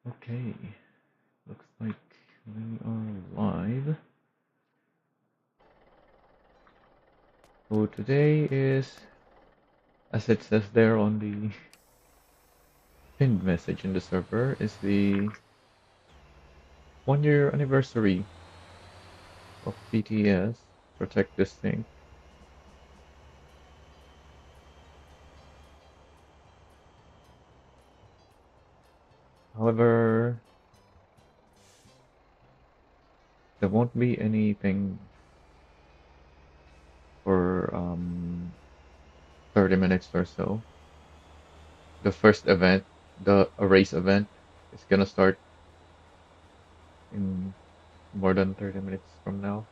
Okay, looks like we are live. So today is, as it says there on the pinned message in the server, is the 1 year anniversary of BTS. Protect this thing. However, there won't be anything for 30 minutes or so. The first event, the race event, is gonna start in more than 30 minutes from now.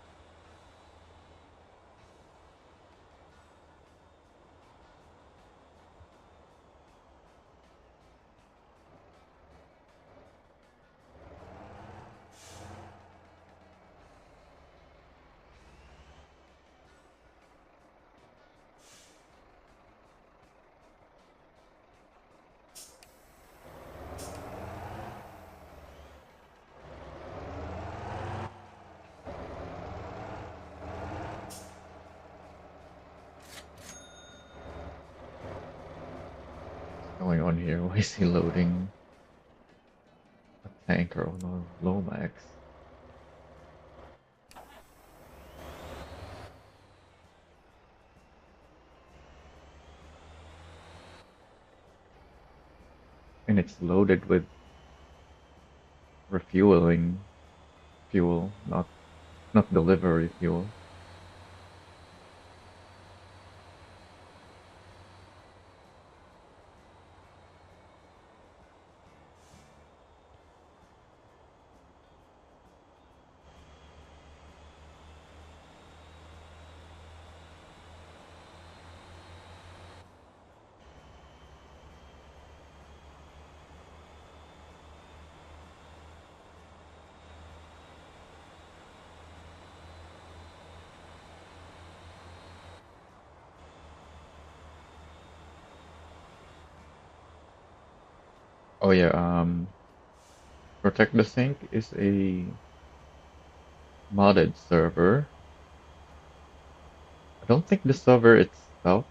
What's going on here? Why is he loading a tanker on a Lomax? And it's loaded with refueling fuel, not delivery fuel. Oh yeah, Protect the Sink is a modded server. I don't think the server itself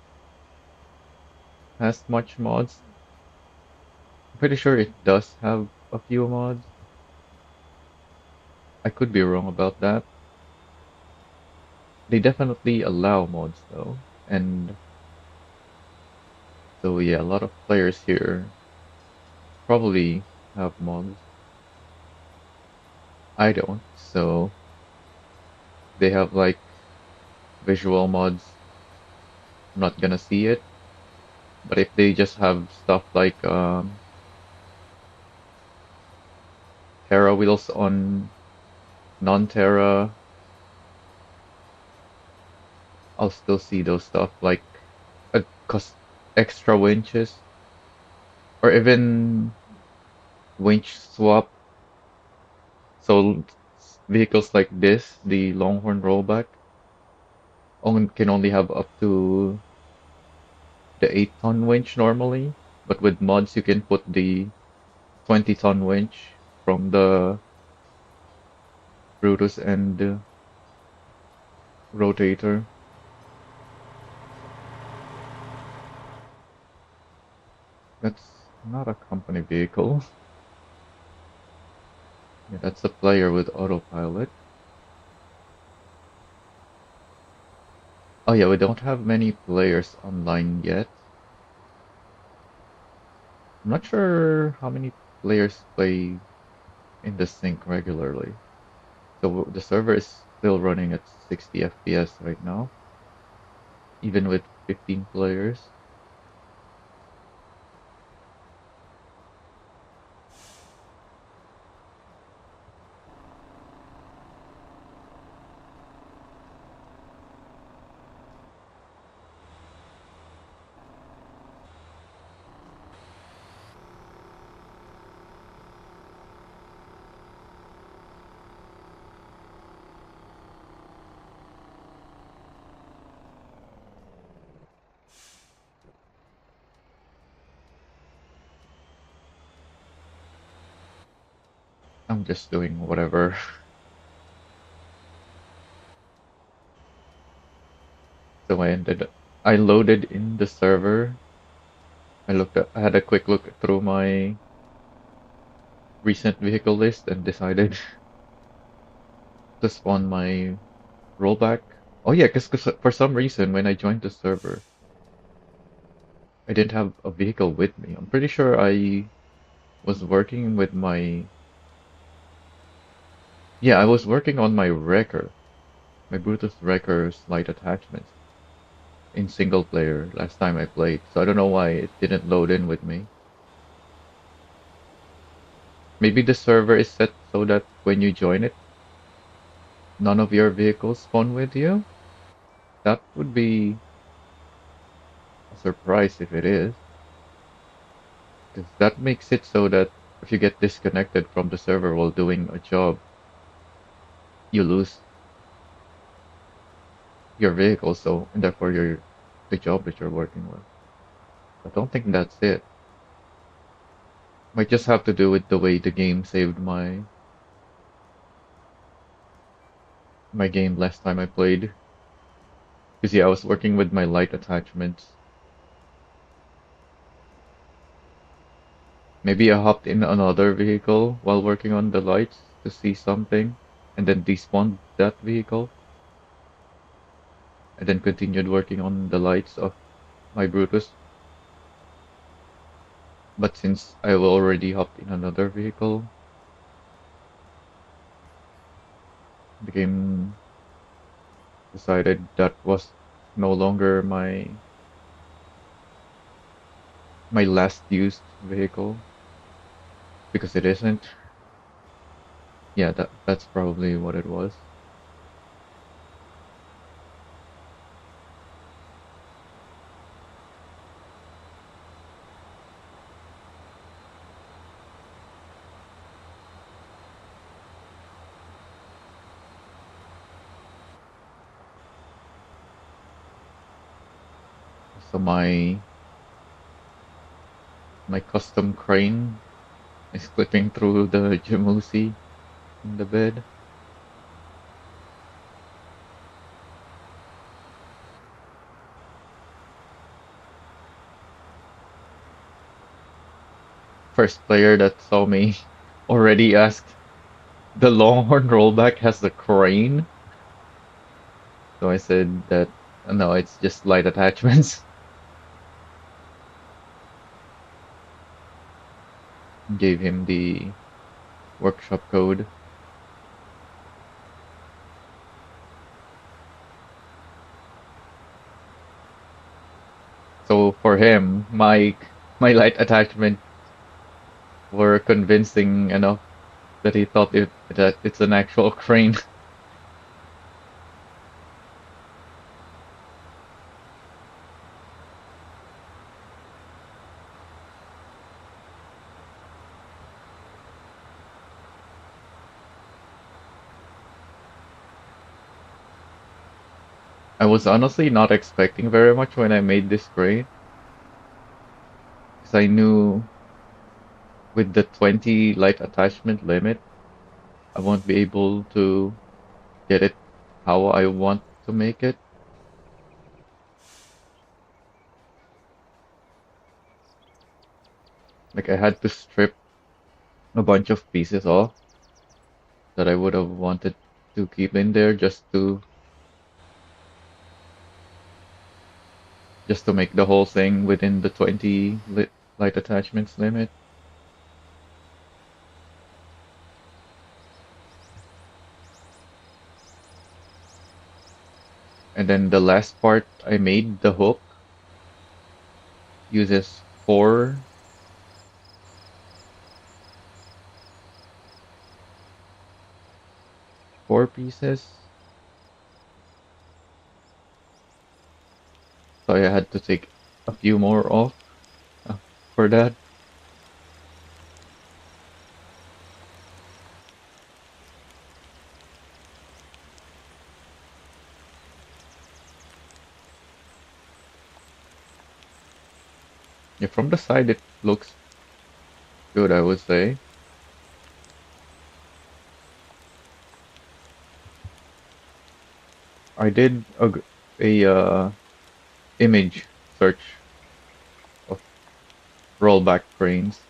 has much mods. I'm pretty sure it does have a few mods. I could be wrong about that. They definitely allow mods though. And so yeah, a lot of players here probably have mods. I don't, so they have like visual mods. I'm not gonna see it. But if they just have stuff like Terra wheels on non-Terra, I'll still see those stuff like cost extra winches or even winch swap. So vehicles like this, the Longhorn rollback, can only have up to the 8-ton winch normally, but with mods you can put the 20-ton winch from the Brutus and rotator. That's not a company vehicle. Yeah, that's a player with autopilot. Oh yeah, we don't have many players online yet. I'm not sure how many players play in the sync regularly. So the server is still running at 60 FPS right now, even with 15 players. I'm just doing whatever. So I loaded in the server. I had a quick look through my recent vehicle list and decided to spawn my rollback. Oh yeah, because for some reason when I joined the server, I didn't have a vehicle with me. I'm pretty sure I was working with my yeah, I was working on my wrecker, my Brutus wrecker's light attachments in single player last time I played. So I don't know why it didn't load in with me. Maybe the server is set so that when you join it, none of your vehicles spawn with you. That would be a surprise if it is, because that makes it so that if you get disconnected from the server while doing a job, you lose your vehicle, so and therefore your the job that you're working with. I don't think that's it. Might just have to do with the way the game saved my game last time I played. Because yeah, I was working with my light attachments. Maybe I hopped in another vehicle while working on the lights to see something, and then despawned that vehicle, and then continued working on the lights of my Brutus. But since I already hopped in another vehicle, the game decided that was no longer my last used vehicle because it isn't. Yeah, that's probably what it was. So my custom crane is clipping through the jamusi in the bed. First player that saw me already asked, the Longhorn rollback has the crane? So I said that no, it's just light attachments. Gave him the workshop code. So for him, my light attachment were convincing enough that he thought that it's an actual crane. I was honestly not expecting very much when I made this crane, because I knew with the 20 light attachment limit, I won't be able to get it how I want to make it. Like I had to strip a bunch of pieces off that I would have wanted to keep in there just to make the whole thing within the 20 light attachments limit. And then the last part I made, the hook, uses four pieces. So I had to take a few more off uh, for that. Yeah, from the side it looks good, I would say. I did a image search of rollback cranes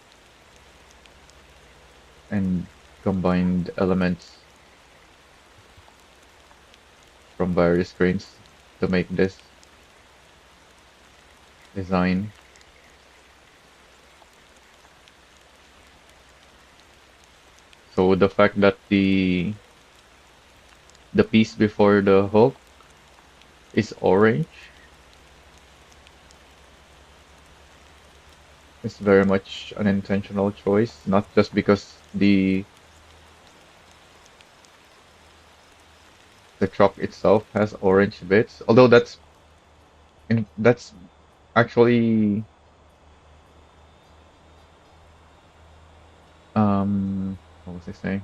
and combined elements from various cranes to make this design. So the fact that the piece before the hook is orange is very much an intentional choice, not just because the truck itself has orange bits, although that's actually what was I saying?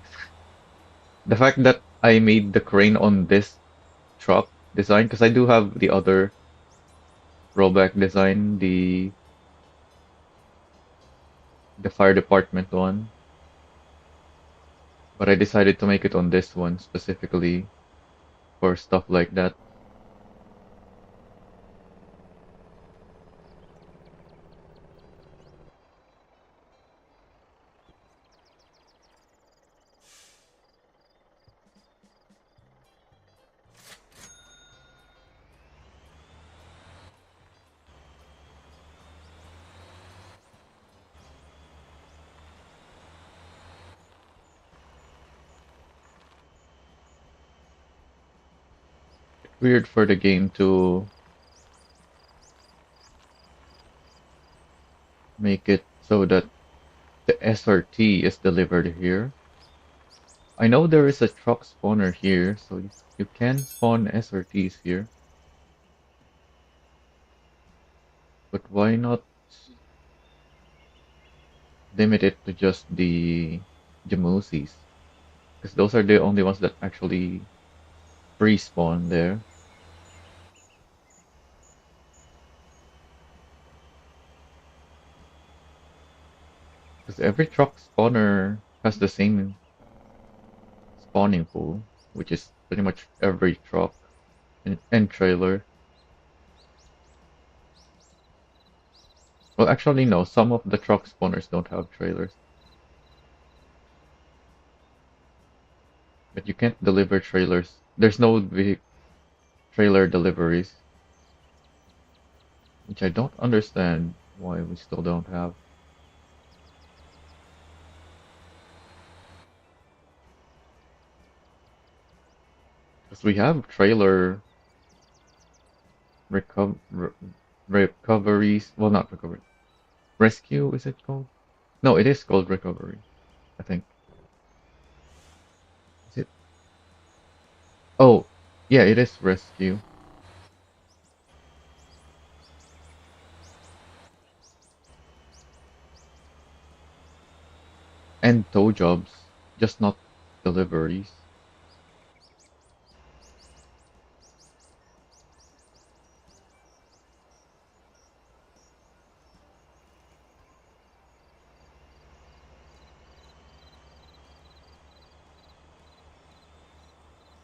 The fact that I made the crane on this truck design, because I do have the other rollback design, the fire department one, but I decided to make it on this one specifically for stuff like that. Weird for the game to make it so that the SRT is delivered here. I know there is a truck spawner here, so you can spawn SRTs here, but why not limit it to just the Jamusis? Because those are the only ones that actually pre-spawn there. Because every truck spawner has the same spawning pool, which is pretty much every truck and trailer. Well, actually, no. Some of the truck spawners don't have trailers, but you can't deliver trailers. There's no trailer deliveries, which I don't understand why we still don't have. Because we have trailer reco re recoveries. Well, not recovery. Rescue, is it called? No, it is called recovery, I think. Is it? Oh, yeah, it is rescue. And tow jobs, just not deliveries.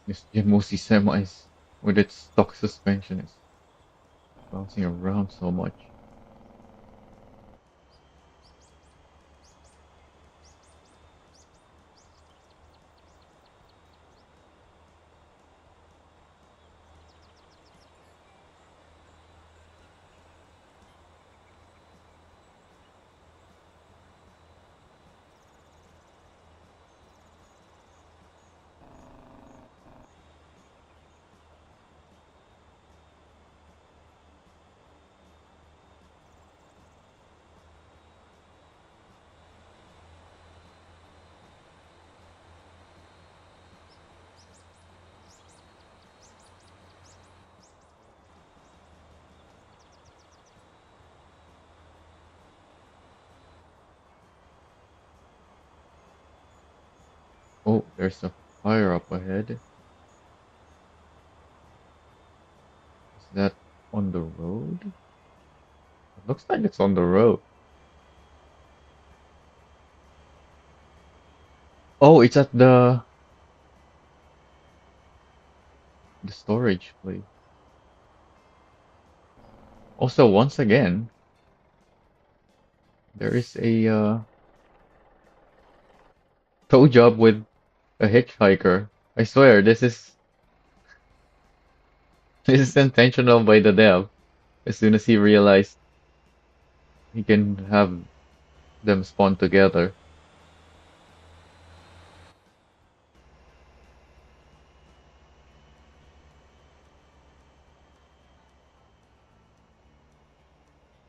This Jamosi semis with its stock suspension is bouncing around so much. Oh, there's a fire up ahead. Is that on the road? It looks like it's on the road. Oh, it's at the storage place. Also, once again, there is a tow job with a hitchhiker. I swear, this is intentional by the dev. As soon as he realized he can have them spawn together.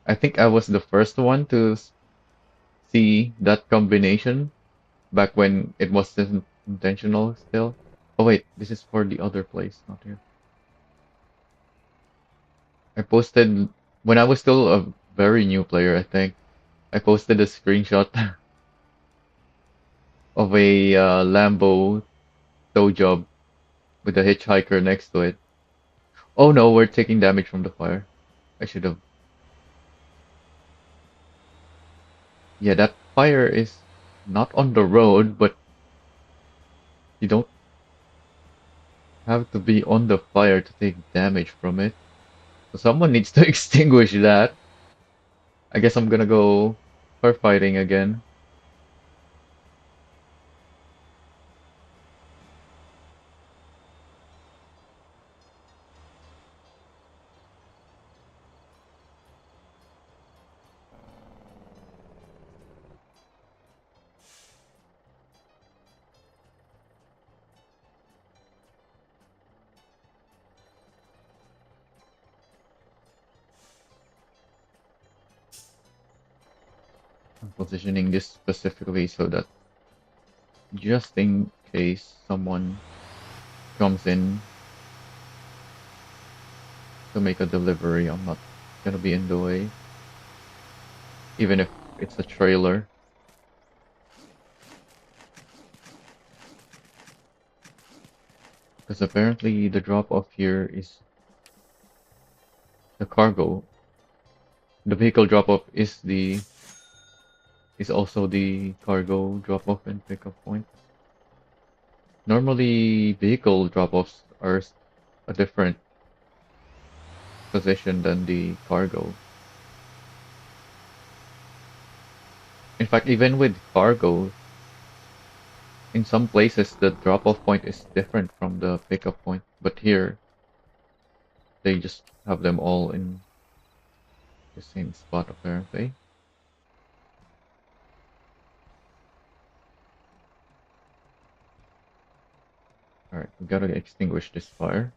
I think I was the first one to see that combination back when it wasn't intentional still. Oh wait, this is for the other place, not here. I posted when I was still a very new player, I think. I posted a screenshot of a Lambo tow job with a hitchhiker next to it. Oh no, we're taking damage from the fire. I should have. Yeah, that fire is not on the road, but you don't have to be on the fire to take damage from it. So someone needs to extinguish that. I guess I'm gonna go firefighting again. I'm positioning this specifically so that just in case someone comes in to make a delivery, I'm not gonna be in the way, even if it's a trailer. Because apparently the drop off here is the cargo. The vehicle drop off is also the cargo drop off and pickup point. Normally vehicle drop offs are a different position than the cargo. In fact, even with cargo, in some places the drop off point is different from the pickup point, but here they just have them all in the same spot apparently. Alright, we gotta extinguish this fire.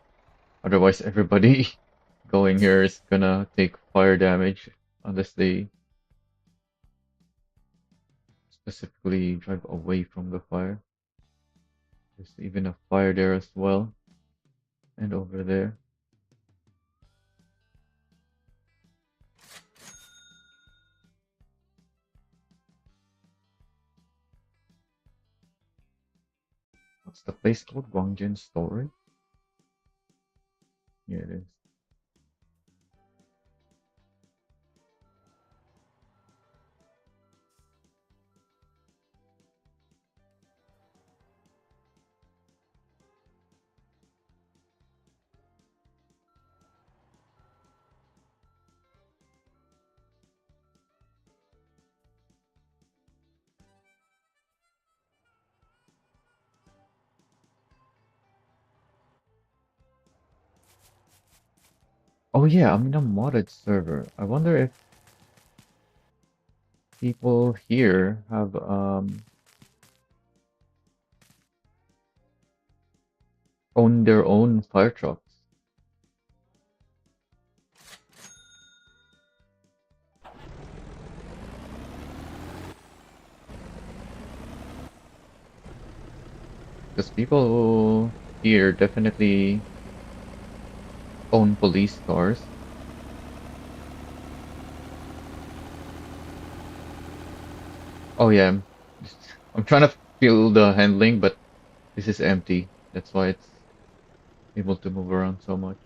Otherwise everybody going here is gonna take fire damage unless they specifically drive away from the fire. There's even a fire there as well, and over there. What's the place called? Guangjin Story? Yeah, it is. Oh yeah, I'm in a modded server. I wonder if people here have own their own fire trucks. Because people here definitely own police cars. Oh yeah, I'm trying to feel the handling, but this is empty. That's why it's able to move around so much.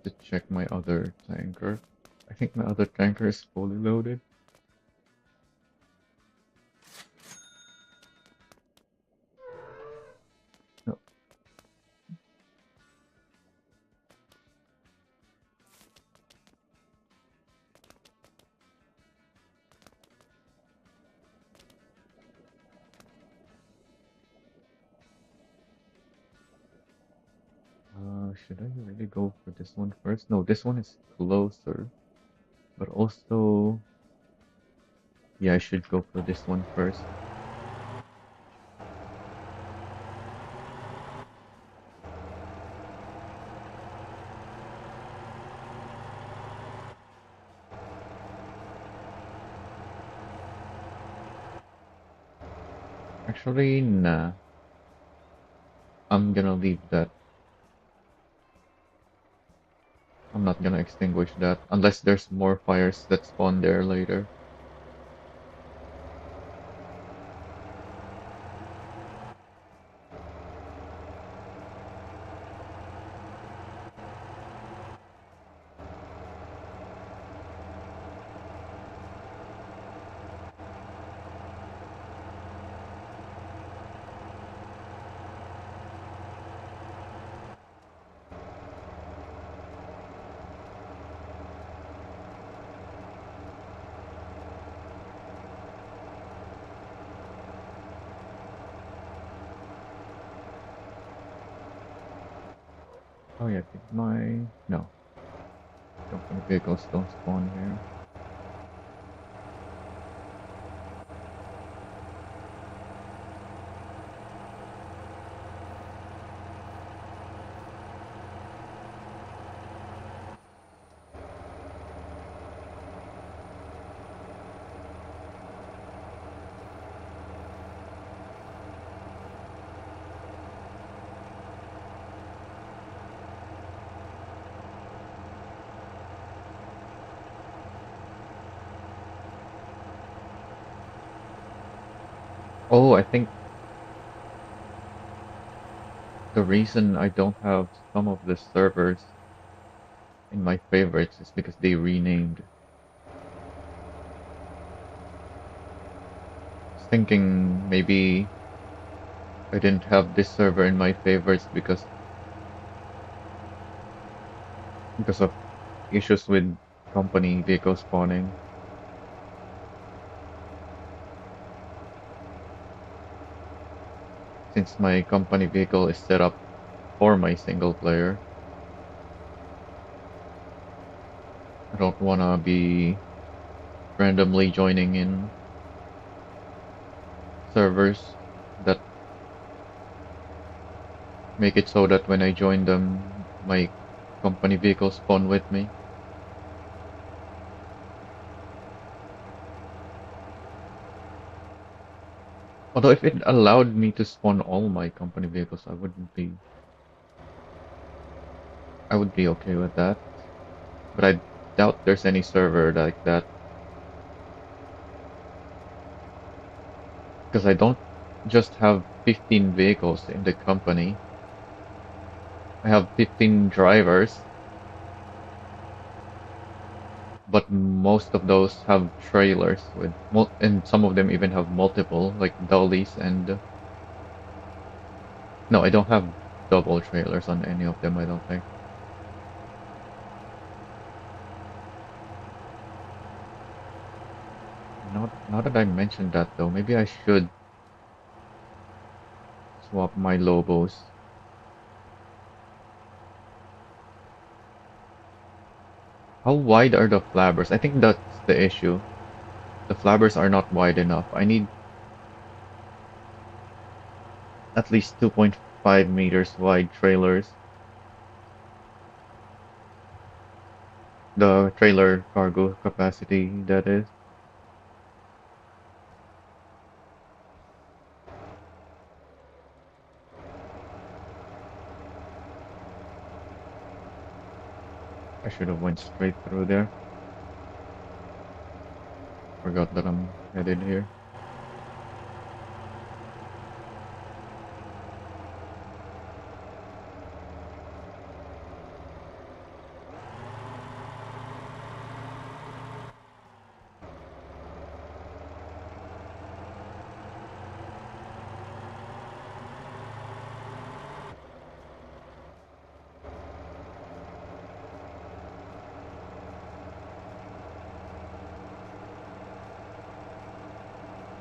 to check my other tanker. I think my other tanker is fully loaded. No. Should I really go for this one first? No, this one is closer. But also, yeah, I should go for this one first. Actually, nah. I'm gonna leave that. I'm not gonna extinguish that unless there's more fires that spawn there later. Oh yeah, did my... No. Company vehicles don't spawn here. Oh, I think the reason I don't have some of the servers in my favorites is because they renamed. I was thinking maybe I didn't have this server in my favorites because of issues with company vehicle spawning. Since my company vehicle is set up for my single player, I don't wanna be randomly joining in servers that make it so that when I join them, my company vehicle spawn with me. Although if it allowed me to spawn all my company vehicles, I would be okay with that. But I doubt there's any server like that. Because I don't just have 15 vehicles in the company. I have 15 drivers, but most of those have trailers and some of them even have multiple, like dollies and no, I don't have double trailers on any of them, I don't think. Now that I mentioned that though, maybe I should swap my Lobos. How wide are the flabbers? I think that's the issue. The flabbers are not wide enough. I need at least 2.5 meters wide trailers. The trailer cargo capacity, that is. I should have went straight through there. Forgot that I'm headed here.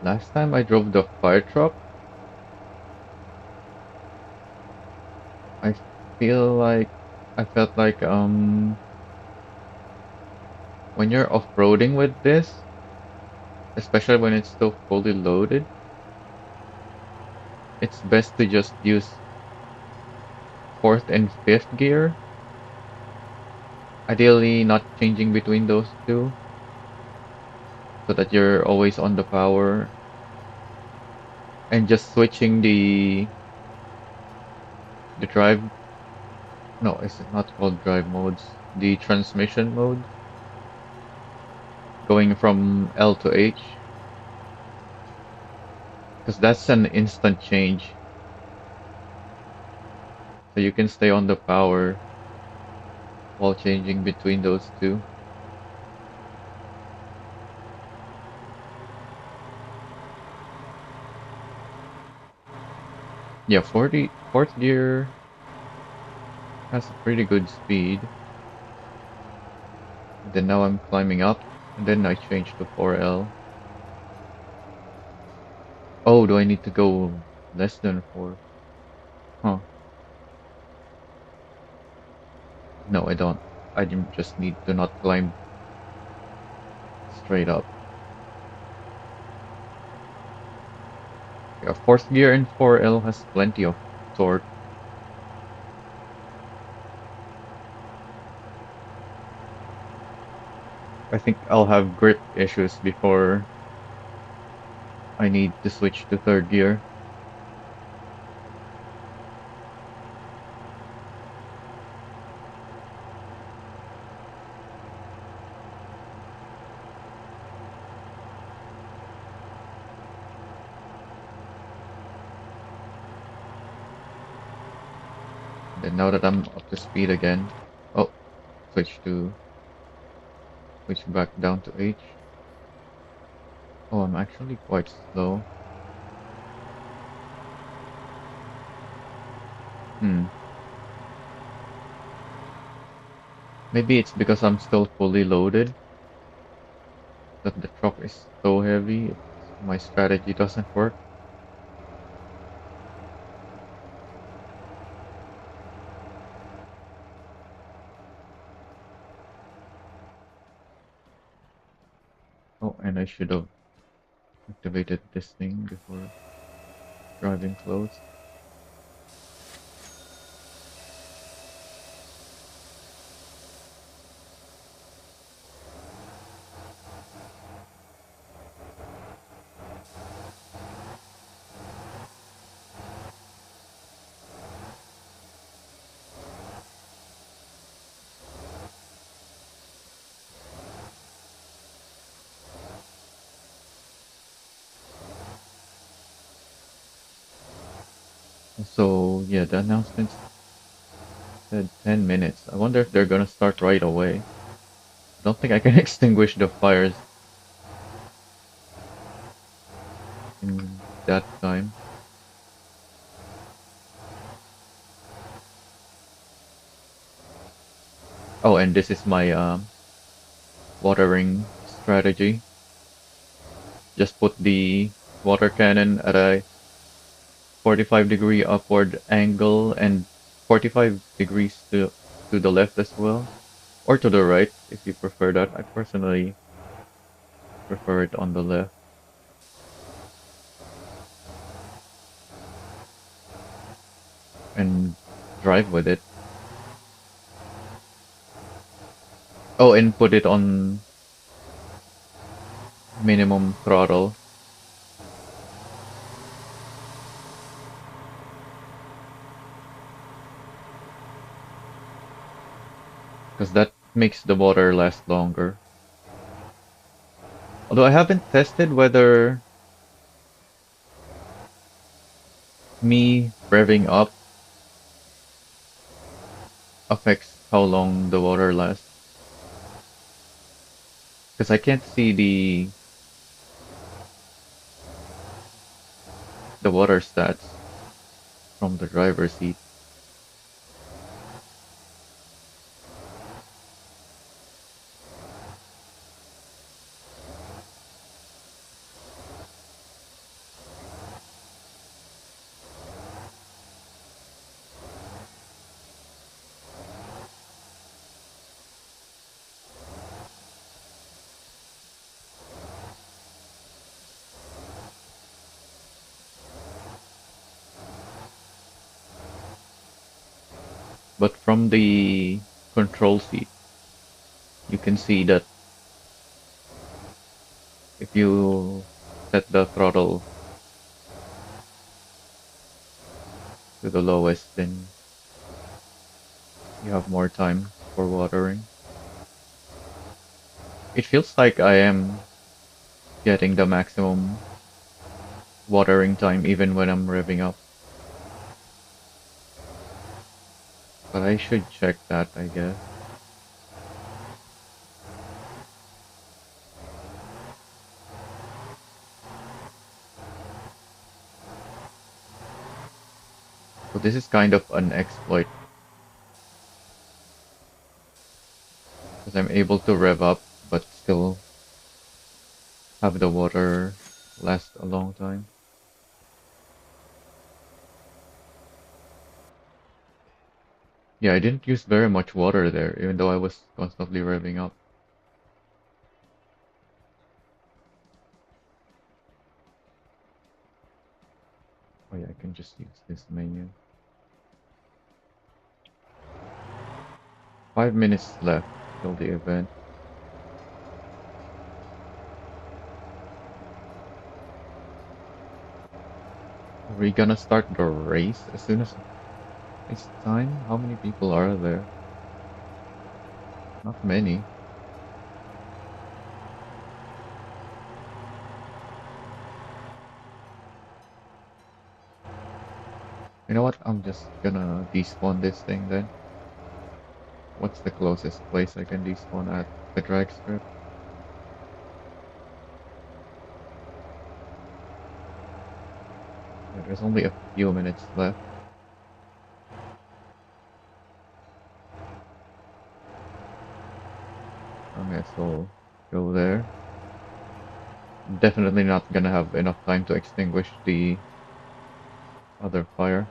Last time I drove the fire truck, I feel like I felt like when you're off-roading with this, especially when it's still fully loaded, it's best to just use fourth and fifth gear. Ideally, not changing between those two, so that you're always on the power, and just switching the drive. No, it's not called drive modes. The transmission mode, going from L to H, because that's an instant change. So you can stay on the power while changing between those two. Yeah, 40, fourth gear has a pretty good speed. And then now I'm climbing up, and then I change to 4L. Oh, do I need to go less than 4? Huh. No, I don't. Just need to not climb straight up. Yeah, fourth gear in 4L has plenty of torque. I think I'll have grip issues before I need to switch to third gear. Then now that I'm up to speed again, oh, switch to switch back down to H. Oh, I'm actually quite slow. Hmm. Maybe it's because I'm still fully loaded that the truck is so heavy. My strategy doesn't work. Oh, and I should have activated this thing before driving close. So yeah, the announcement said 10 minutes. I wonder if they're gonna start right away. I don't think I can extinguish the fires in that time. Oh, and this is my watering strategy. Just put the water cannon at a 45-degree upward angle and 45 degrees to the left as well, or to the right if you prefer that. I personally prefer it on the left, and drive with it. Oh, and put it on minimum throttle, because that makes the water last longer. Although I haven't tested whether me revving up affects how long the water lasts, because I can't see the water stats from the driver's seat. But from the control seat, you can see that if you set the throttle to the lowest, then you have more time for watering. It feels like I am getting the maximum watering time even when I'm revving up. But I should check that, I guess. So this is kind of an exploit because I'm able to rev up but still have the water last a long time. Yeah, I didn't use very much water there, even though I was constantly revving up. Oh yeah, I can just use this menu. 5 minutes left till the event. Are we gonna start the race as soon as it's time? How many people are there? Not many. You know what? I'm just gonna despawn this thing then. What's the closest place I can despawn at? The drag strip? Yeah, there's only a few minutes left. Okay, so go there. Definitely not gonna have enough time to extinguish the other fire.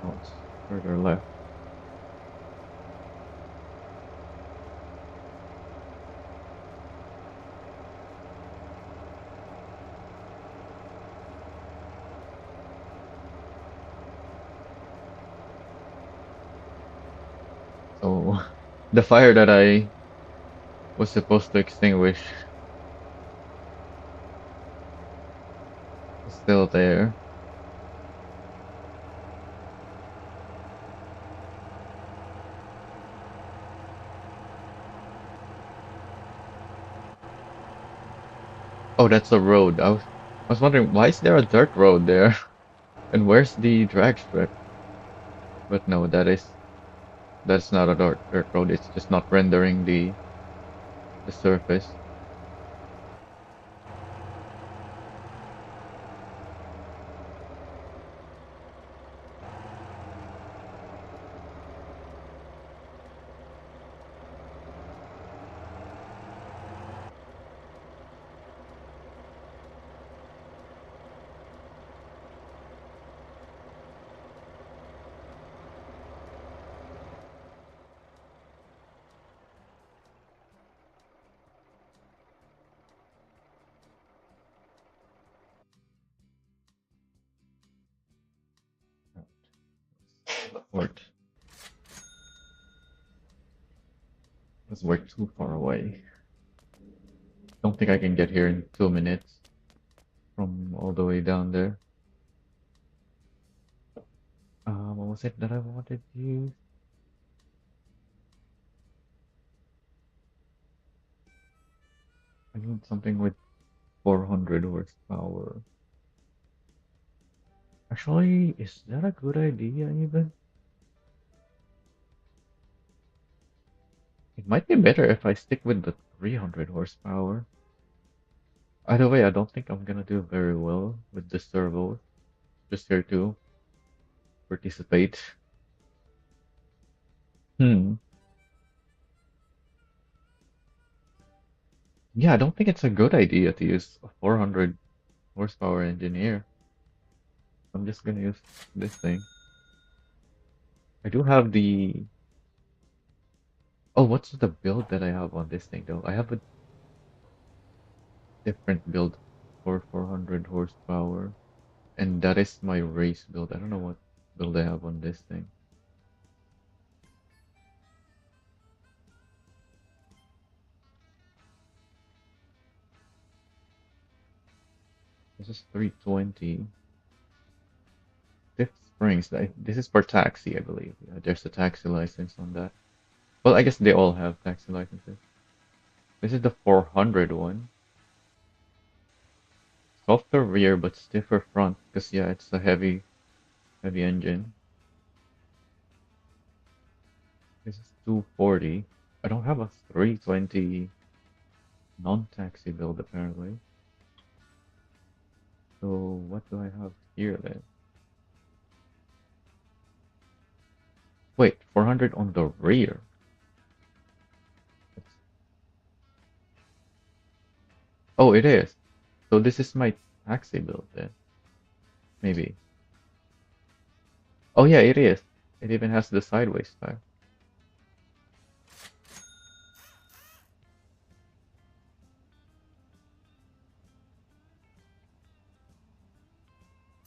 Oh, it's further left. So the fire that I was supposed to extinguish is still there. Oh, that's a road. I was wondering why is there a dirt road there? And where's the drag strip? But no, that's not a dirt road. It's just not rendering the surface. Wait, we're too far away. Don't think I can get here in 2 minutes from all the way down there. What was it that I wanted to use? I need something with 400 horsepower. Actually, is that a good idea even? It might be better if I stick with the 300 horsepower. Either way, I don't think I'm gonna do very well with the servos. Just here too. participate. Hmm. Yeah, I don't think it's a good idea to use a 400 horsepower engineer. I'm just gonna use this thing. I do have the... Oh, what's the build that I have on this thing though? I have a different build for 400 horsepower, and that is my race build. I don't know what build I have on this thing. This is 320. Fifth Springs. This is for taxi, I believe. Yeah, there's a taxi license on that. Well, I guess they all have taxi licenses. This is the 400 one. Softer rear but stiffer front, because yeah, it's a heavy engine. This is 240. I don't have a 320 non-taxi build apparently. So what do I have here then? Wait, 400 on the rear. That's... Oh, it is. So this is my taxi build then. Maybe. Oh yeah, it is. It even has the sideways style.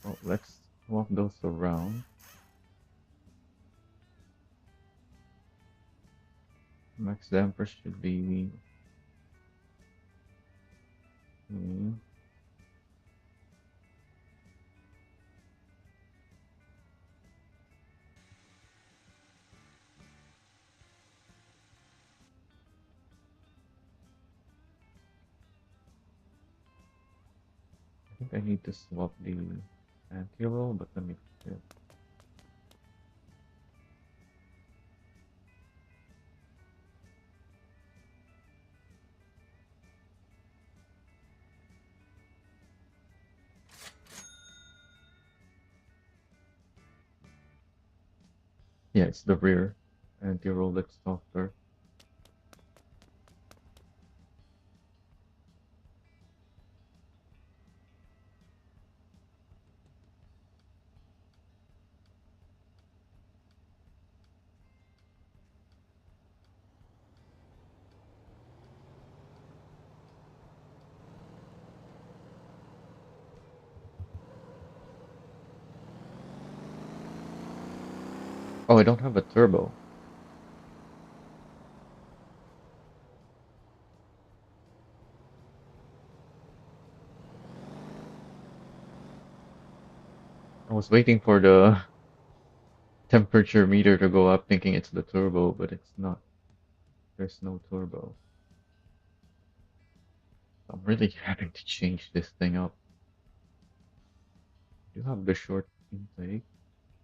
Well, let's swap those around. Max damper should be... hmm, I think I need to swap the anti-roll, but let me check. Yeah, it's the rear anti-roll that's softer. Oh, I don't have a turbo. I was waiting for the temperature meter to go up thinking it's the turbo, but it's not. There's no turbo. I'm really having to change this thing up. I do have the short intake,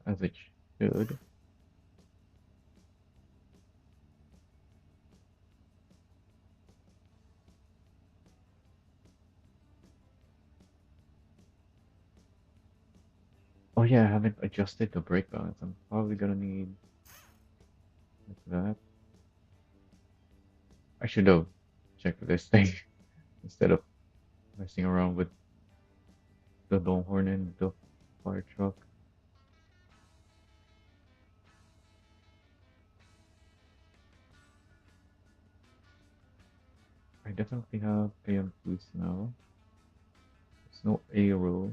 as it should. Oh yeah, I haven't adjusted the brake balance. I'm probably gonna need like that. I should have checked this thing instead of messing around with the Longhorn and the fire truck. I definitely have AM boost now. There's no aero.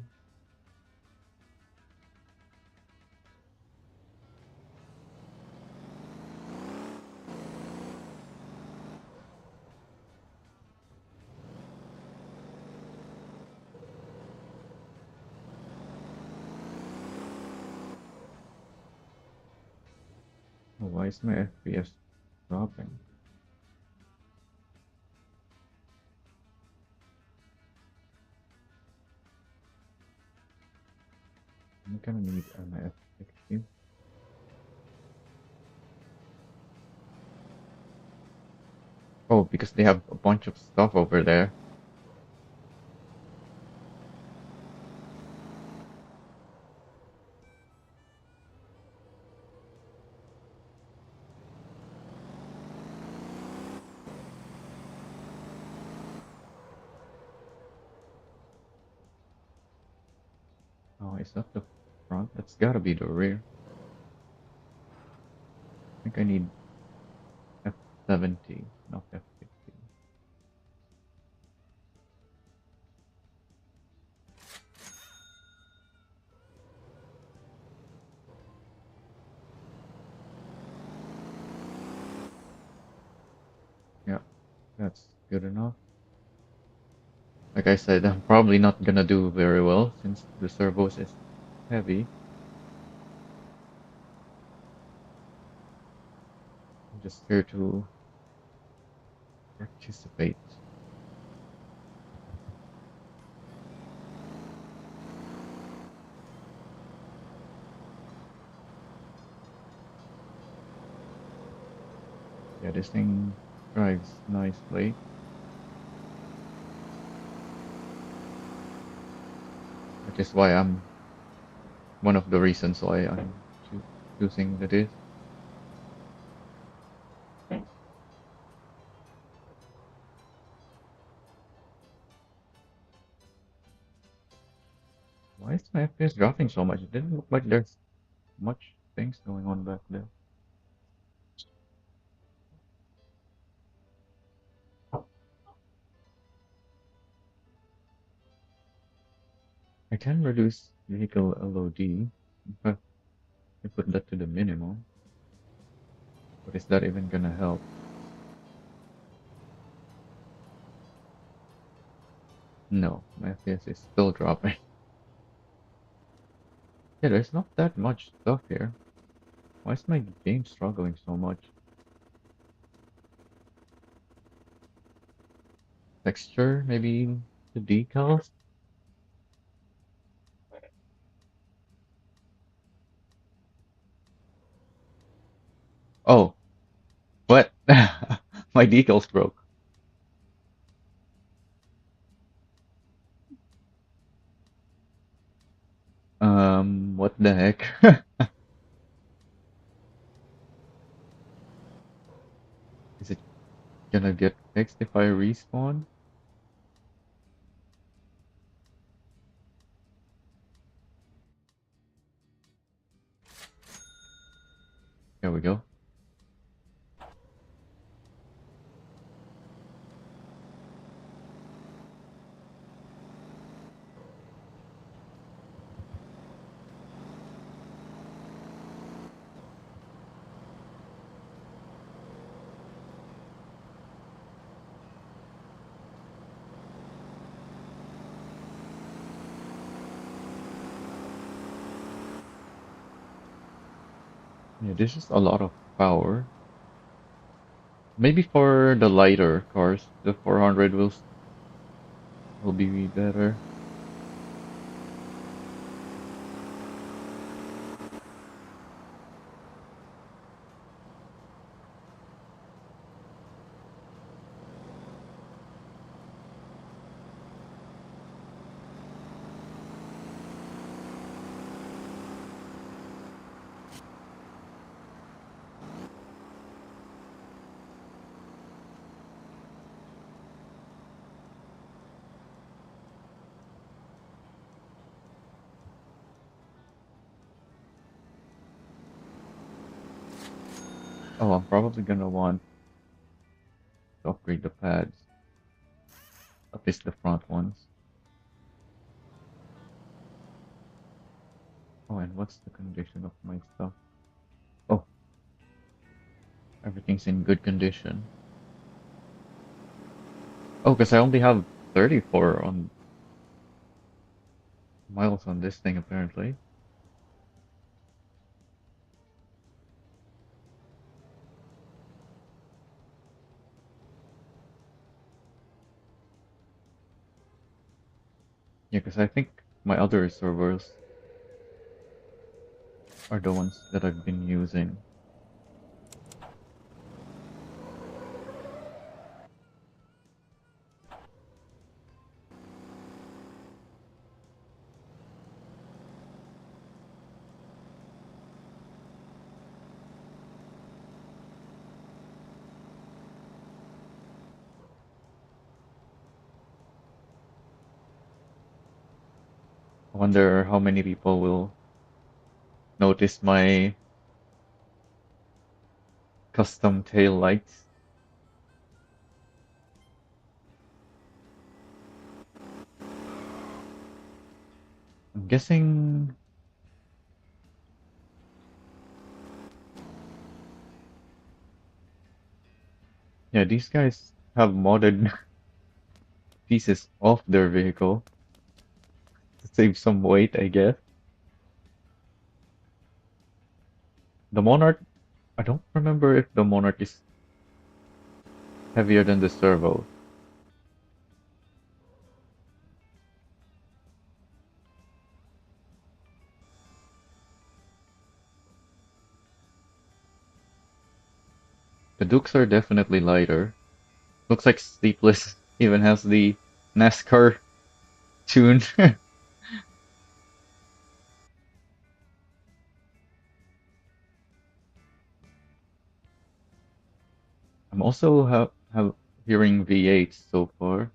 Oh, why is my FPS dropping? I'm gonna need my F60. Oh, because they have a bunch of stuff over there. Oh, is that the front? That's gotta be the rear. I think I need F70, not F50. Yeah, that's good enough. Like I said, I'm probably not gonna do very well since the servos is heavy. I'm just here to participate. Yeah, this thing drives nicely, which is why I'm one of the reasons why I'm choosing this. Why is my FPS dropping so much? It didn't look like there's much things going on back there. I can reduce vehicle LOD. In fact, I put that to the minimum. But is that even gonna help? No, my FPS is still dropping. Yeah, there's not that much stuff here. Why is my game struggling so much? Texture, maybe the decals? Oh, what? My decals broke. What the heck? Is it gonna get fixed if I respawn? There we go. Yeah, this is a lot of power. Maybe for the lighter cars, the 400 will be better. Oh, I'm probably gonna want to upgrade the pads, at least the front ones. Oh, and what's the condition of my stuff? Oh, everything's in good condition. Oh, because I only have 34 on miles on this thing apparently. Yeah, because I think my other servers are the ones that I've been using. wonder how many people will notice my custom tail lights. I'm guessing, yeah, these guys have modded pieces off their vehicle to save some weight, I guess. The Monarch, I don't remember if the Monarch is heavier than the Servo. The Dukes are definitely lighter. Looks like Sleepless even has the NASCAR tune. I'm also have hearing V8 so far.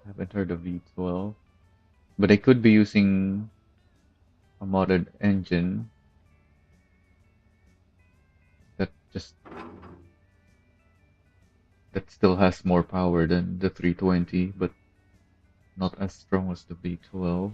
Haven't heard of V12, but they could be using a modded engine that just that still has more power than the 320, but not as strong as the V12.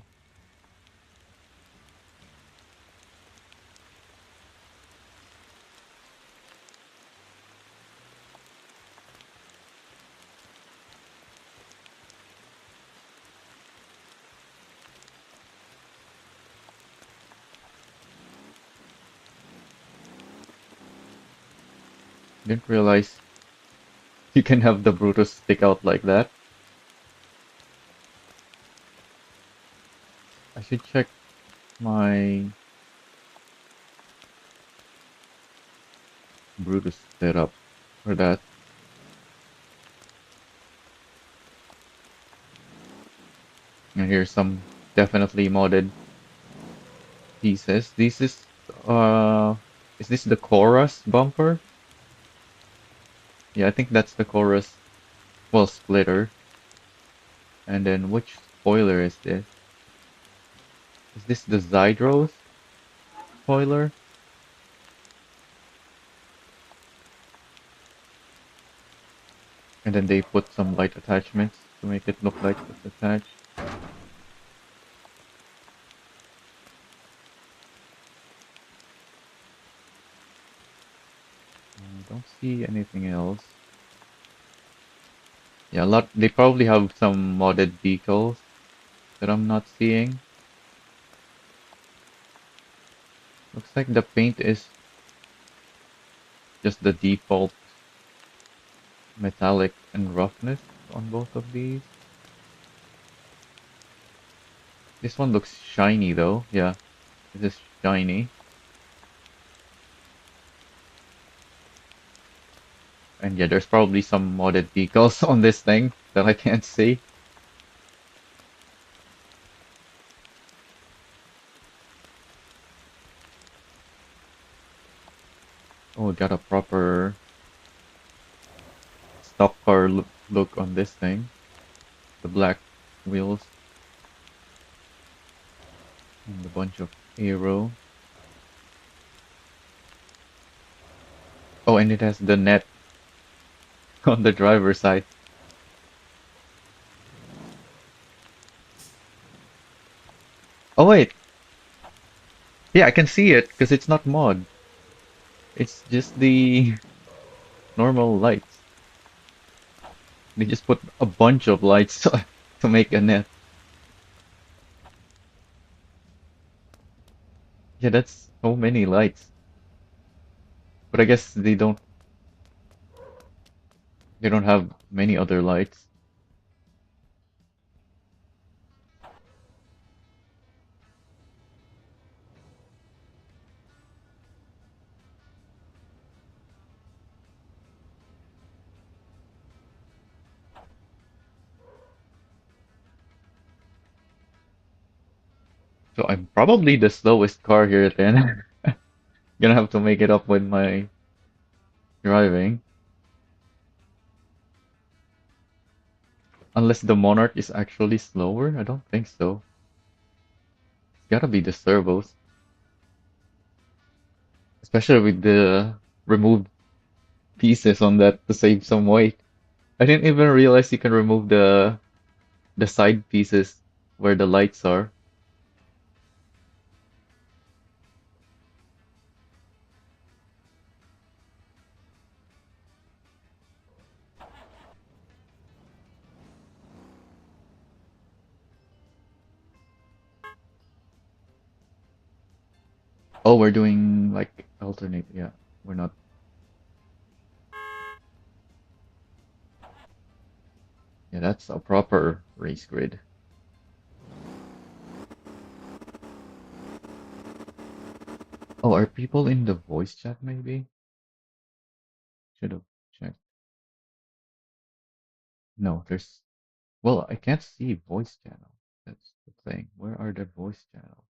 Didn't realize you can have the Brutus stick out like that. I should check my Brutus setup for that. And here's some definitely modded pieces. Uh is this the chorus bumper? Yeah, I think that's the chorus, well, splitter. And then which spoiler is this? Is this the Zydros spoiler? And then they put some light attachments to make it look like it's attached. I don't see anything else. Yeah, a lot. They probably have some modded decals that I'm not seeing. Looks like the paint is just the default metallic and roughness on both of these. This one looks shiny though. Yeah, this is shiny. And yeah, there's probably some modded decals on this thing that I can't see. Oh, we got a proper stock car look on this thing. The black wheels and a bunch of aero. Oh, and it has the net on the driver's side. Oh wait, yeah, I can see it because it's not mod. It's just the normal lights. They just put a bunch of lights to make a net. Yeah, that's so many lights. But I guess they don't have many other lights. So I'm probably the slowest car here then. Gonna have to make it up with my driving. Unless the Monarch is actually slower? I don't think so. Gotta be the servos, especially with the removed pieces on that to save some weight. I didn't even realize you can remove the side pieces where the lights are. Oh, we're doing like alternate. Yeah, we're not. Yeah, that's a proper race grid. Oh, are people in the voice chat maybe? Should have checked. No, there's. Well, I can't see voice channel. That's the thing. Where are the voice channels?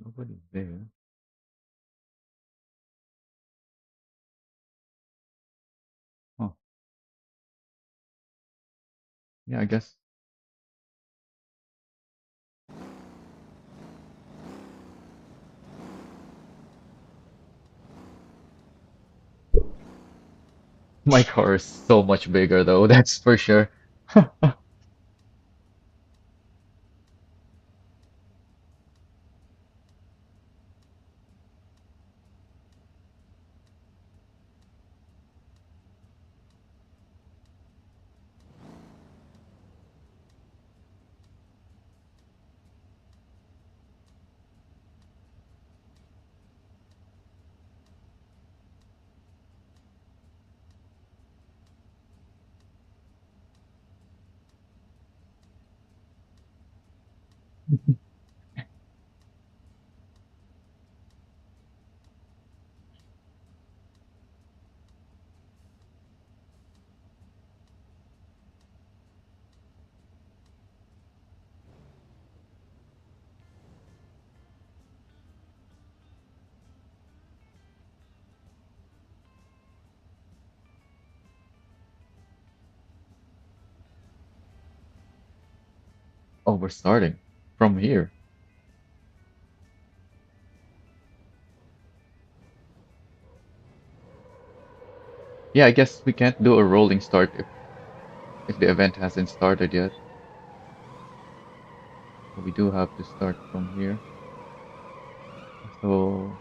Nobody there. Oh, yeah, I guess my car is so much bigger though, that's for sure. Oh, we're starting from here. Yeah, I guess we can't do a rolling start if the event hasn't started yet. So we do have to start from here. So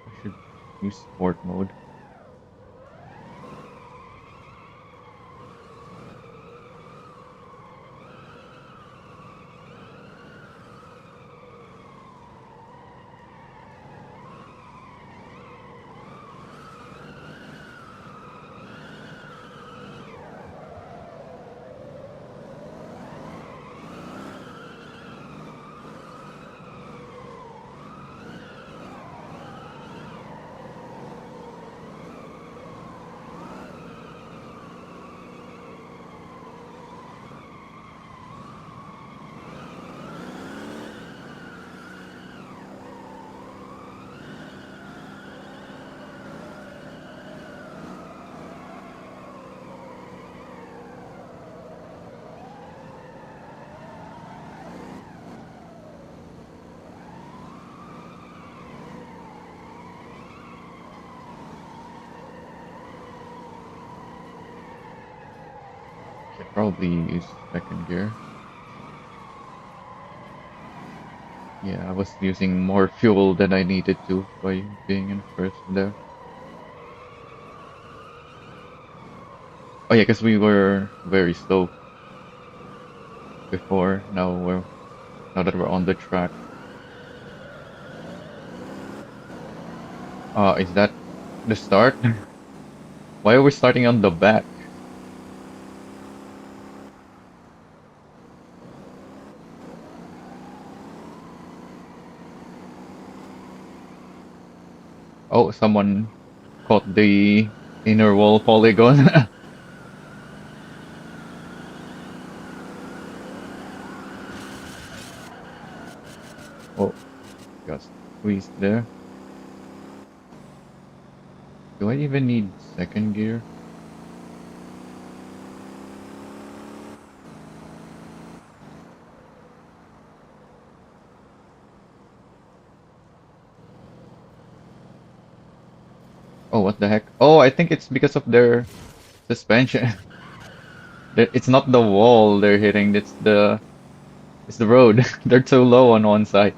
I should use sport mode. Should probably use second gear. Yeah, I was using more fuel than I needed to by being in first there. Oh yeah, because we were very slow before. Now that we're on the track. Is that the start? Why are we starting on the back? Oh, someone caught the inner wall polygon. Oh, got squeezed there. Do I even need second gear? Oh, what the heck? Oh, I think it's because of their suspension. It's not the wall they're hitting, it's the road. They're too low on one side.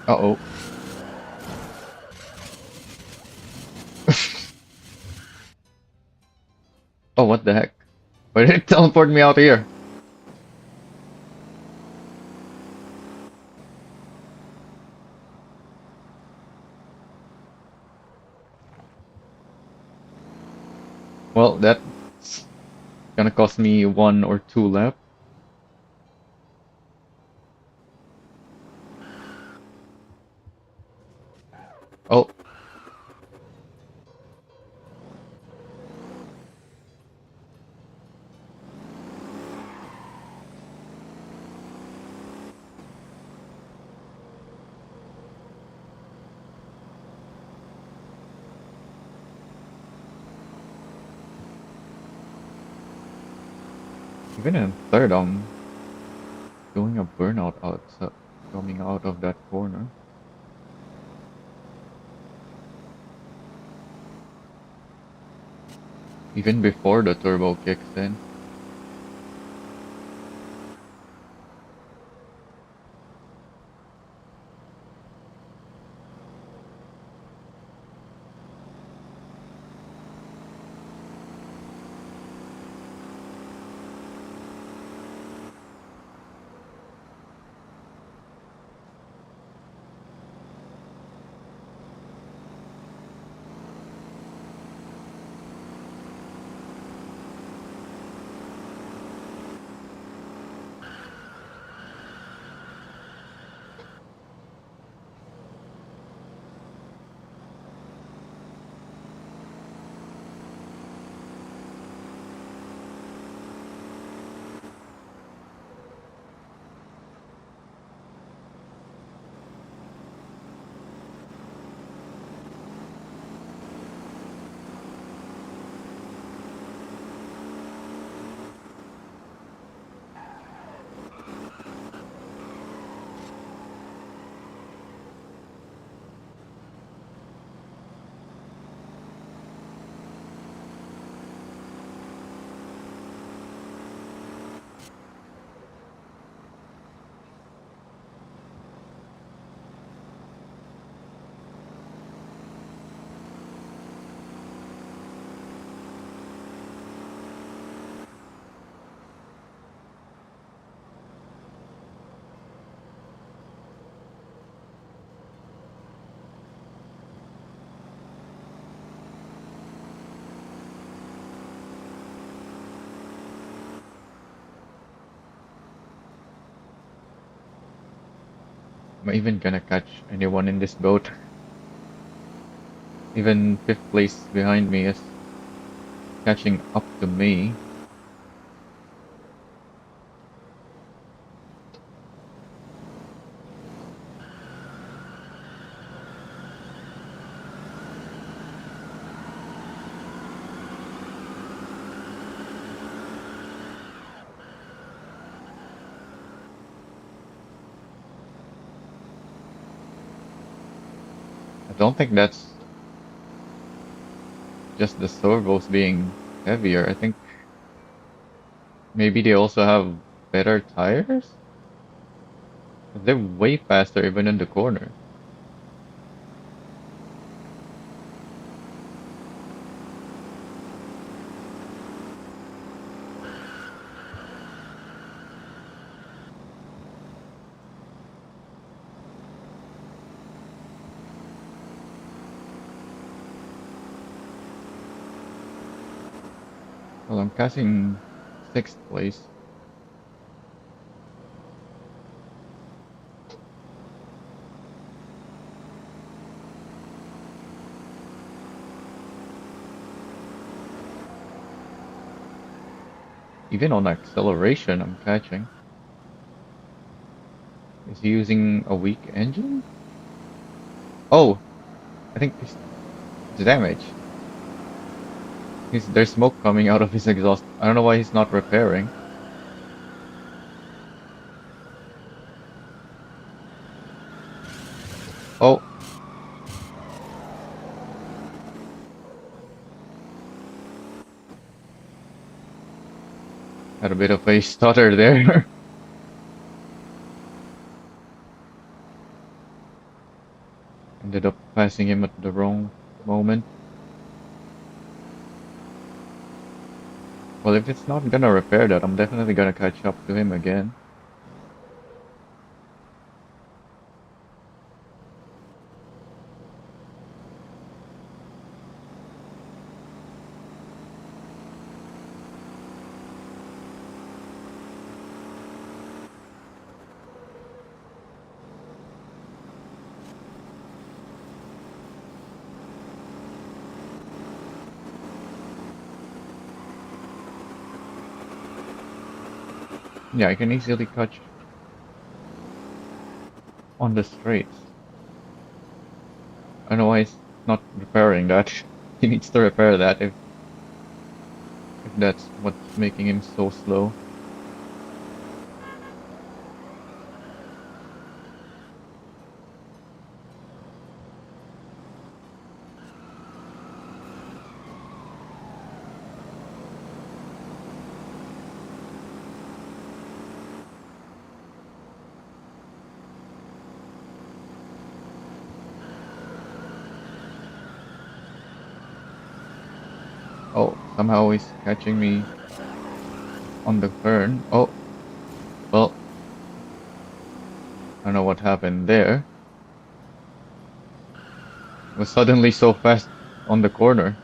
Uh-oh. Oh, what the heck? Why did it teleport me out here? Well, that's gonna cost me one or two left. Oh, even in third, I'm doing a burnout out, so coming out of that corner. Even before the turbo kicks in. Am I even gonna catch anyone in this boat? Even fifth place behind me is catching up to me. I don't think that's just the servos being heavier. I think maybe they also have better tires? They're way faster even in the corner. Well, I'm catching sixth place. Even on acceleration, I'm catching. Is he using a weak engine? Oh, I think he's damaged. There's smoke coming out of his exhaust. I don't know why he's not repairing. Oh, had a bit of a stutter there. Ended up passing him at the wrong moment. Well, if it's not gonna repair that, I'm definitely gonna catch up to him again. Yeah, I can easily catch on the straights. I don't know why he's not repairing that. He needs to repair that if that's what's making him so slow. Oh, somehow he's catching me on the turn. Oh, well, I don't know what happened there. It was suddenly so fast on the corner.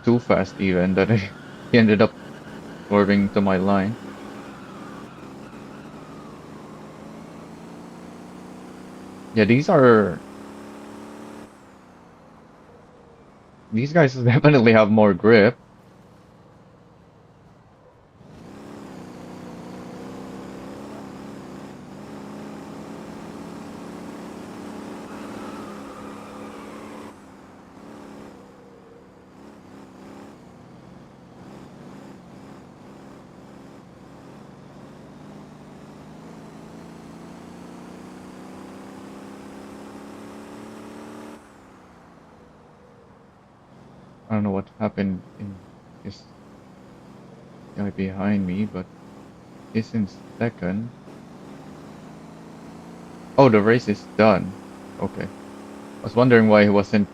Too fast even that he ended up swerving to my line. Yeah, these guys definitely have more grip. I don't know what happened in this guy behind me, but he's in second. Oh, the race is done. Okay. I was wondering why he wasn't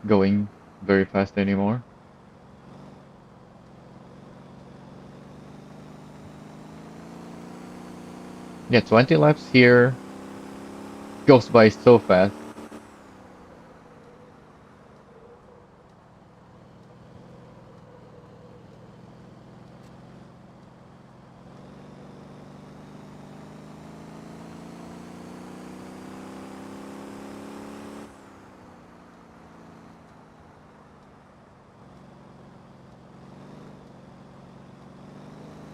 going very fast anymore. Yeah, 20 laps here goes by so fast.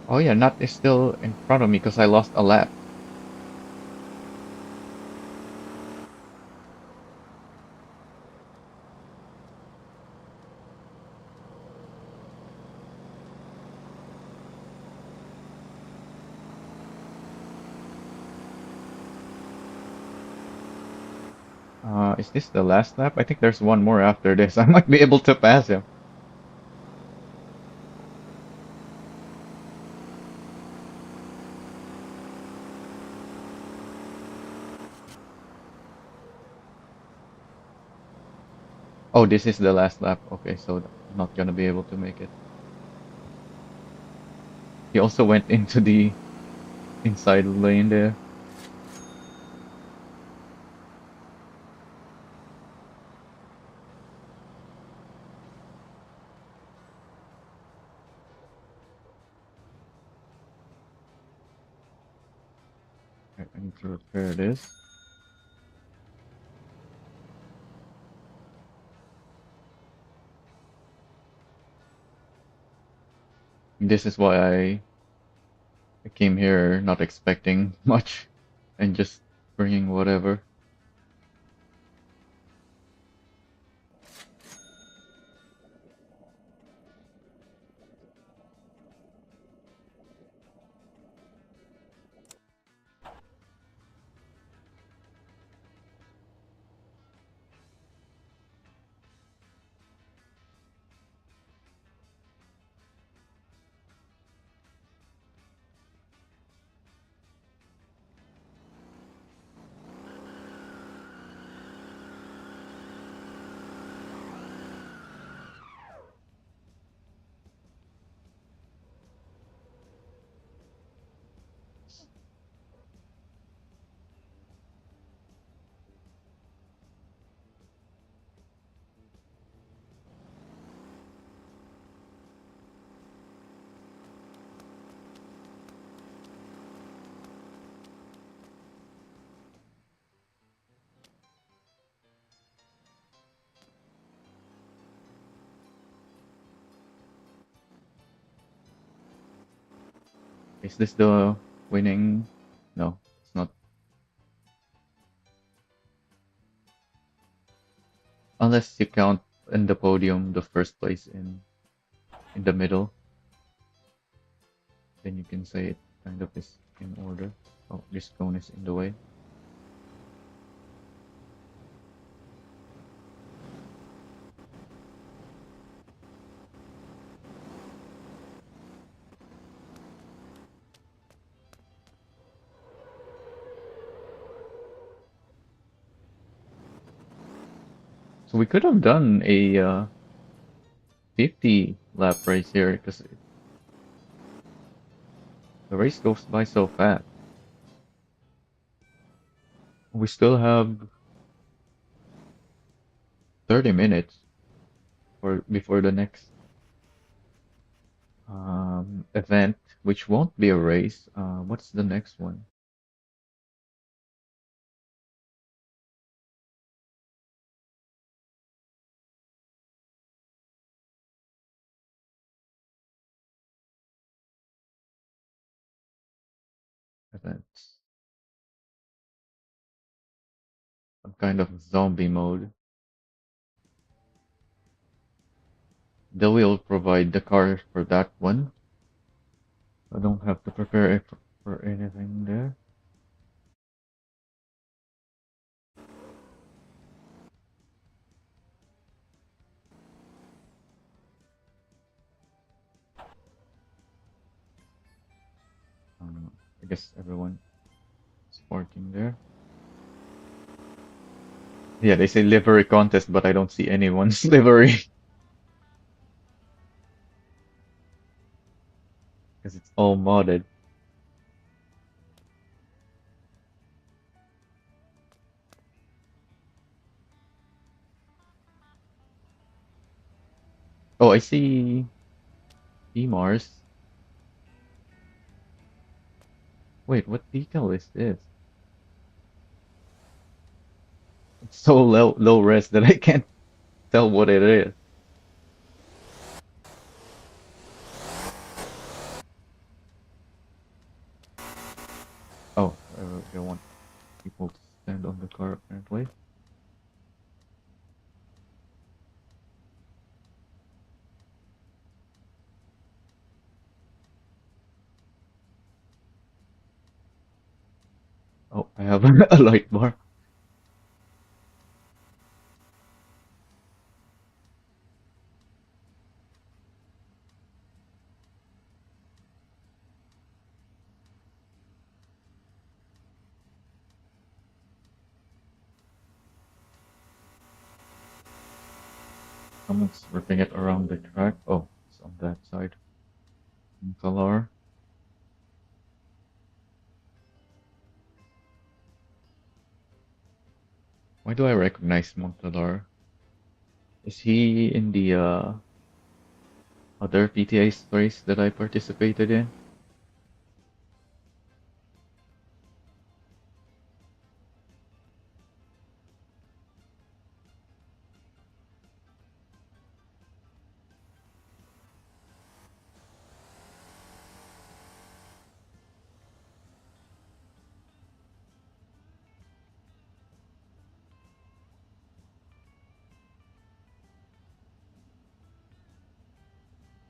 Oh yeah, Nut is still in front of me because I lost a lap. Is this the last lap? I think there's one more after this. I might be able to pass him. Oh, this is the last lap. Okay, so I'm not gonna be able to make it. He also went into the inside lane there. I need to repair this. This is why I came here not expecting much and just bringing whatever. Is this the winning? No, it's not. Unless you count in the podium the first place in the middle, then you can say it kind of is in order. Oh, this cone is in the way. So we could have done a 50 lap race here because the race goes by so fast. We still have 30 minutes for before the next event, which won't be a race. What's the next one? Events. Some kind of zombie mode. They will provide the car for that one. I don't have to prepare it for anything there. I guess everyone is parking there. Yeah, they say livery contest, but I don't see anyone's livery because it's all modded. Oh, I see Mars. Wait, what decal is this? It's so low res that I can't tell what it is. Oh, they want people to stand on the car apparently. Oh, I have a light bar. Someone's ripping it around the track. Oh, it's on that side. Color. Why do I recognize Montalar? Is he in the other PTA race that I participated in?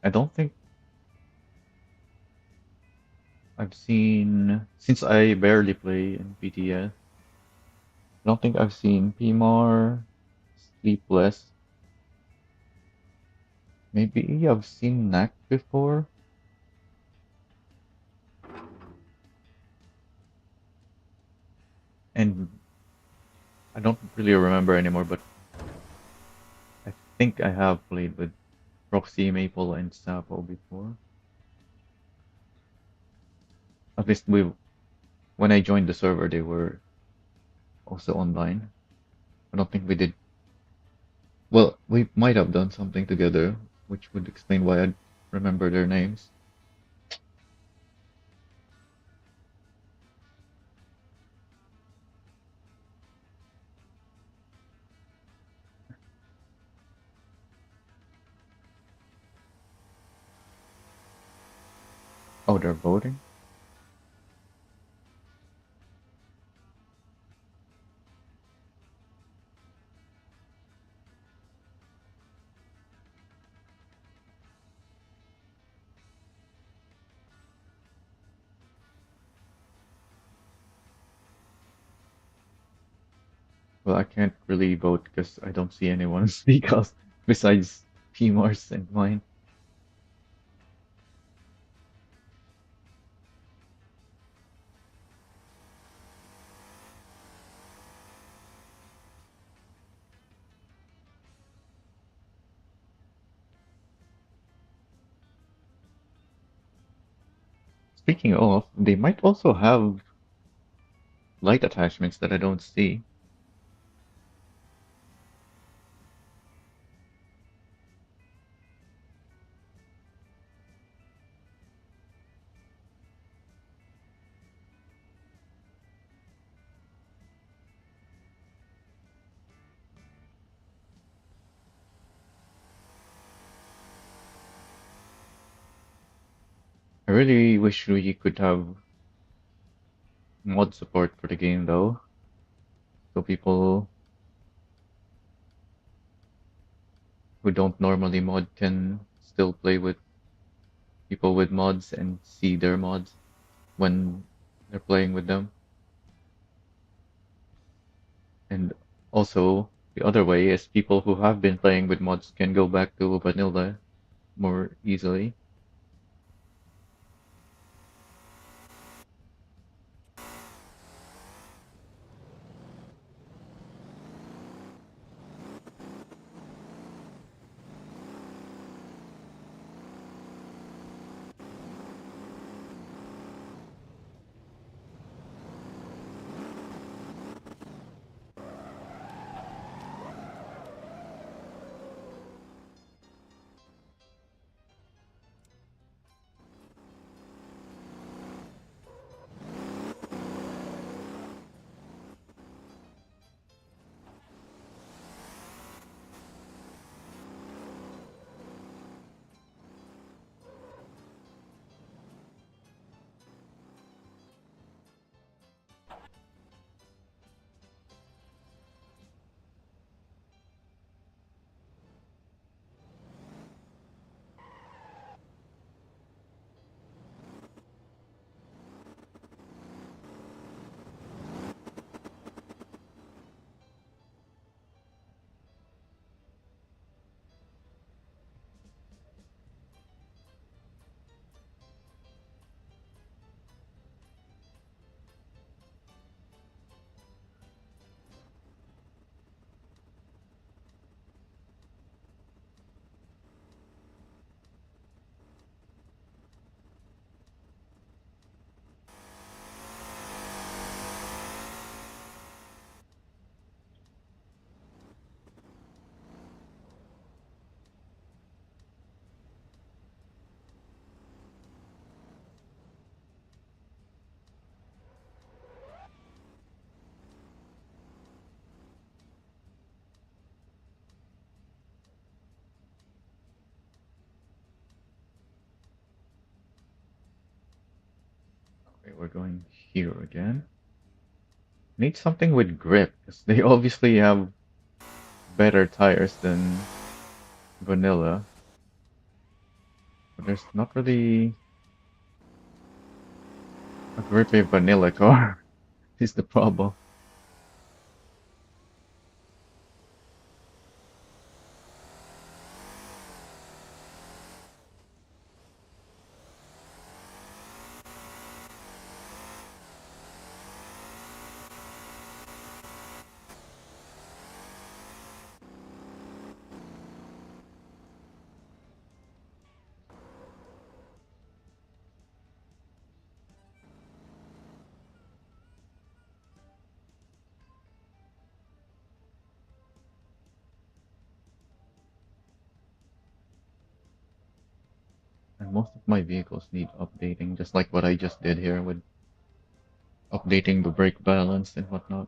I don't think I've seen, since I barely play in PTS, I don't think I've seen PMAR, Sleepless. Maybe I've seen Knack before, and I don't really remember anymore, but I think I have played with Roxy, Maple, and Sapo before. At least when I joined the server, they were also online. I don't think we did. Well, we might have done something together, which would explain why I remember their names. Oh, they're voting? Well, I can't really vote because I don't see anyone speak out besides PMARS and mine. Speaking of, they might also have light attachments that I don't see. I really wish we could have mod support for the game though, so people who don't normally mod can still play with people with mods and see their mods when they're playing with them. And also, the other way is people who have been playing with mods can go back to vanilla more easily. Okay, we're going here again. Need something with grip, because they obviously have better tires than vanilla. But there's not really a grippy vanilla car. Is the problem. And most of my vehicles need updating, just like what I just did here with updating the brake balance and whatnot.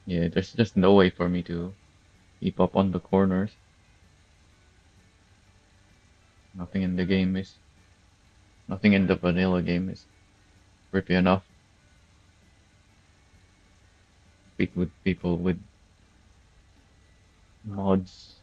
Yeah, there's just no way for me to keep up on the corners. Nothing in the game is, nothing in the vanilla game is grippy enough. Beat with people with mods.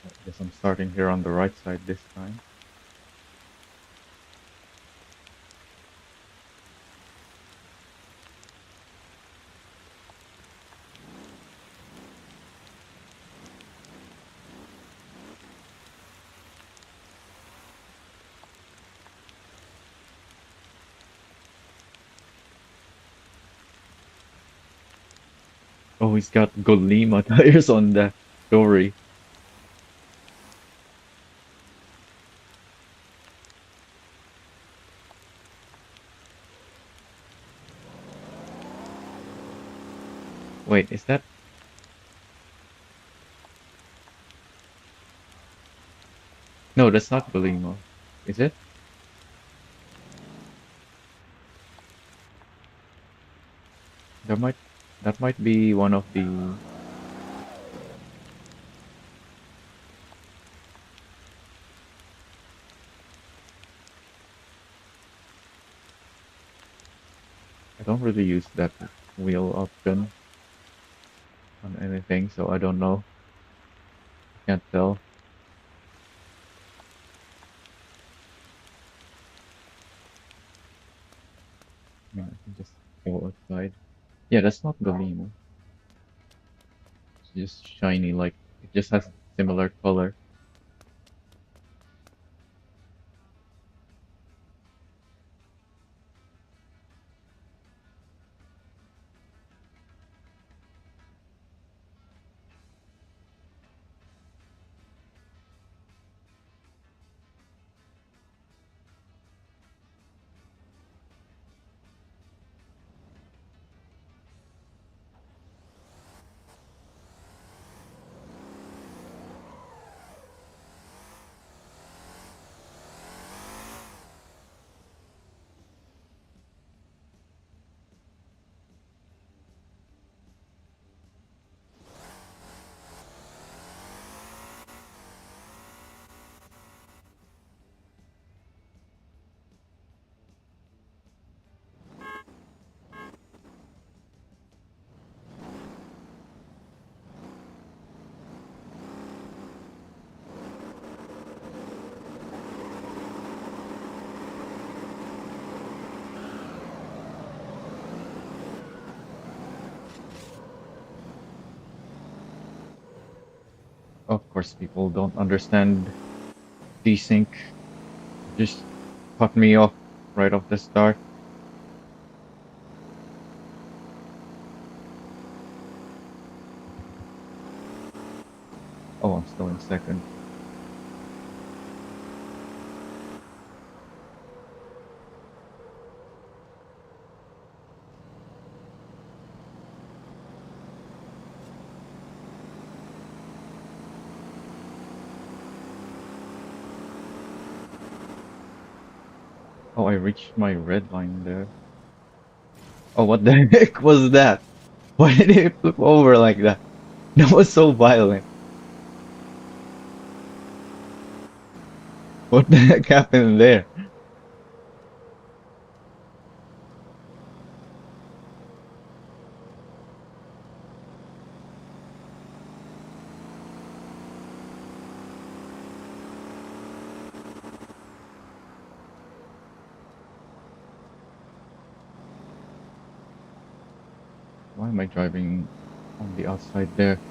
I guess I'm starting here on the right side this time. Oh, he's got Golima tires on the Dory. Wait, is that? No, that's not Golima. Is it? That might that might be one of the. I don't really use that wheel option on anything, so I don't know. Can't tell. Yeah, I can just go outside. Yeah, that's not Golima. It's just shiny, like it just has similar color. Of course, people don't understand desync. Just cut me off right off the start. Oh, I'm still in second. Oh, I reached my red line there. Oh, what the heck was that? Why did it flip over like that? That was so violent. What the heck happened there? Why am I driving on the outside there?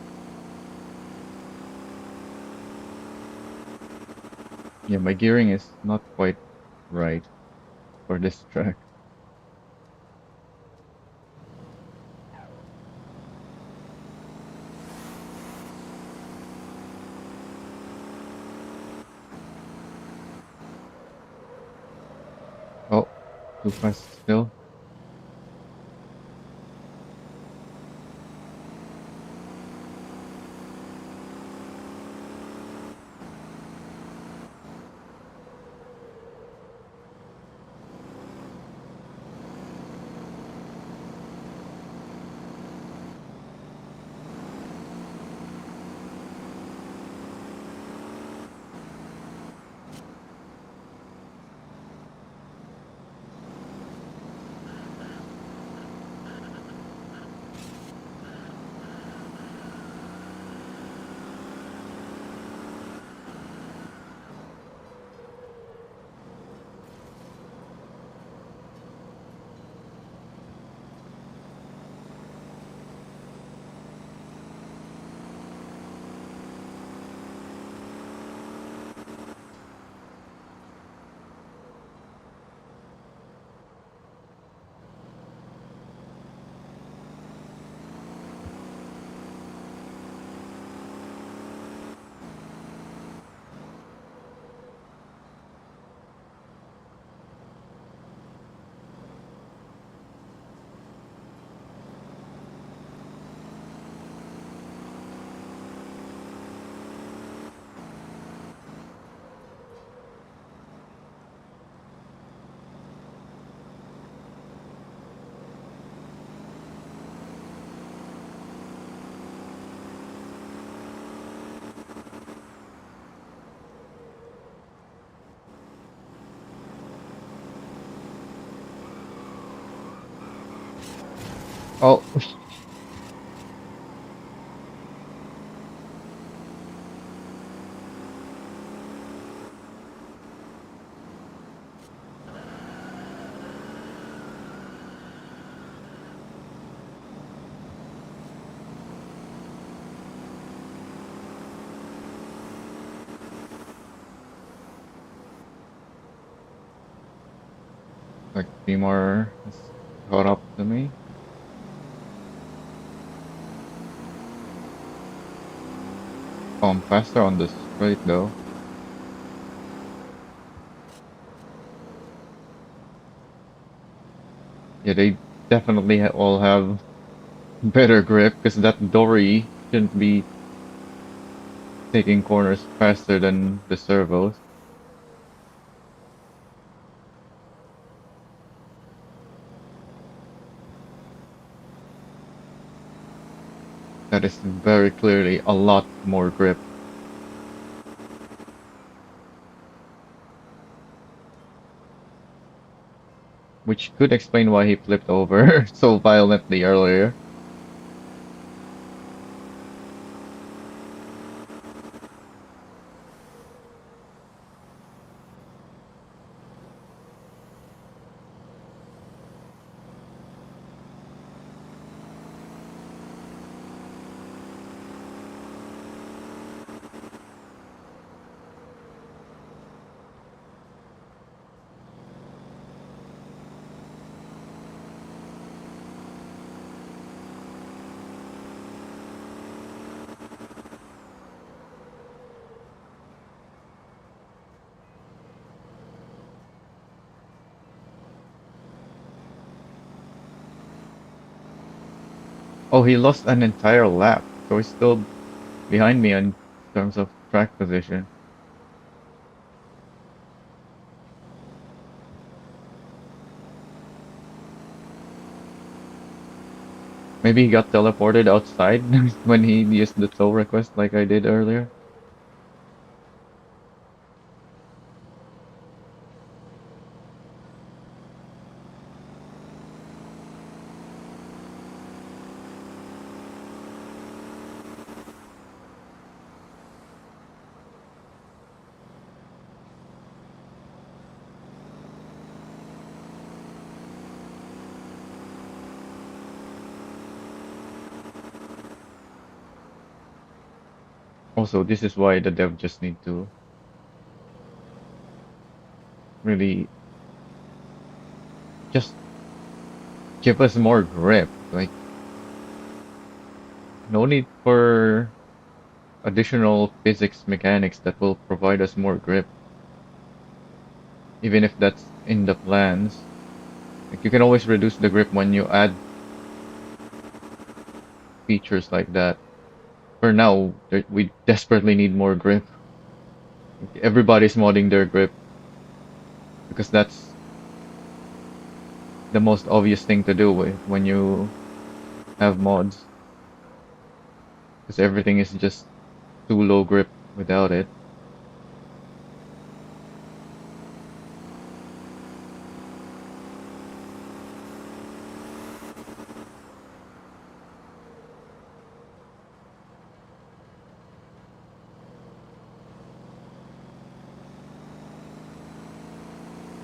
Yeah, my gearing is not quite right for this track. Oh, too fast still. Oh, like Timor has caught up to me. Oh, I'm faster on the straight though. Yeah, they definitely all have better grip because that Dory shouldn't be taking corners faster than the servos. That is very clearly a lot more grip, which could explain why he flipped over so violently earlier. Oh, he lost an entire lap, so he's still behind me in terms of track position. Maybe he got teleported outside when he used the tow request like I did earlier. Also, this is why the dev just need to really just give us more grip. Like, no need for additional physics mechanics that will provide us more grip, even if that's in the plans. Like, you can always reduce the grip when you add features like that. For now, we desperately need more grip. Like, everybody's modding their grip because that's the most obvious thing to do when you have mods. Because everything is just too low grip without it.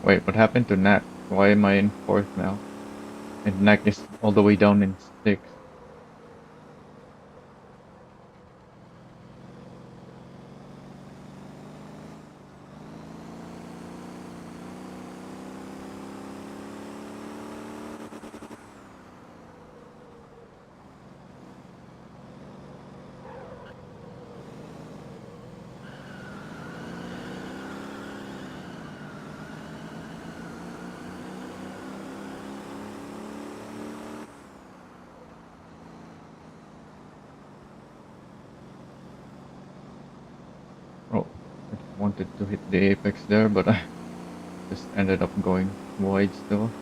Wait, what happened to Knack? Why am I in fourth now? And Knack is all the way down in sixth. Oh, I wanted to hit the apex there, but I just ended up going wide still.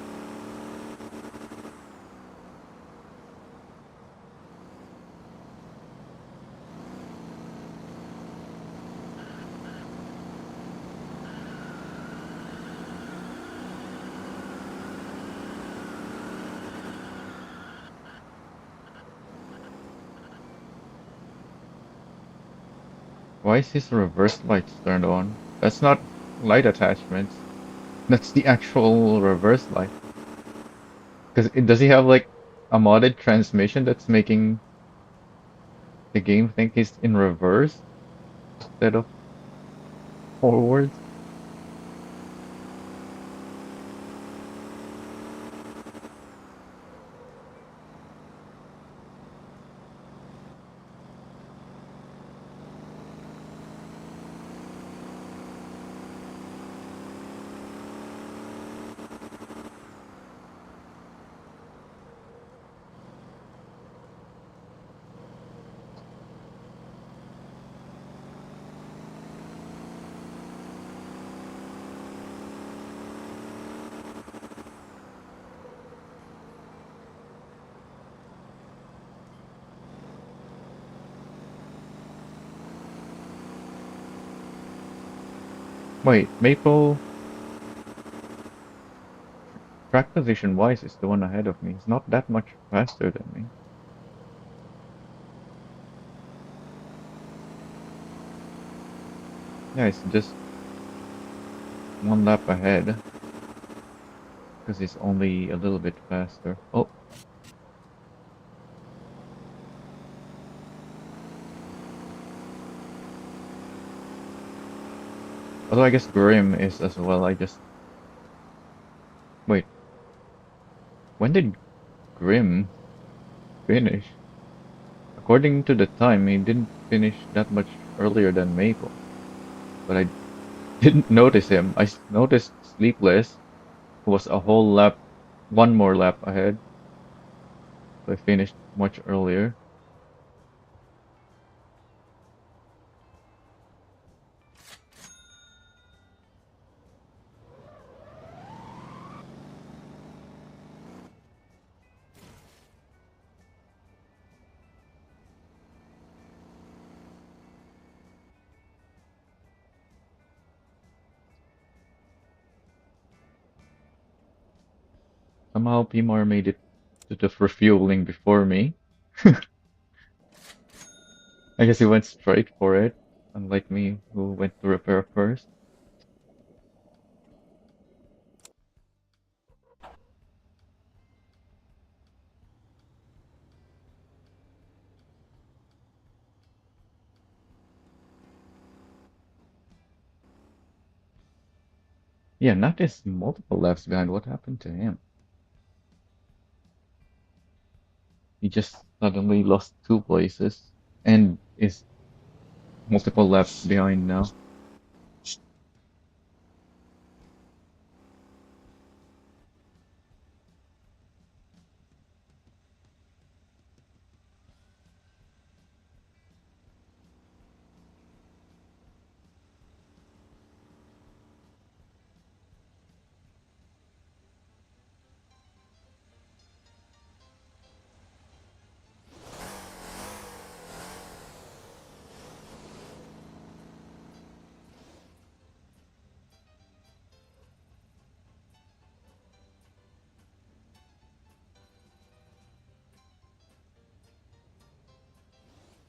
Why is his reverse lights turned on? That's not light attachments. That's the actual reverse light. Because does he have like a modded transmission that's making the game think he's in reverse instead of forwards? Wait, Maple track position wise is the one ahead of me. He's not that much faster than me. Yeah, it's just one lap ahead because he's only a little bit faster. Oh, although I guess Grim is as well. I just wait. When did Grim finish? According to the time, he didn't finish that much earlier than Maple. But I didn't notice him. I noticed Sleepless, who was a whole lap, one more lap ahead. So I finished much earlier. Somehow Pimar made it to the refueling before me. I guess he went straight for it, unlike me, who went to repair first. Yeah, not just multiple laps behind. What happened to him? He just suddenly lost two places and is multiple laps behind now.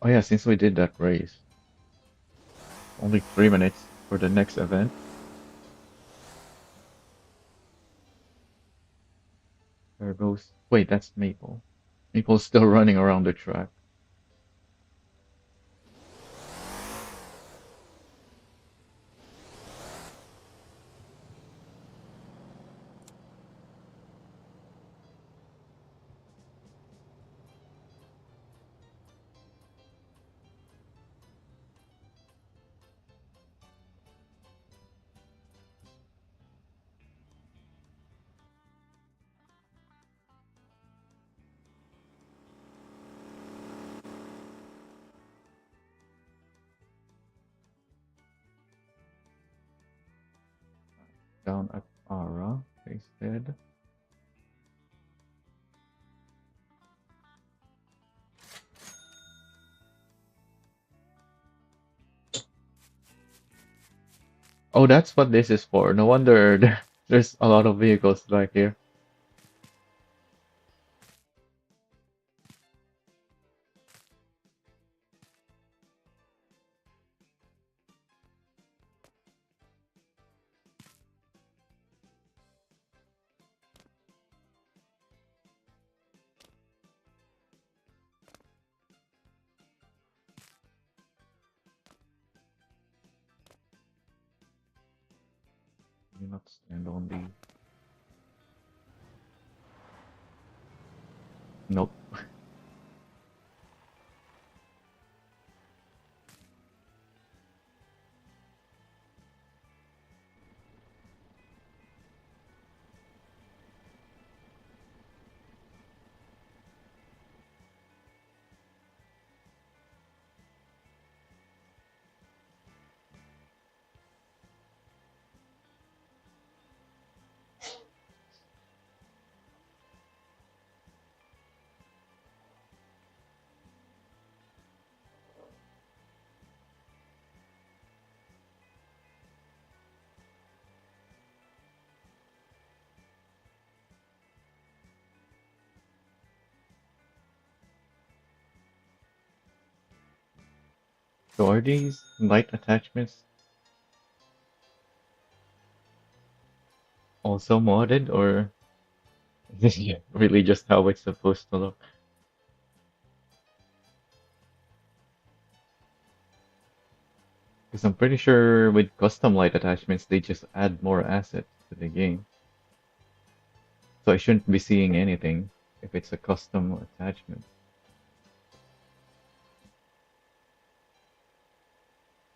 Oh yeah, since we did that race, only 3 minutes for the next event. There goes. Wait, that's Maple. Maple's still running around the track. Down at Ara, they said. Oh, that's what this is for. No wonder there's a lot of vehicles back here. You not stand on the. Nope. So are these light attachments also modded, or is this really just how it's supposed to look? Because I'm pretty sure with custom light attachments, they just add more assets to the game. So I shouldn't be seeing anything if it's a custom attachment.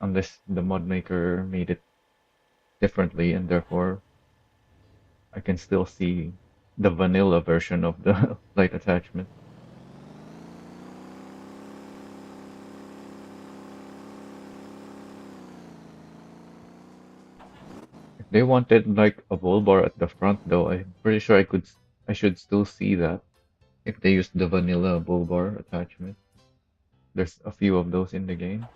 Unless the mod maker made it differently and therefore I can still see the vanilla version of the light attachment. They wanted like a bull bar at the front though. I'm pretty sure I should still see that if they used the vanilla bull bar attachment. There's a few of those in the game.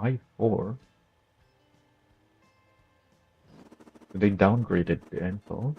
I4. They downgraded the info.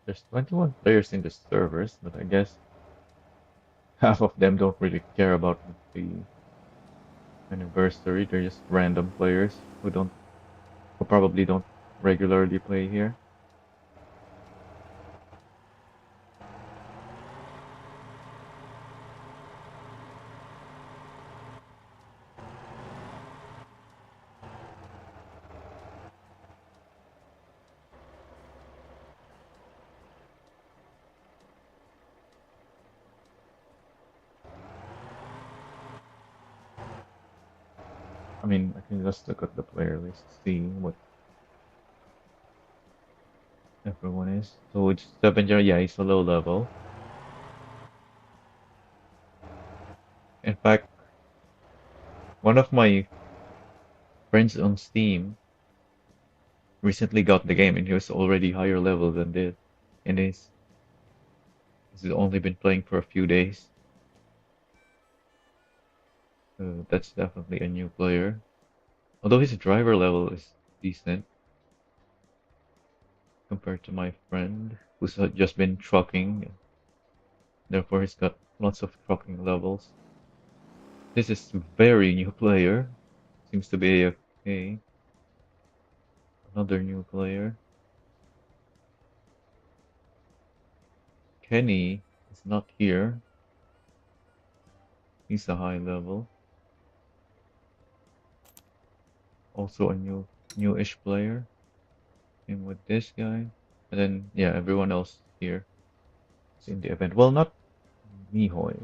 There's 21 players in the servers, but I guess half of them don't really care about the anniversary. They're just random players who probably don't regularly play here. I mean, I can just look at the player list, see what everyone is. So it's Scavenger, yeah, he's a low level. In fact, one of my friends on Steam recently got the game and he was already higher level than this. And he's only been playing for a few days. That's definitely a new player. Although his driver level is decent compared to my friend who's just been trucking. Therefore, he's got lots of trucking levels. This is very new player. Seems to be AFK. Another new player. Kenny is not here. He's a high level. Also a newish player. Same with this guy. And then yeah, everyone else here is in the event. Well, not Mihoy.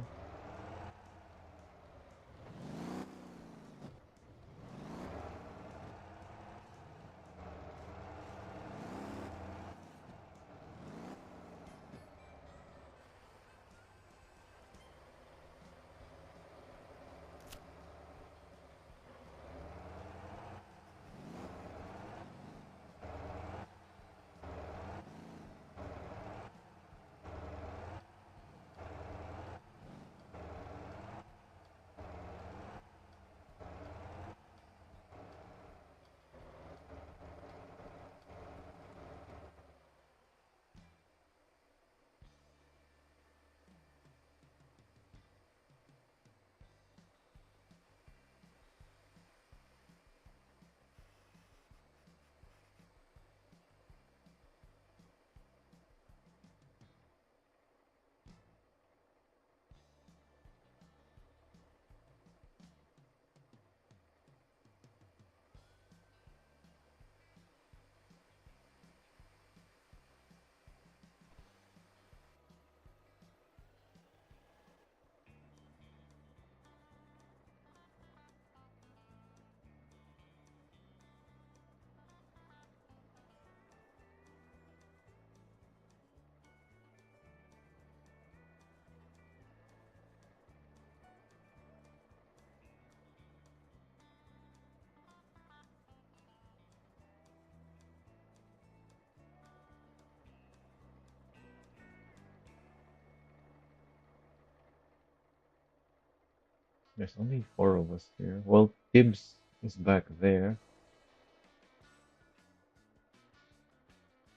There's only four of us here. Well, Tibbs is back there,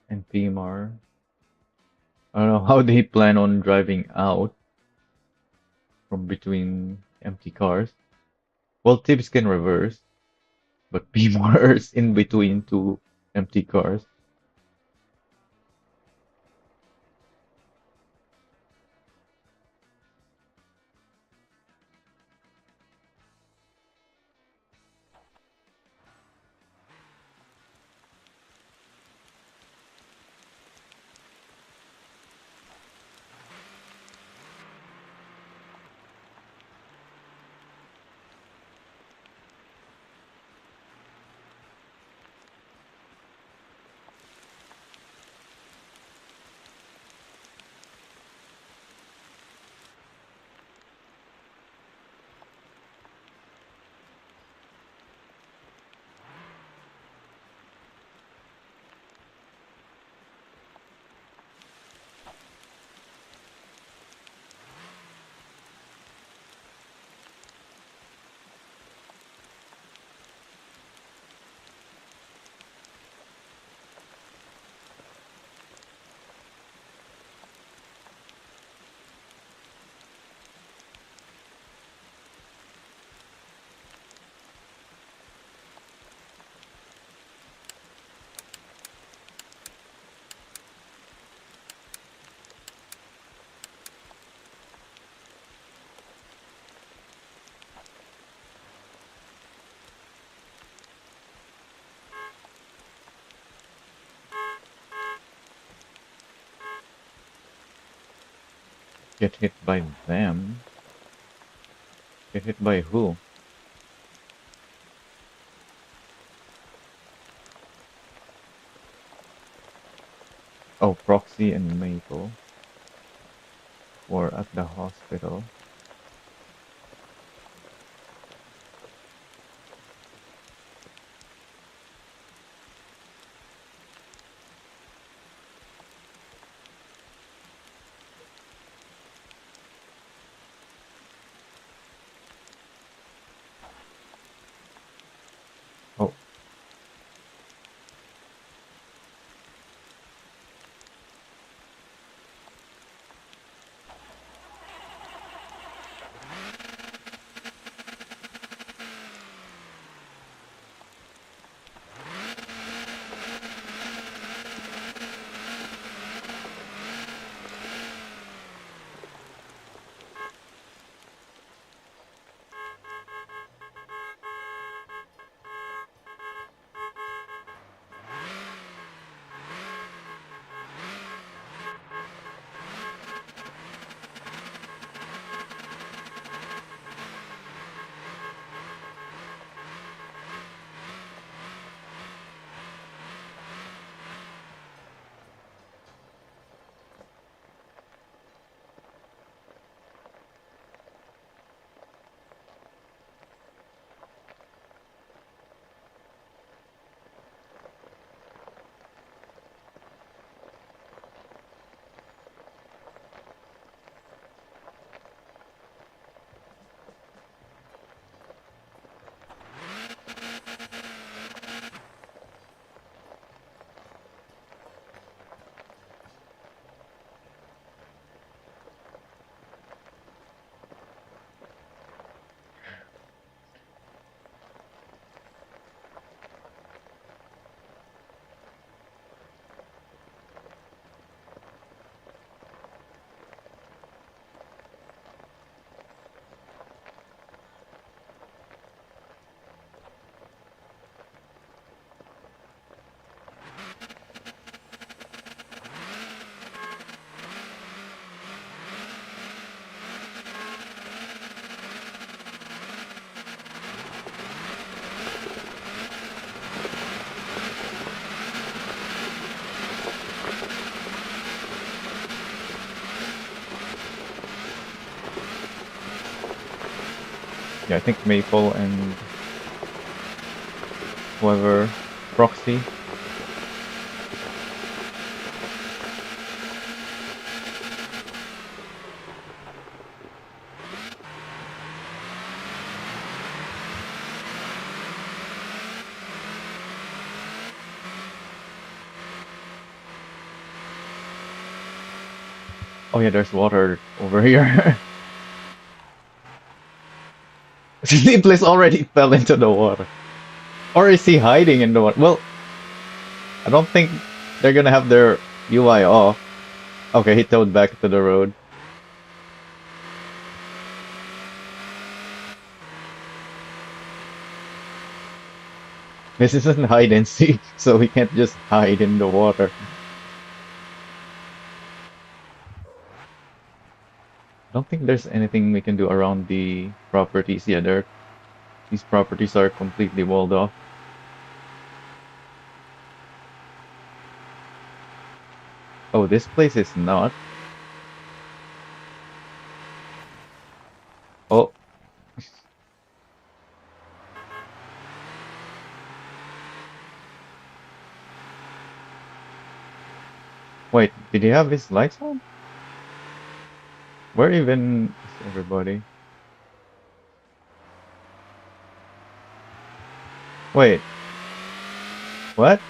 and Pimar. I don't know how they plan on driving out from between empty cars. Well, Tibbs can reverse, but Pimar's in between two empty cars. Get hit by them. Get hit by who? Oh, Proxy and Maple were at the hospital. Oh, yeah, I think Maple and whoever, Proxy. Oh yeah, there's water over here. Sleepless already fell into the water. Or is he hiding in the water? Well, I don't think they're gonna have their UI off. Okay, he towed back to the road. This isn't hide and seek, so we can't just hide in the water. I don't think there's anything we can do around the properties. Yeah, these properties are completely walled off. Oh, this place is not. Oh, wait, did he have his lights on? Where even is everybody? Wait, what?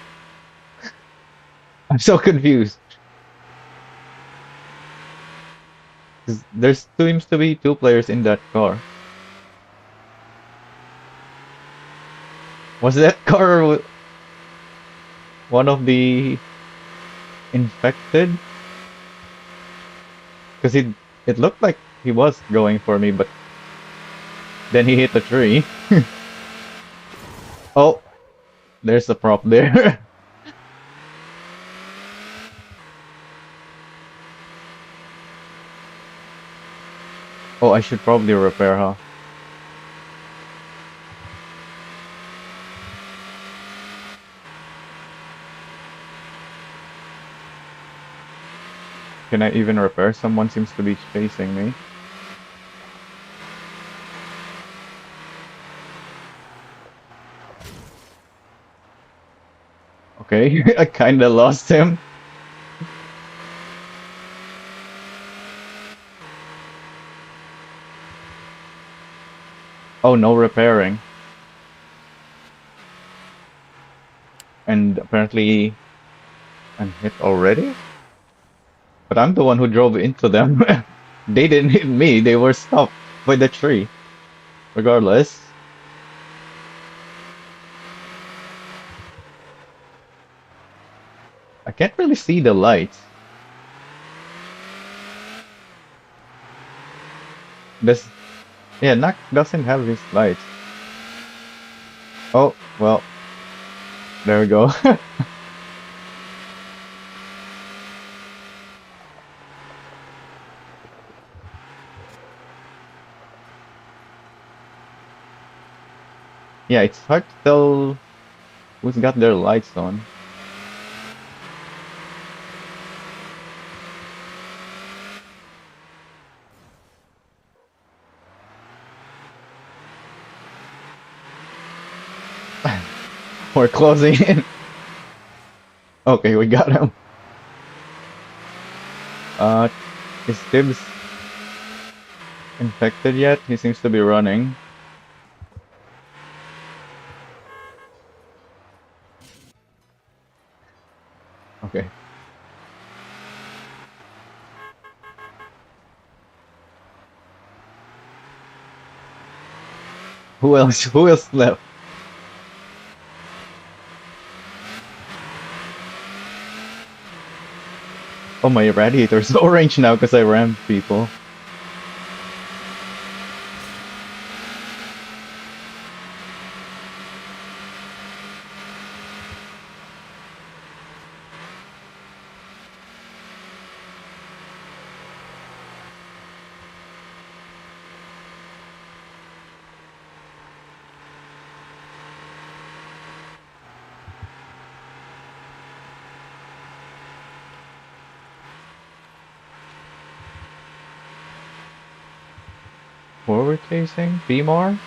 I'm so confused. 'Cause there seems to be two players in that car. Was that car one of the infected? Because it looked like he was going for me, but then he hit the tree. Oh, there's a prop there. Oh, I should probably repair, huh? Can I even repair? Someone seems to be chasing me. Okay, I kinda lost him. Oh, no repairing. And apparently I'm hit already? But I'm the one who drove into them. They didn't hit me, they were stopped by the tree. Regardless, I can't really see the lights. This, yeah, Nak doesn't have his lights. Oh, well, there we go. Yeah, it's hard to tell who's got their lights on. We're closing in. Okay, we got him. Uh, is Tibbs infected yet? He seems to be running. Okay. Who else? Who else left? Oh, my radiator's orange now because I rammed people. Forward facing? BMR?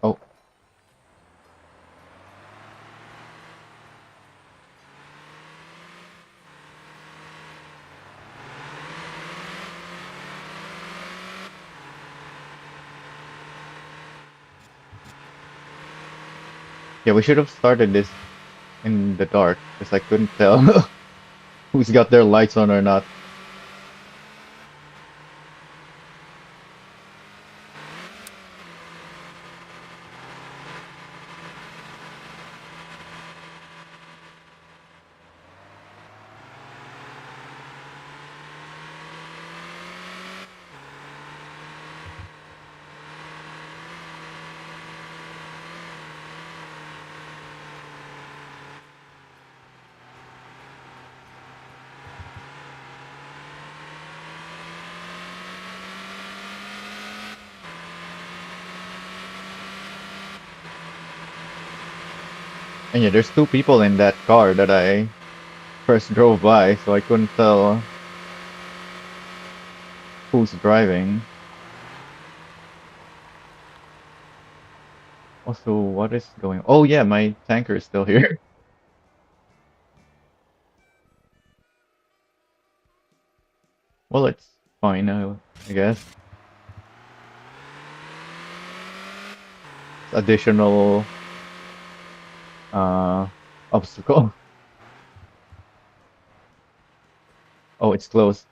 Oh, Yeah, we should have started this in the dark because I couldn't tell who's got their lights on or not. And yeah, there's two people in that car that I first drove by, so I couldn't tell who's driving. Also, what is going? Oh yeah, my tanker is still here. Well, it's fine, I guess. It's additional uh obstacle. Oh, it's closed.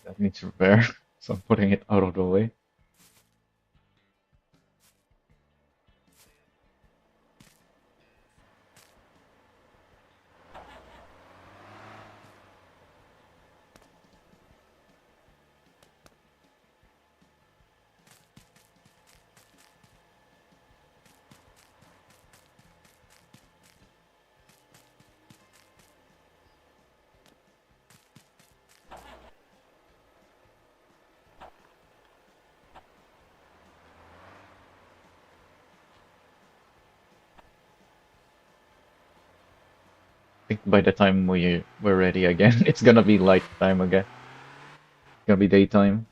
That needs repair, so I'm putting it out of the way. I think by the time we're ready again, it's gonna be light time again. It's gonna be daytime.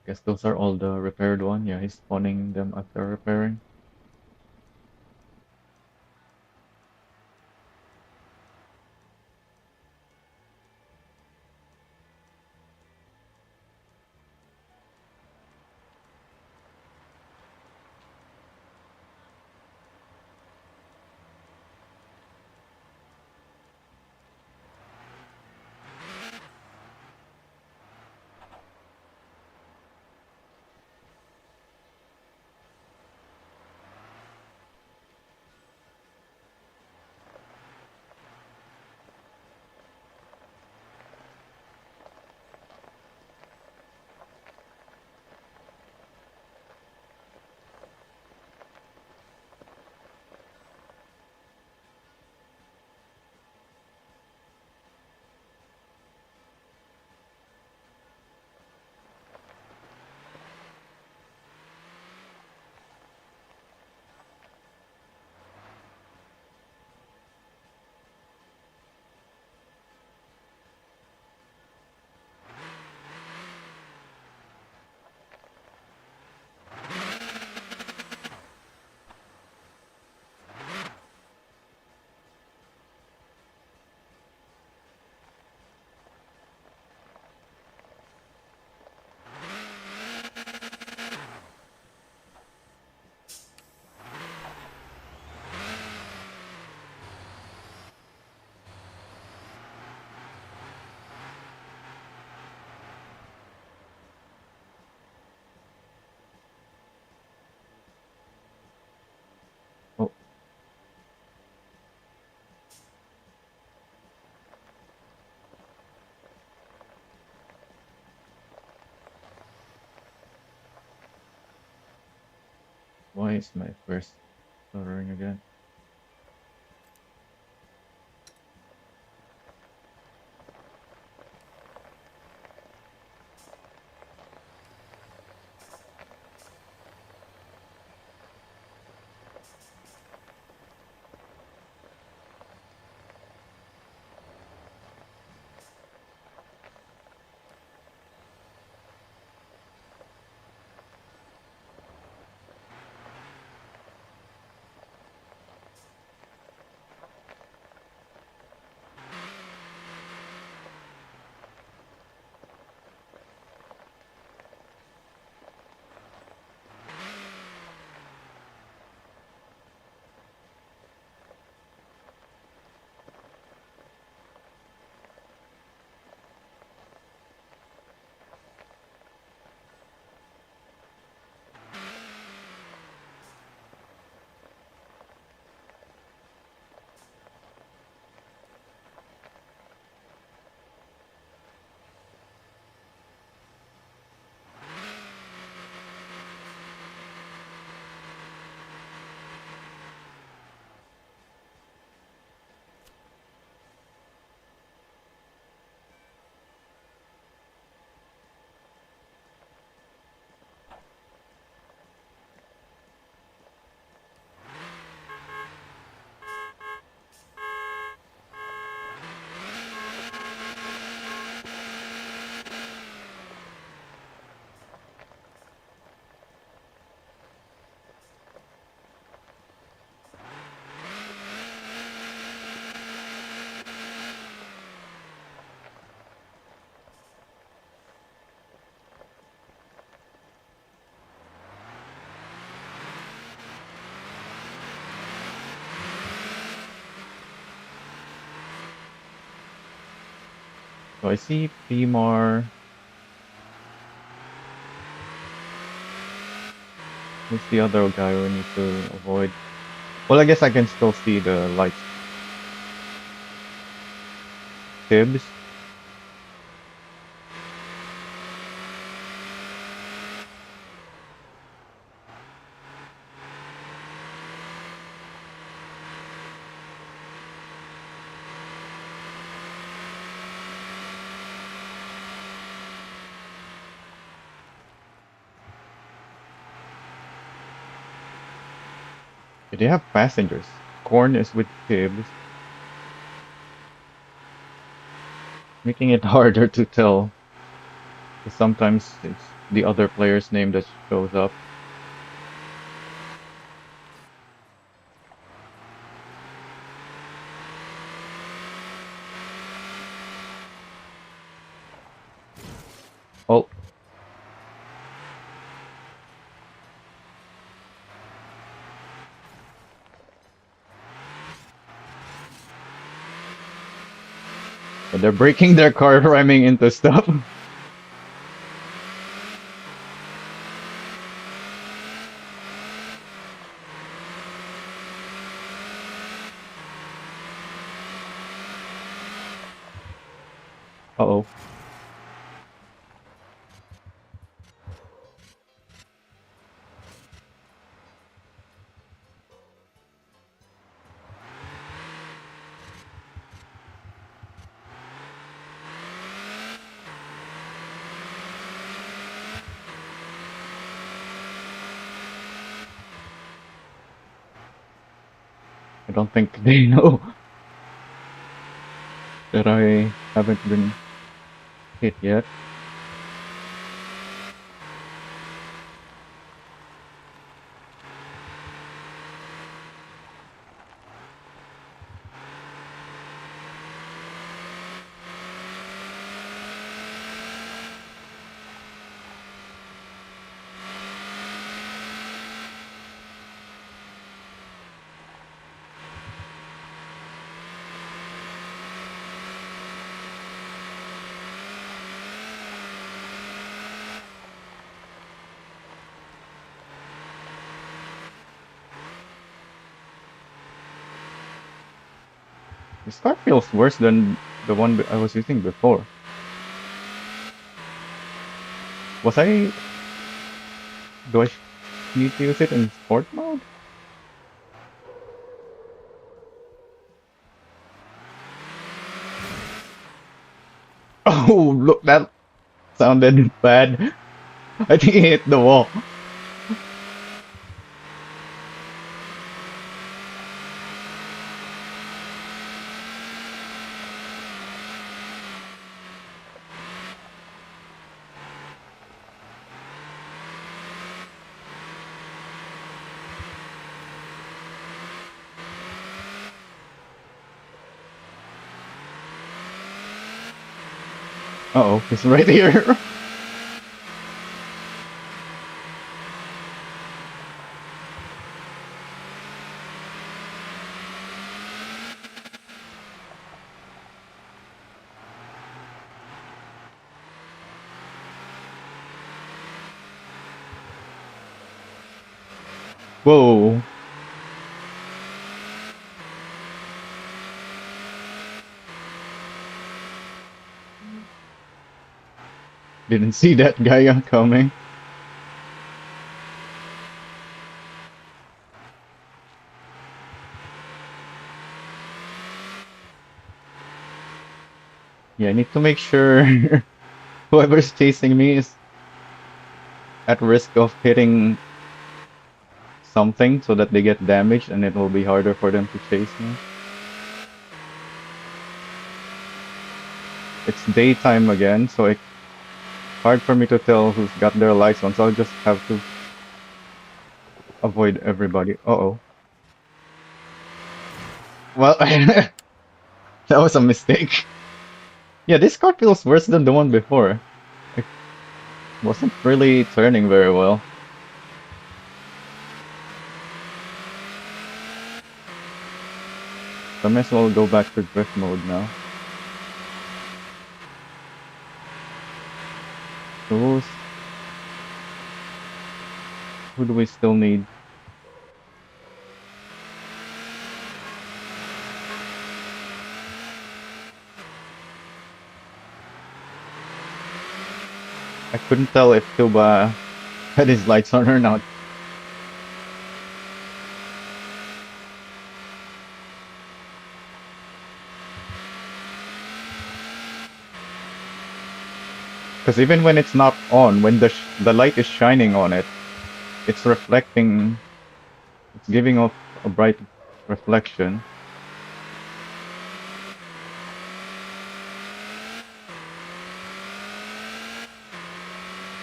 Guess those are all the repaired one. Yeah, he's spawning them after repairing. Why is my first stuttering again? So I see Primar. Who's the other guy we need to avoid? Well, I guess I can still see the lights. Tibbs. They have passengers. Corn is with Tibbs, making it harder to tell. 'Cause sometimes it's the other player's name that shows up. Oh, and they're breaking their car, ramming into stuff. Uh-oh. I don't think they know that I haven't been hit yet. This car feels worse than the one I was using before. Was I... Do I... need to use it in sport mode? Oh, look, that sounded bad. I think he hit the wall. Uh-oh, he's right here. Whoa. Didn't see that guy coming. Yeah, I need to make sure whoever's chasing me is at risk of hitting something so that they get damaged and it will be harder for them to chase me. It's daytime again, so it's hard for me to tell who's got their lights on, so I'll just have to avoid everybody. Uh-oh. Well, that was a mistake. Yeah, this car feels worse than the one before. It wasn't really turning very well. So I might as well go back to drift mode now. So who do we still need? I couldn't tell if Tuba had his lights on or not. Because even when it's not on, when the light is shining on it, it's reflecting, it's giving off a bright reflection.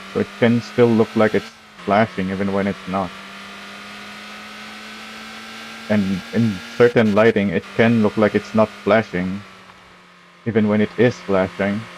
So it can still look like it's flashing even when it's not. And in certain lighting, it can look like it's not flashing even when it is flashing.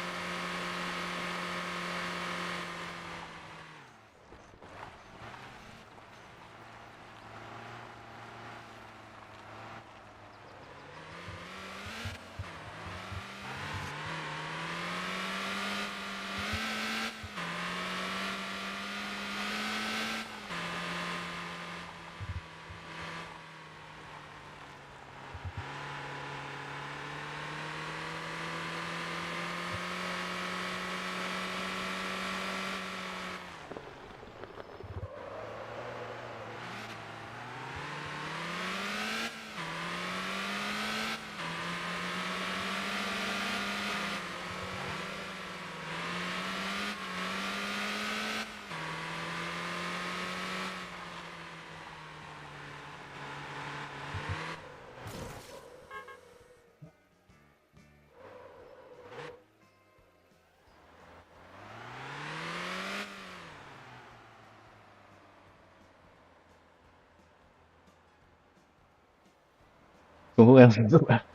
So who else is left?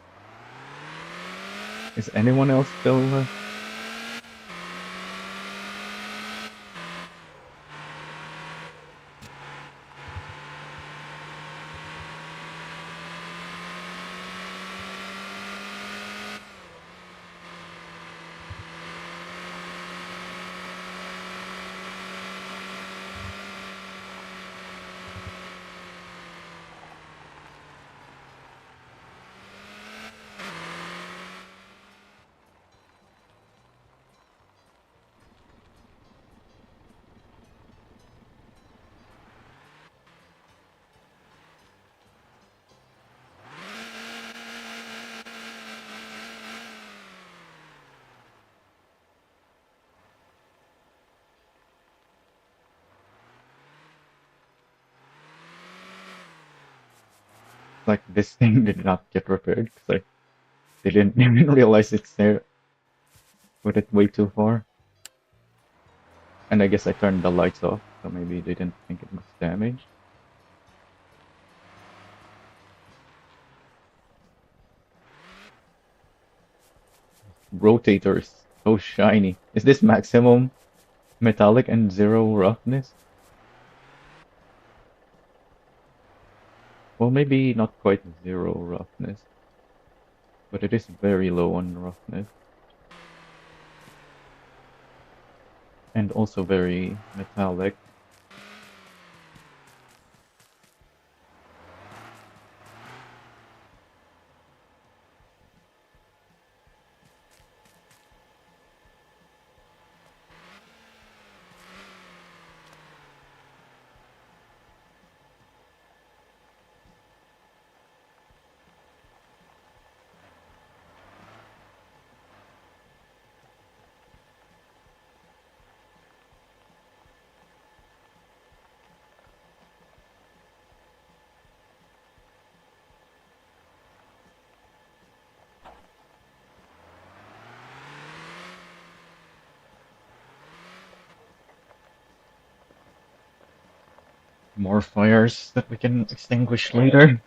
Is anyone else still left? like this thing did not get repaired because they didn't even realize it's there. Put it way too far. And I guess I turned the lights off, so maybe they didn't think it was damaged. Rotator is so shiny. Is this maximum metallic and zero roughness? Well, maybe not quite zero roughness, but it is very low on roughness. And also very metallic. More fires that we can extinguish later.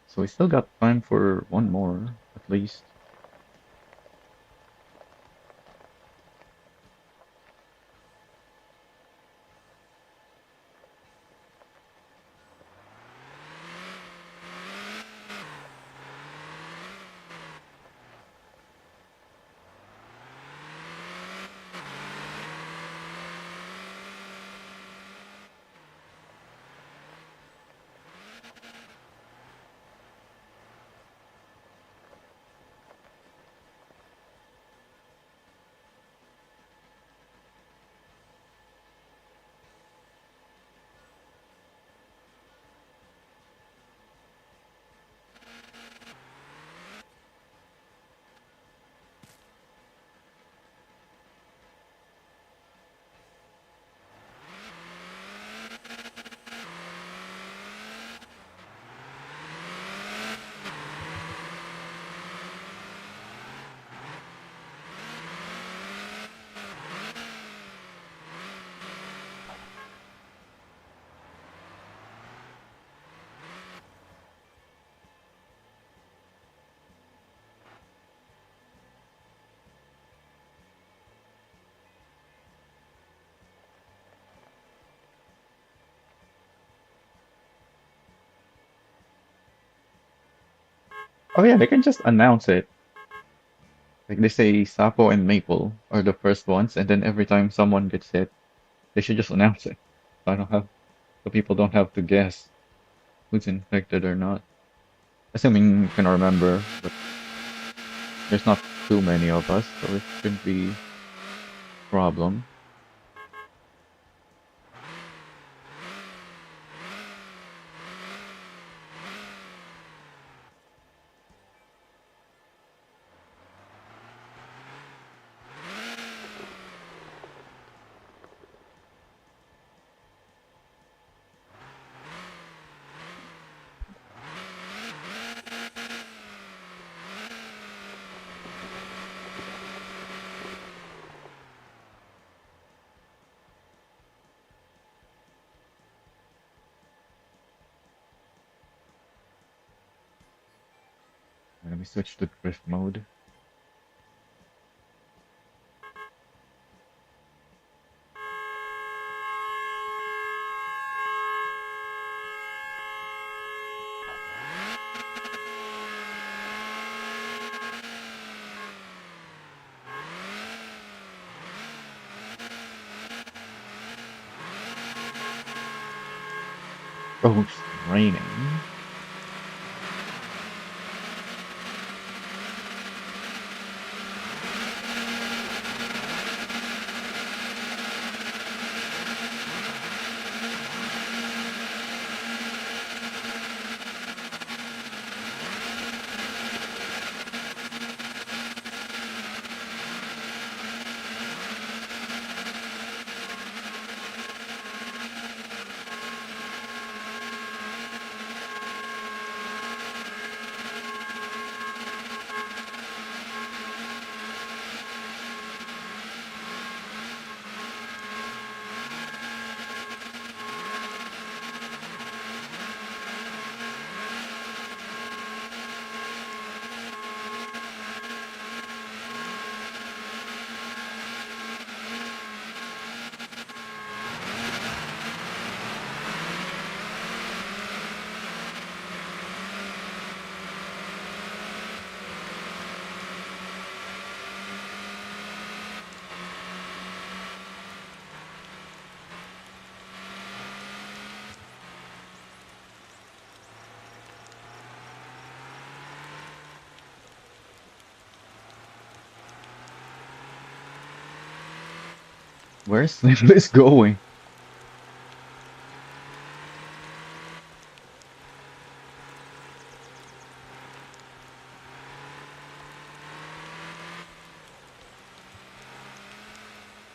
So we still got time for one more, at least. Oh yeah, they can just announce it. Like they say Sapo and Maple are the first ones, and then every time someone gets hit, they should just announce it. So I don't have so people don't have to guess who's infected or not. Assuming you can remember, but there's not too many of us, so it shouldn't be a problem. Let me switch to drift mode. Oh, it's raining. Where's this going?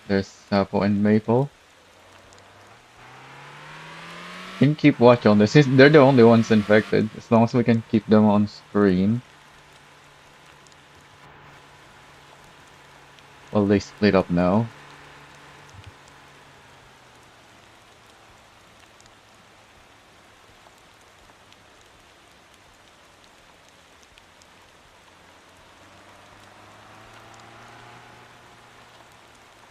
There's Sapo and Maple. Can keep watch on this. They're the only ones infected. As long as we can keep them on screen. Well, they split up now.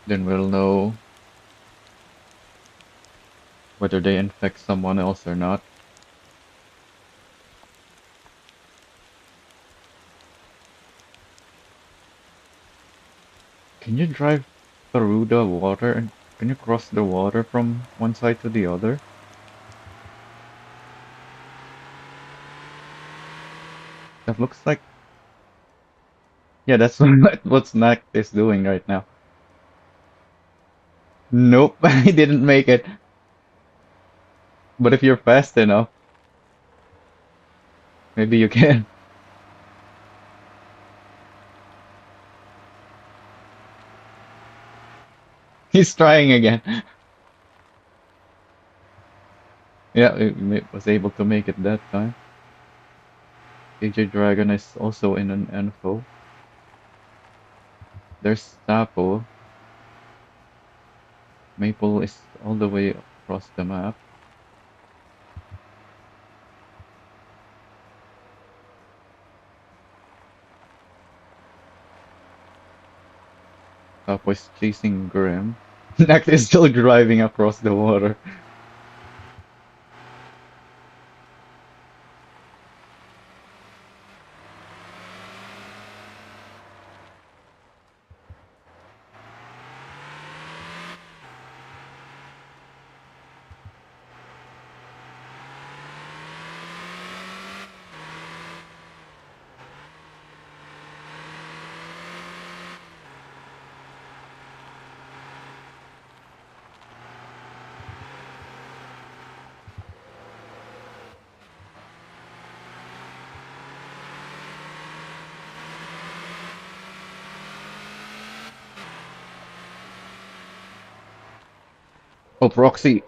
Then we'll know whether they infect someone else or not. Can you drive through the water and can you cross the water from one side to the other? That looks like yeah, that's what Snack is doing right now. Nope, I didn't make it. But if you're fast enough, maybe you can. He's trying again. Yeah, was able to make it that time. AJ Dragon is also in an info. There's Sapo. Maple is all the way across the map. Sapo is chasing Grim. Nact is still driving across the water. Oh, Proxy.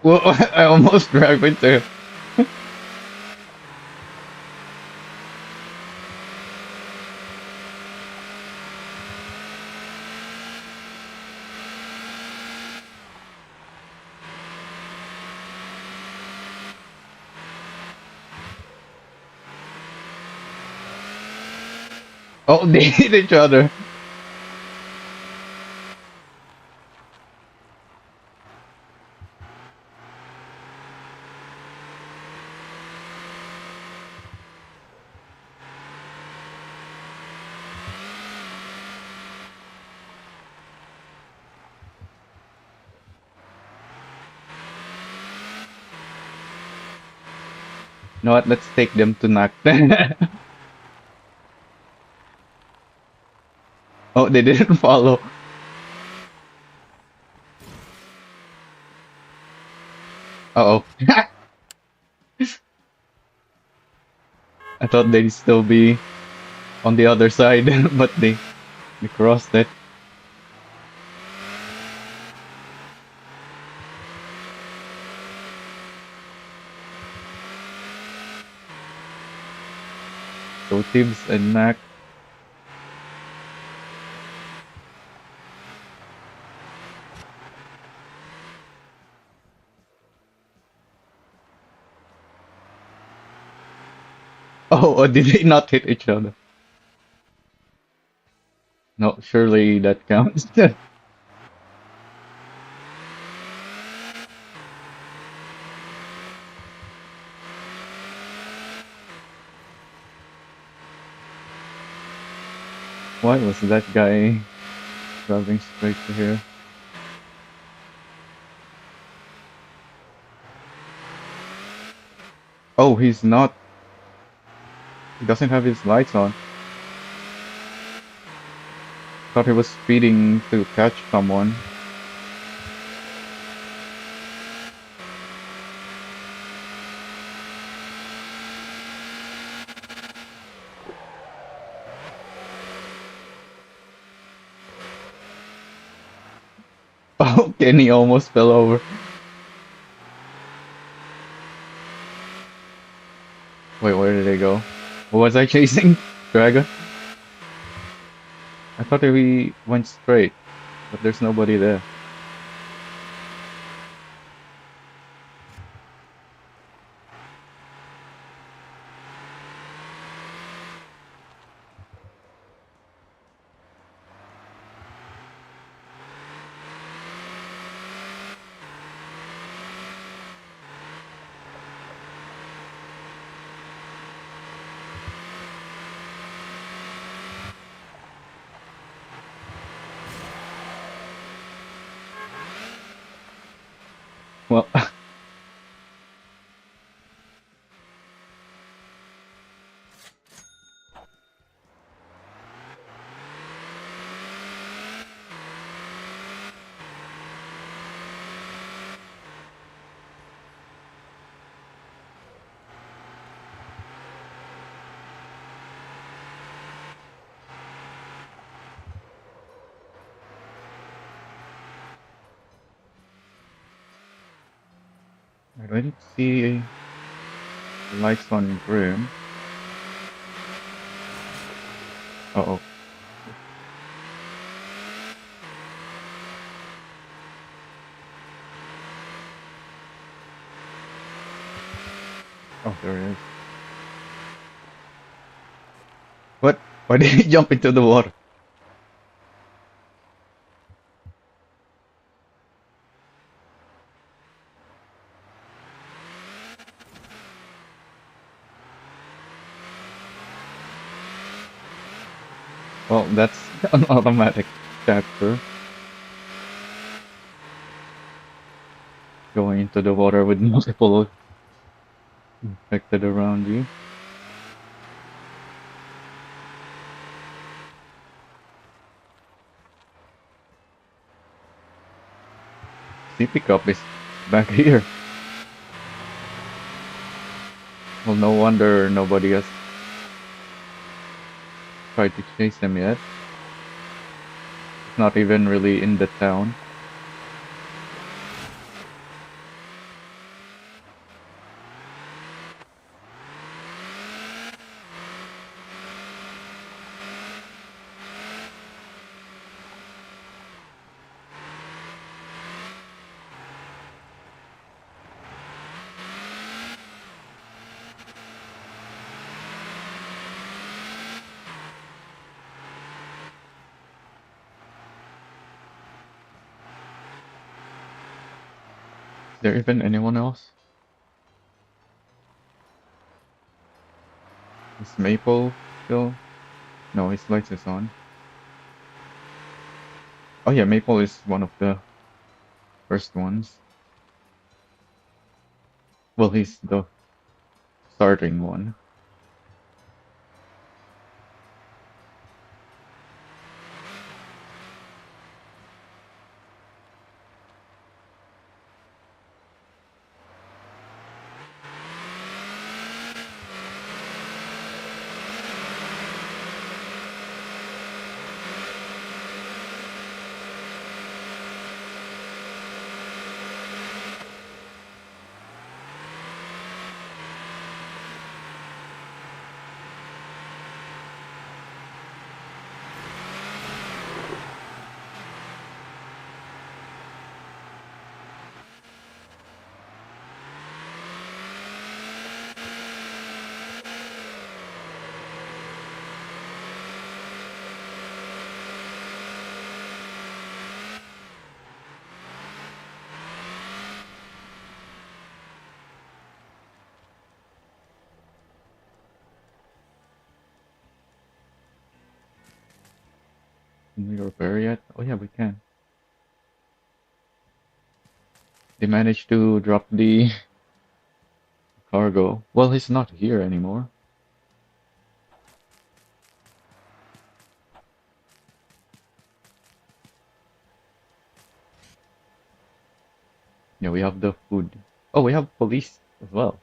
Well, I almost drove into. Oh, they hit each other. know what? Let's take them to knock. Oh, they didn't follow. Uh-oh. I thought they'd still be on the other side, but they crossed it. So Tibbs and Mac. Oh, did they not hit each other? No, surely that counts. Why was that guy driving straight to here? Oh, he's not. He doesn't have his lights on. Thought he was speeding to catch someone. Oh, Kenny almost fell over. Wait, where did they go? What was I chasing? Dragon? I thought we went straight, but there's nobody there. Well, I didn't see lights on Grim. Uh-oh. Oh, there it is. What? Why did he jump into the water? Well, that's an automatic chapter. Going into the water with multiple infected around you. C pickup is back here. Well, no wonder nobody has tried to chase him yet. It's not even really in the town. Is there even anyone else? Is Maple still? No, his lights is on. Oh yeah, Maple is one of the first ones. Well, he's the starting one. Can we repair yet? Oh yeah, we can. They managed to drop the cargo. Well, he's not here anymore. Yeah, we have the food. Oh, we have police as well.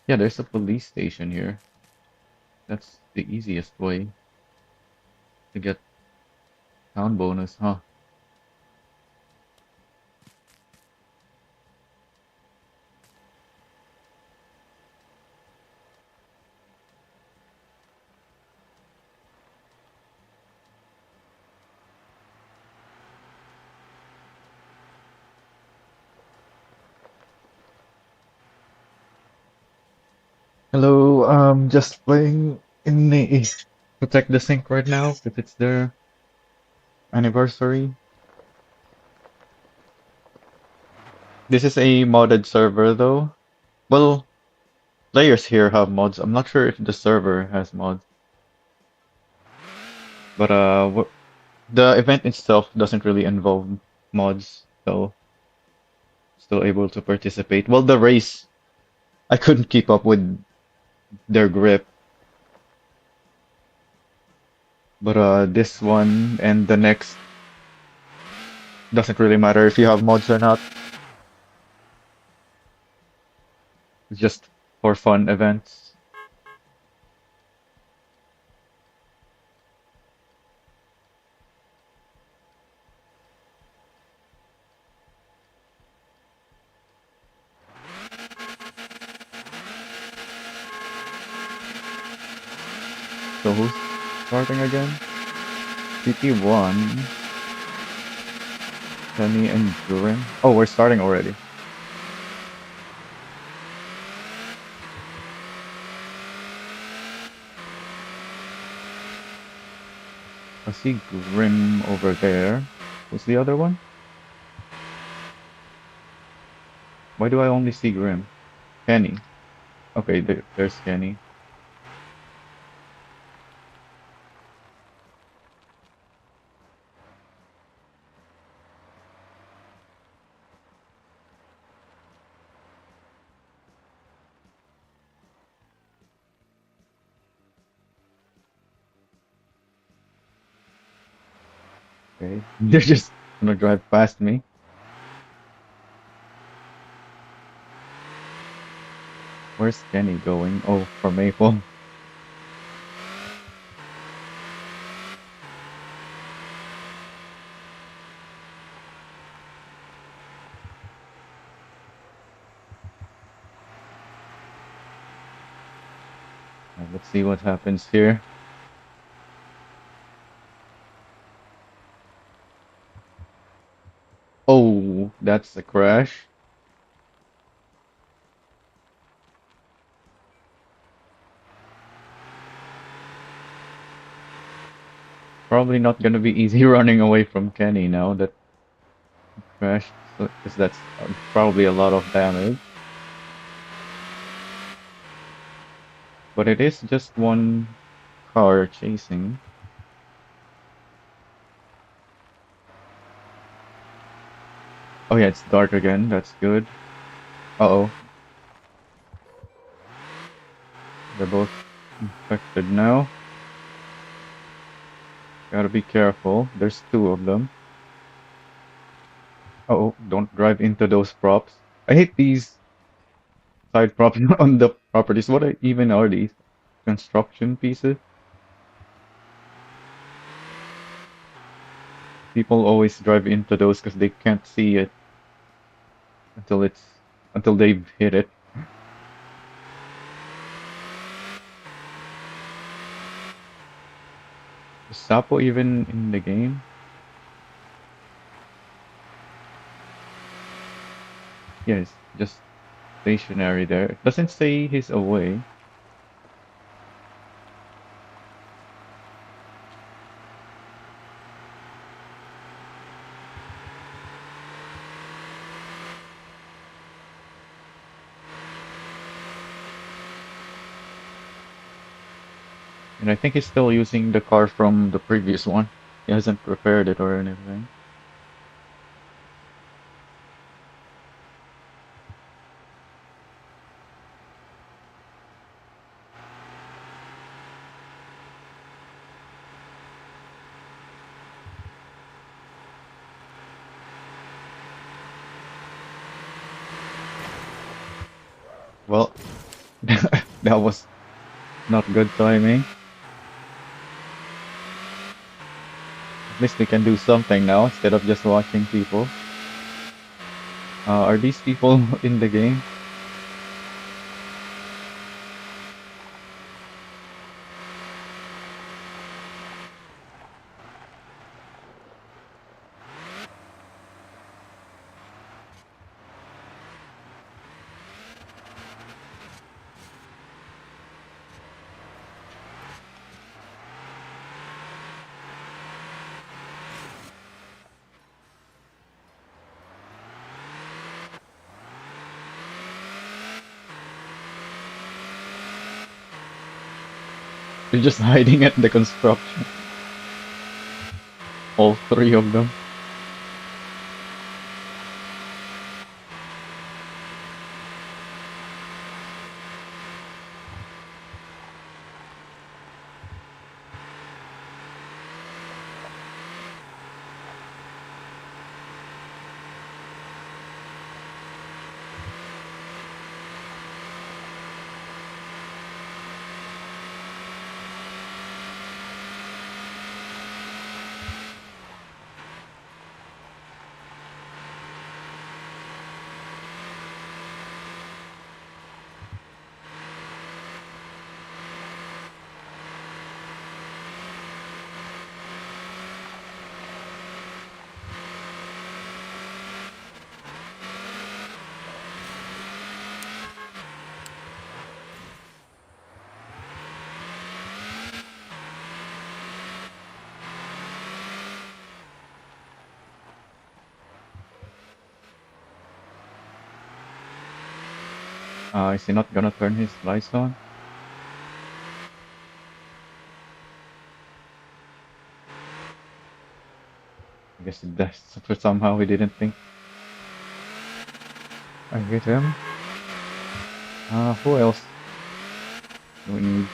Yeah, there's a police station here. That's the easiest way to get town bonus, huh? Hello, just playing in the Protect the Sink right now if it's their anniversary. This is a modded server though. Well, players here have mods. I'm not sure if the server has mods, but the event itself doesn't really involve mods, so still able to participate. Well, the race, I couldn't keep up with their grip, but this one and the next doesn't really matter if you have mods or not. It's just for fun events. So who's starting again? CP1, Penny and Durin. Oh, we're starting already. I see Grim over there. Who's the other one? Why do I only see Grim? Kenny. Okay, there's Kenny. Okay. They're just gonna drive past me. Where's Kenny going? Oh, for Maple. Let's see what happens here. Oh, that's a crash. Probably not gonna be easy running away from Kenny now that crashed, because that's probably a lot of damage. But it is just one car chasing. Oh yeah, it's dark again. That's good. Uh-oh. They're both infected now. Gotta be careful. There's two of them. Oh, don't drive into those props. I hate these side props on the properties. Even are these? Construction pieces? People always drive into those because they can't see it until it's until they've hit it. Is Sapo even in the game? Yes, just stationary there. It doesn't say he's away. And I think he's still using the car from the previous one. He hasn't repaired it or anything. Well, that was not good timing. At least we can do something now instead of just watching people. Are these people in the game? They're just hiding at the construction. All three of them. Is he not gonna turn his lights on? I guess that's for somehow he didn't think I hit him. Who else do we need?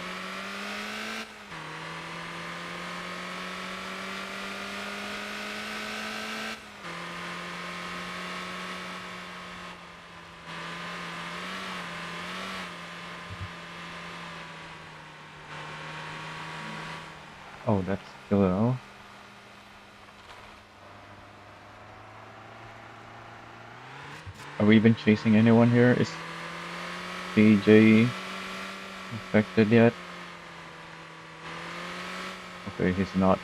Oh, that's Killer. Are we even chasing anyone here? Is CJ infected yet? Okay, he's not.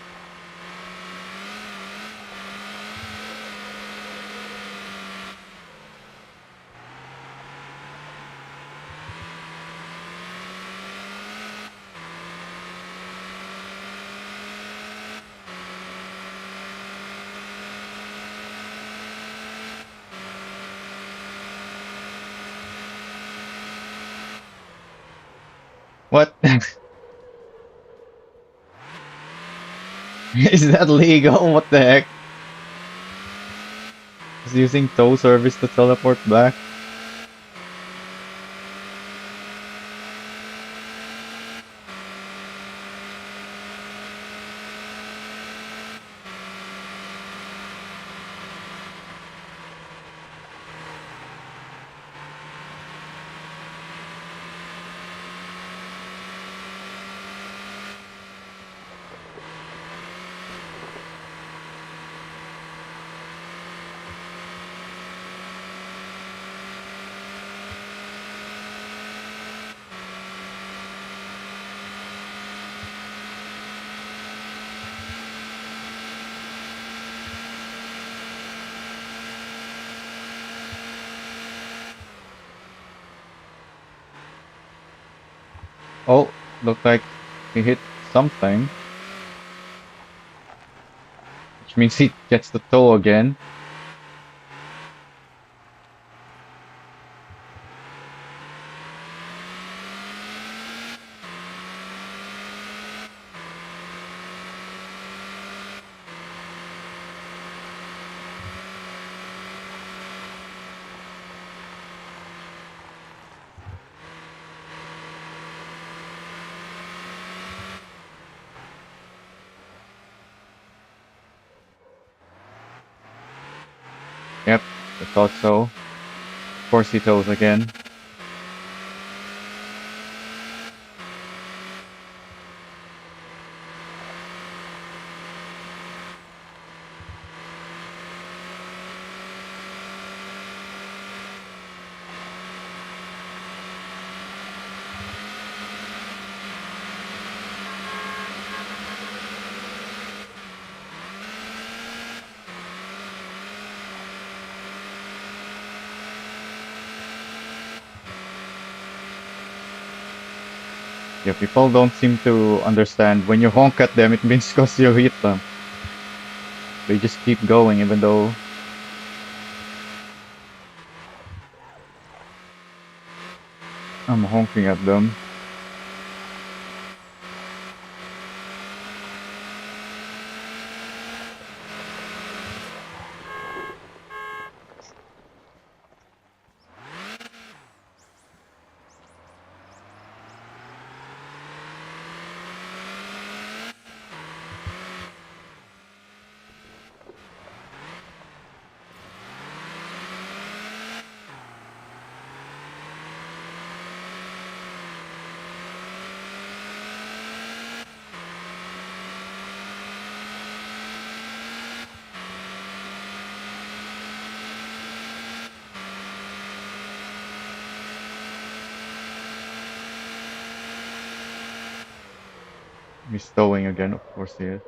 What? Is that legal? What the heck? He's using tow service to teleport back. Oh, looked like he hit something, which means he gets the tow again. Yep, I thought so. Of course he tows again. Yeah, people don't seem to understand when you honk at them, it means because you hit them. They just keep going even though I'm honking at them. He's towing again, of course he is.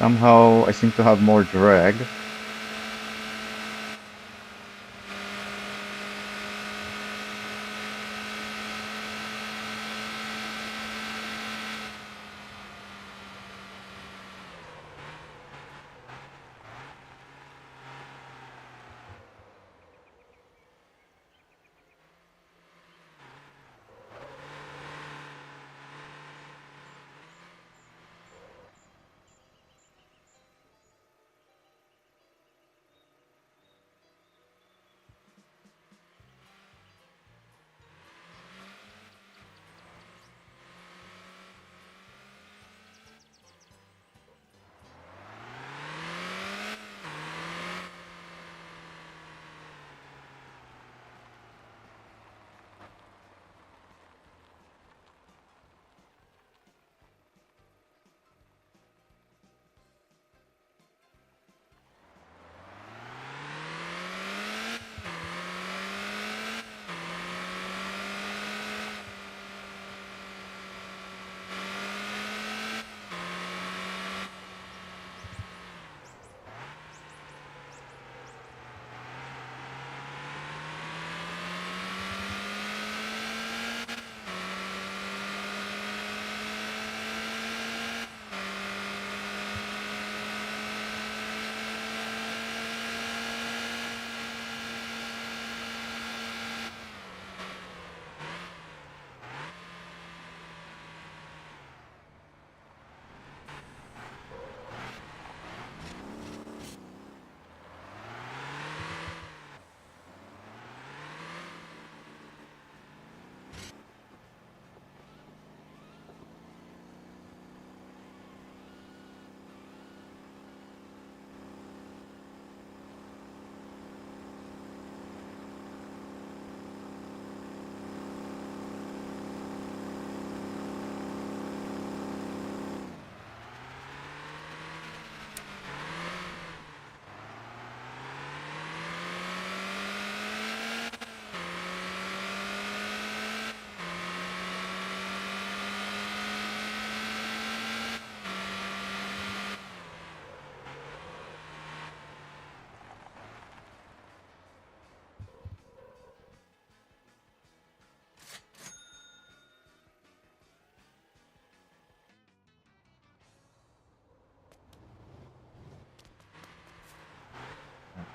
Somehow I seem to have more drag.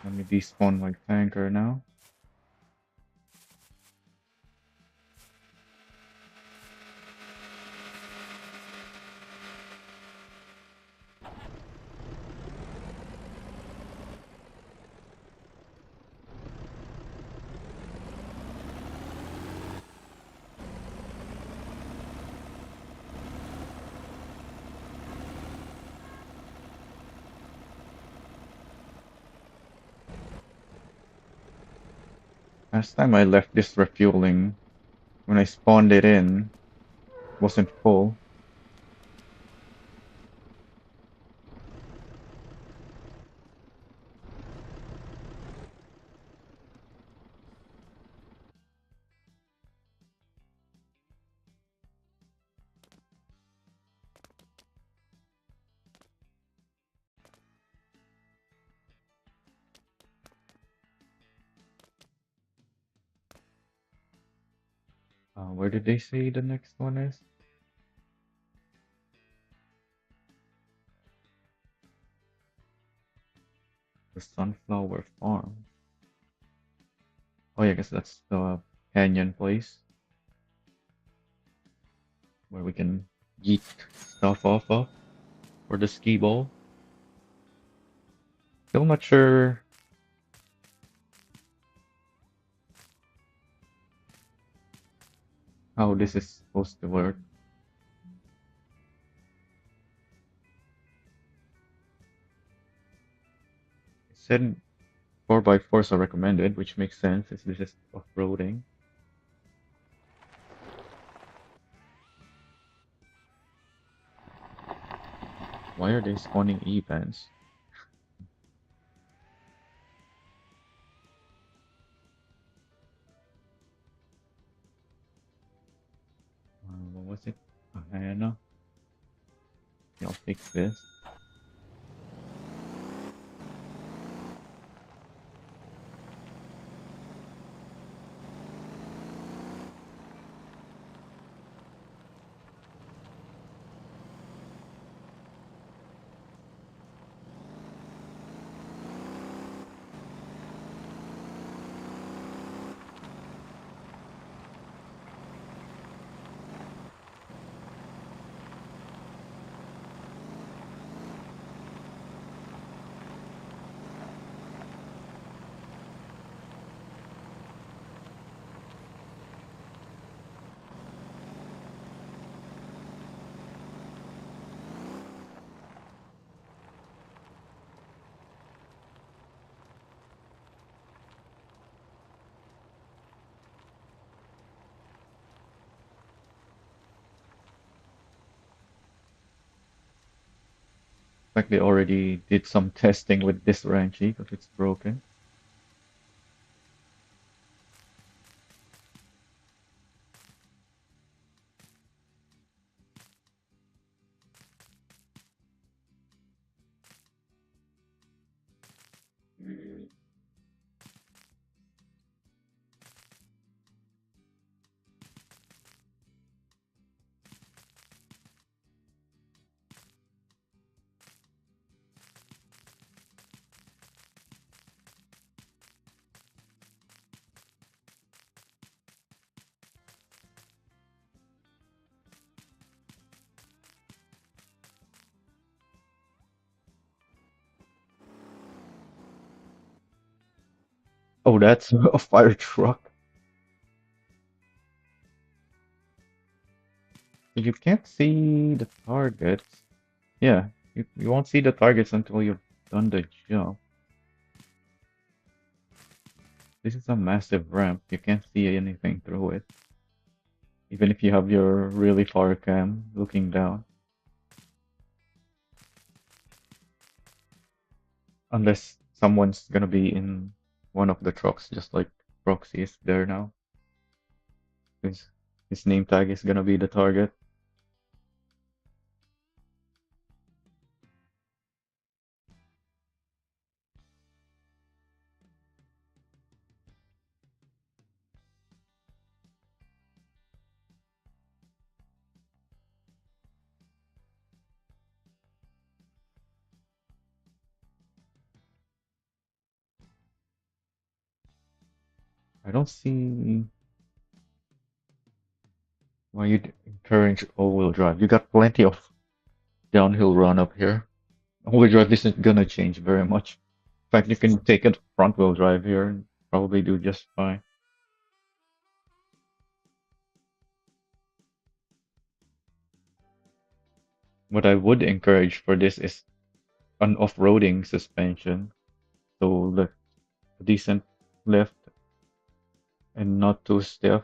Let me despawn my tanker now. Last time I left this refueling, when I spawned it in, wasn't full. Where did they say the next one is? The Sunflower Farm. Oh yeah, I guess that's the canyon place where we can yeet stuff off of for the Skee-ball. Still not sure how this is supposed to work. It said 4x4s are recommended, which makes sense since this is off-roading. Why are they spawning events? What was it? I don't know. I'll fix this. Like they already did some testing with this wrench because it's broken. Oh, that's a fire truck. You can't see the targets. Yeah, you won't see the targets until you've done the jump. This is a massive ramp. You can't see anything through it. Even if you have your really far cam looking down. Unless someone's gonna be in one of the trucks, just like Proxy is there now. His, his name tag is gonna be the target. I don't see why you'd encourage all-wheel drive. You got plenty of downhill run up here. All-wheel drive isn't gonna change very much. In fact, you can take a front-wheel drive here and probably do just fine. What I would encourage for this is an off-roading suspension. So the decent lift and not too stiff.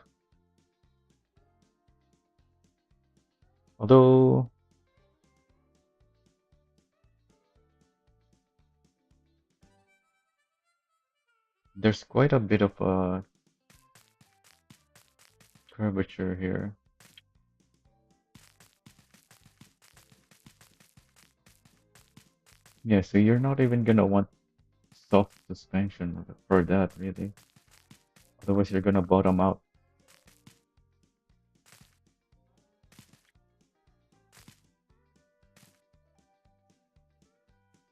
Although there's quite a bit of a curvature here. Yeah, so you're not even gonna want soft suspension for that, really. Otherwise, you're gonna bottom out.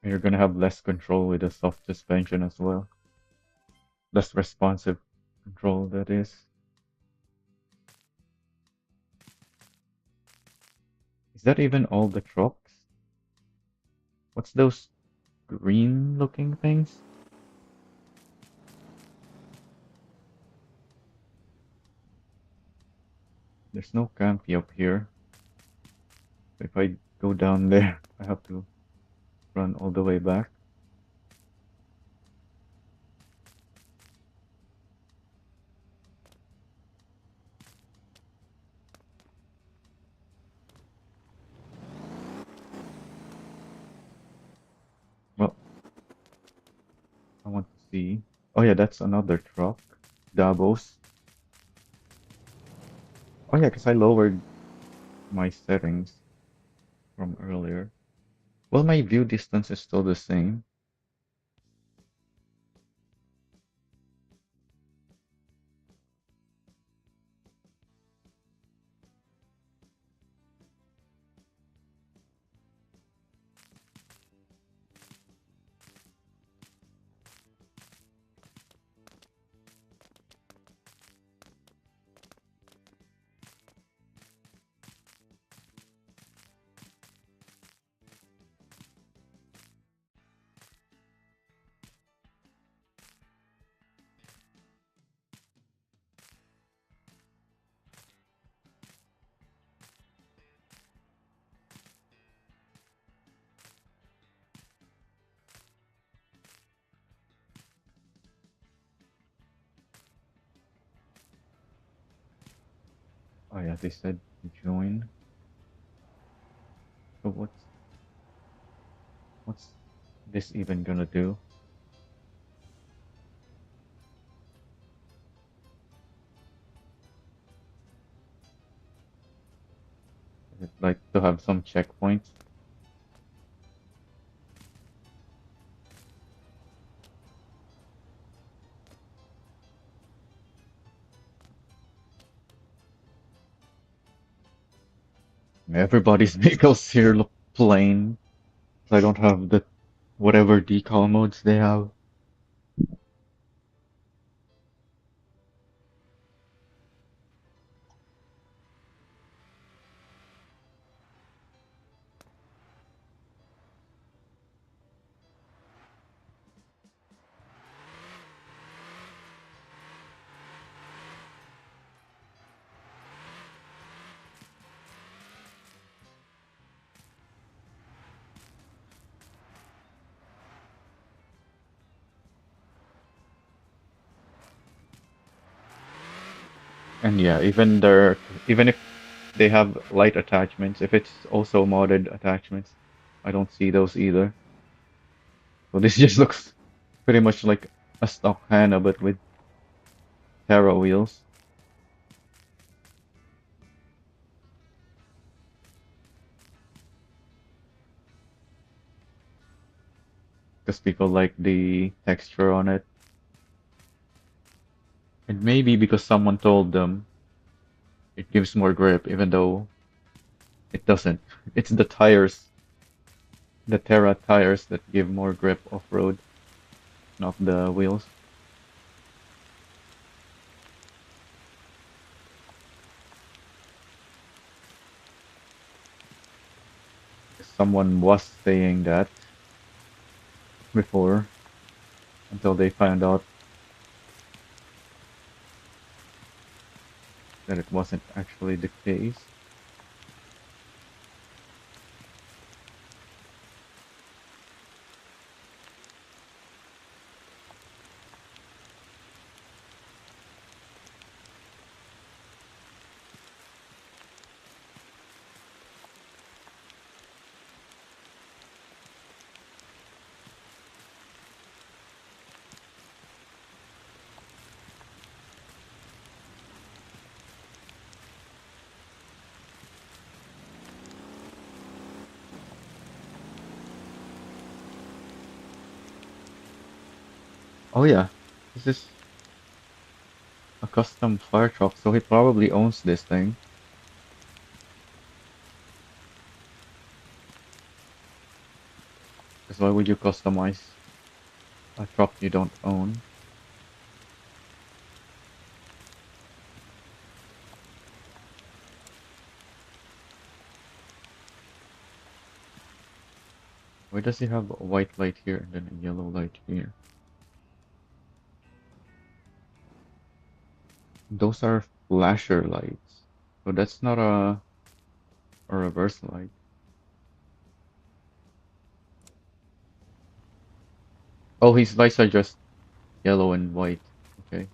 And you're gonna have less control with the soft suspension as well. Less responsive control, that is. Is that even all the trucks? What's those green looking things? There's no campy up here. If I go down there, I have to run all the way back. Well, I want to see. Oh yeah, that's another truck. Davos. Oh yeah, because I lowered my settings from earlier. Well, my view distance is still the same. Oh yeah, they said to join. So what's this even gonna do? Is it like to have some checkpoints? Everybody's vehicles here look plain. I don't have the whatever decal modes they have. And yeah, even if they have light attachments, if it's also modded attachments, I don't see those either. So this just looks pretty much like a stock Hana but with Terra wheels. Because people like the texture on it. And maybe because someone told them it gives more grip, even though it doesn't. It's the tires, the Terra tires that give more grip off-road, not the wheels. someone was saying that before until they found out that it wasn't actually the case. Oh yeah, this is a custom fire truck, so he probably owns this thing. Because why would you customize a truck you don't own? Why does he have a white light here and then a yellow light here? Those are flasher lights. So that's not a reverse light. Oh, his lights are just yellow and white. Okay.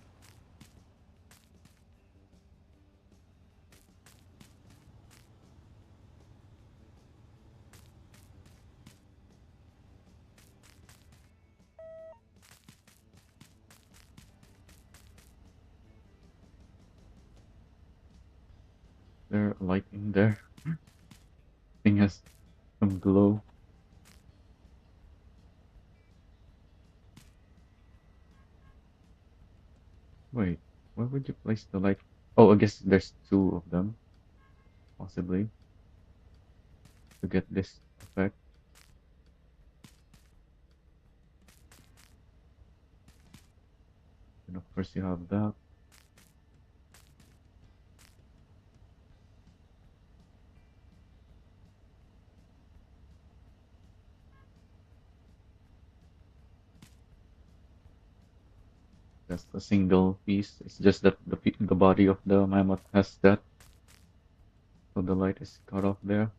There a light in there. Thing has some glow. Wait, where would you place the light? Oh, I guess there's two of them, possibly, to get this effect. And of course you have that. That's a single piece. It's just that the body of the mammoth has that, so the light is cut off there.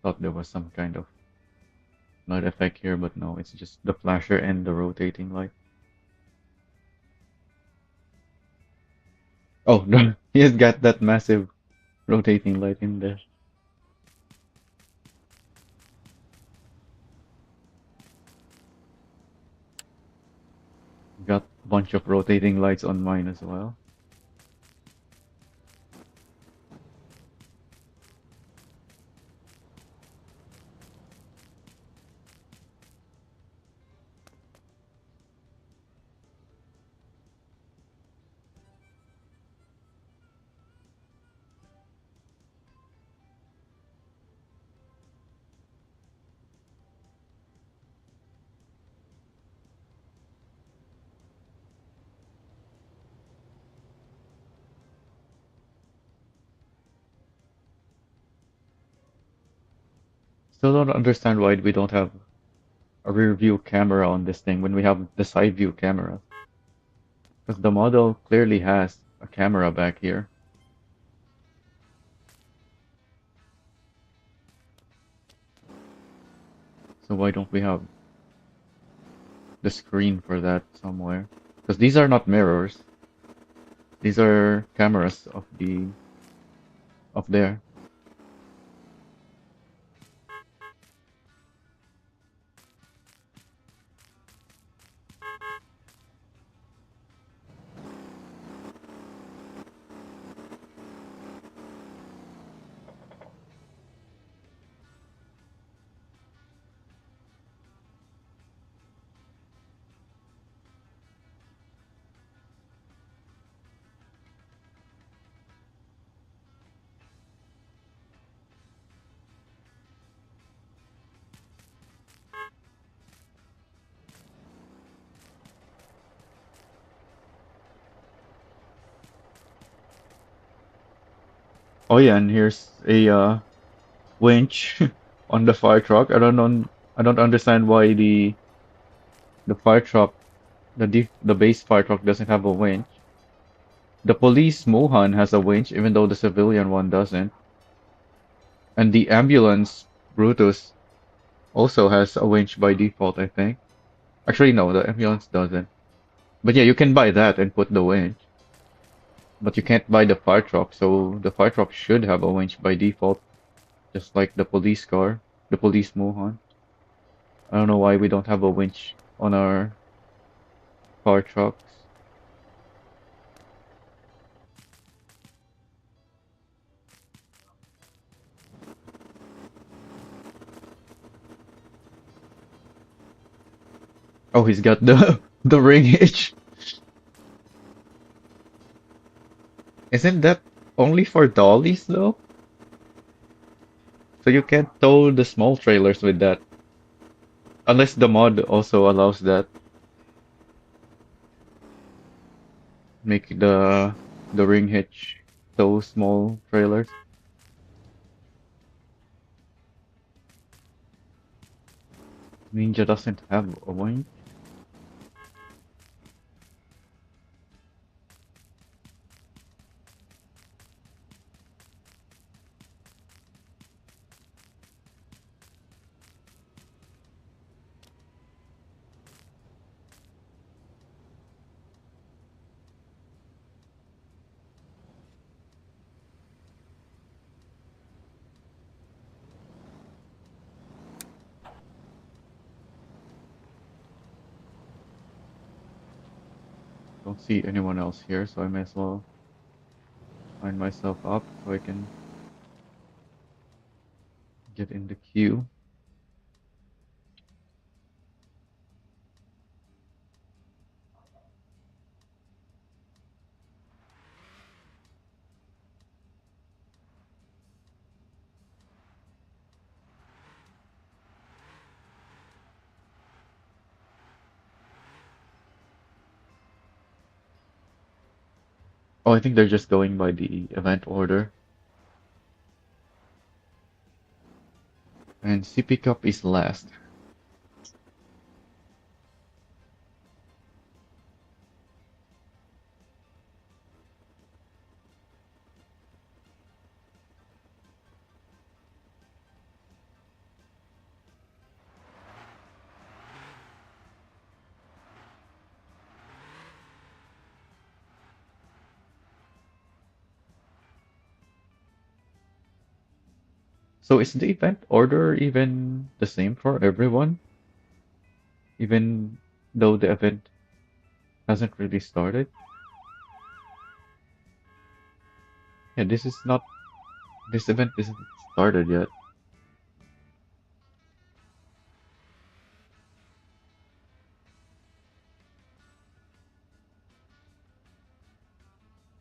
Thought there was some kind of light effect here, but no, it's just the flasher and the rotating light. Oh no, he has got that massive rotating light in there. Got a bunch of rotating lights on mine as well. Still don't understand why we don't have a rear view camera on this thing when we have the side view camera. Because the model clearly has a camera back here. So why don't we have the screen for that somewhere? Because these are not mirrors. These are cameras of there. Oh yeah, and here's a winch on the fire truck. I don't understand why the fire truck the base fire truck doesn't have a winch. The police Mohan has a winch, even though the civilian one doesn't. And the ambulance Brutus also has a winch by default, I think. Actually, no, the ambulance doesn't. But yeah, you can buy that and put the winch. But you can't buy the fire truck, so the fire truck should have a winch by default, just like the police car, the police Mohan. I don't know why we don't have a winch on our fire trucks. Oh, he's got the the ring hitch. Isn't that only for dollies though? So you can't tow the small trailers with that. Unless the mod also allows that. Make the ring hitch tow small trailers. Ninja doesn't have a wing. Don't see anyone else here, so I may as well line myself up so I can get in the queue. Oh, I think they're just going by the event order. And CP Cup is last. So is the event order even the same for everyone? Even though the event hasn't really started? Yeah, this event isn't started yet.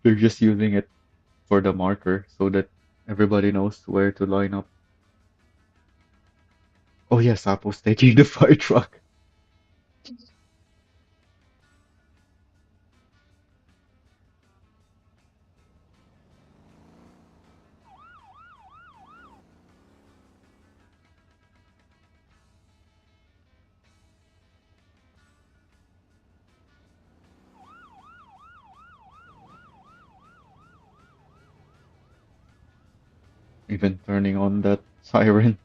They're just using it for the marker so that everybody knows where to line up. Oh yeah, Sapo's taking the fire truck. Even turning on that siren.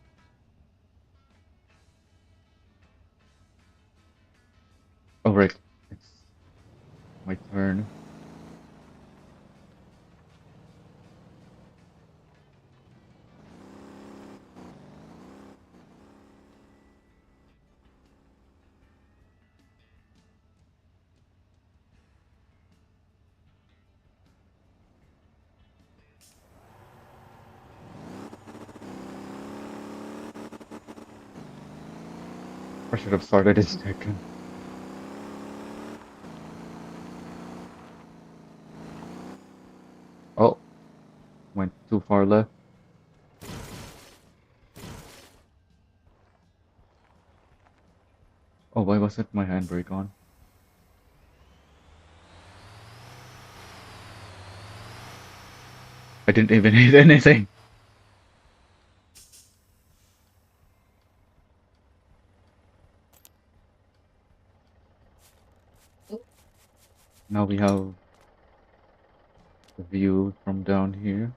Oh right, it's my turn. I should have started in second. Oh, went too far left. Oh, why wasn't my handbrake on? I I didn't even hit anything. Now we have the view from down here.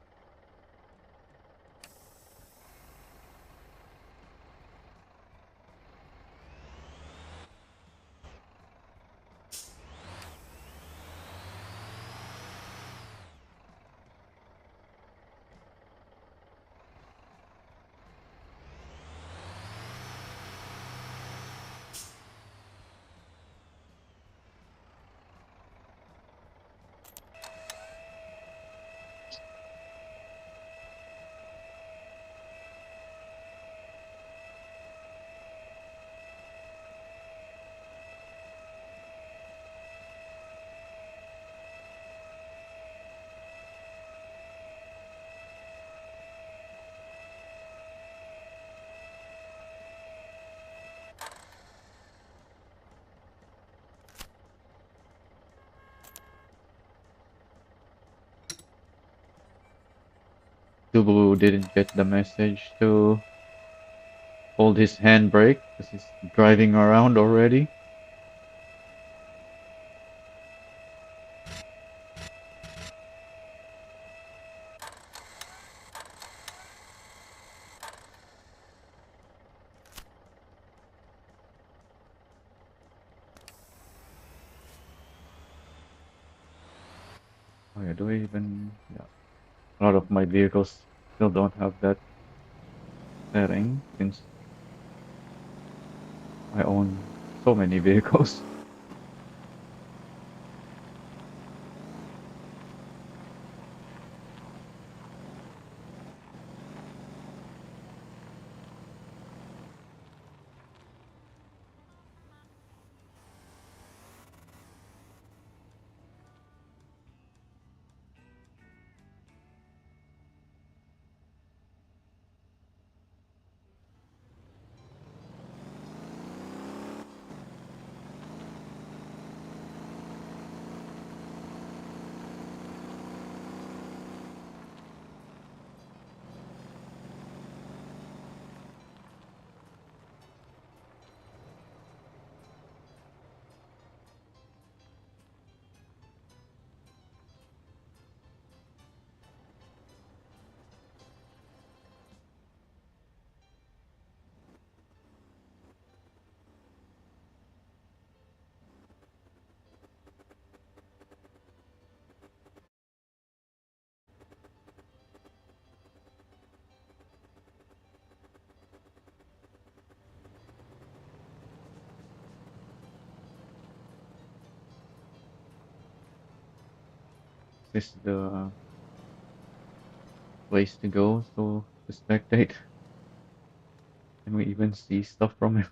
Dubu didn't get the message to hold his handbrake because he's driving around already. Oh yeah, do I even? Yeah, a lot of my vehicles still don't have that setting since I own so many vehicles. This is the place to go to spectate. Can we even see stuff from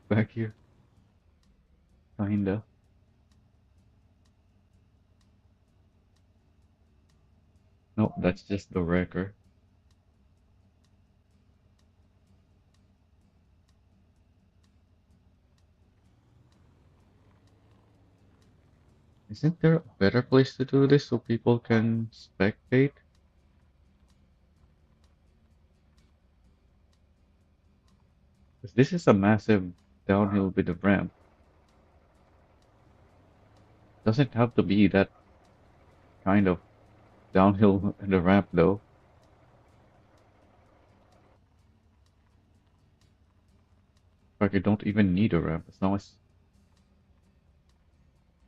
back here? Kinda. No, that's just the wrecker. Isn't there a better place to do this so people can spectate? 'Cause this is a massive downhill with a ramp. Doesn't have to be that kind of downhill and a ramp though. Like you don't even need a ramp as long as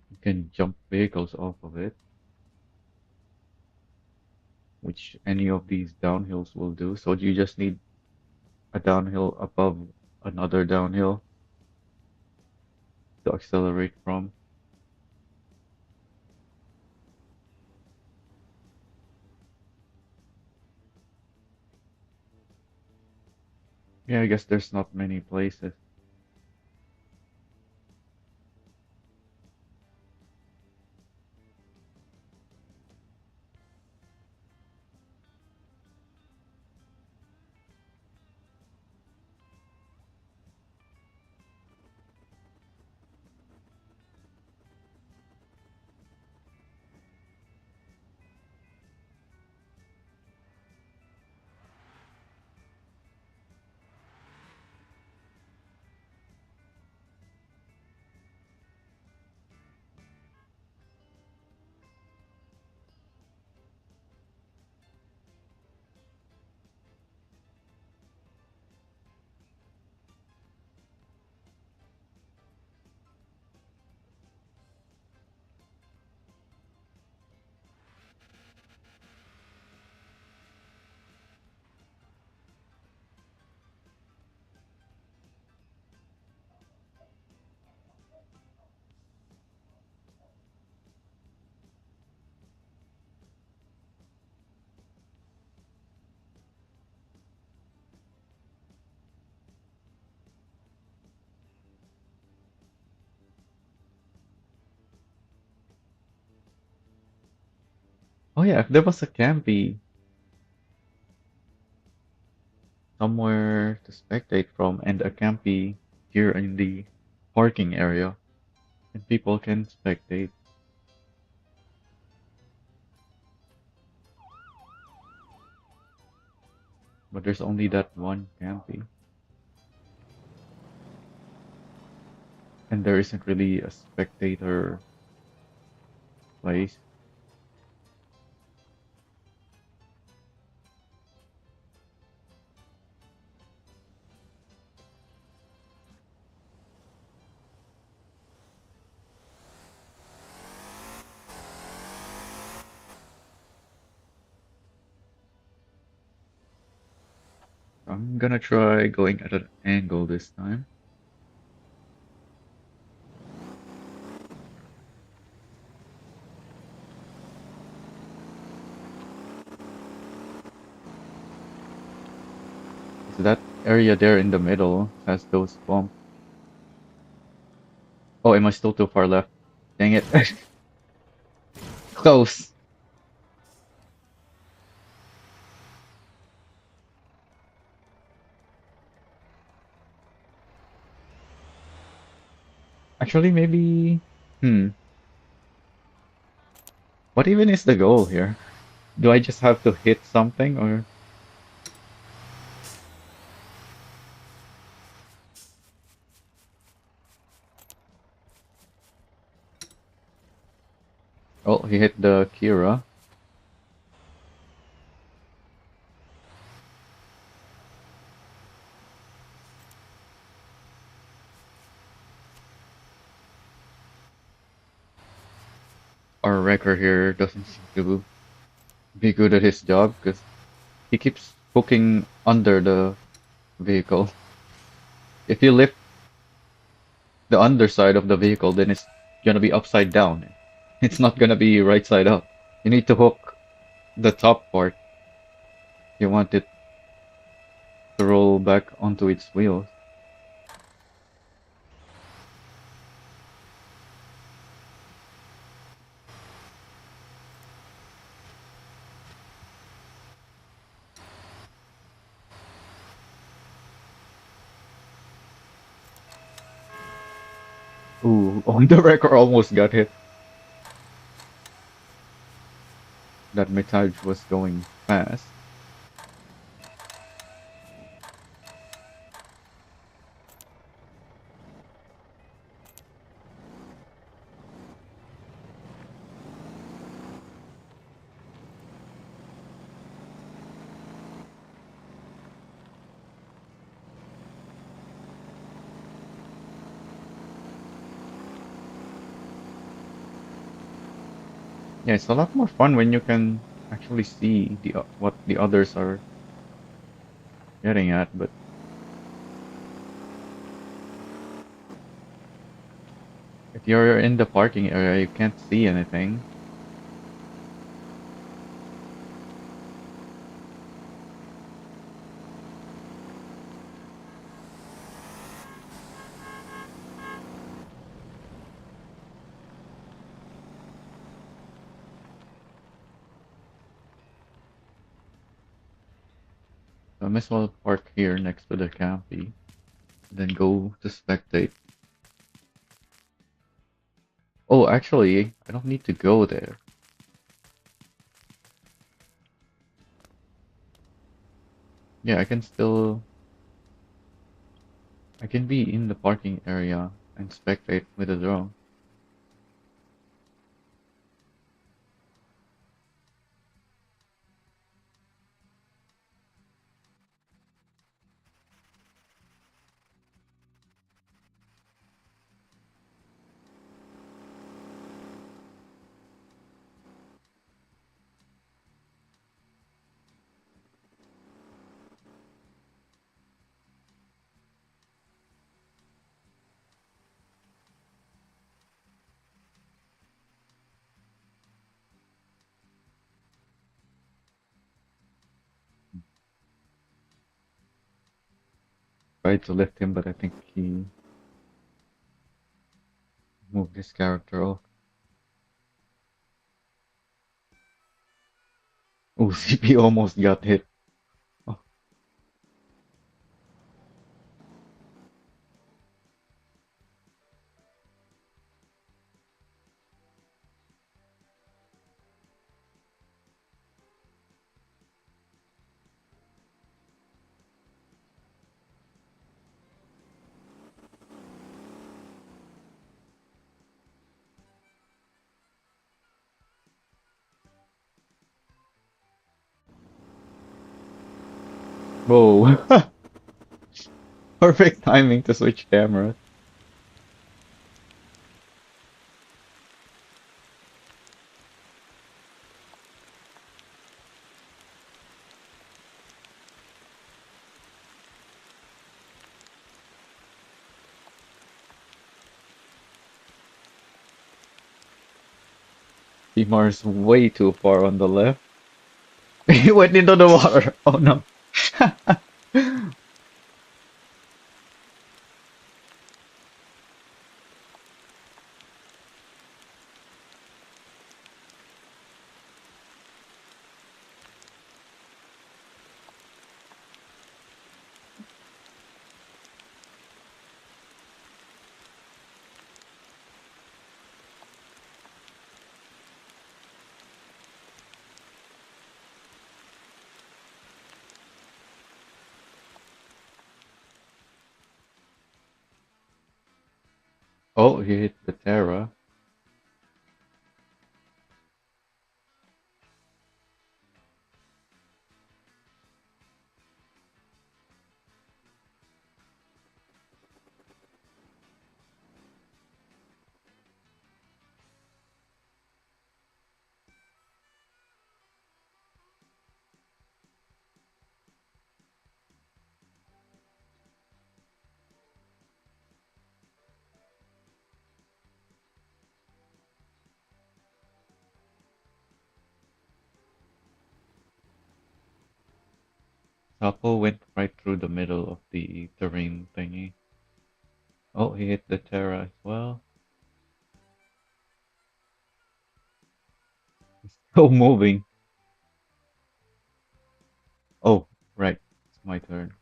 you can jump vehicles off of it, which any of these downhills will do. So you just need a downhill above another downhill to accelerate from. Yeah, I guess there's not many places. Oh yeah, if there was a campy somewhere to spectate from and a campy here in the parking area, and people can spectate, but there's only that one campy, and there isn't really a spectator place. I'm gonna try going at an angle this time. So that area there in the middle has those bumps. Oh, am I still too far left? Dang it. Close. Actually, maybe. Hmm. What even is the goal here? Do I just have to hit something or? Oh, he hit the Kira. Our wrecker here doesn't seem to be good at his job because he keeps hooking under the vehicle. If you lift the underside of the vehicle, then it's gonna be upside down. It's not gonna be right side up. You need to hook the top part. You want it to roll back onto its wheels. Ooh, on the wrecker almost got hit. That Mitage was going fast. Yeah, it's a lot more fun when you can actually see what the others are getting at, but if you're in the parking area, you can't see anything. So I might as well park here next to the campy, then go to spectate. Oh, actually, I don't need to go there. Yeah, I can be in the parking area and spectate with a drone. Tried to lift him, but I think he moved his character off. OCP almost got hit. Oh, whoa. Perfect timing to switch cameras. Timar's way too far on the left. He went into the water. Oh no. Oh, he hit the Terra. Sapo went right through the middle of the terrain thingy. Oh, he hit the Terra as well. He's still moving. Oh, right. It's my turn.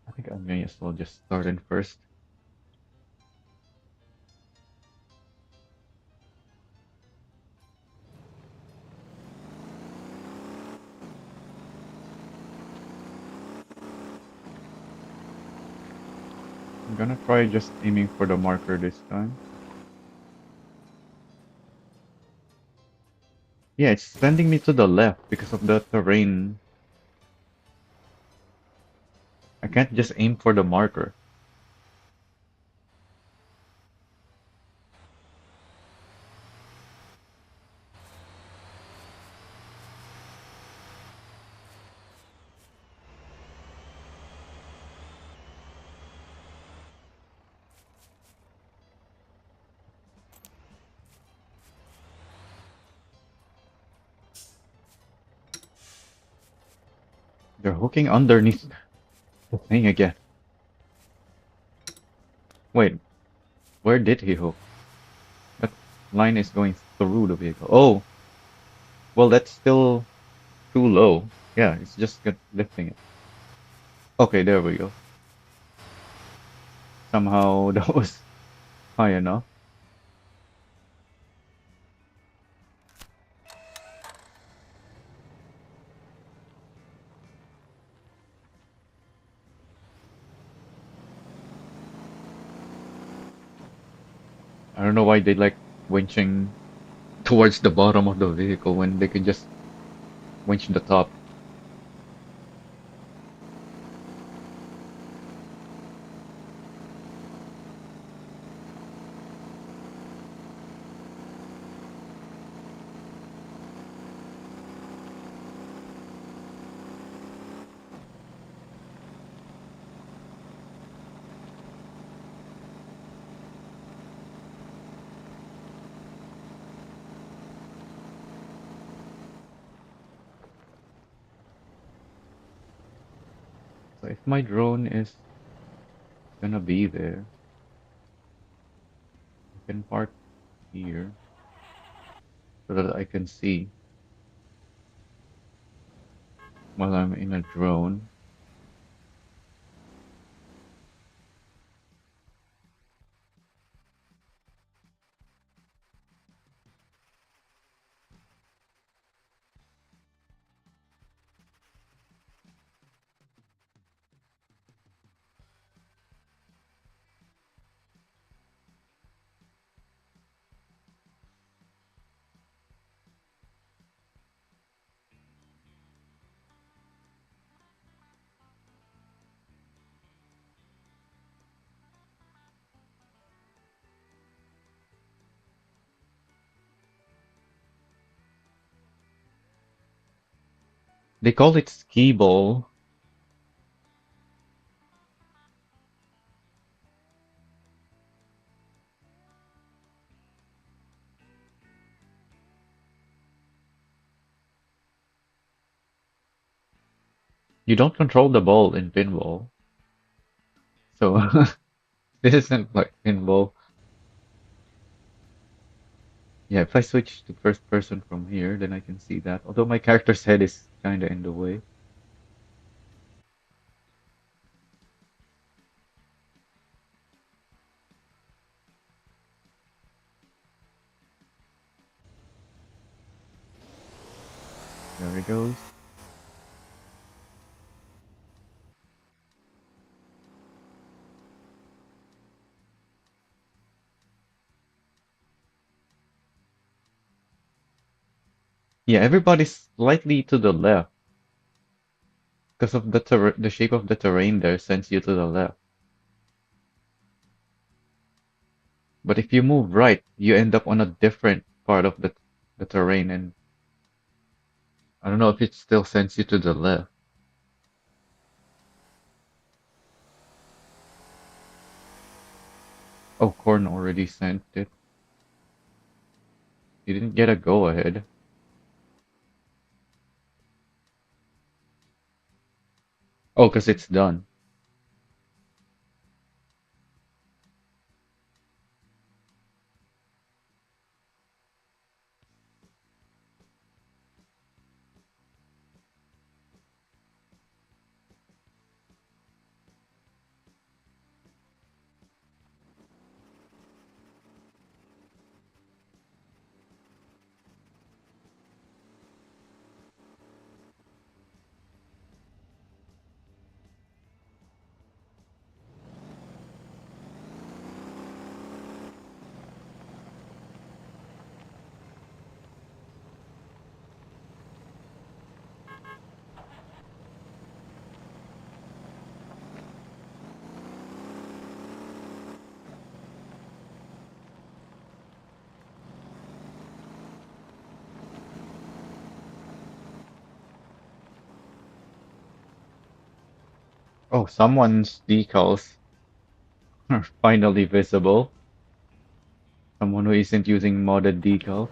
I think I may as well just start in first. I'm gonna try just aiming for the marker this time. Yeah, it's sending me to the left because of the terrain. I can't just aim for the marker. They're hooking underneath the thing again. Wait, where did he hook? That line is going through the vehicle. Oh, well, that's still too low. Yeah, it's just lifting it. Okay, there we go. Somehow that was high enough. I don't know why they like winching towards the bottom of the vehicle when they could just winch the top. if my drone is gonna be there, I can park here so that I can see while I'm in a drone. They call it Skee-ball. You don't control the ball in pinball, so this isn't like pinball. Yeah, if I switch to first person from here, then I can see that. Although my character's head is kinda in the way. There he goes. Yeah, everybody's slightly to the left because of the shape of the terrain there sends you to the left. But if you move right, you end up on a different part of the terrain, and I don't know if it still sends you to the left. Oh, Corn already sent it. You didn't get a go ahead. Oh, because it's done. Oh, someone's decals are finally visible. Someone who isn't using modded decals.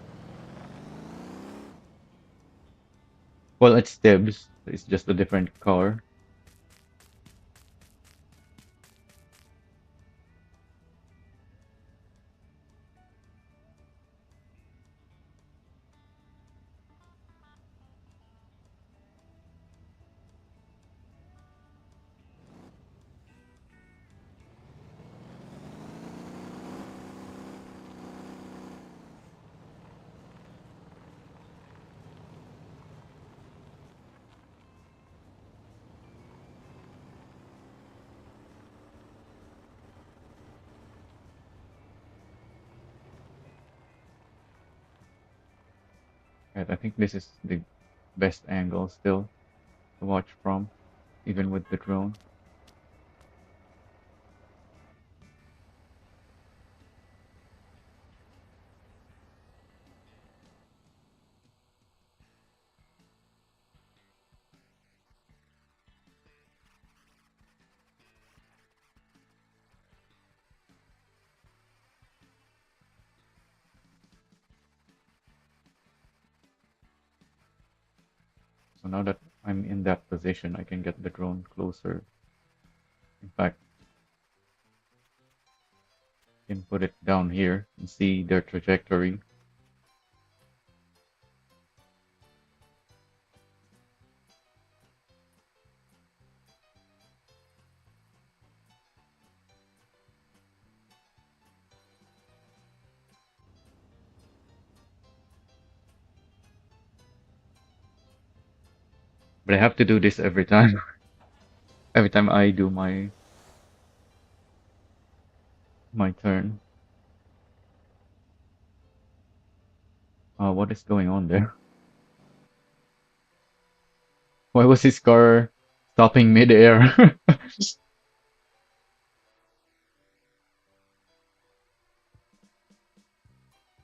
Well, it's Tibbs. It's just a different car. Right, I think this is the best angle still to watch from, even with the drone. So now that I'm in that position, I can get the drone closer. In fact, you can put it down here and see their trajectory. But I have to do this every time. Every time I do my turn. What is going on there? Why was his car stopping midair?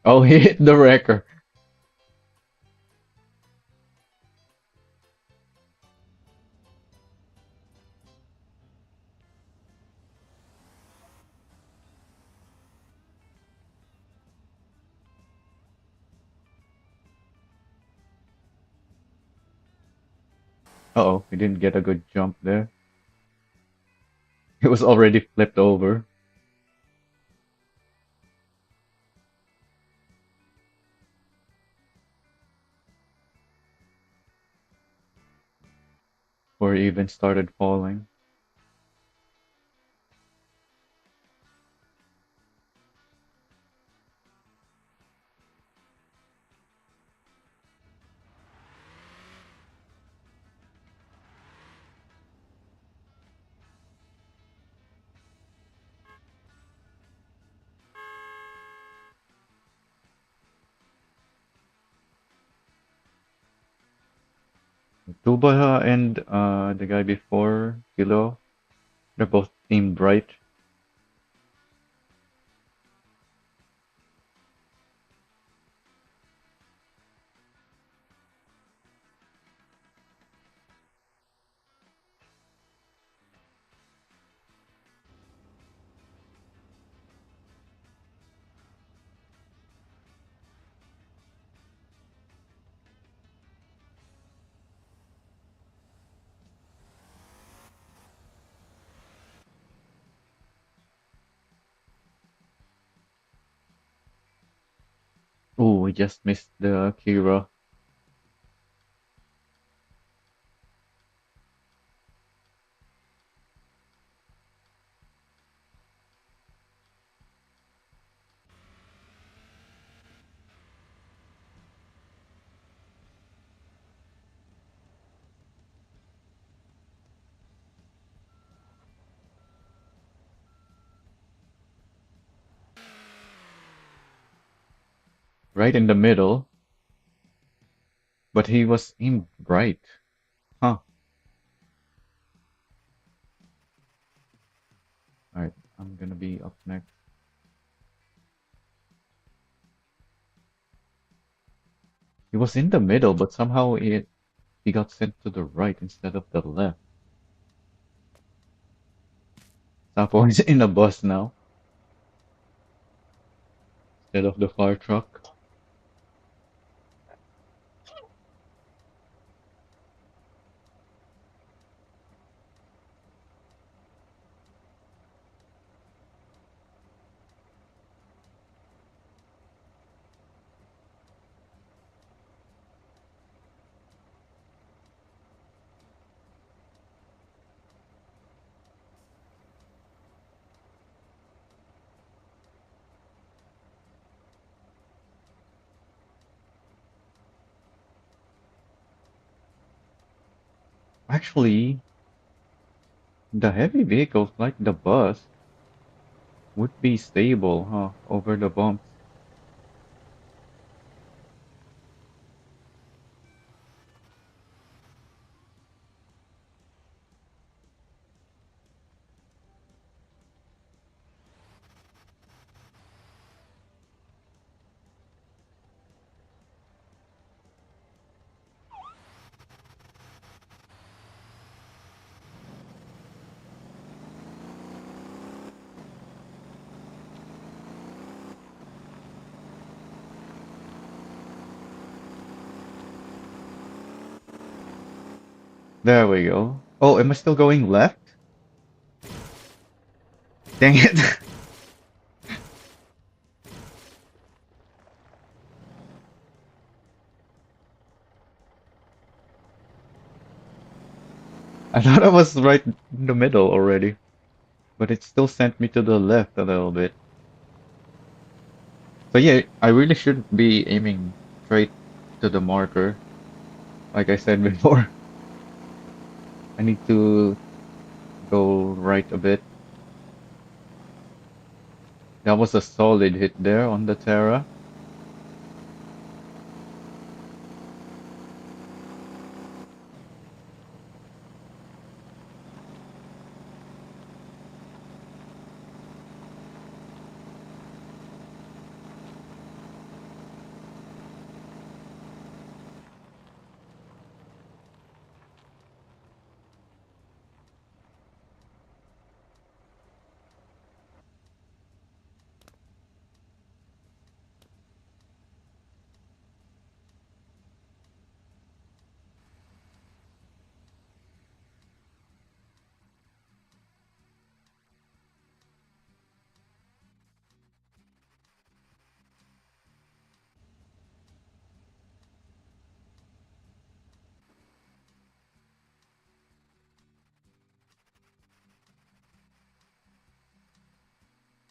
Oh, he hit the wrecker. Uh-oh, he didn't get a good jump there. It was already flipped over, or he even started falling. Tuba and the guy before, Kilo, they're both team bright. Oh, we just missed the Kira. Right in the middle, but he was aimed right. Huh. Alright, I'm gonna be up next. He was in the middle, but somehow he got sent to the right instead of the left. Sapo is in a bus now instead of the fire truck. Actually, the heavy vehicles like the bus would be stable, huh, over the bumps. There we go. Oh, am I still going left? Dang it. I thought I was right in the middle already, but it still sent me to the left a little bit. So yeah, I really shouldn't be aiming straight to the marker, like I said before. I need to go right a bit. That was a solid hit there on the Terra.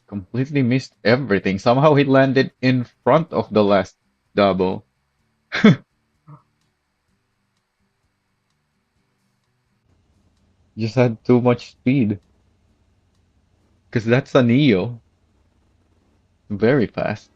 Completely missed everything. Somehow he landed in front of the last double. Just had too much speed. Because that's a Neo. Very fast.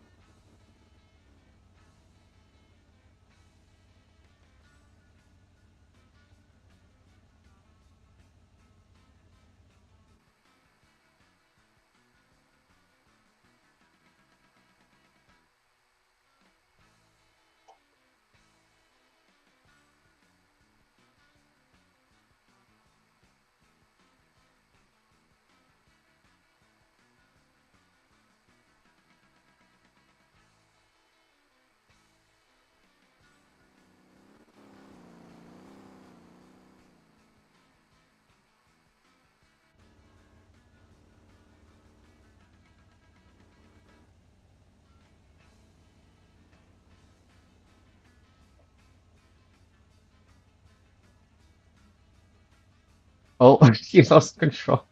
Oh, he lost control.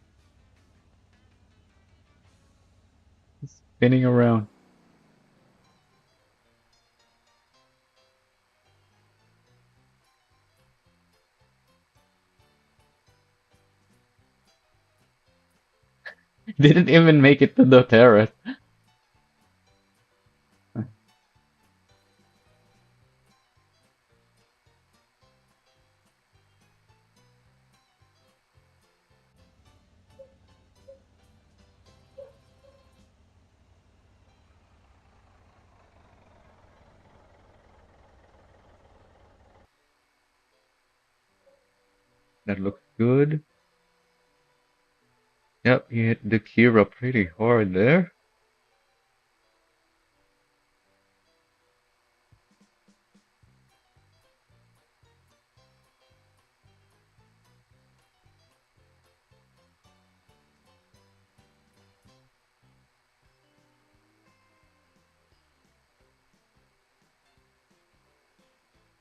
Spinning around. Didn't even make it to the terrace. That looks good. Yep, he hit the Kira pretty hard there.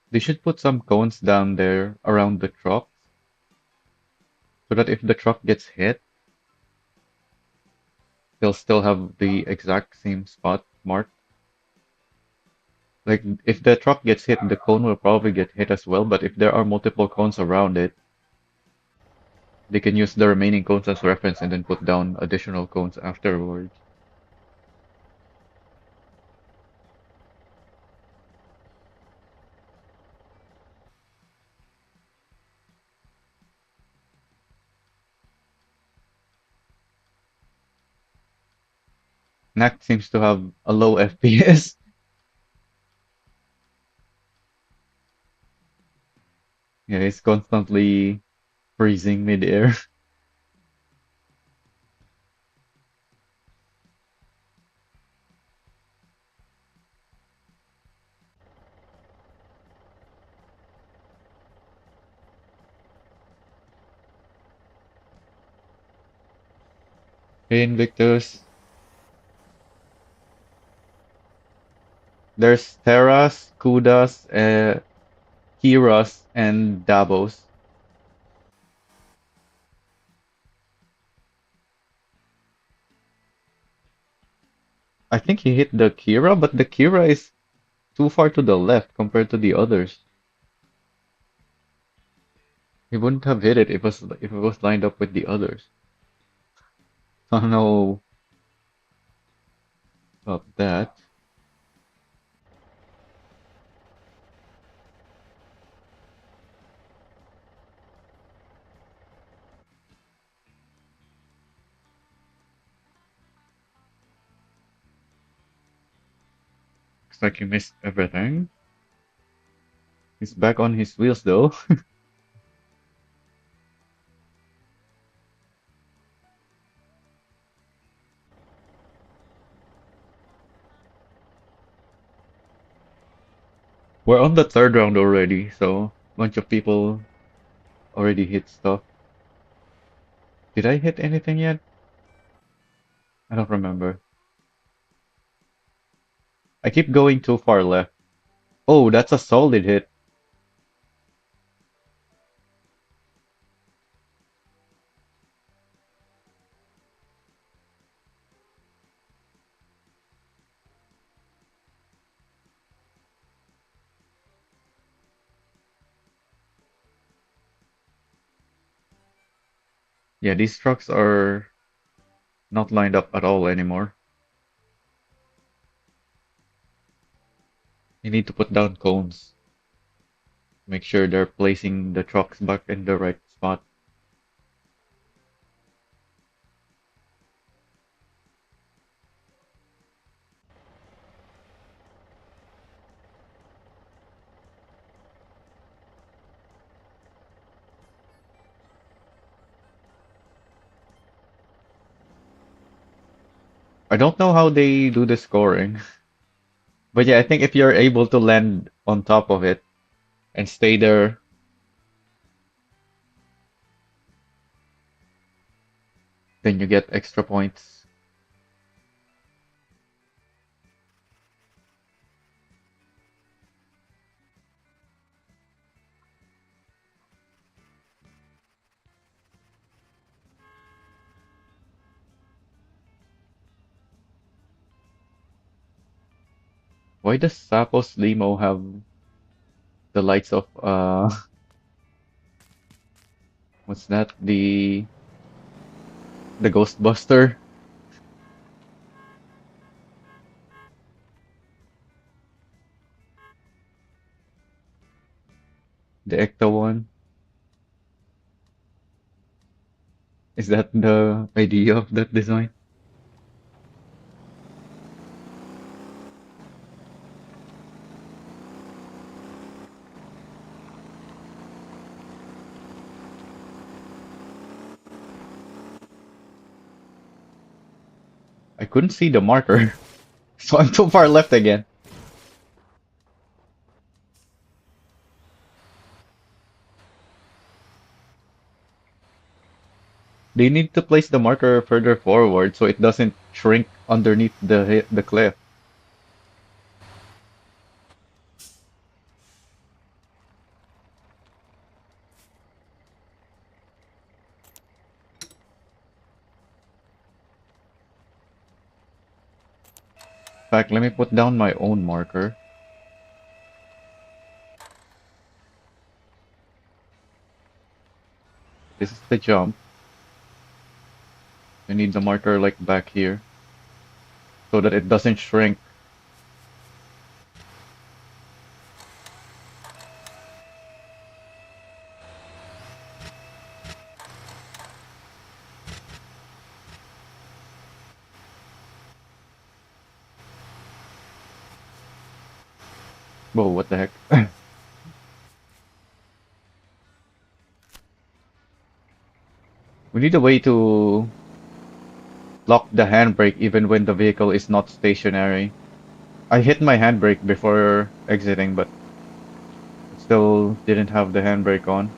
They should put some cones down there around the truck so that if the truck gets hit, they'll still have the exact same spot marked. Like, if the truck gets hit, the cone will probably get hit as well, but if there are multiple cones around it, they can use the remaining cones as reference and then put down additional cones afterwards. Knack seems to have a low FPS. Yeah, he's constantly freezing midair. Hey Invictus. There's Terras, Kudas, Kiras, and Davos. I think he hit the Kira, but the Kira is too far to the left compared to the others. He wouldn't have hit it if it was lined up with the others. I don't know about that. Looks like he missed everything. He's back on his wheels though. We're on the third round already, so a bunch of people already hit stuff. Did I hit anything yet? I don't remember. I keep going too far left. Oh, that's a solid hit. Yeah, these trucks are not lined up at all anymore. You need to put down cones. Make sure they're placing the trucks back in the right spot. I don't know how they do the scoring, but yeah, I think if you're able to land on top of it and stay there, then you get extra points. Why does Sapos Limo have the lights of what's that? The Ghostbuster, the Ecto one. Is that the idea of that design? I couldn't see the marker, so I'm too far left again. They need to place the marker further forward so it doesn't shrink underneath the cliff. In fact, let me put down my own marker. This is the jump. I need the marker like back here so that it doesn't shrink. Whoa, what the heck? We need a way to lock the handbrake even when the vehicle is not stationary. I hit my handbrake before exiting, but still didn't have the handbrake on.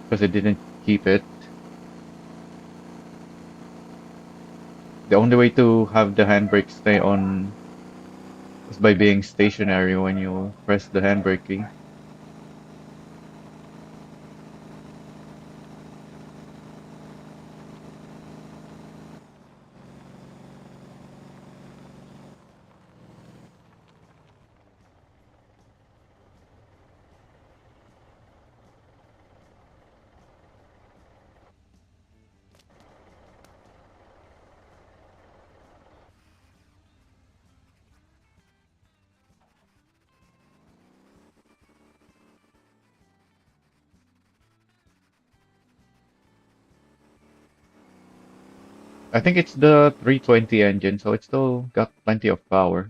because I didn't keep it. The only way to have the handbrake stay on is by being stationary when you press the handbrake key. I think it's the 320 engine, so it's still got plenty of power.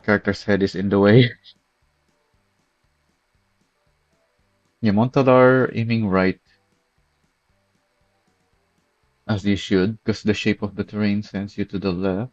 Character's head is in the way. You Montalar aiming right, as you should, because the shape of the terrain sends you to the left.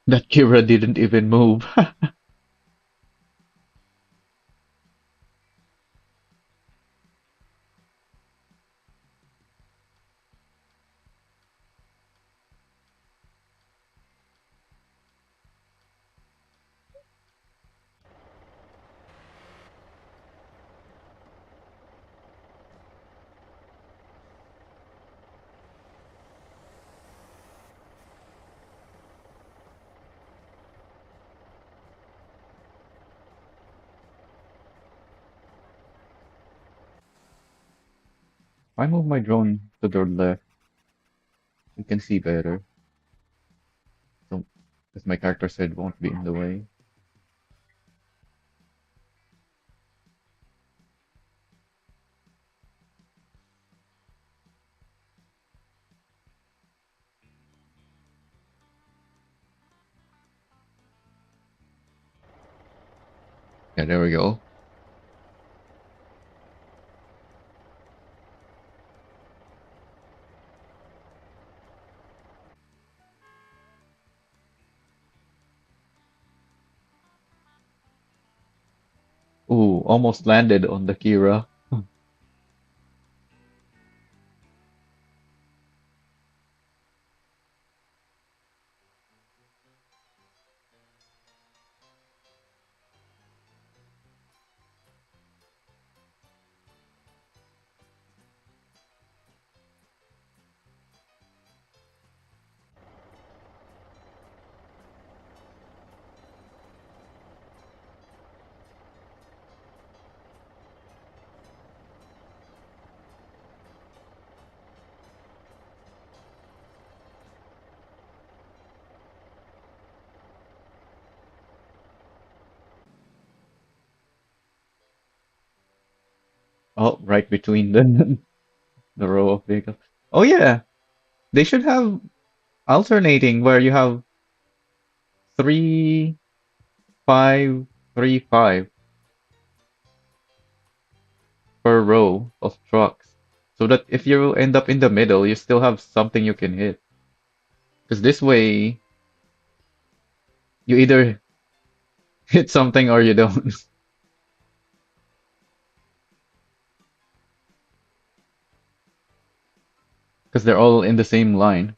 That Kira didn't even move. If I move my drone to the left, you can see better. So, because my character's head won't be in the way. Yeah, there we go. Ooh, almost landed on the Kira. Oh, right between the row of vehicles. Oh yeah, they should have alternating where you have 3, 5, 3, 5 per row of trucks. So that if you end up in the middle, you still have something you can hit. Because this way, you either hit something or you don't. Because they're all in the same line.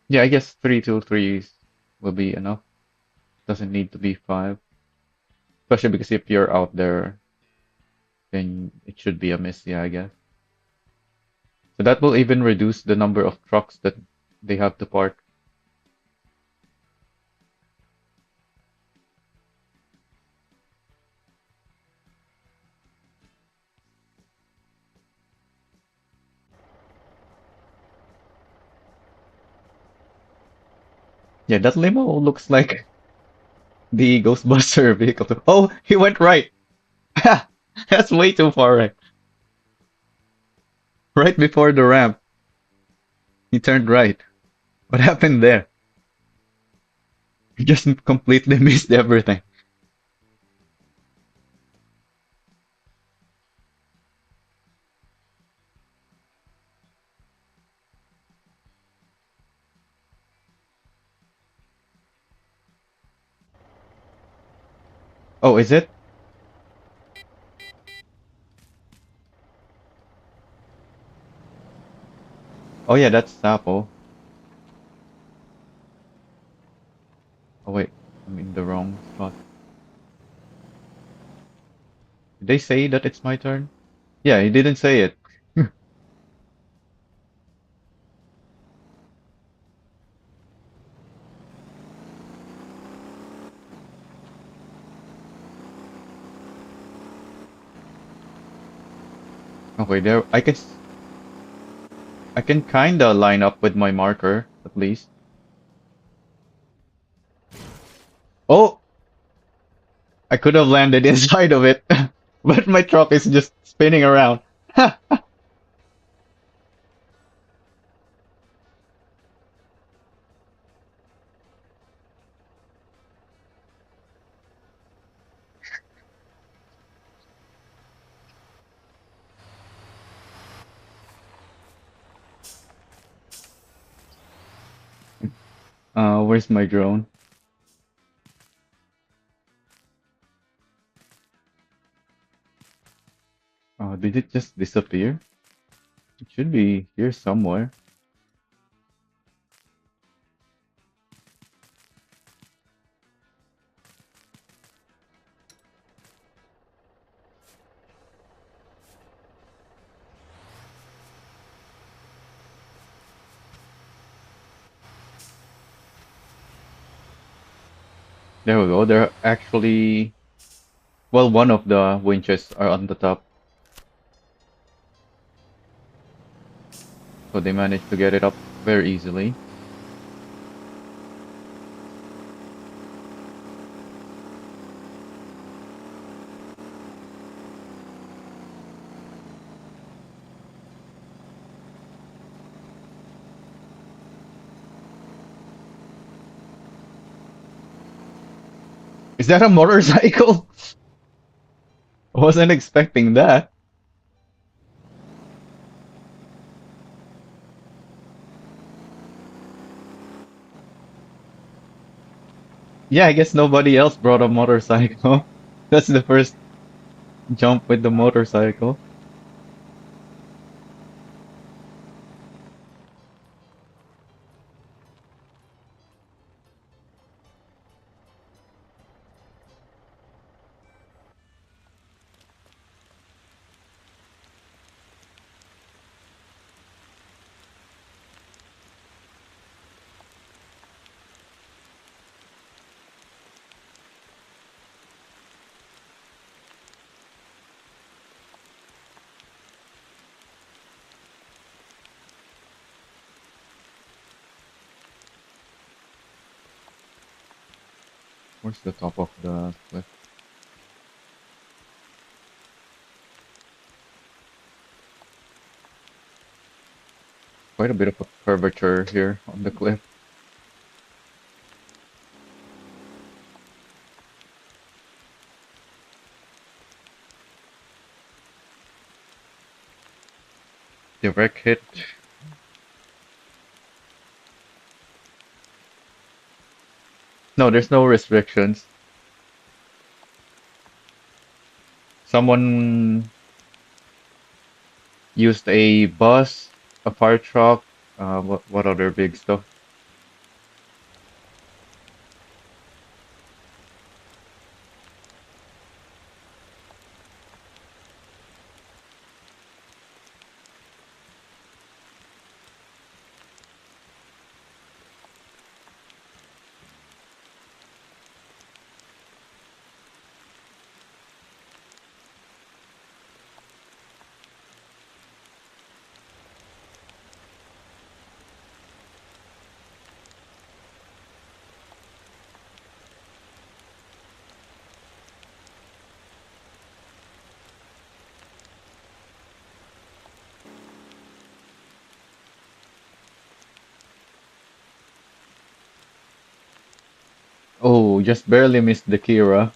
Yeah, I guess 3 2 3 will be enough. Doesn't need to be 5. Especially because if you're out there, then it should be a miss, yeah, I guess. So that will even reduce the number of trucks that they have to park. Yeah, that limo looks like the Ghostbuster vehicle. Oh, he went right. That's way too far right. Right before the ramp, he turned right. What happened there? He just completely missed everything. Oh, is it? Oh yeah, that's Sapo. Oh wait, I'm in the wrong spot. Did they say that it's my turn? Yeah, he didn't say it. Okay, there. I can kinda line up with my marker at least. Oh, I could have landed inside of it, but my truck is just spinning around. Where's my drone? Did it just disappear? It should be here somewhere. There we go. They're actually, well, one of the winches are on the top, so they managed to get it up very easily. Is that a motorcycle? I wasn't expecting that. Yeah, I guess nobody else brought a motorcycle. That's the first jump with the motorcycle. Where's the top of the cliff? quite a bit of a curvature here on the cliff. Direct hit. No, there's no restrictions. Someone used a bus, a fire truck, what other big stuff? Oh, just barely missed the Kira.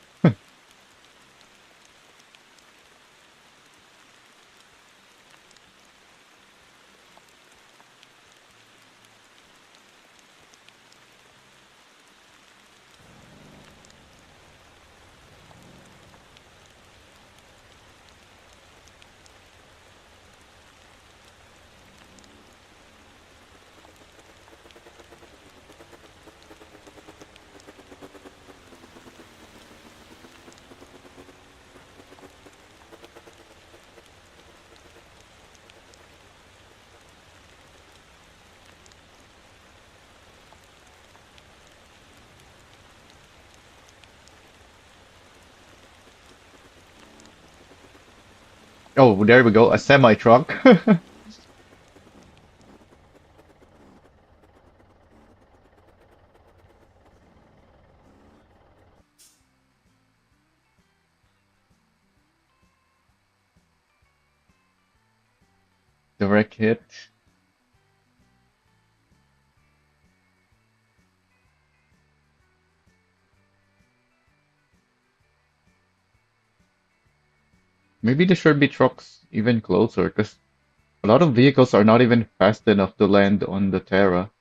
Oh, there we go, a semi truck. Direct hit. Maybe there should be trucks even closer, because a lot of vehicles are not even fast enough to land on the Terra.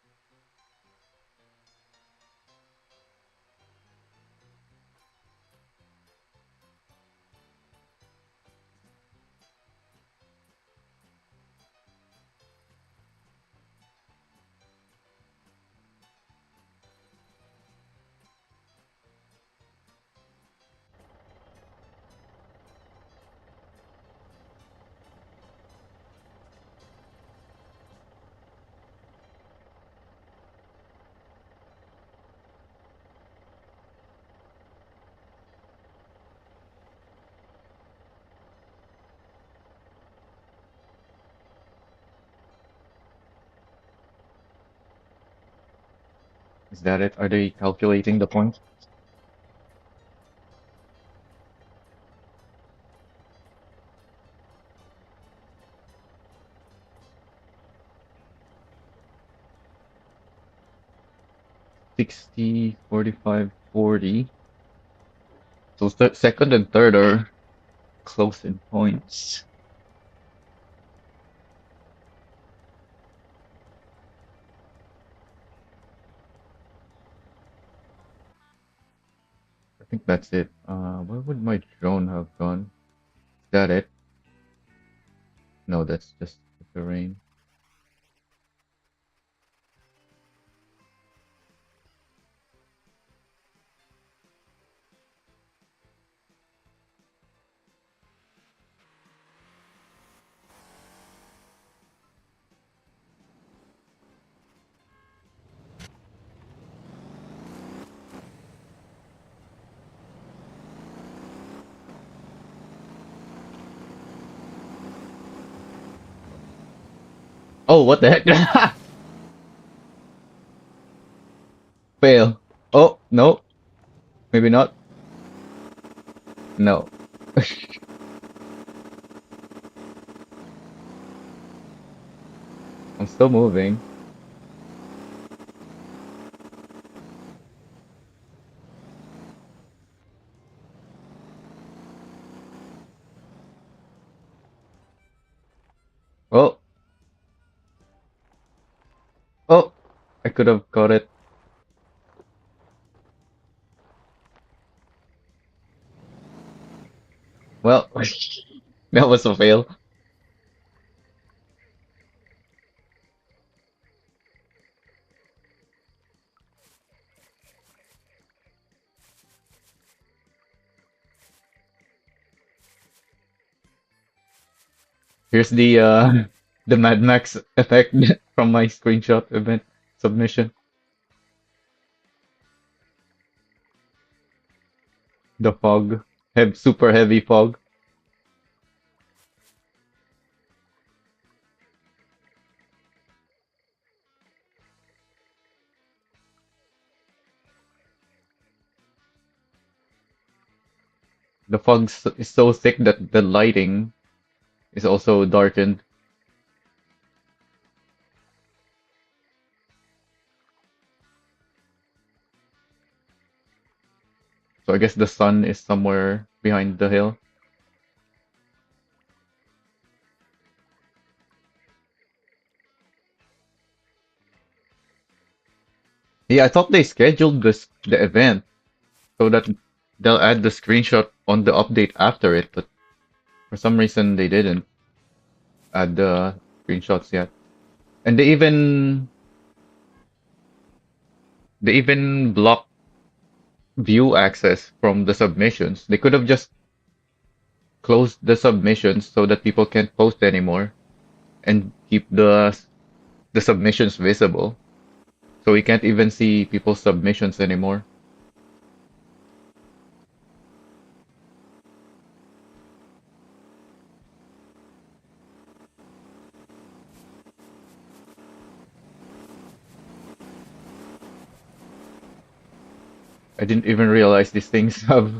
Is that it? Are they calculating the points? 60, 45, 40. So second and third are close in points. I think that's it. Where would my drone have gone? Is that it? No, that's just the terrain. Oh, what the heck? Fail. Oh, no. Maybe not. No. I'm still moving. Oh, oh, I could have got it. Well, that was a fail. Here's the the Mad Max effect from my screenshot event submission. The fog, have super heavy fog. The fog is so thick that the lighting is also darkened. So I guess the sun is somewhere behind the hill. Yeah, I thought they scheduled the event so that they'll add the screenshot on the update after it, but for some reason they didn't add the screenshots yet. And they even blocked view access from the submissions. They could have just closed the submissions so that people can't post anymore and keep the submissions visible. So we can't even see people's submissions anymore. I didn't even realize these things have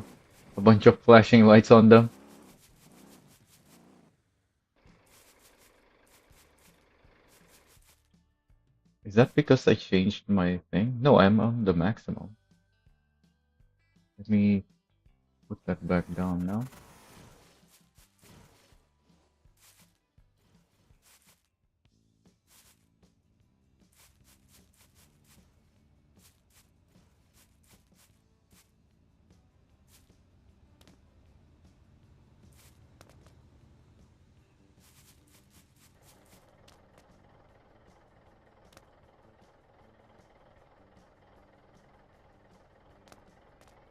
a bunch of flashing lights on them. Is that because I changed my thing? No, I'm on the maximum. Let me put that back down now.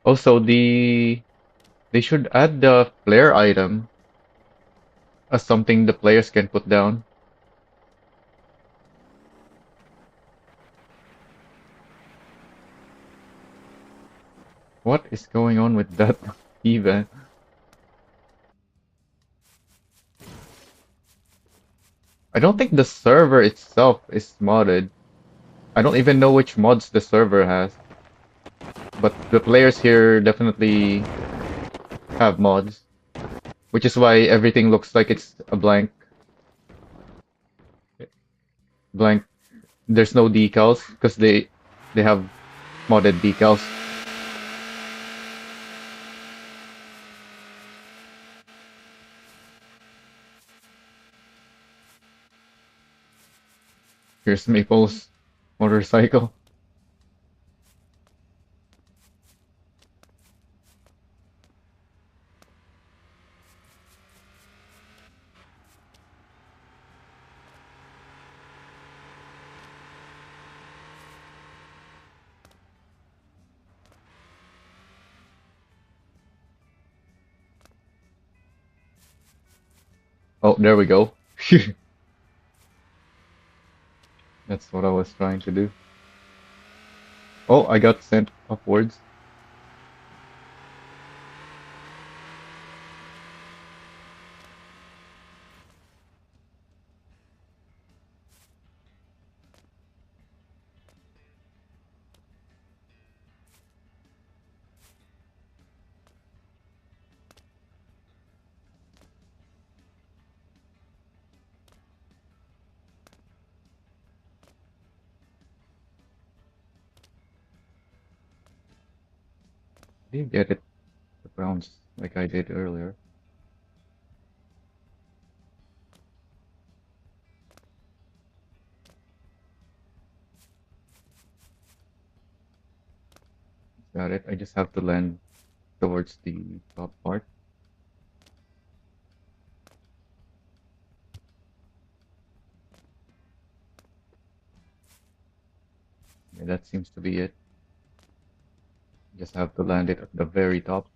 Also, they should add the flare item as something the players can put down. What is going on with that event? I don't think the server itself is modded. I don't even know which mods the server has, but the players here definitely have mods, which is why everything looks like it's a blank. There's no decals because they have modded decals. Here's Maple's motorcycle. Oh, there we go. That's what I was trying to do. Oh, I got sent upwards. Do you get it to bounce like I did earlier? Got it. I just have to land towards the top part. Yeah, that seems to be it. Just have to land it at the very top.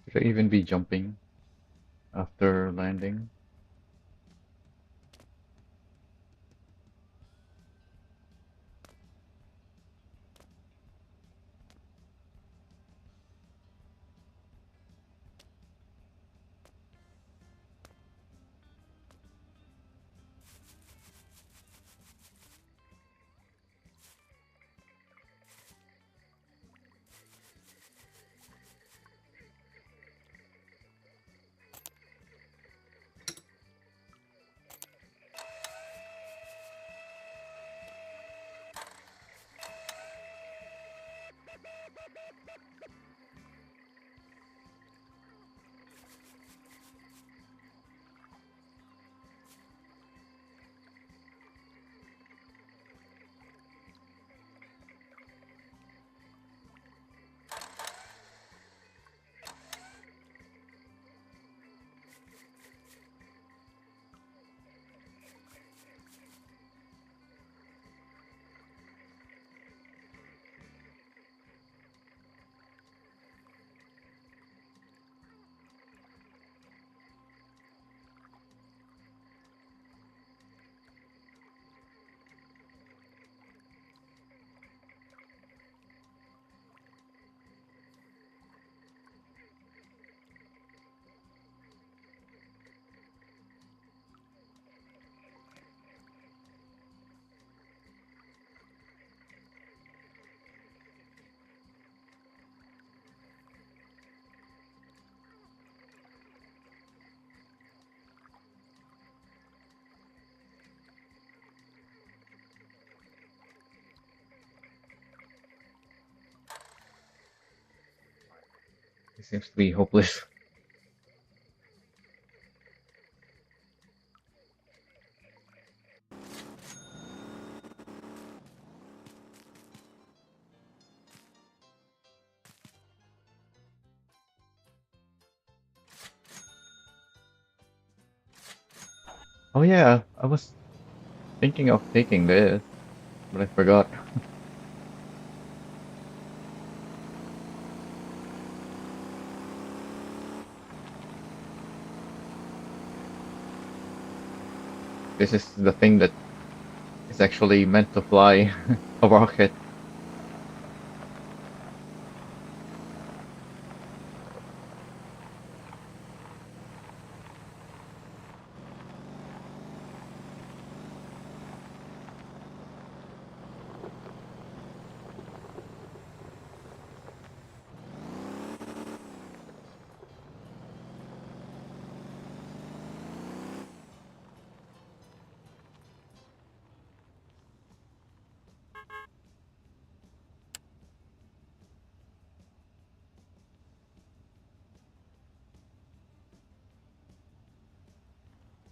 Should I even be jumping after landing? It seems to be hopeless. Oh yeah, I was thinking of taking this, but I forgot. This is the thing that is actually meant to fly a rocket.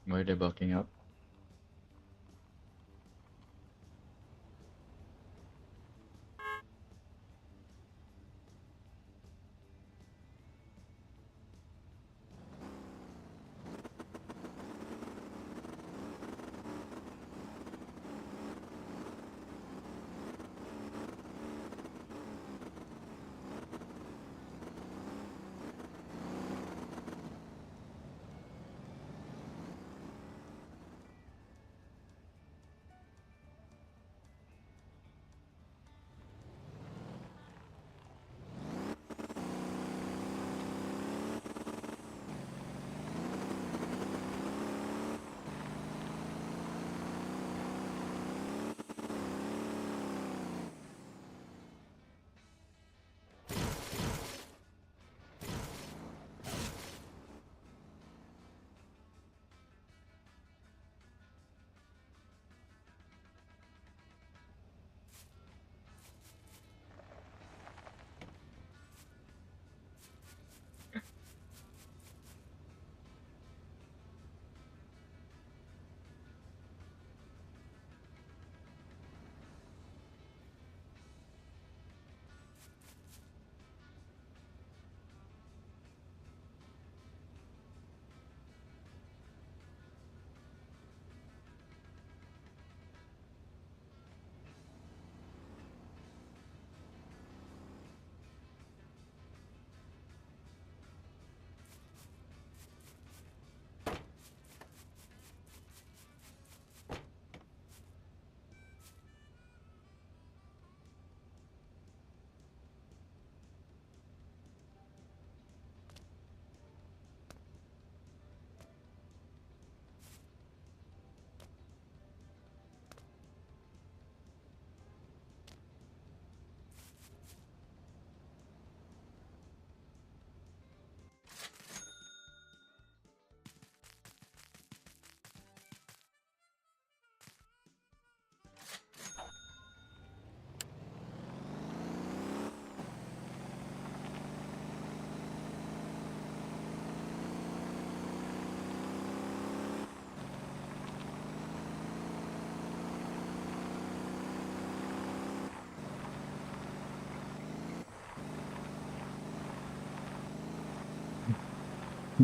Why are they bucking up?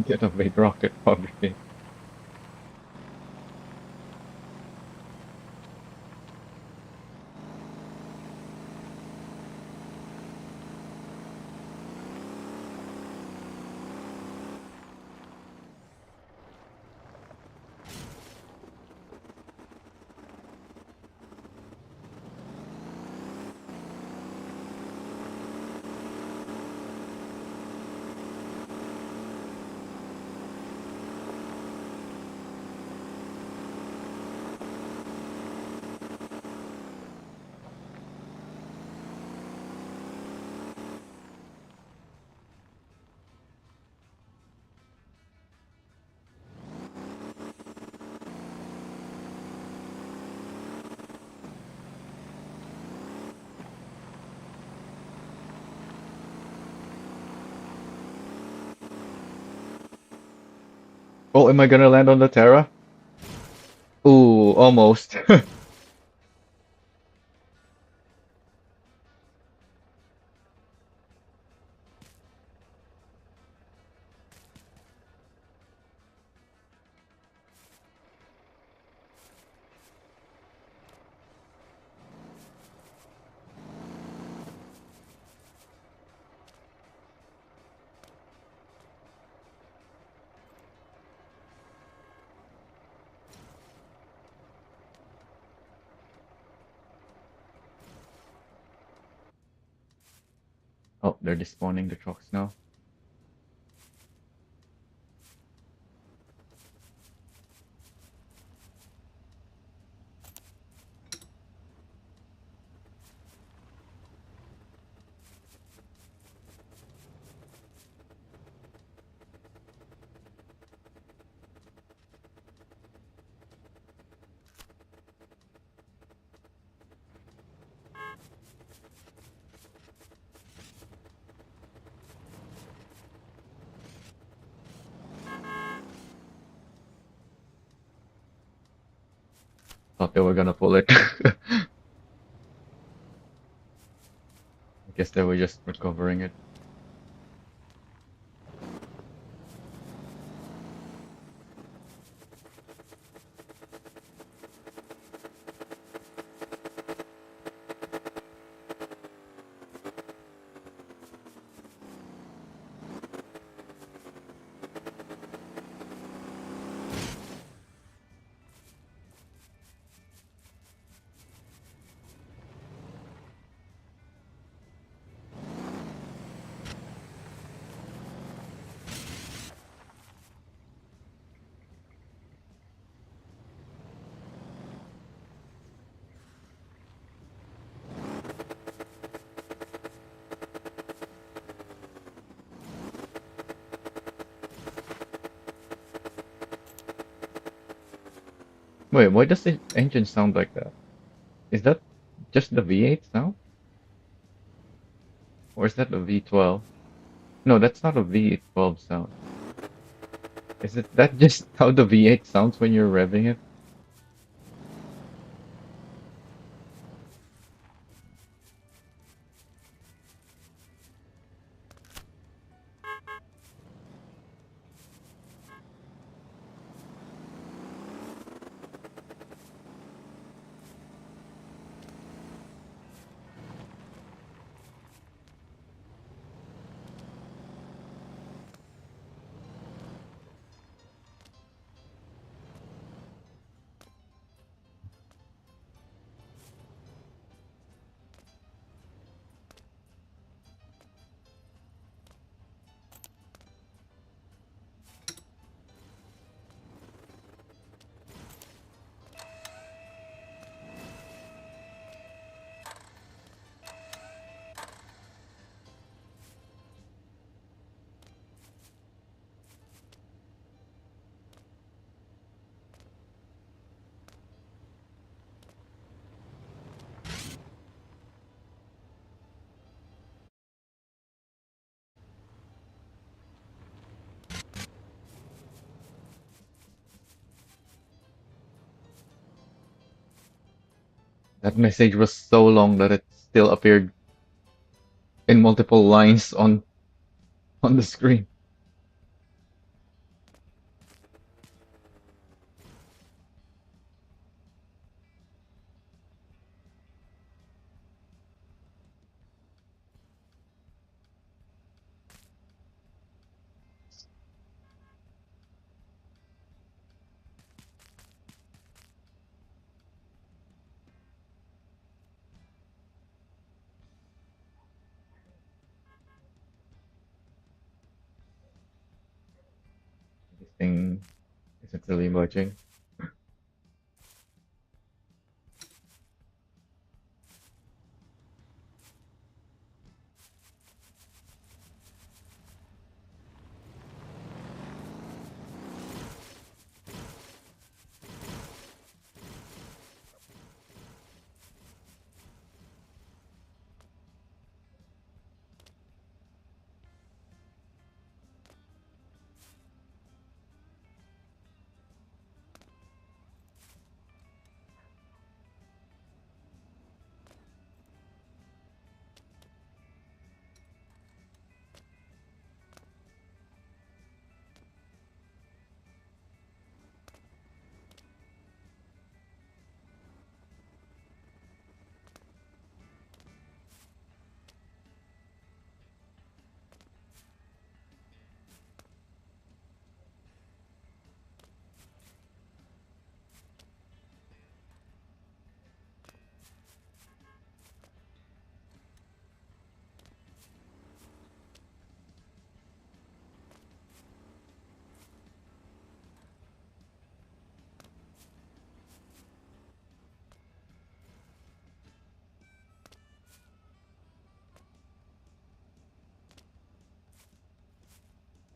Get a big rocket fabricate. Oh, am I gonna land on the Terra? Ooh, almost. Oh, they're despawning the trucks now. Thought they were gonna pull it. I guess they were just recovering it. Wait, why does the engine sound like that? Is that just the V8 sound? Or is that the V12? No, that's not a V12 sound. Is it that just how the V8 sounds when you're revving it? That message was so long that it still appeared in multiple lines on the screen. thing isn't really budging.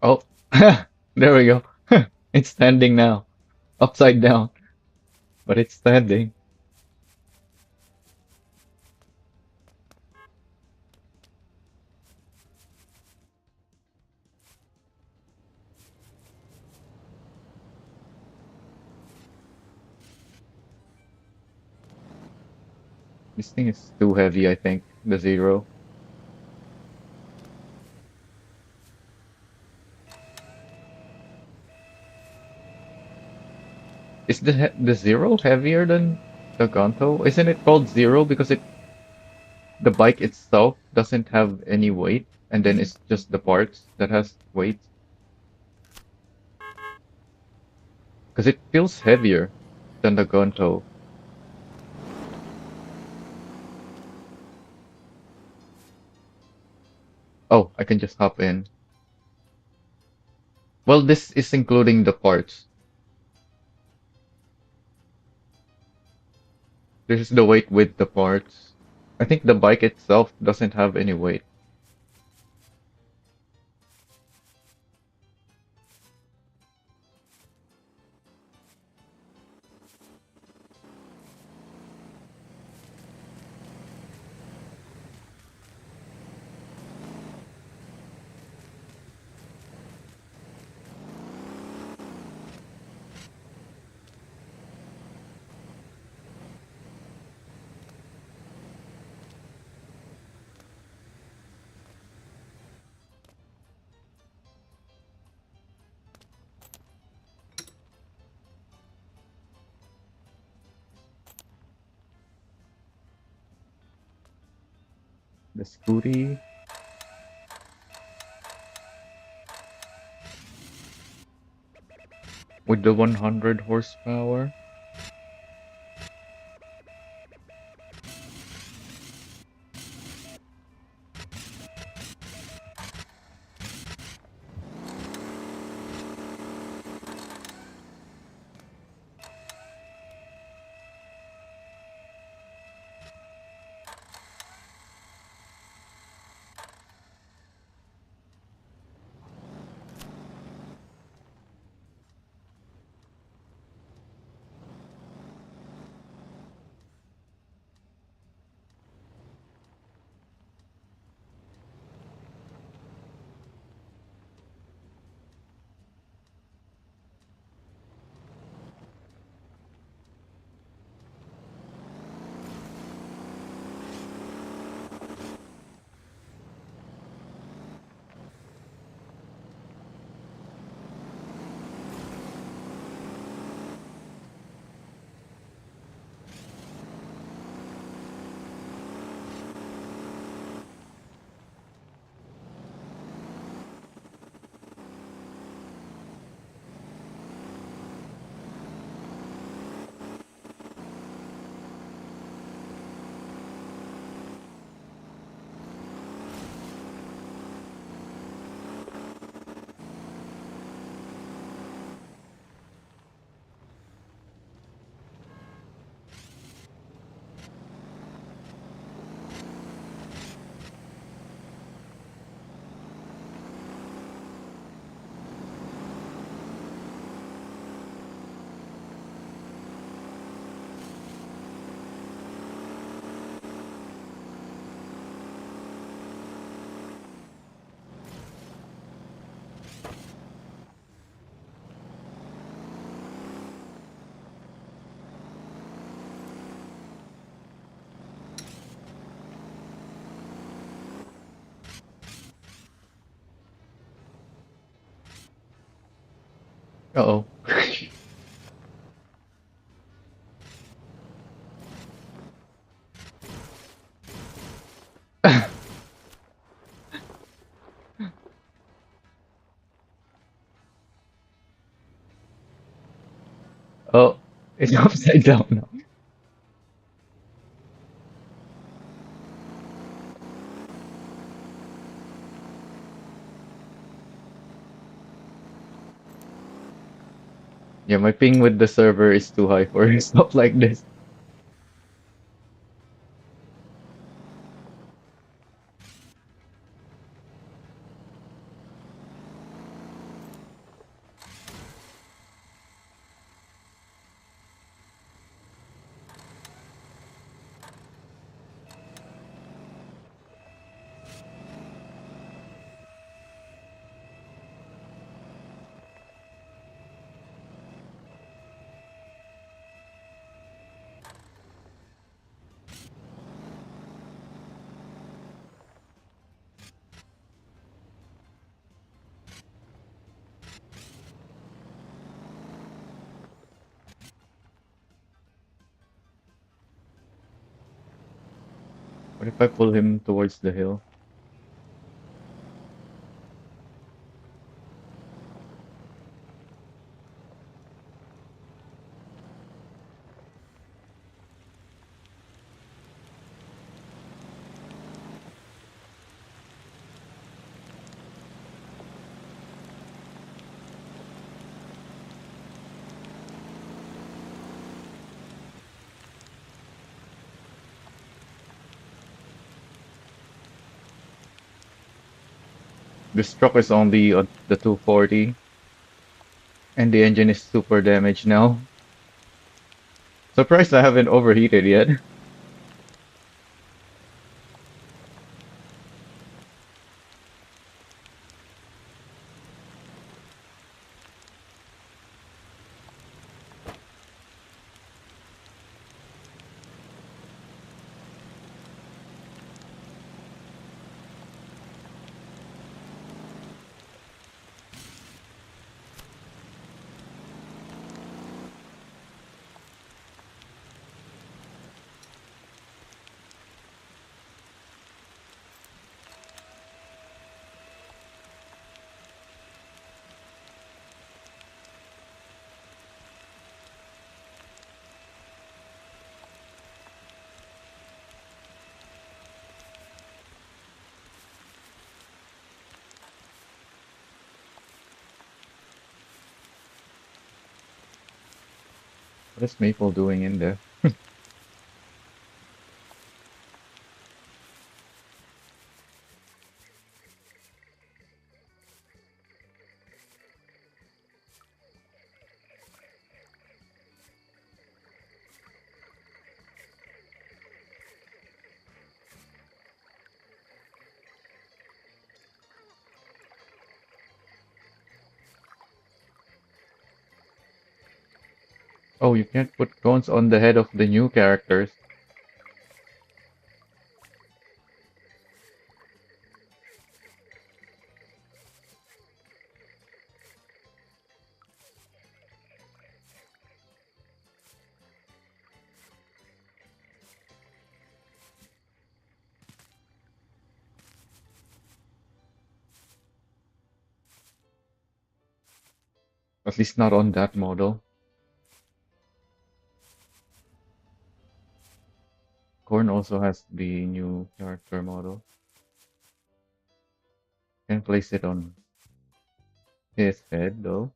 Oh, there we go. It's standing now, upside down, but it's standing. This thing is too heavy, I think. The zero. Is the zero heavier than the Gonto? Isn't it called zero because the bike itself doesn't have any weight, and then it's just the parts that has weight? Because it feels heavier than the Gonto. Oh, I can just hop in. Well, this is including the parts. This is the weight with the parts. I think the bike itself doesn't have any weight. The Scooty with the 100 horsepower. Uh-oh. Oh, it's upside down now. Yeah, my ping with the server is too high for stuff like this. What if I pull him towards the hill? This truck is only on the 240, and the engine is super damaged now. Surprised I haven't overheated yet. What is Maple doing in there? Oh, you can't put cones on the head of the new characters. At least not on that model. Corn also has the new character model. Can place it on his head though.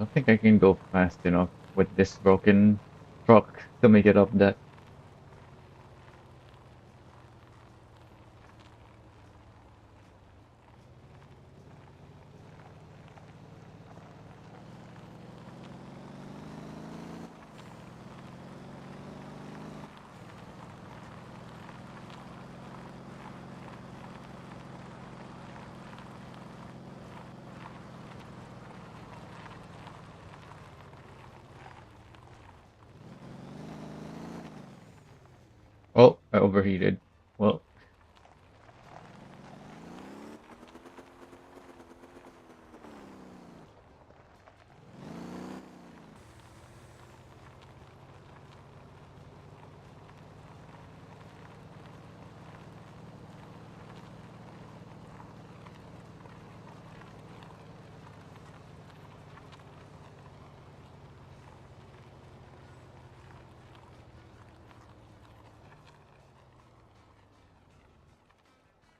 don't think I can go fast enough with this broken truck to make it up that. Oh, I overheated. Well,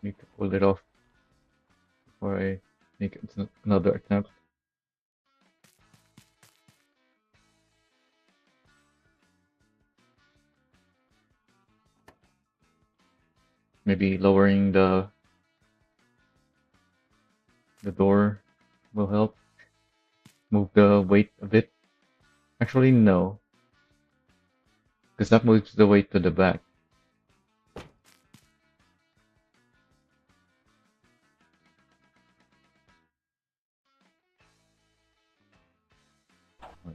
need to pull it off before I make another attempt. Maybe lowering the door will help move the weight a bit. Actually, no, because that moves the weight to the back.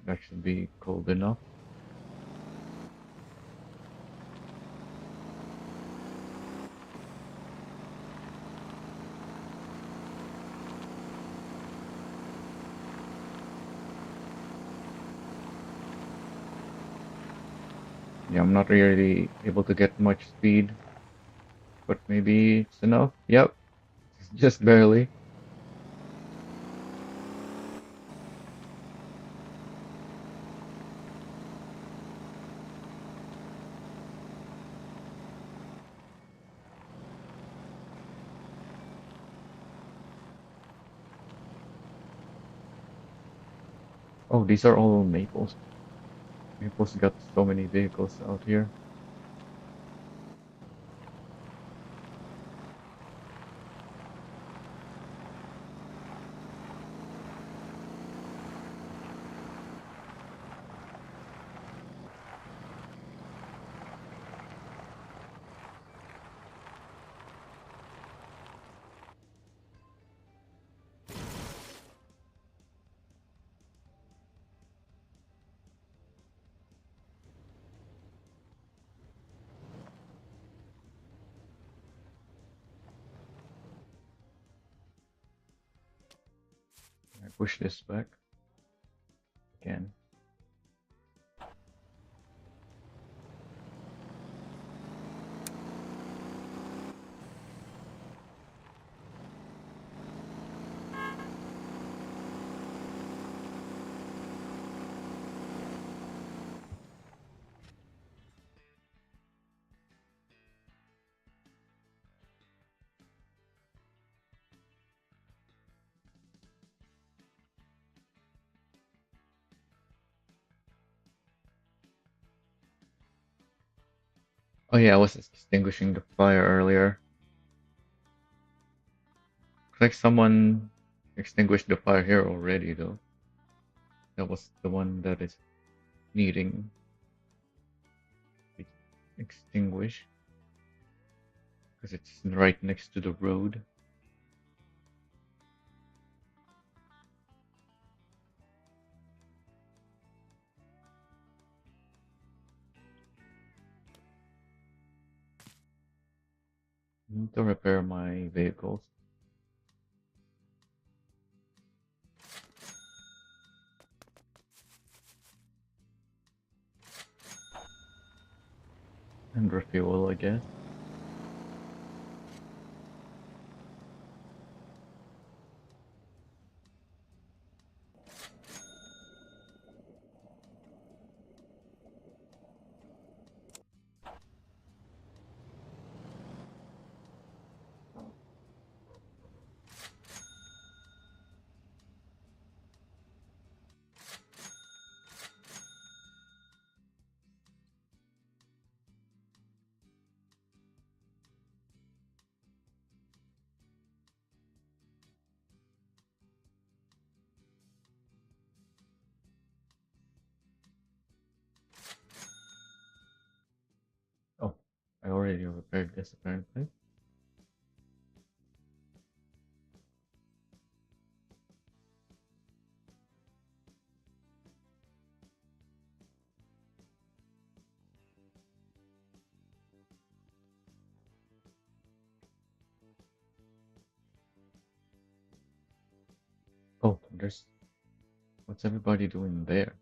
That should be cold enough. Yeah, I'm not really able to get much speed, but maybe it's enough. Yep, just barely. Oh, these are all Maples. Maples got so many vehicles out here. I push this back again. Oh yeah, I was extinguishing the fire earlier. Looks like someone extinguished the fire here already, though. That was the one that is needing to be extinguished because it's right next to the road. Need to repair my vehicles. And refuel, I guess. already repaired this apparently. Oh, there's what's everybody doing there?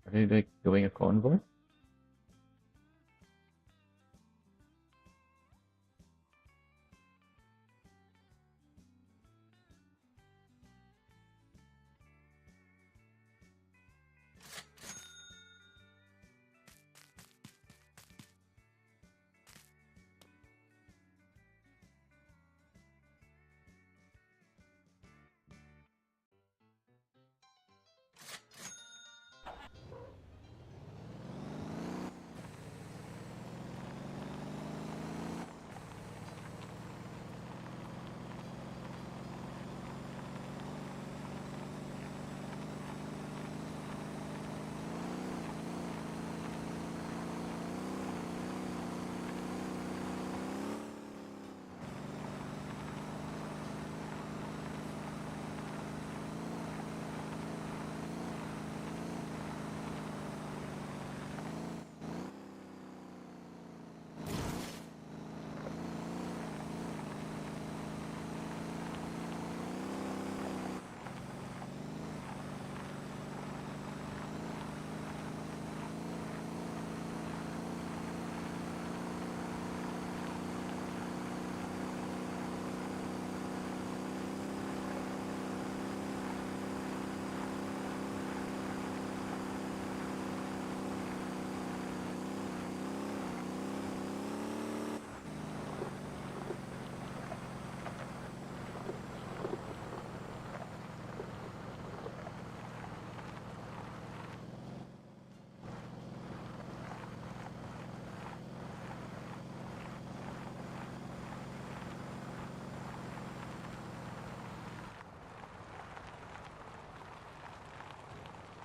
Are they like doing a convoy?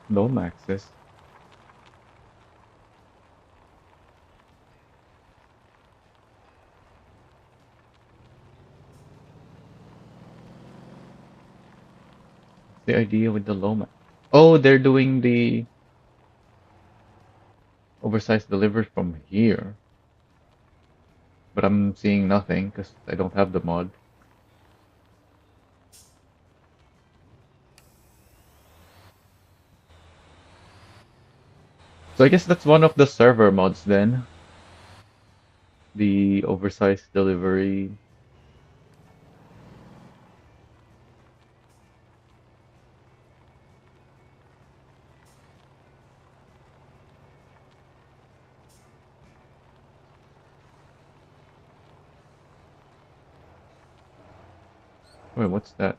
No maxes. The idea with the Lomax. Oh, they're doing the oversized delivery from here. But I'm seeing nothing because I don't have the mod. So I guess that's one of the server mods then. The oversized delivery. Wait, what's that?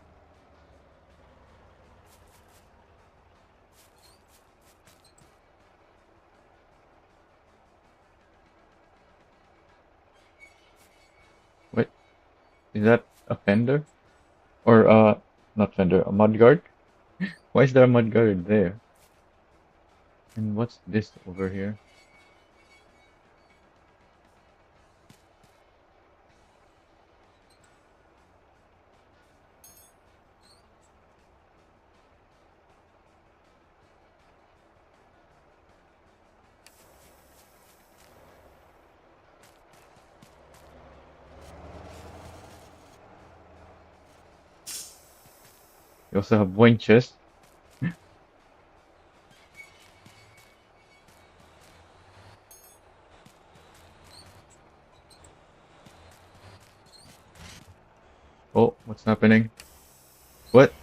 Wait, is that a fender? Or not fender, a mudguard? Why is there a mudguard there? And what's this over here? You also have winches. Oh, what's happening? What?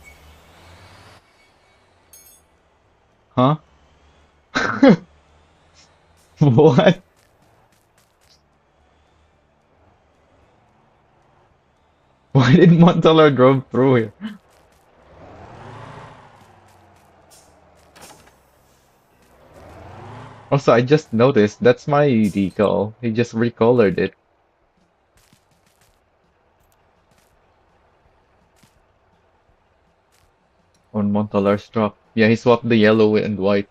Huh? What? Why did Montalar drove through here? Also, I just noticed that's my decal. He just recolored it on Montalar's truck. Yeah, he swapped the yellow and white.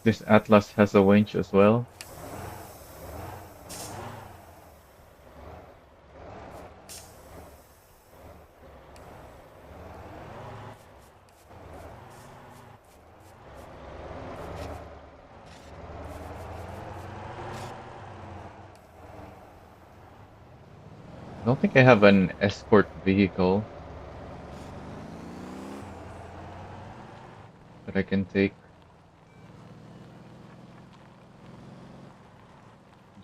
This Atlas has a winch as well. I don't think I have an escort vehicle that I can take.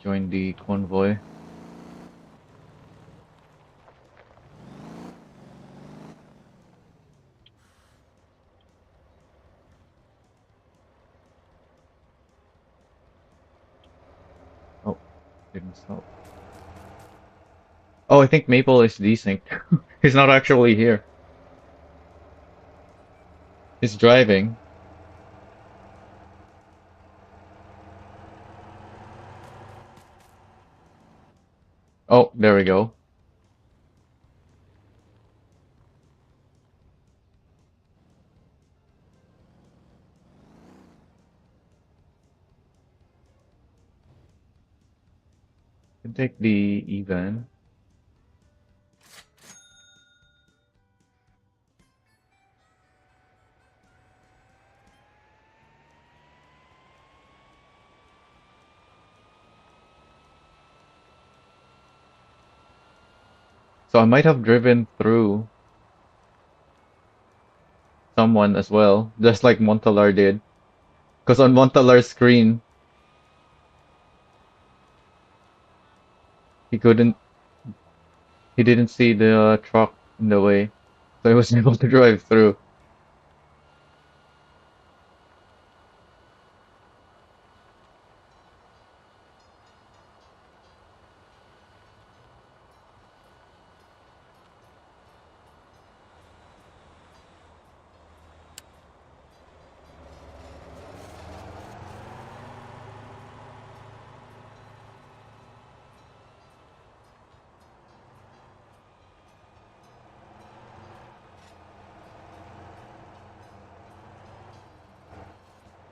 Join the convoy. Oh, didn't stop. Oh, I think Maple is desynced. He's not actually here. He's driving. Oh, there we go. Can take the even. So I might have driven through someone as well, just like Montalar did. Because on Montalar's screen, he couldn't, he didn't see the truck in the way, so he was able to drive through.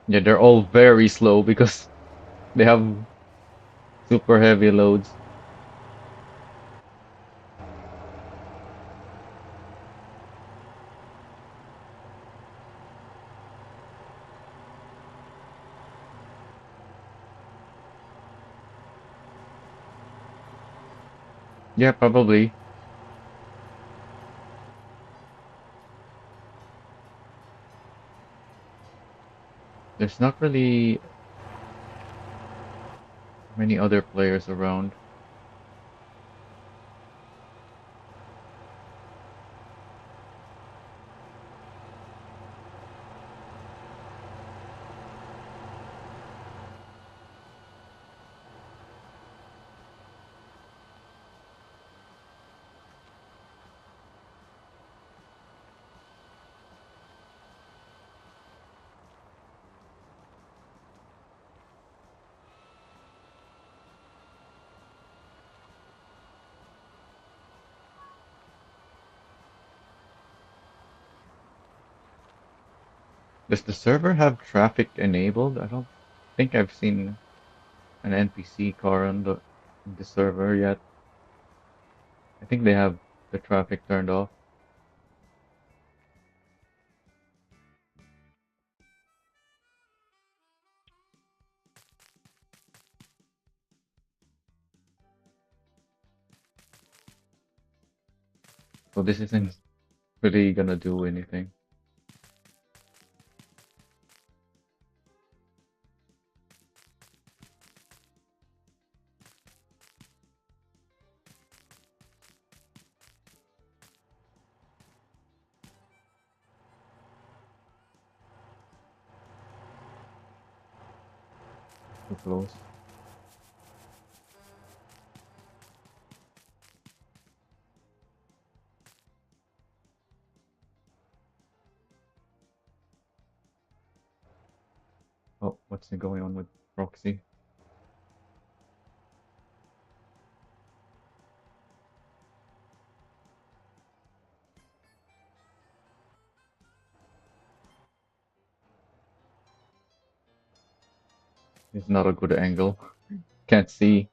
Yeah, they're all very slow because they have super heavy loads. Yeah, probably. There's not really many other players around. Does the server have traffic enabled? I don't think I've seen an NPC car on the server yet. I think they have the traffic turned off. So this isn't really gonna do anything. Too close. Oh, what's going on with proxy? It's not a good angle. Can't see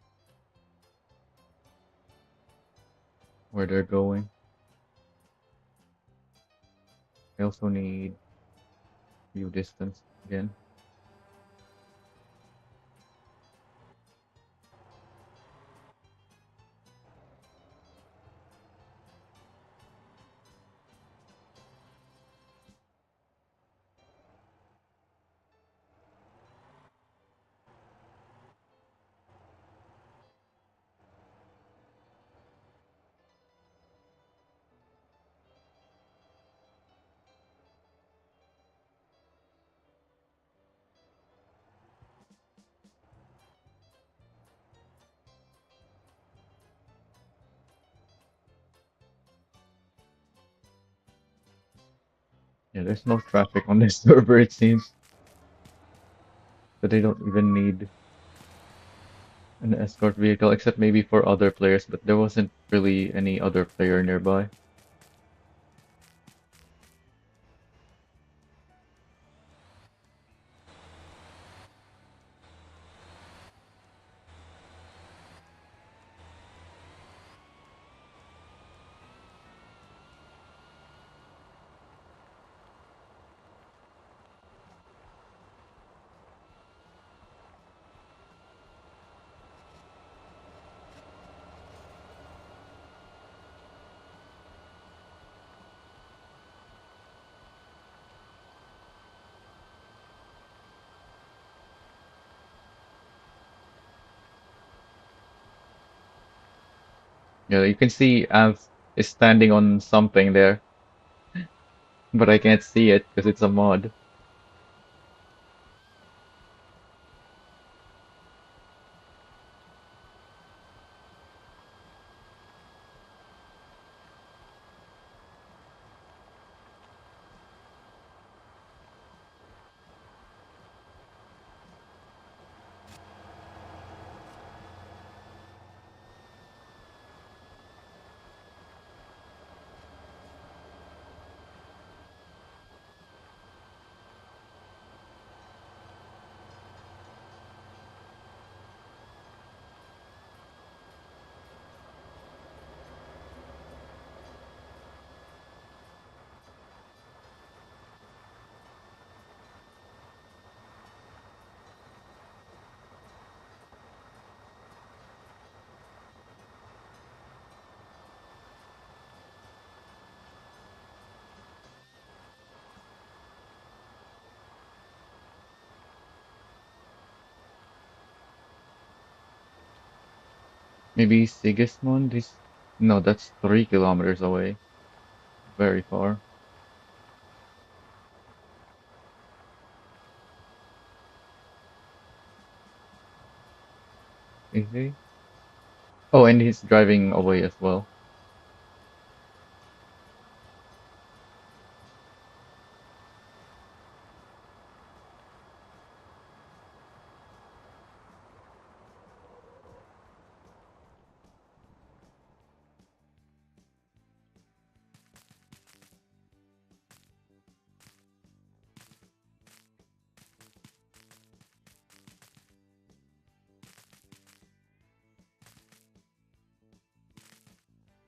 where they're going. I also need view distance again. Yeah, there's no traffic on this server, it seems. So they don't even need an escort vehicle, except maybe for other players, but there wasn't really any other player nearby. Yeah, you can see Av is standing on something there, but I can't see it because it's a mod. Maybe Sigismund is... No, that's 3 kilometers away. Very far. Is he? Oh, and he's driving away as well.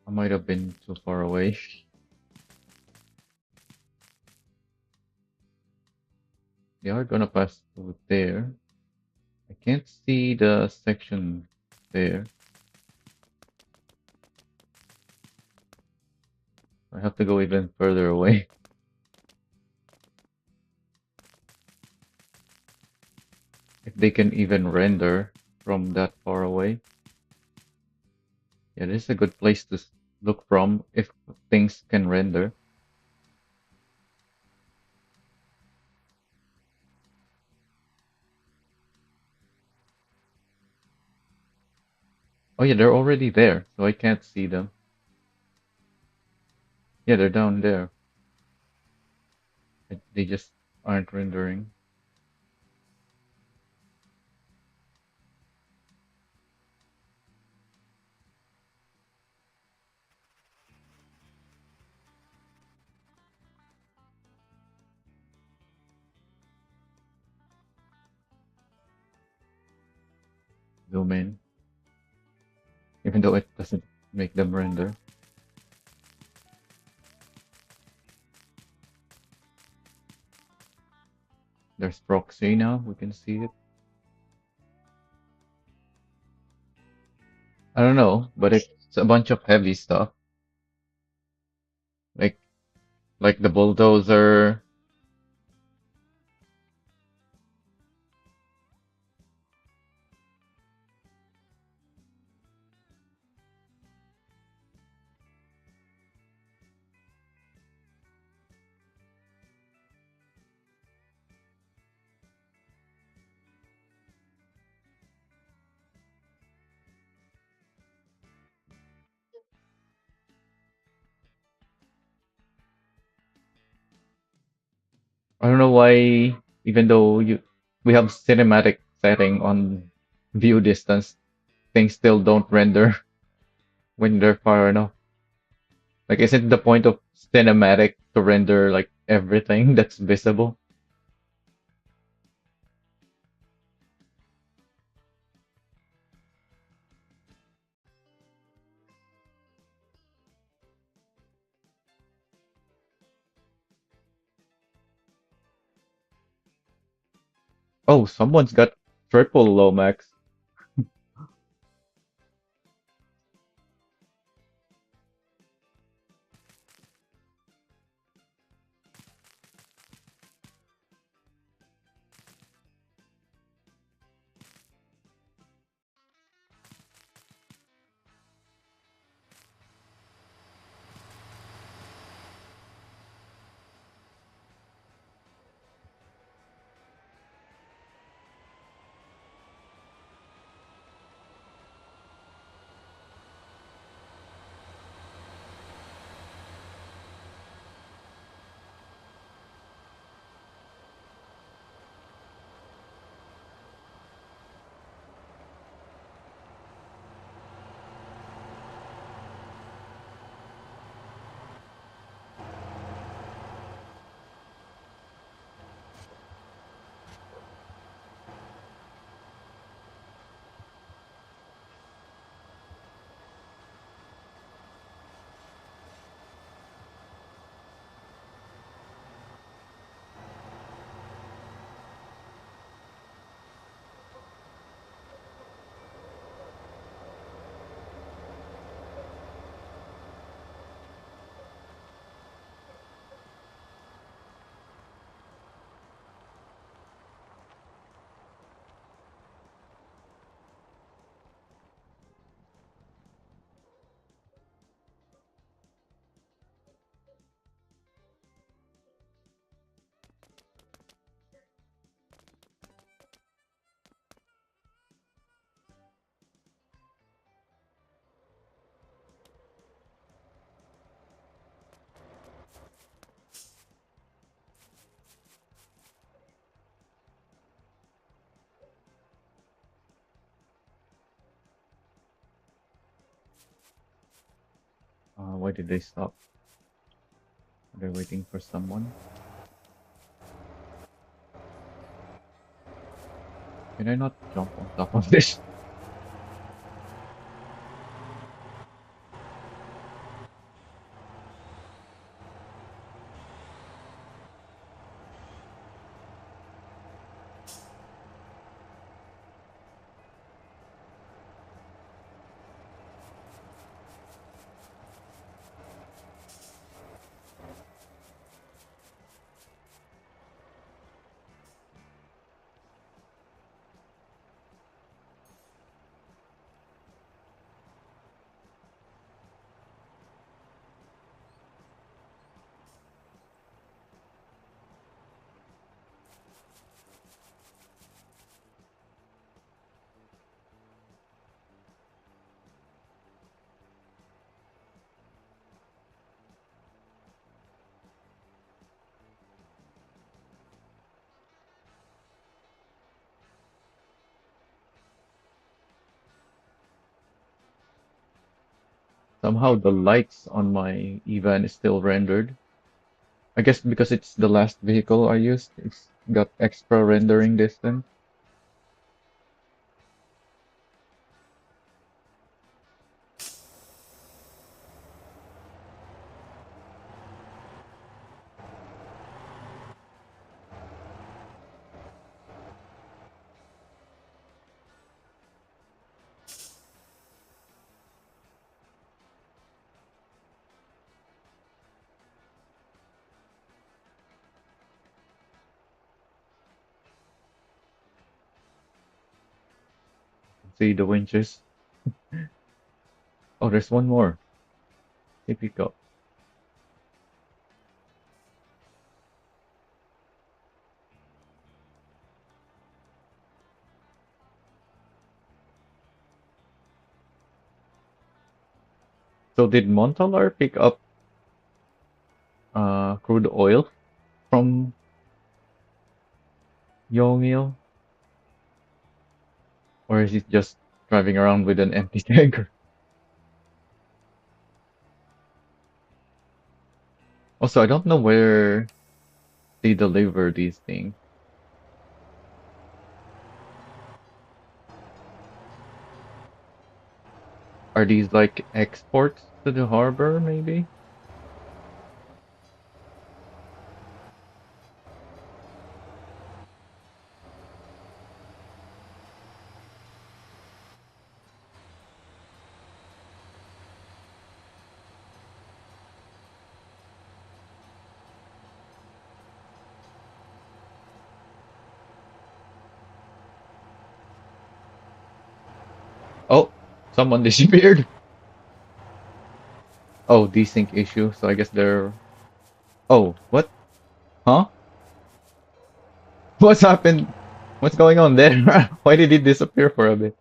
I might have been too far away. They are gonna pass through there. I can't see the section there. I have to go even further away. If they can even render from that far away. Yeah, this is a good place to look from if things can render. Oh yeah, they're already there, so I can't see them. Yeah, they're down there. They just aren't rendering. zoom in, even though it doesn't make them render. There's proxy now, we can see it. I don't know, but it's a bunch of heavy stuff, like like the bulldozer. I don't know why, even though we have cinematic setting on view distance, things still don't render when they're far enough. Like, isn't the point of cinematic to render like everything that's visible? Oh, someone's got triple Lomax. Why did they stop? Are they waiting for someone? Can I not jump on top of this? Somehow the lights on my Evan is still rendered. I guess because it's the last vehicle I used, it's got extra rendering distance. See the winches. Oh, there's one more. Typical. So did Montalar pick up crude oil from Yomil? Or is he just driving around with an empty tanker? Also, I don't know where they deliver these things. Are these like exports to the harbor, maybe? Oh, someone disappeared. Oh, desync issue. So I guess they're. Oh, what? Huh? What's happened? What's going on there? Why did he disappear for a bit?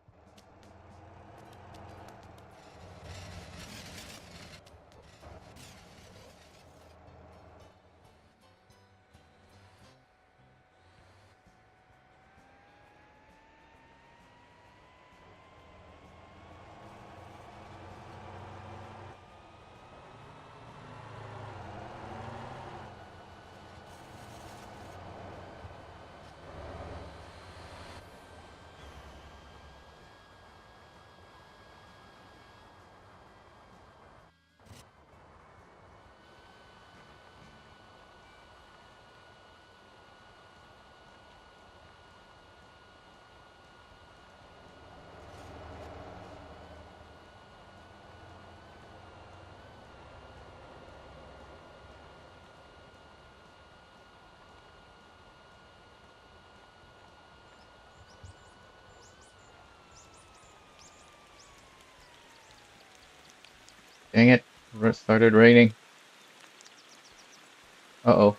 Dang it. Started raining. Uh-oh.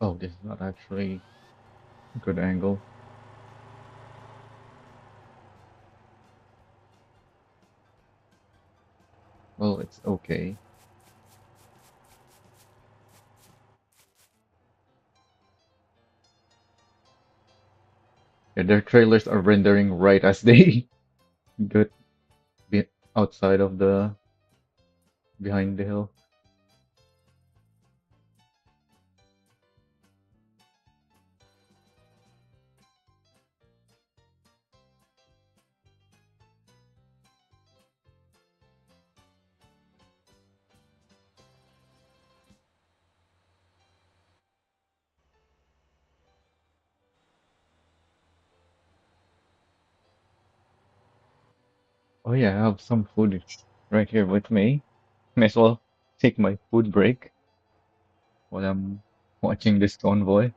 Oh, this is not actually a good angle. Well, it's okay. Yeah, their trailers are rendering right as they get bit outside of the behind the hill. Oh yeah, I have some food right here with me. May as well take my food break while I'm watching this convoy.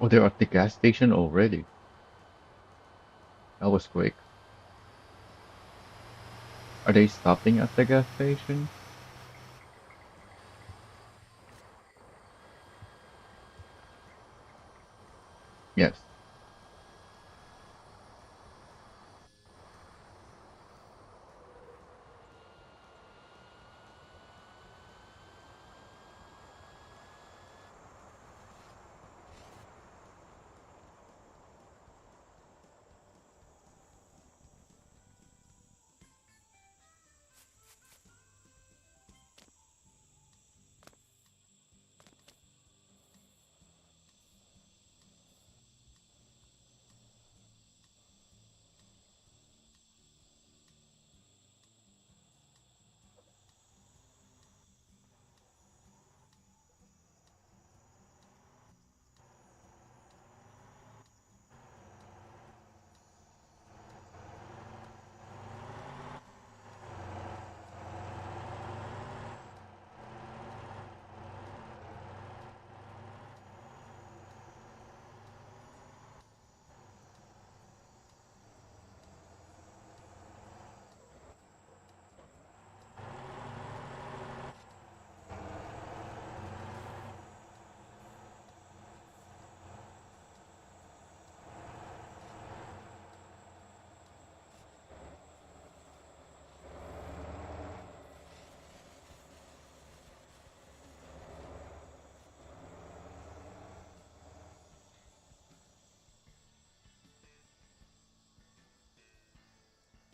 Oh, they're at the gas station already. That was quick. Are they stopping at the gas station? Yes.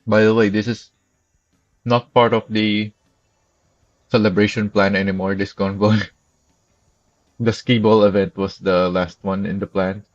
By the way, this is not part of the celebration plan anymore, this convoy. The skee-ball event was the last one in the plan.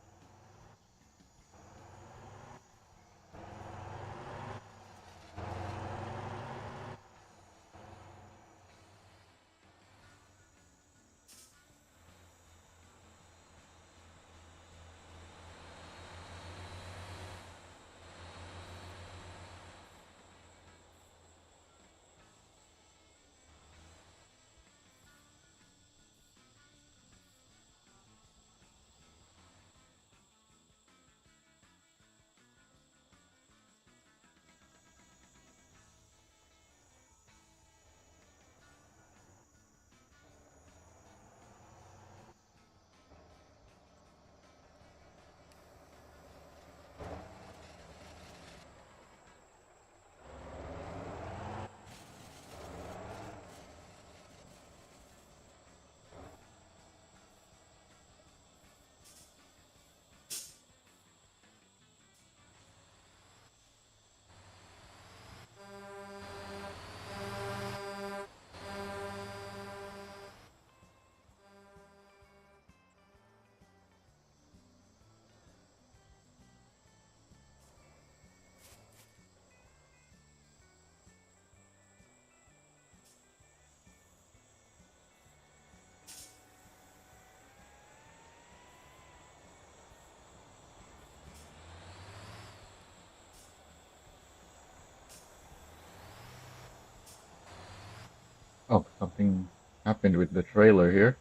Oh, something happened with the trailer here.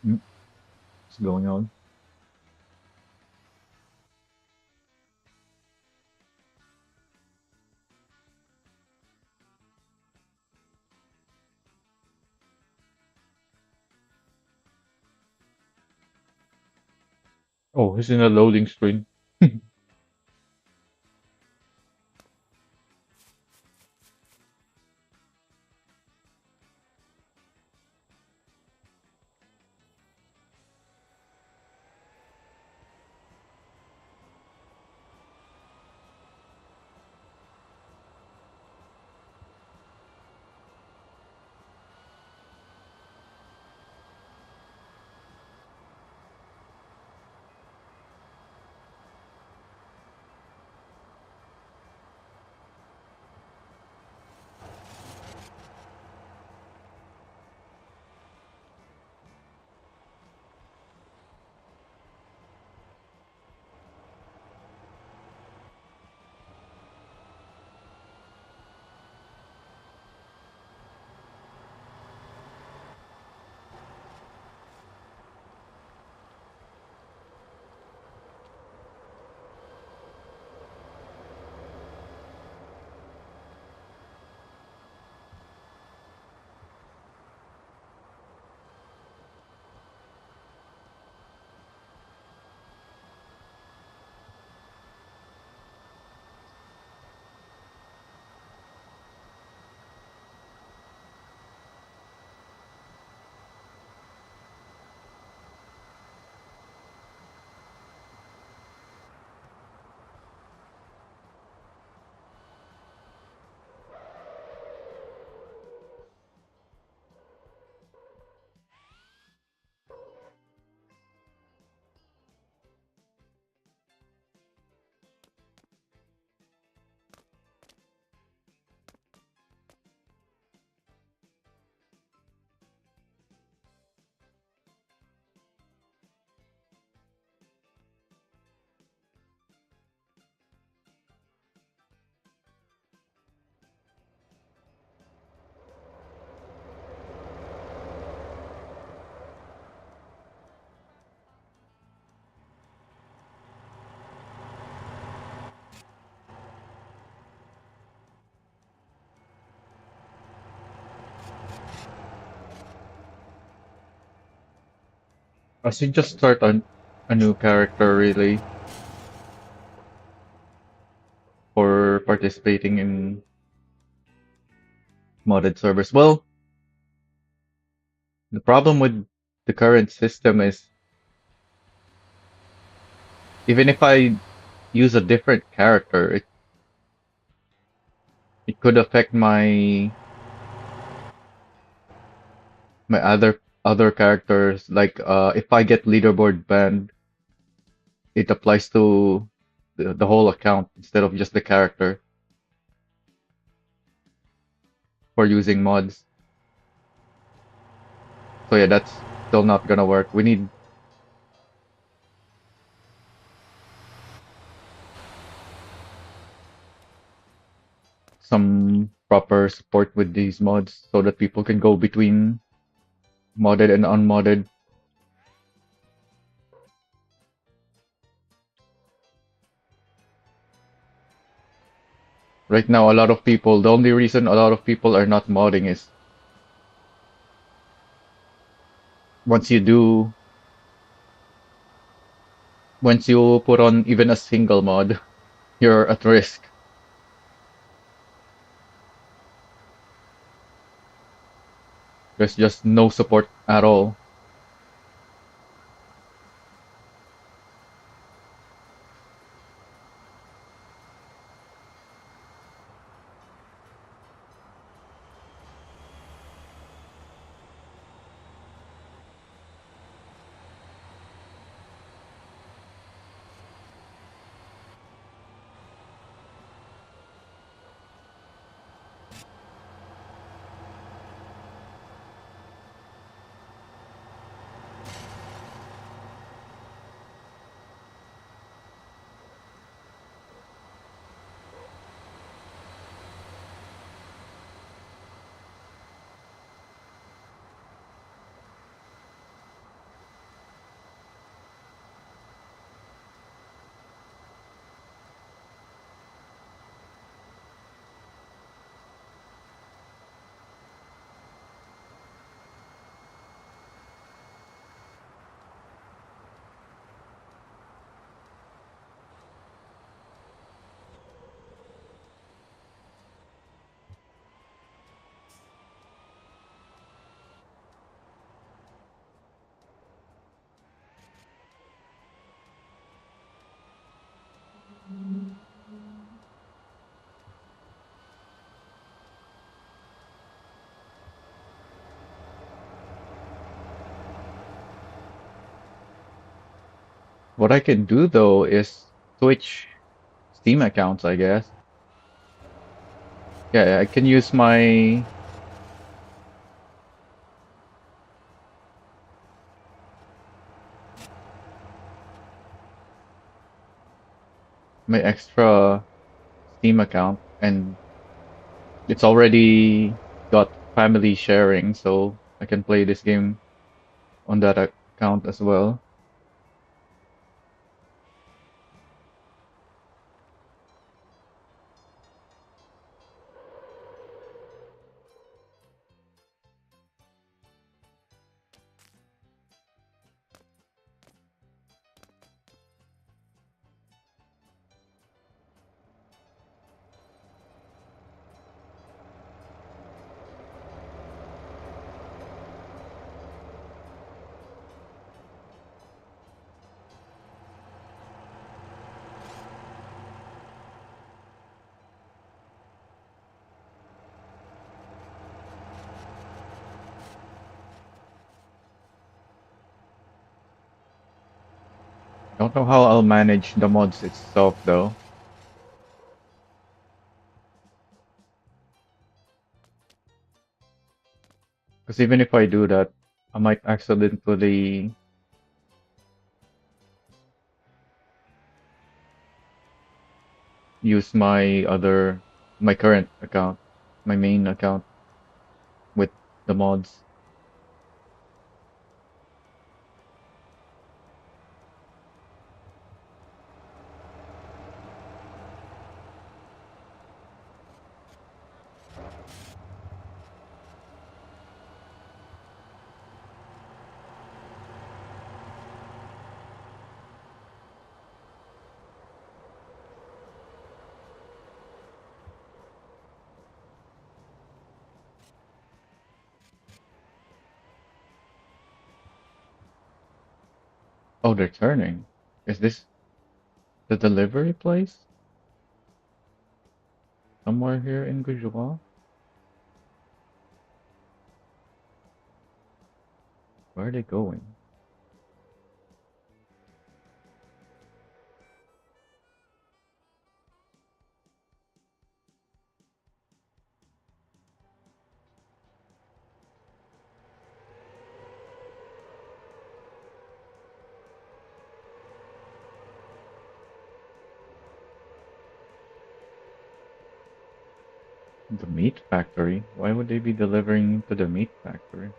Mm, what's going on? Oh, he's in a loading screen. I should just start a new character really for participating in modded servers. Well, the problem with the current system is even if I use a different character, it could affect my other characters. Like if I get leaderboard banned, it applies to the whole account instead of just the character for using mods. So yeah, that's still not gonna work. We need some proper support with these mods so that people can go between modded and unmodded. Right now, the only reason a lot of people are not modding is once you do, once you put on even a single mod, you're at risk. There's just no support at all. What I can do though is switch Steam accounts, I guess. Yeah, I can use my extra Steam account and it's already got family sharing, so I can play this game on that account as well. Don't know how I'll manage the mods itself though, because even if I do that, I might accidentally use my current account, my main account with the mods. Oh, they're turning. Is this the delivery place? Somewhere here in Gujarat? Where are they going? The meat factory? Why would they be delivering to the meat factory?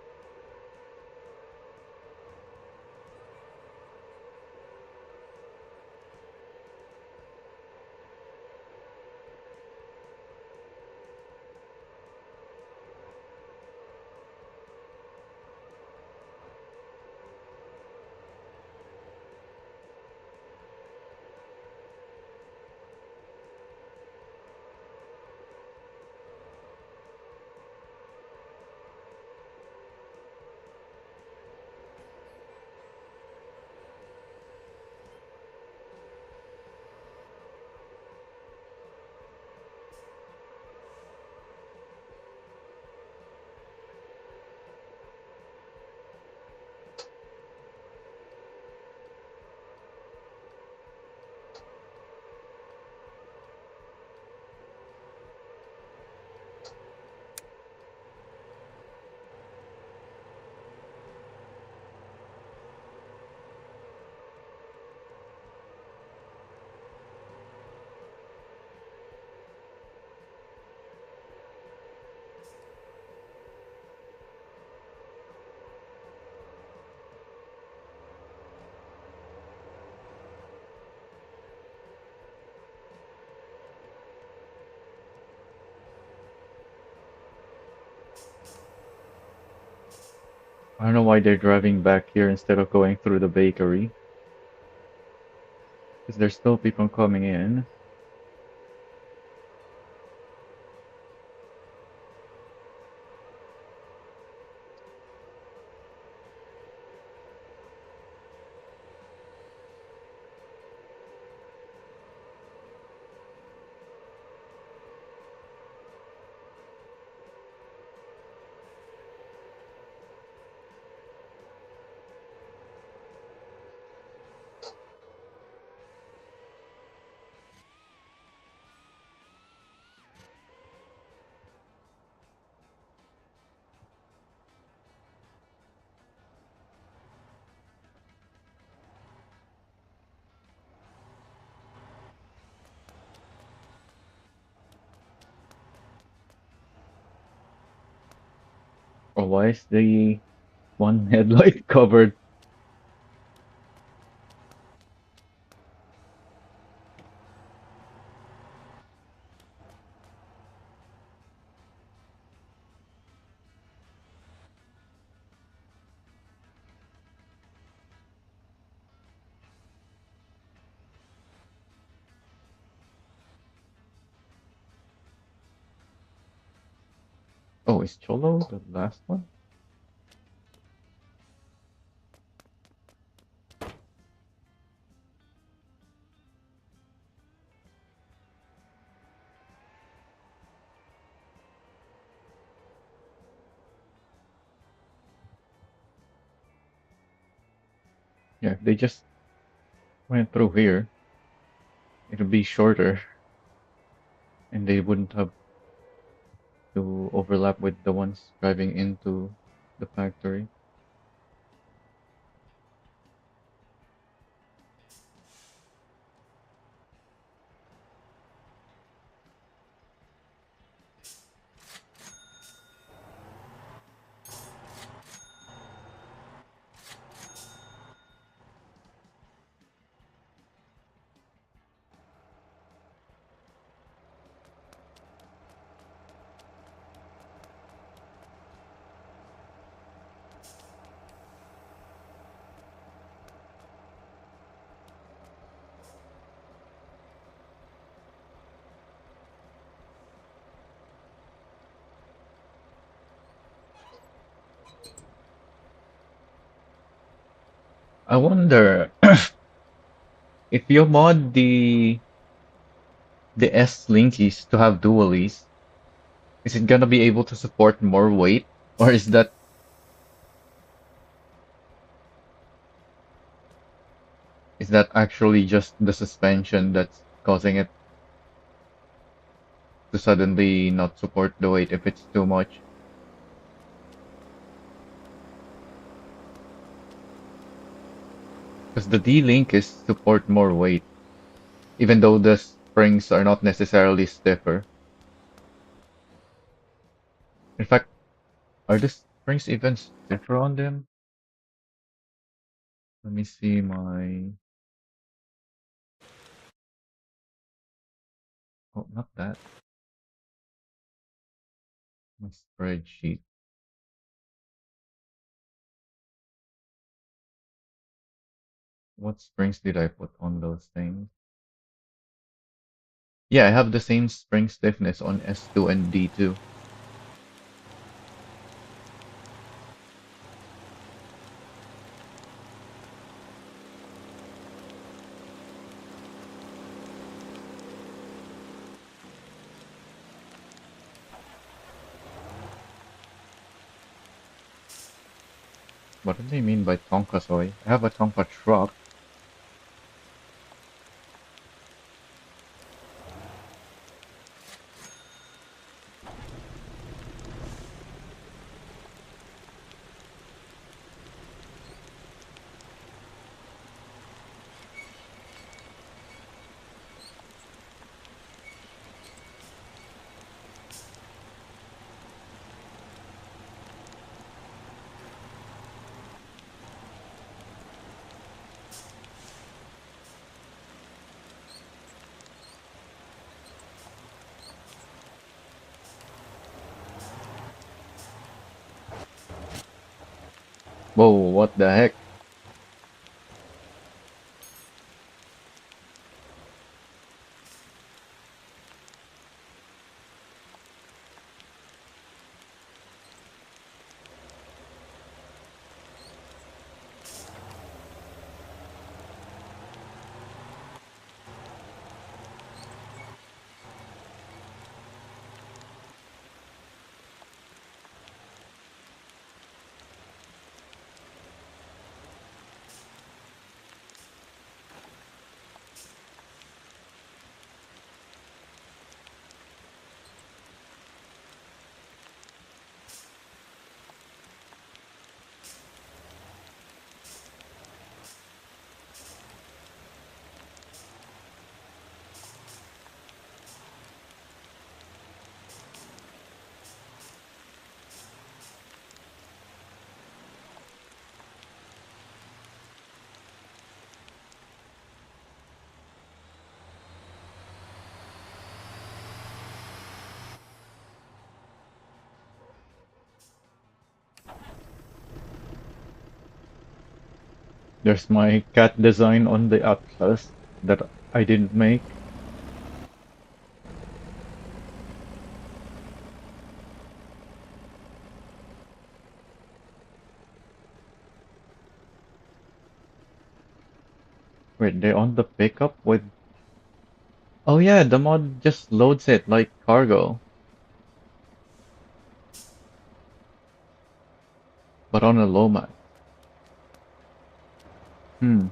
I don't know why they're driving back here instead of going through the bakery. Because there's still people coming in. Or why is the one headlight covered? Oh, is Cholo the last one? Yeah, if they just went through here, it'd be shorter and they wouldn't have to overlap with the ones driving into the factory. I wonder If you mod the S linkies to have dualies, is it gonna be able to support more weight, or is that actually just the suspension that's causing it to suddenly not support the weight if it's too much? Because the D link is support more weight, even though the springs are not necessarily stiffer. In fact, are the springs even stiffer on them? Let me see oh, not that, my spreadsheet. What springs did I put on those things? Yeah, I have the same spring stiffness on S2 and D2. What do they mean by Tonka soy? I have a Tonka truck. Whoa, what the heck? There's my cat design on the Atlas that I didn't make. Wait, they on the pickup with... Oh yeah, the mod just loads it like cargo, but on a low max. Hmm.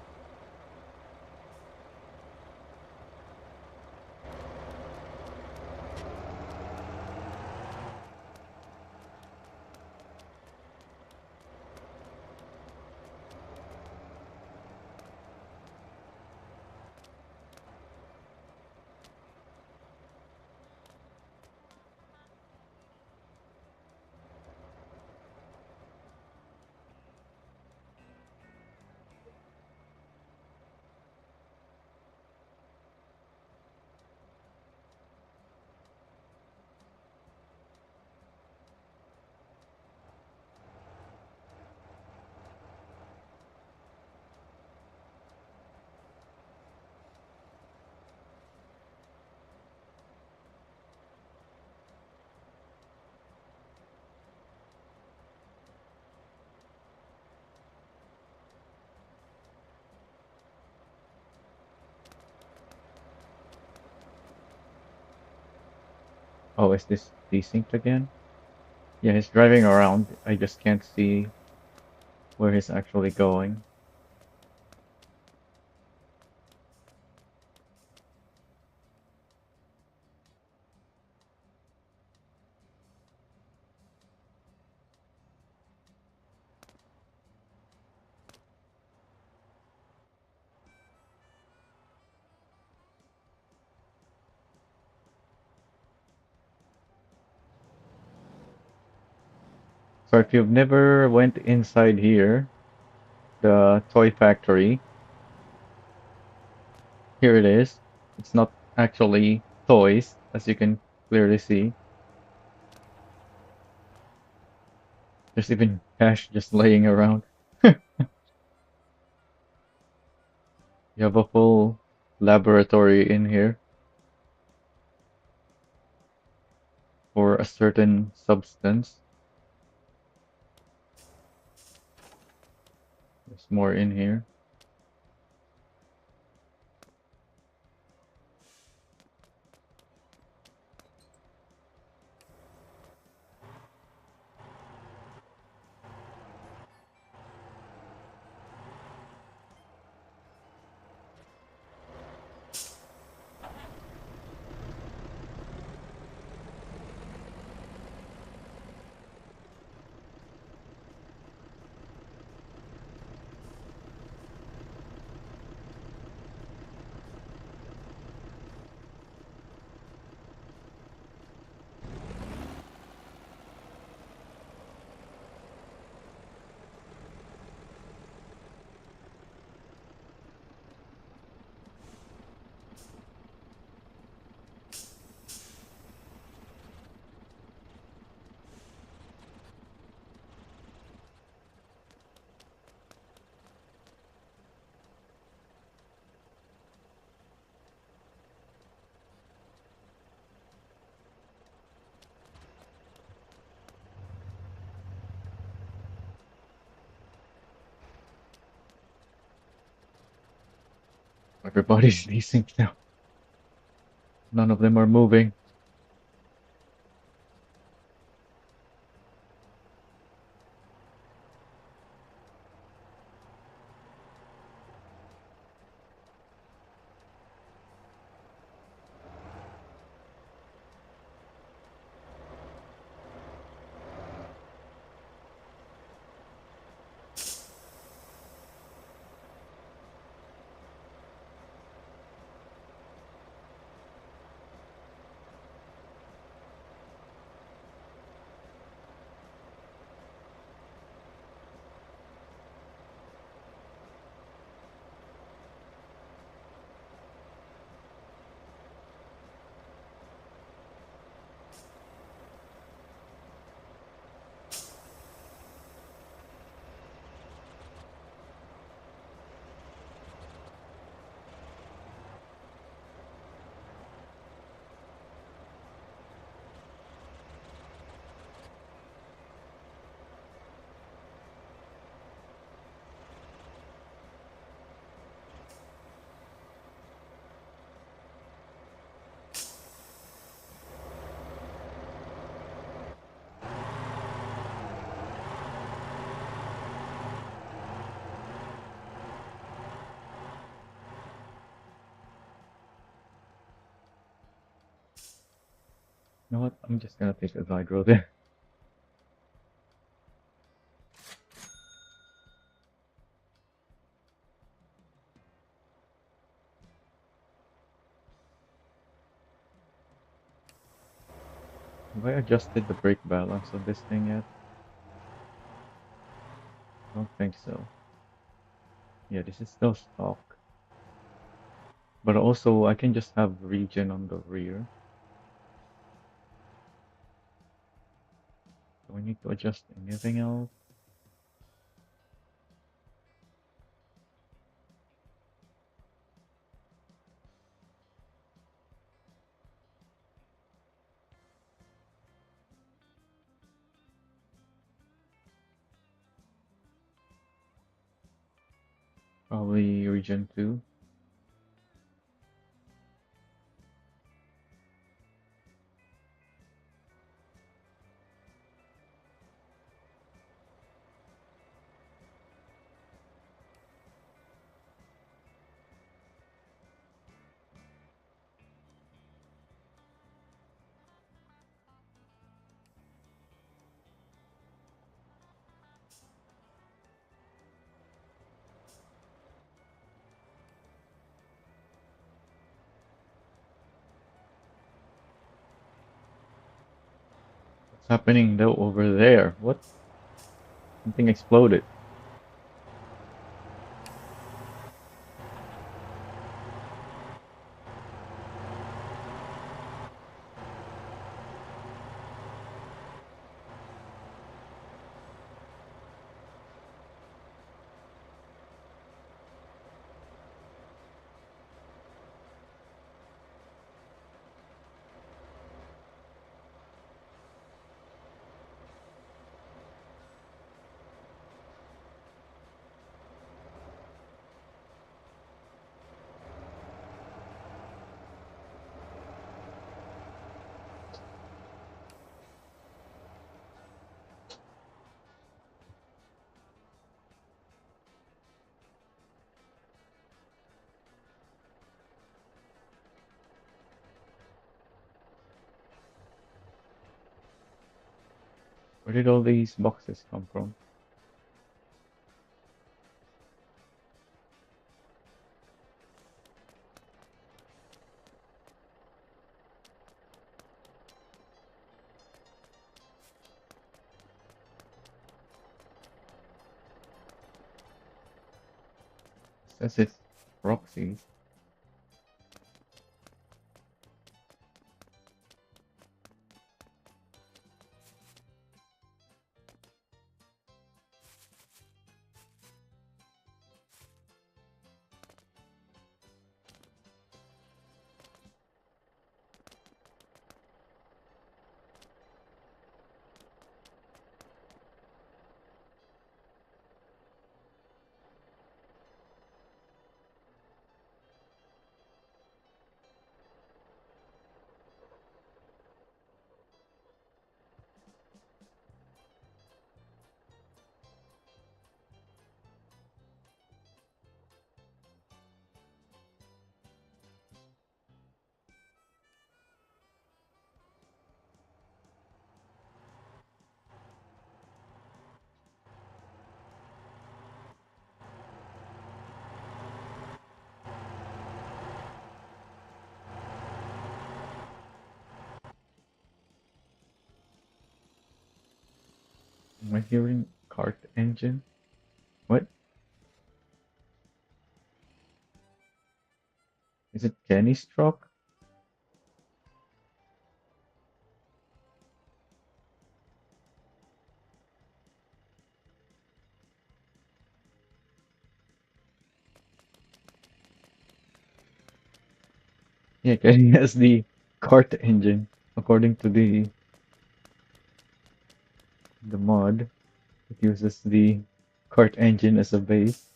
Oh, is this desynced again? Yeah, he's driving around. I just can't see where he's actually going. So if you've never went inside here, the toy factory, here it is. It's not actually toys, as you can clearly see. There's even cash just laying around. You have a full laboratory in here for a certain substance. There's more in here. Everybody's leasing now. None of them are moving. You know what? I'm just gonna take a side road there. Have I adjusted the brake balance on this thing yet? I don't think so. Yeah, this is still stock. But also, I can just have regen on the rear. Do I need to adjust anything else? Probably regen 2. What's happening though over there? What? Something exploded. Where did all these boxes come from? Says it's Roxy. Am I hearing cart engine? What? Is it Kenny's truck? Yeah, Kenny has the cart engine. According to the mod, it uses the cart engine as a base,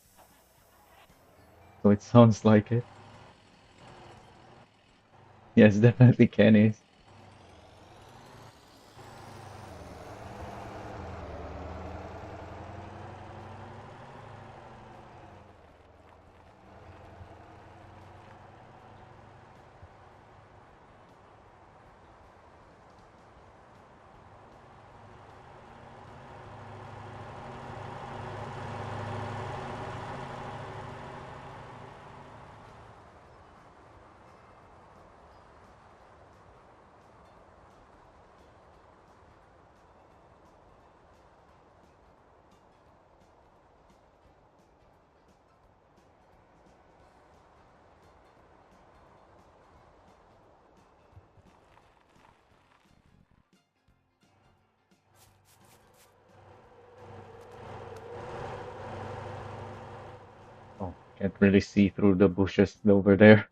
so it sounds like it. Yes, definitely Kenny's. Oh, can't really see through the bushes over there.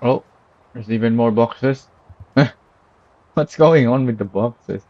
Oh, there's even more boxes. What's going on with the boxes?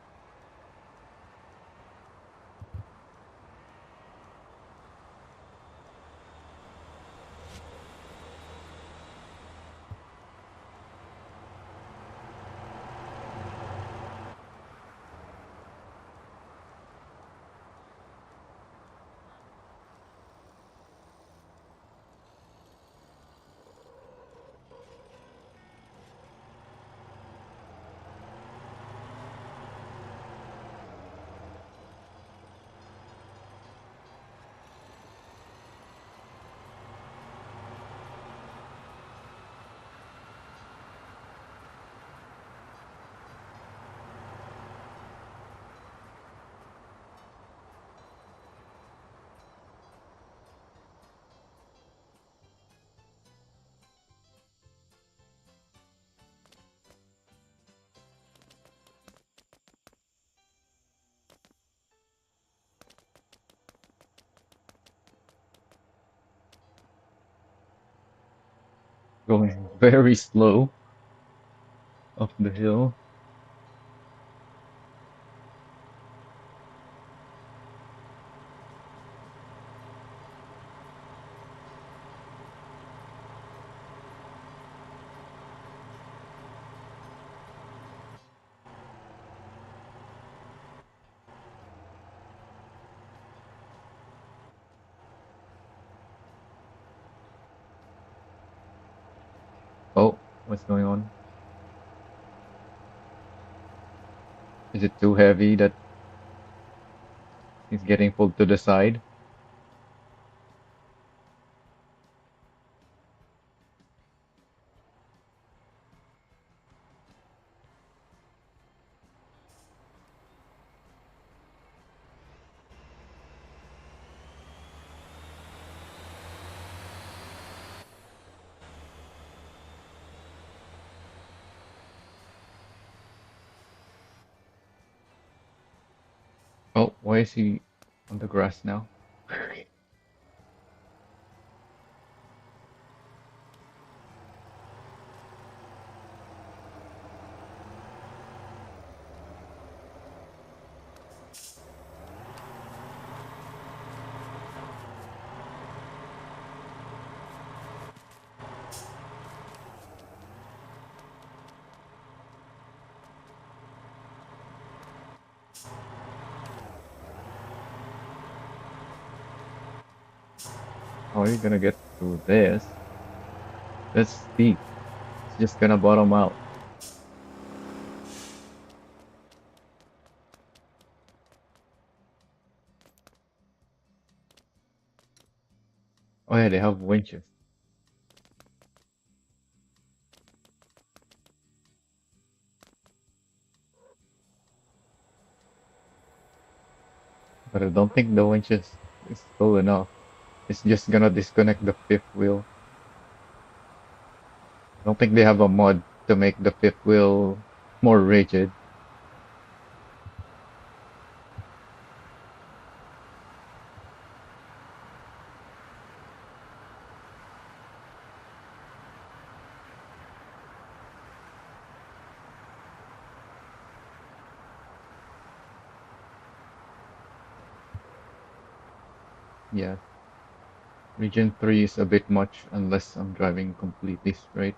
Going very slow up the hill. Oh, what's going on? Is it too heavy that he's getting pulled to the side? Oh, why is he on the grass now? How are you gonna get through this? That's steep. It's just gonna bottom out. Oh yeah, they have winches. But I don't think the winches is slow enough. It's just gonna disconnect the fifth wheel. I don't think they have a mod to make the fifth wheel more rigid. Yeah, region 3 is a bit much unless I'm driving completely straight.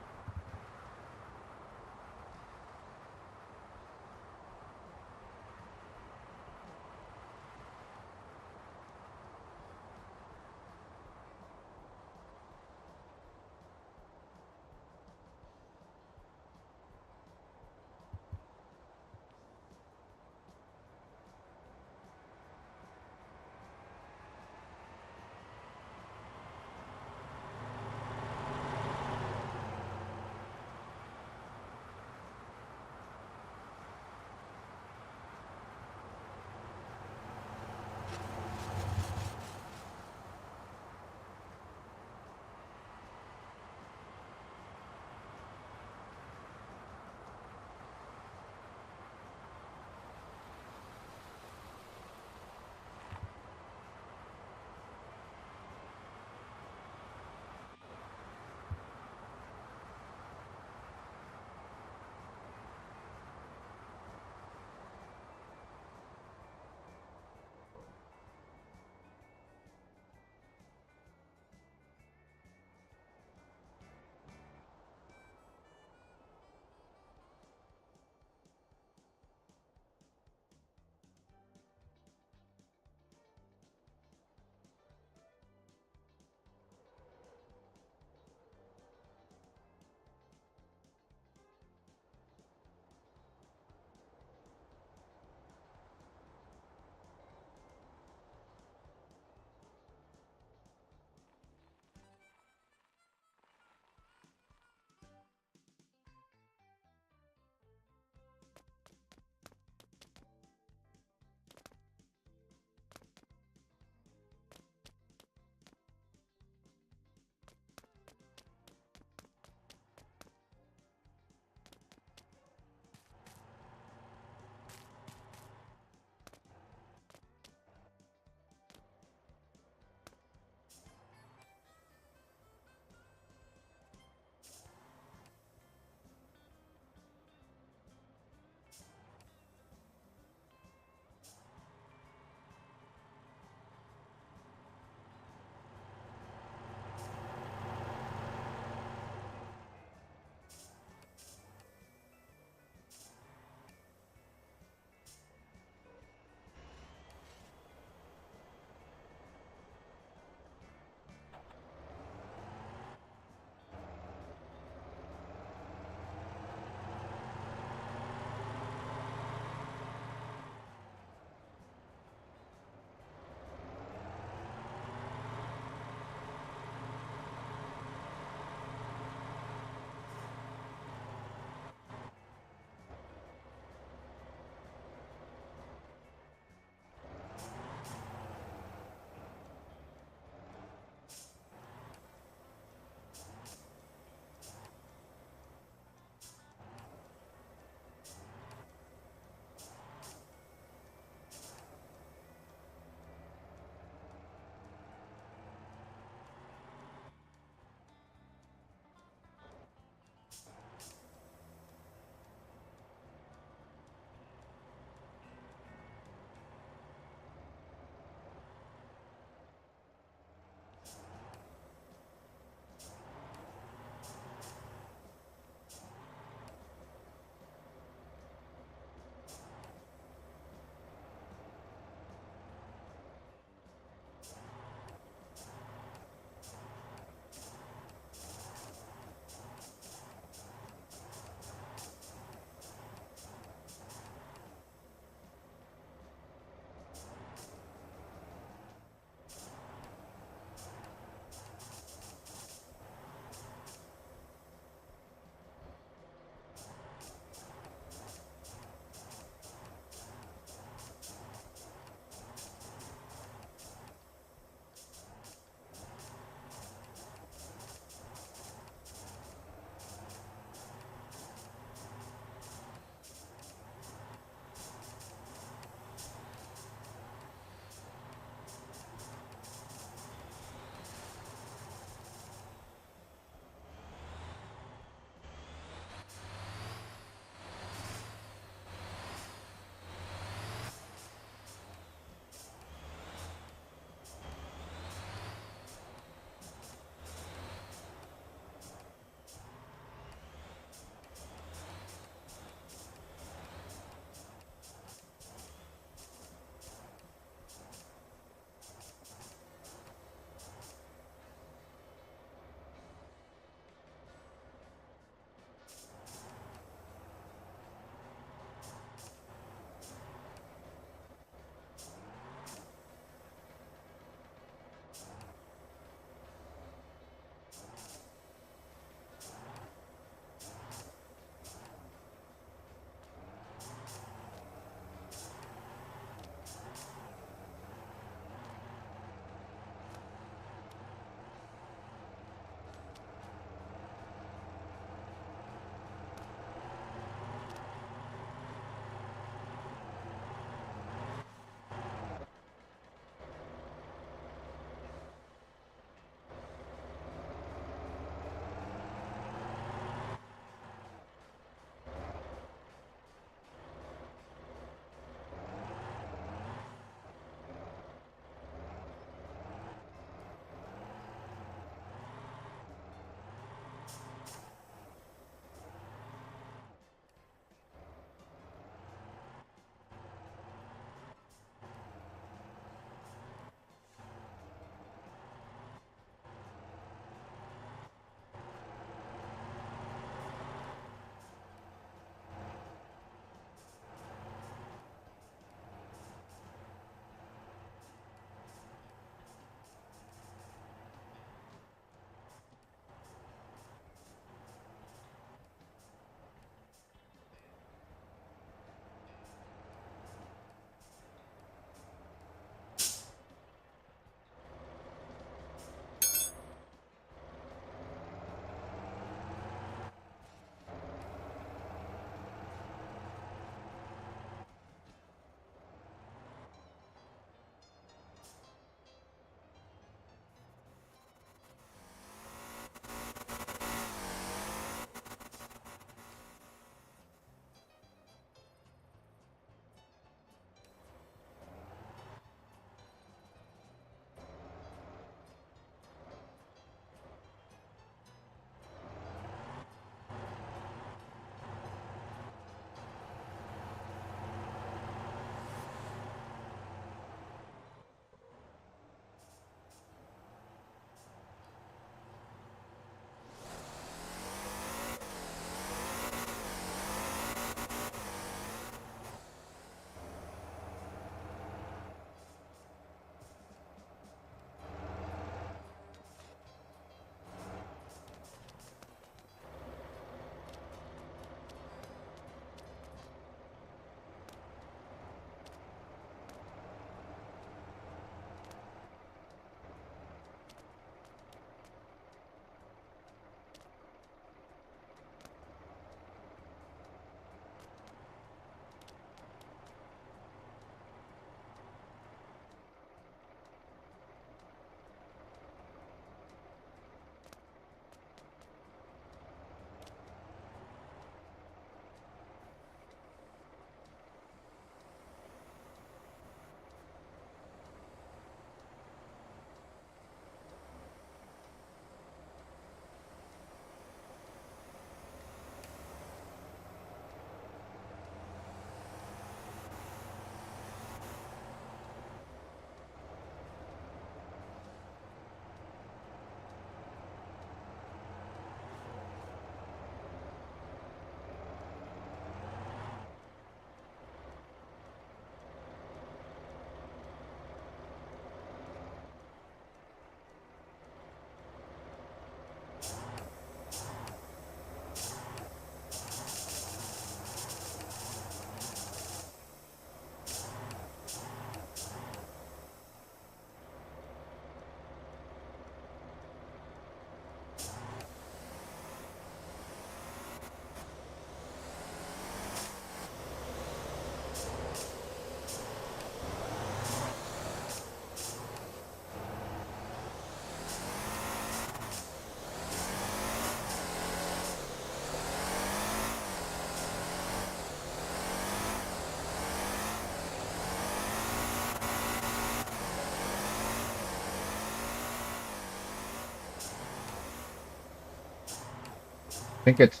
think it's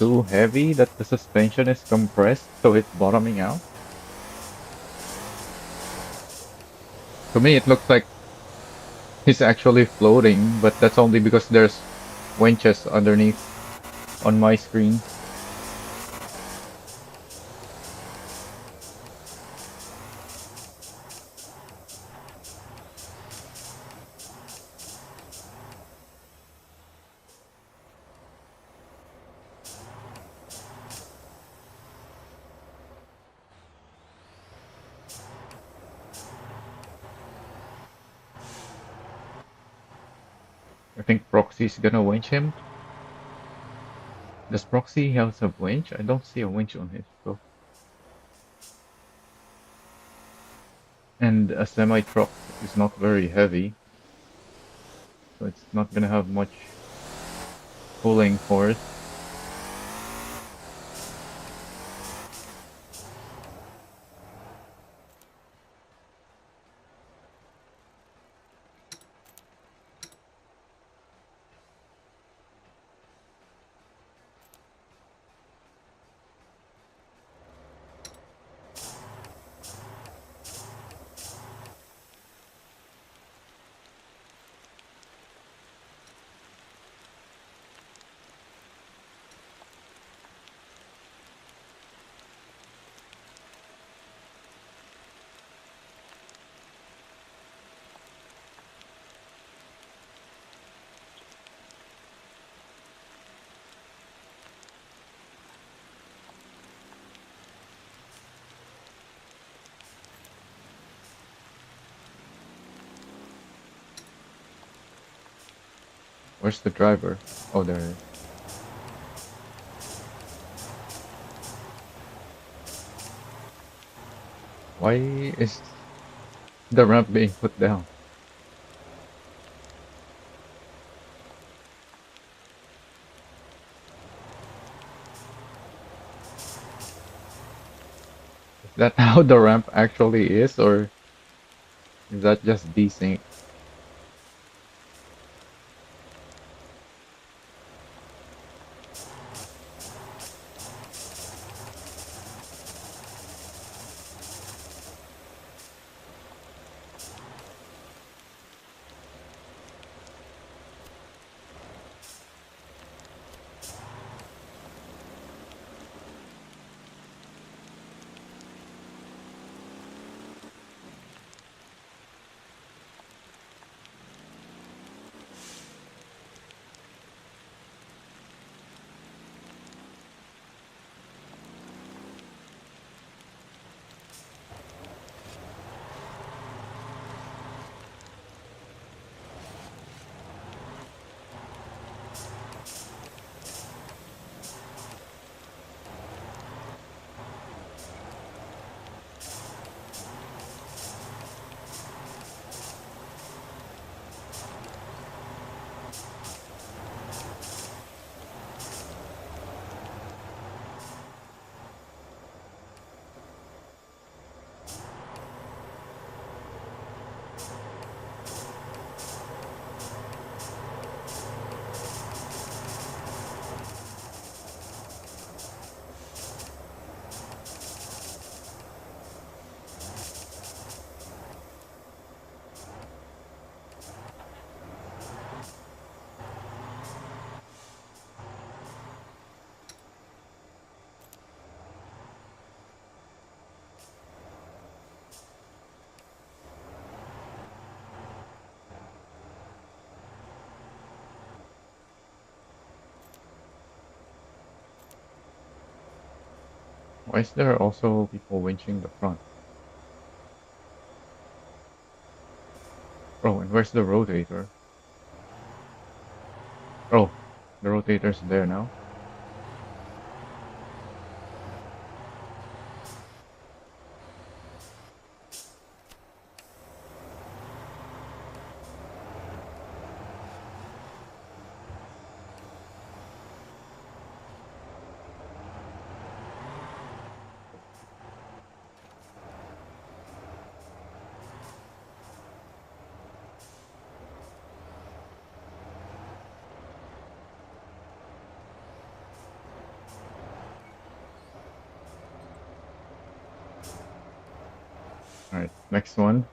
too heavy that the suspension is compressed, so it's bottoming out. To me, it looks like he's actually floating, but that's only because there's winches underneath on my screen. I think Proxy's gonna winch him. Does Proxy have a winch? I don't see a winch on his boat. And a semi truck is not very heavy, so it's not gonna have much pulling force. Where's the driver? Oh, there it is. Why is the ramp being put down? Is that how the ramp actually is, or is that just desync? Why is there also people winching the front? Oh, and where's the rotator? Oh, the rotator's there now. All right, next one.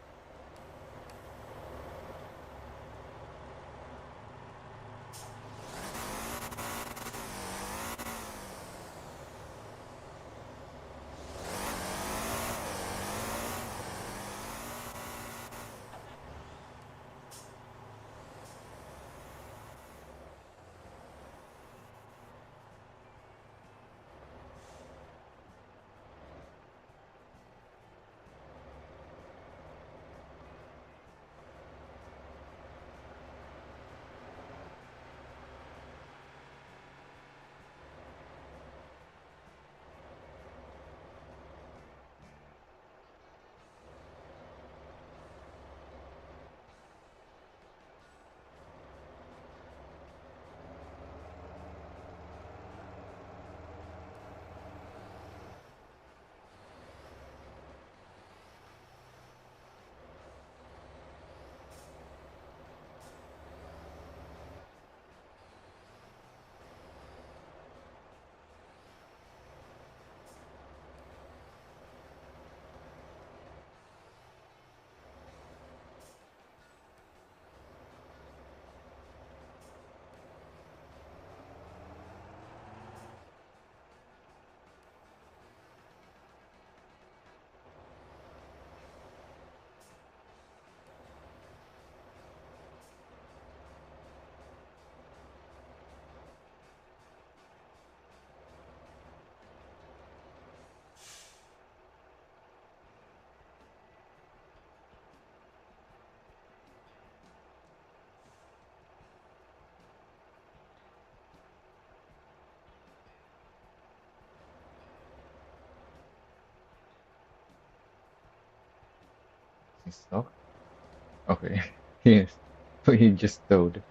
He's stuck. Okay. Yes. So he just stowed.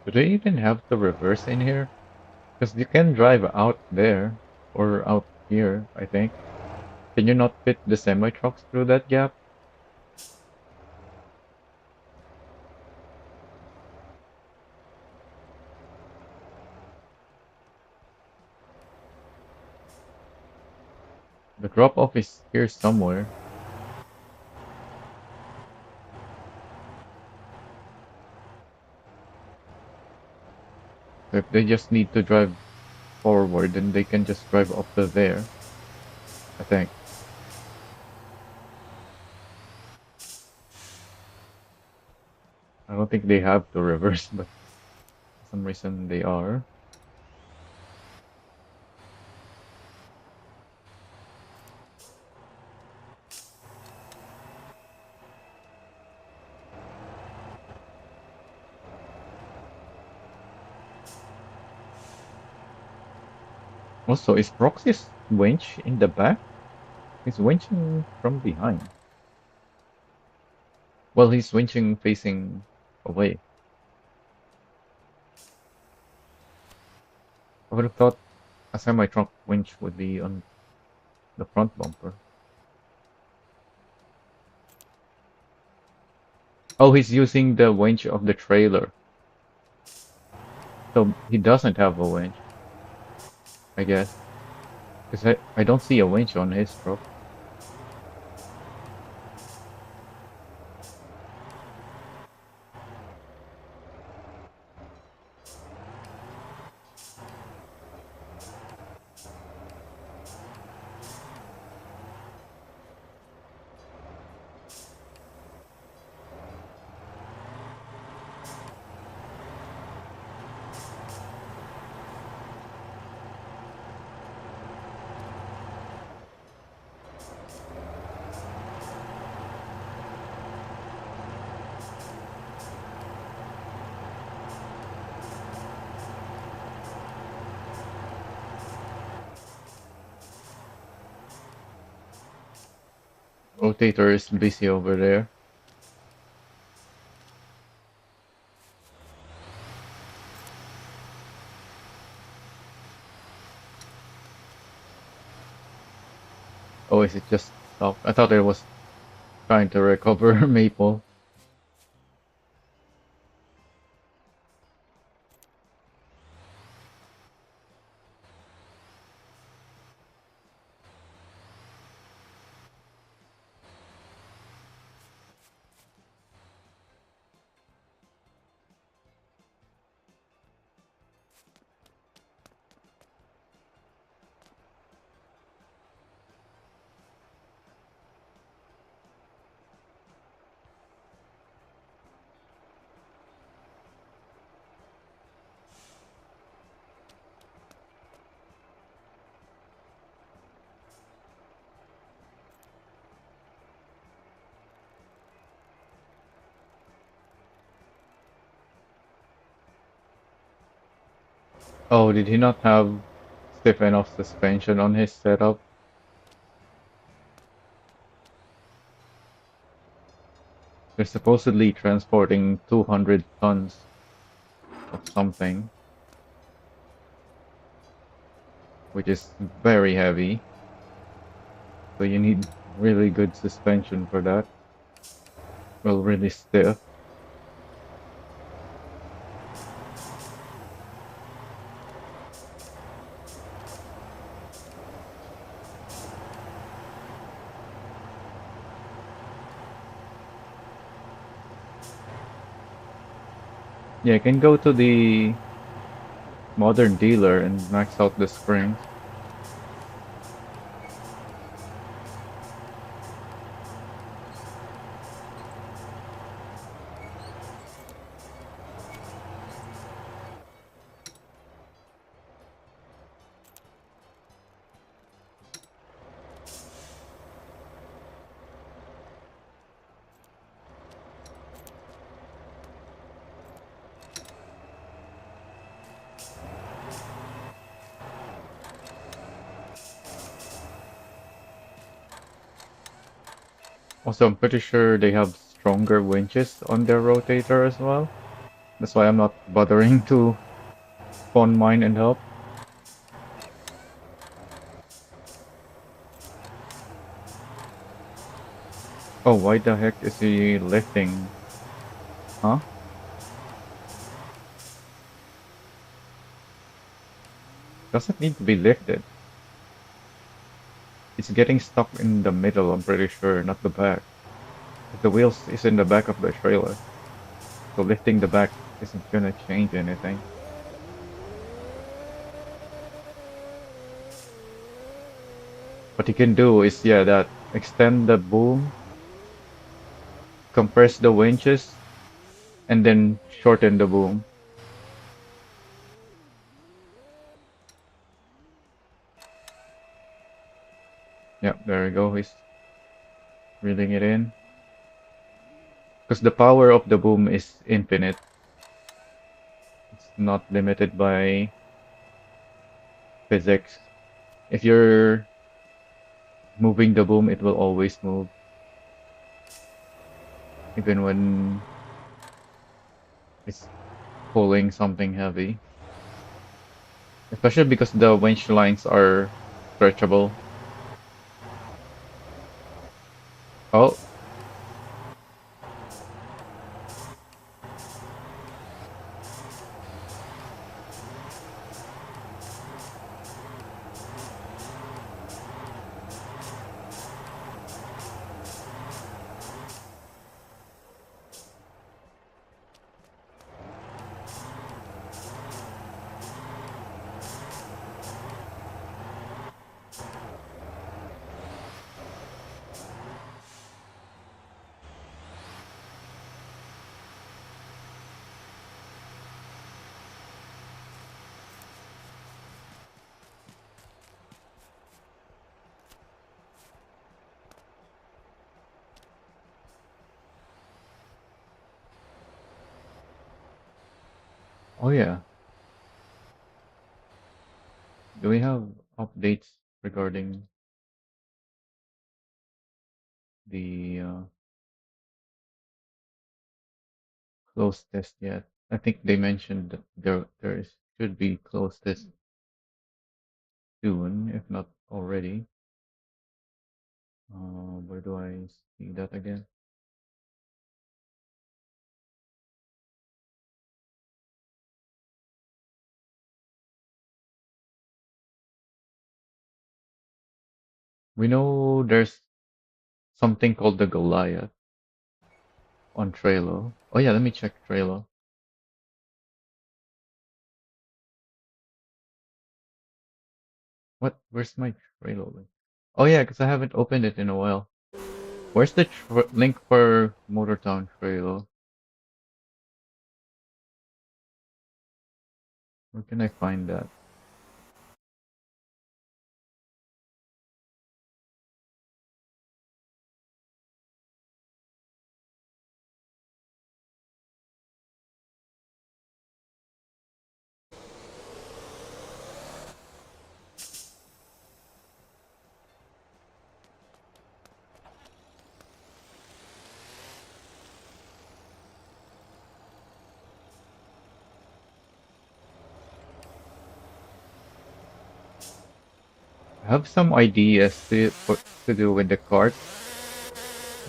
Do they even have the reverse in here? Because you can drive out there or out here, I think. Can you not fit the semi trucks through that gap? The drop off is here somewhere. So if they just need to drive forward, then they can just drive up to there, I think. I don't think they have to reverse, but for some reason they are. Also, is Proxy's winch in the back? He's winching from behind. Well, he's winching facing away. I would have thought a semi-truck winch would be on the front bumper. Oh, he's using the winch of the trailer. So he doesn't have a winch, I guess. Because I don't see a winch on his truck. Rotator is busy over there. Oh, is it just stopped? I thought it was trying to recover Maple. Oh, did he not have stiff enough suspension on his setup? They're supposedly transporting 200 tons of something, which is very heavy. So you need really good suspension for that. Well, really stiff. Yeah, I can go to the modern dealer and max out the springs. Also, I'm pretty sure they have stronger winches on their rotator as well. That's why I'm not bothering to pawn mine and help. Oh, why the heck is he lifting? Huh? Doesn't need to be lifted. It's getting stuck in the middle, I'm pretty sure, not the back. The wheels is in the back of the trailer, so lifting the back isn't gonna change anything. What you can do is, yeah, that extend the boom, compress the winches, and then shorten the boom. Yeah, there we go. He's reeling it in. Because the power of the boom is infinite. It's not limited by physics. If you're moving the boom, it will always move, even when it's pulling something heavy. Especially because the winch lines are stretchable. Oh, oh yeah. Do we have updates regarding the close test yet. I think they mentioned that should be close test soon, if not already. Where do I see that again? We know there's something called the Goliath on Trello. Oh yeah, let me check Trello. What? Where's my Trello link? Oh yeah, because I haven't opened it in a while. Where's the link for Motortown Trello? Where can I find that? I have some ideas to do with the cart,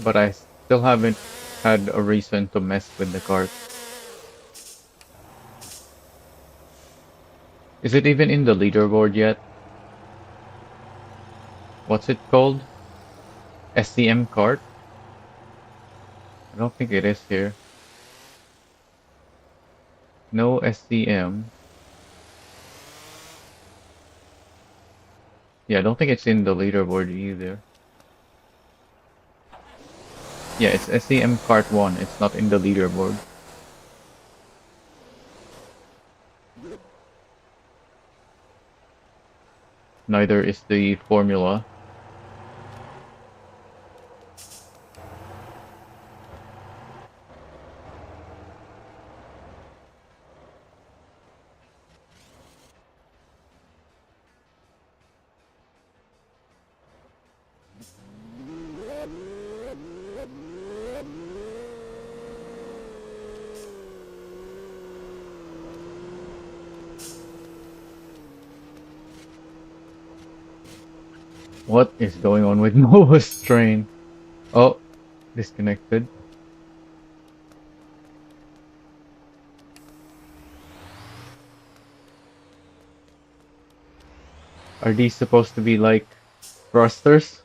but I still haven't had a reason to mess with the cart. Is it even in the leaderboard yet? What's it called? SCM cart? I don't think it is here. No SCM. Yeah, I don't think it's in the leaderboard either. Yeah, it's SCM cart 1. It's not in the leaderboard. Neither is the formula. What is going on with Noah's train? Oh, disconnected. Are these supposed to be like thrusters?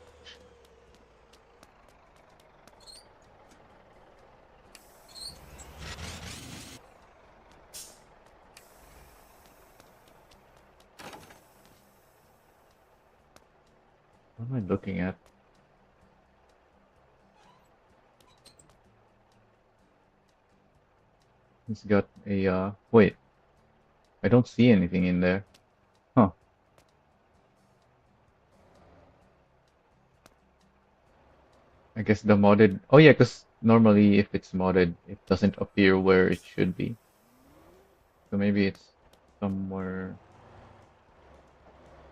What am I looking at? It's got a wait, I don't see anything in there. Huh. I guess the modded. Oh yeah, because normally if it's modded, it doesn't appear where it should be. So maybe it's somewhere.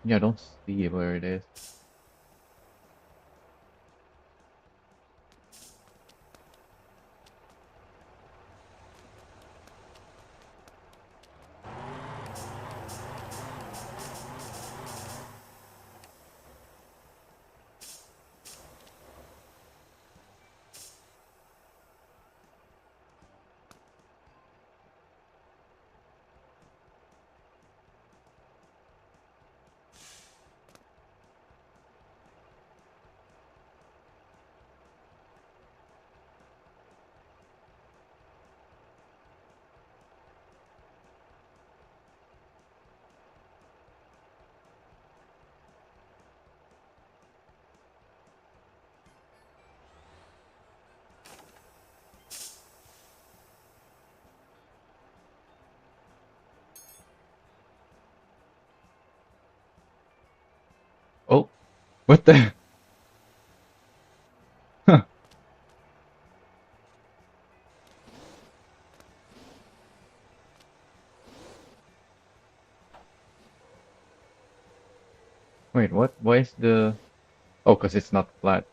Yeah, I don't see where it is. Oh, what the? Huh. Wait, what? Why is the? Oh, because it's not flat.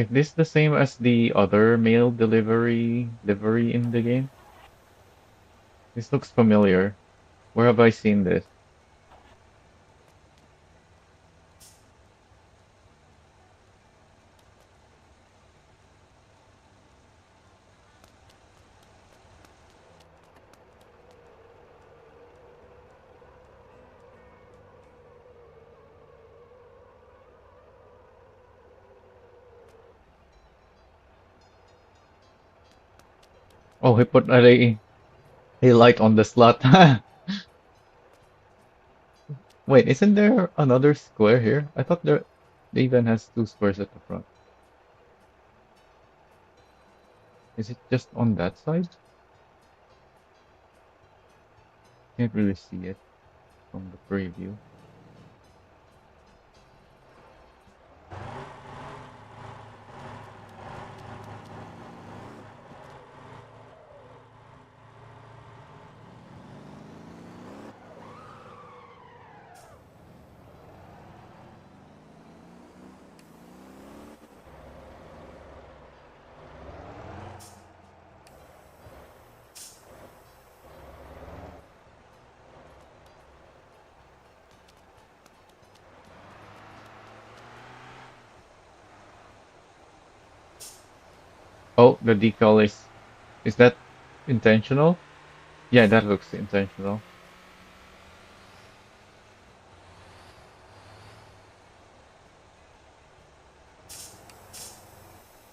Is this the same as the other mail delivery livery in the game? This looks familiar. Where have I seen this? Oh, he put a light on the slot. Wait, isn't there another square here? I thought there even has two squares at the front. Is it just on that side? Can't really see it from the preview. Oh, the decal is that intentional? Yeah, that looks intentional.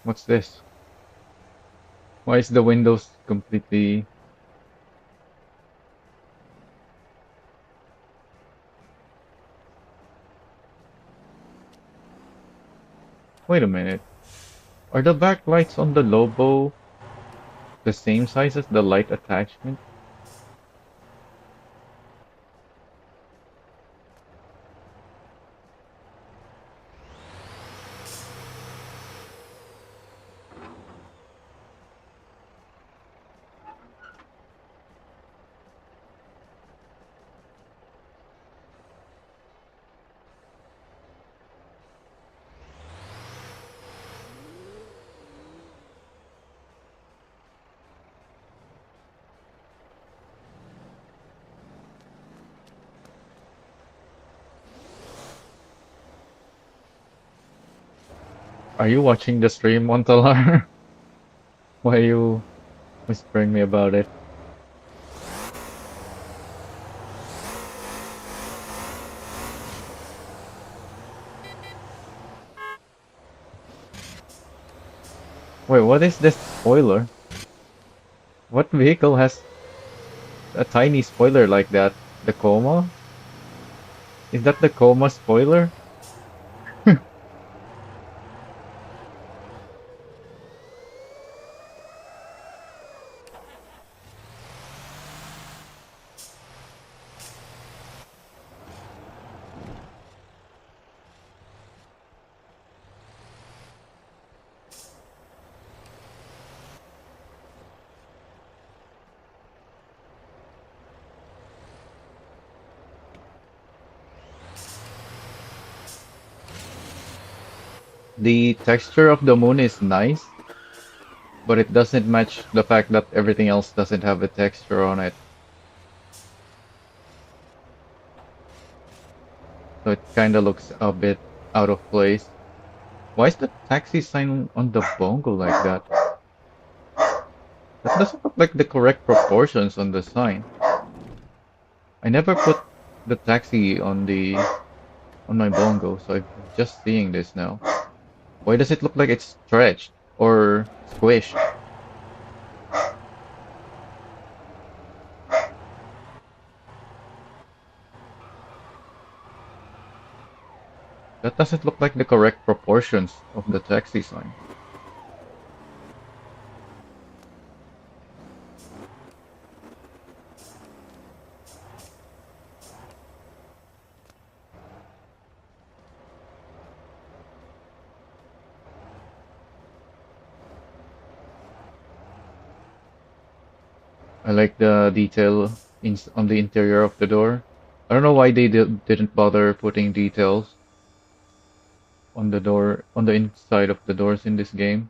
What's this? Why is the windows completely... Wait a minute. Are the backlights on the Lobo the same size as the light attachment? Are you watching the stream, Montalar? Why are you whispering me about it? Wait, what is this spoiler? What vehicle has a tiny spoiler like that? The Coma? Is that the Coma spoiler? The texture of the moon is nice, but it doesn't match the fact that everything else doesn't have a texture on it. So it kinda looks a bit out of place. Why is the taxi sign on the bongo like that? That doesn't look like the correct proportions on the sign. I never put the taxi on my bongo, so I'm just seeing this now. Why does it look like it's stretched or squished? That doesn't look like the correct proportions of the taxi sign. I like the detail on the interior of the door. I don't know why they didn't bother putting details on the door, on the inside of the doors in this game.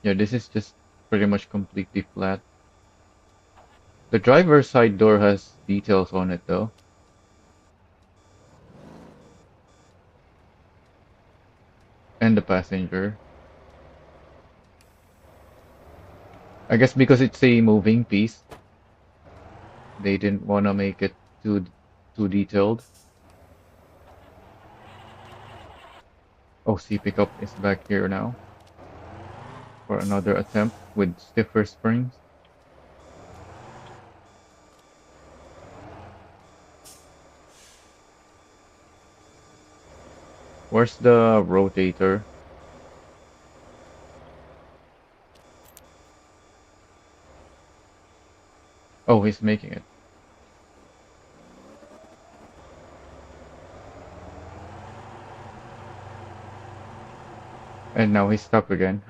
Yeah, this is just pretty much completely flat. The driver's side door has details on it though, and the passenger. I guess because it's a moving piece, they didn't want to make it too detailed. Oh, C pickup is back here now for another attempt with stiffer springs. Where's the rotator? Oh, he's making it. And now he's stuck again.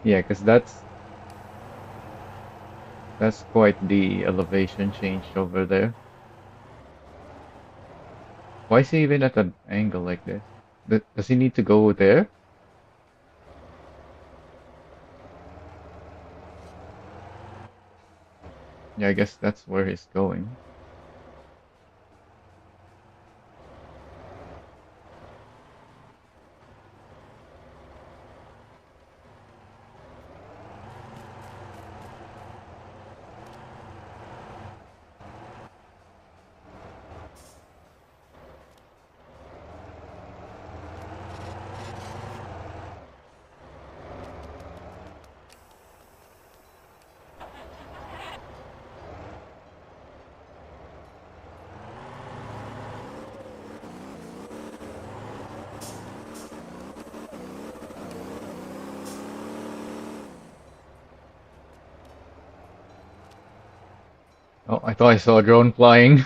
Yeah, because that's quite the elevation change over there. Why is he even at an angle like this? Does he need to go there? Yeah, I guess that's where he's going. Oh, I thought I saw a drone flying.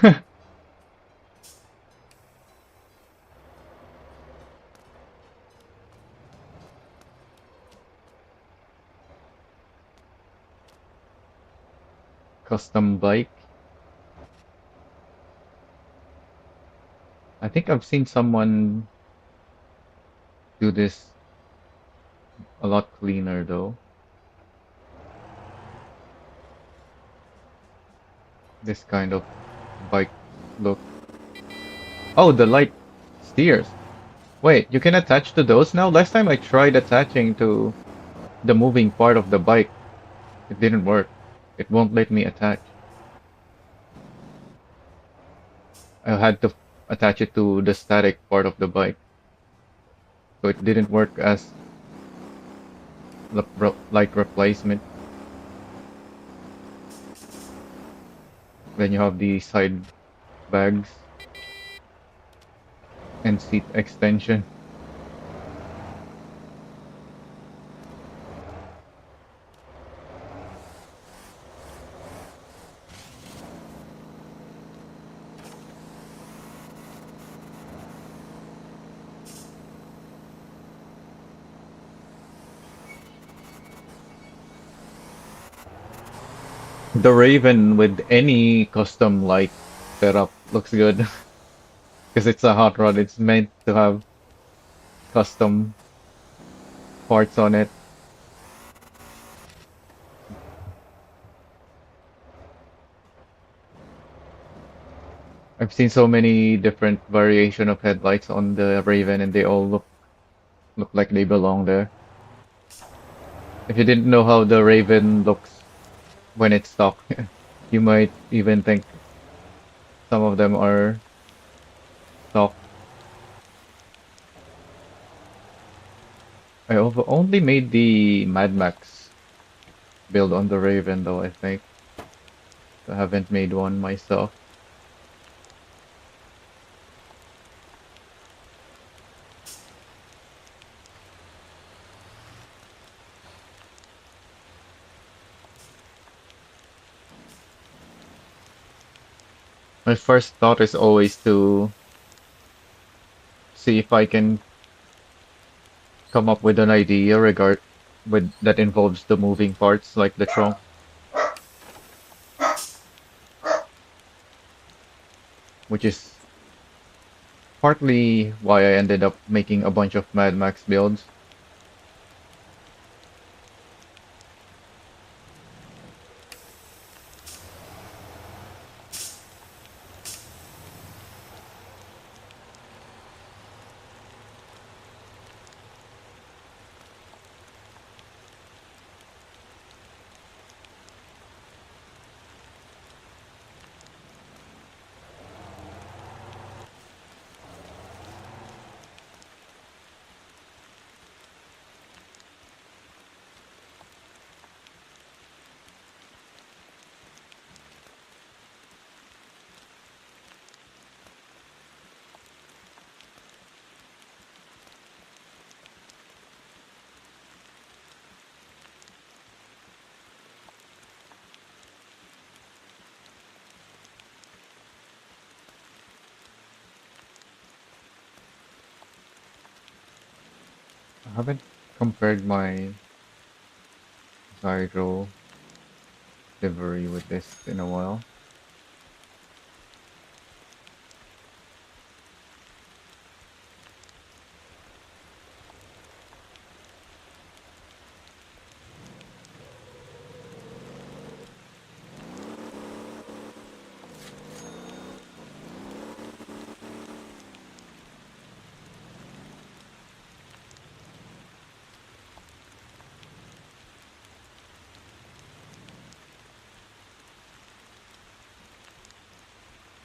Custom bike. I think I've seen someone do this a lot cleaner though. This kind of bike look. Oh, the light steers. Wait, you can attach to those now? Last time I tried attaching to the moving part of the bike. It didn't work. It won't let me attach. I had to attach it to the static part of the bike. So it didn't work as like replacement. Then you have the side bags and seat extension. The Raven with any custom light setup looks good because it's a hot rod. It's meant to have custom parts on it. I've seen so many different variation of headlights on the Raven and they all look like they belong there. If you didn't know how the Raven looks when it's stock, you might even think some of them are stock. I only made the Mad Max build on the Raven though, I think. I haven't made one myself. My first thought is always to see if I can come up with an idea with that involves the moving parts like the trunk. Which is partly why I ended up making a bunch of Mad Max builds. I haven't compared my gyro livery with this in a while.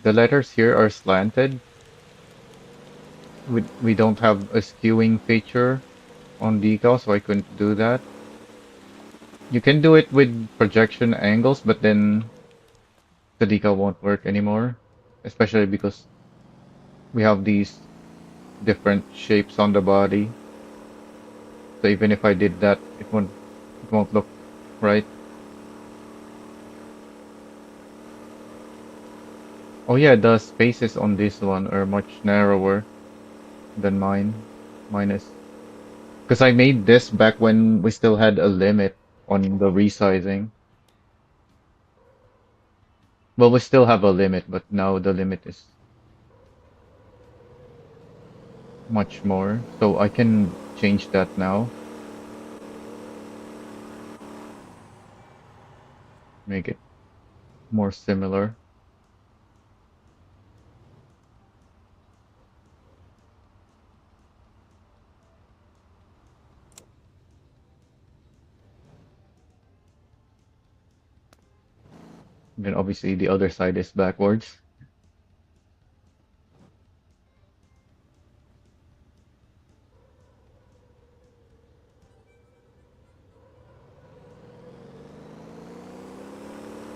The letters here are slanted. We don't have a skewing feature on decal, so I couldn't do that. You can do it with projection angles, but then the decal won't work anymore, especially because we have these different shapes on the body. So even if I did that, it won't look right. Oh yeah, the spaces on this one are much narrower than mine. Mine is because I made this back when we still had a limit on the resizing. Well, we still have a limit, but now the limit is much more. So I can change that now, make it more similar. Then obviously the other side is backwards.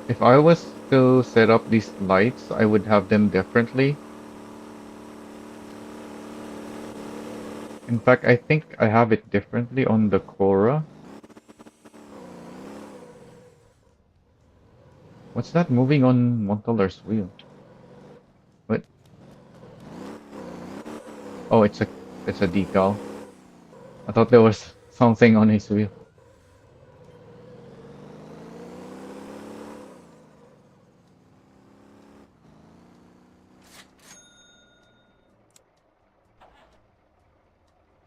If I was to set up these lights, I would have them differently. In fact, I think I have it differently on the Cora. What's that moving on Montaler's wheel? What? Oh, it's a decal. I thought there was something on his wheel.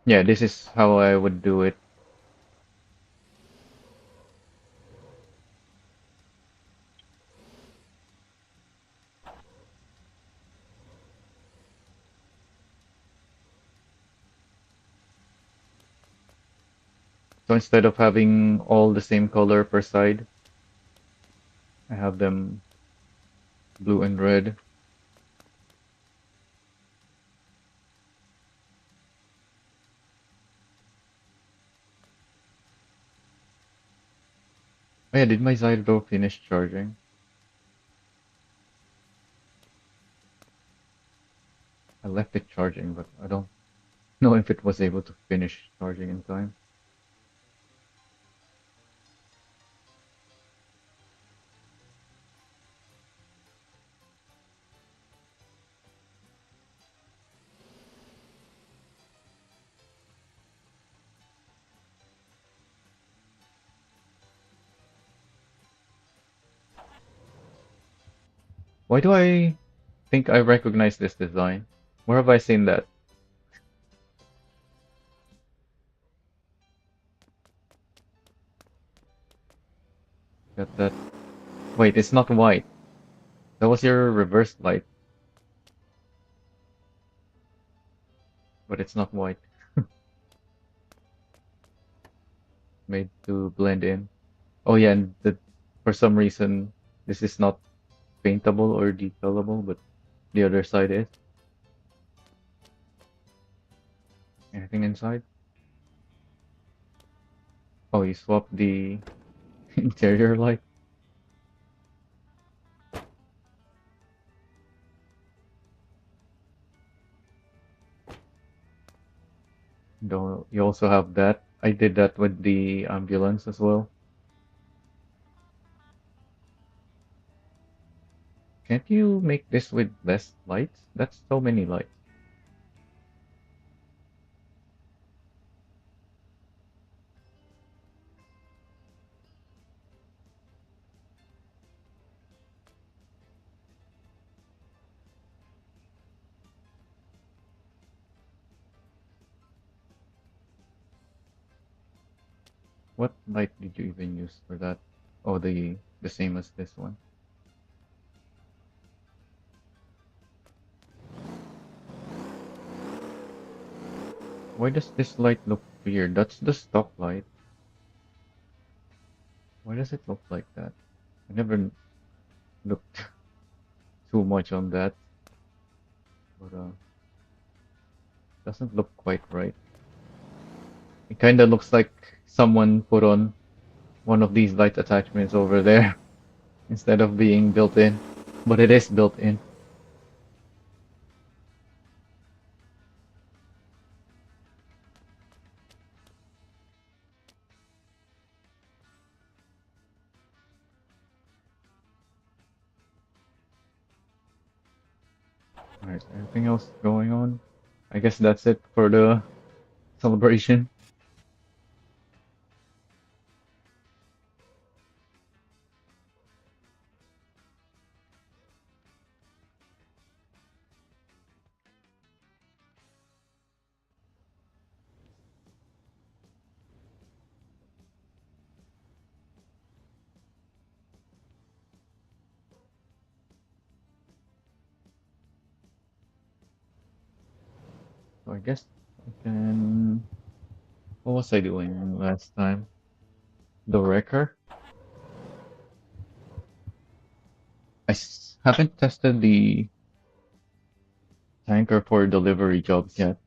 Yeah, this is how I would do it. So instead of having all the same color per side, I have them blue and red. Oh yeah, did my Zyro finish charging? I left it charging, but I don't know if it was able to finish charging in time. Why do I think I recognize this design? Where have I seen that? Got that. Wait, it's not white. That was your reverse light, but it's not white. Made to blend in. Oh yeah, and for some reason this is not paintable or detailable, but the other side is. Anything inside? Oh, you swapped the interior light. Don't you also have that? I did that with the ambulance as well. Can't you make this with less lights? That's so many lights. What light did you even use for that? Oh, the same as this one. Why does this light look weird? That's the stock light. Why does it look like that? I never looked too much on that, but doesn't look quite right. It kind of looks like someone put on one of these light attachments over there instead of being built in, but it is built in. Alright, anything else going on? I guess that's it for the celebration. So I guess I can. What was I doing last time? The wrecker? Haven't tested the tanker for delivery jobs yet.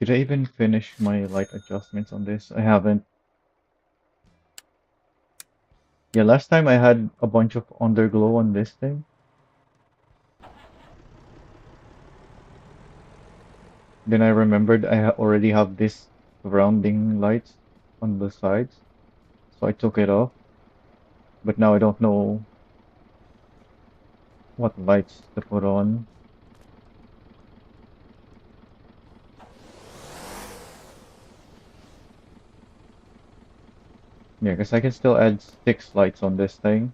Did I even finish my light adjustments on this? I haven't. Yeah, last time I had a bunch of underglow on this thing. Then I remembered I already have this surrounding lights on the sides, so I took it off. But now I don't know what lights to put on. Yeah, because I can still add 6 lights on this thing.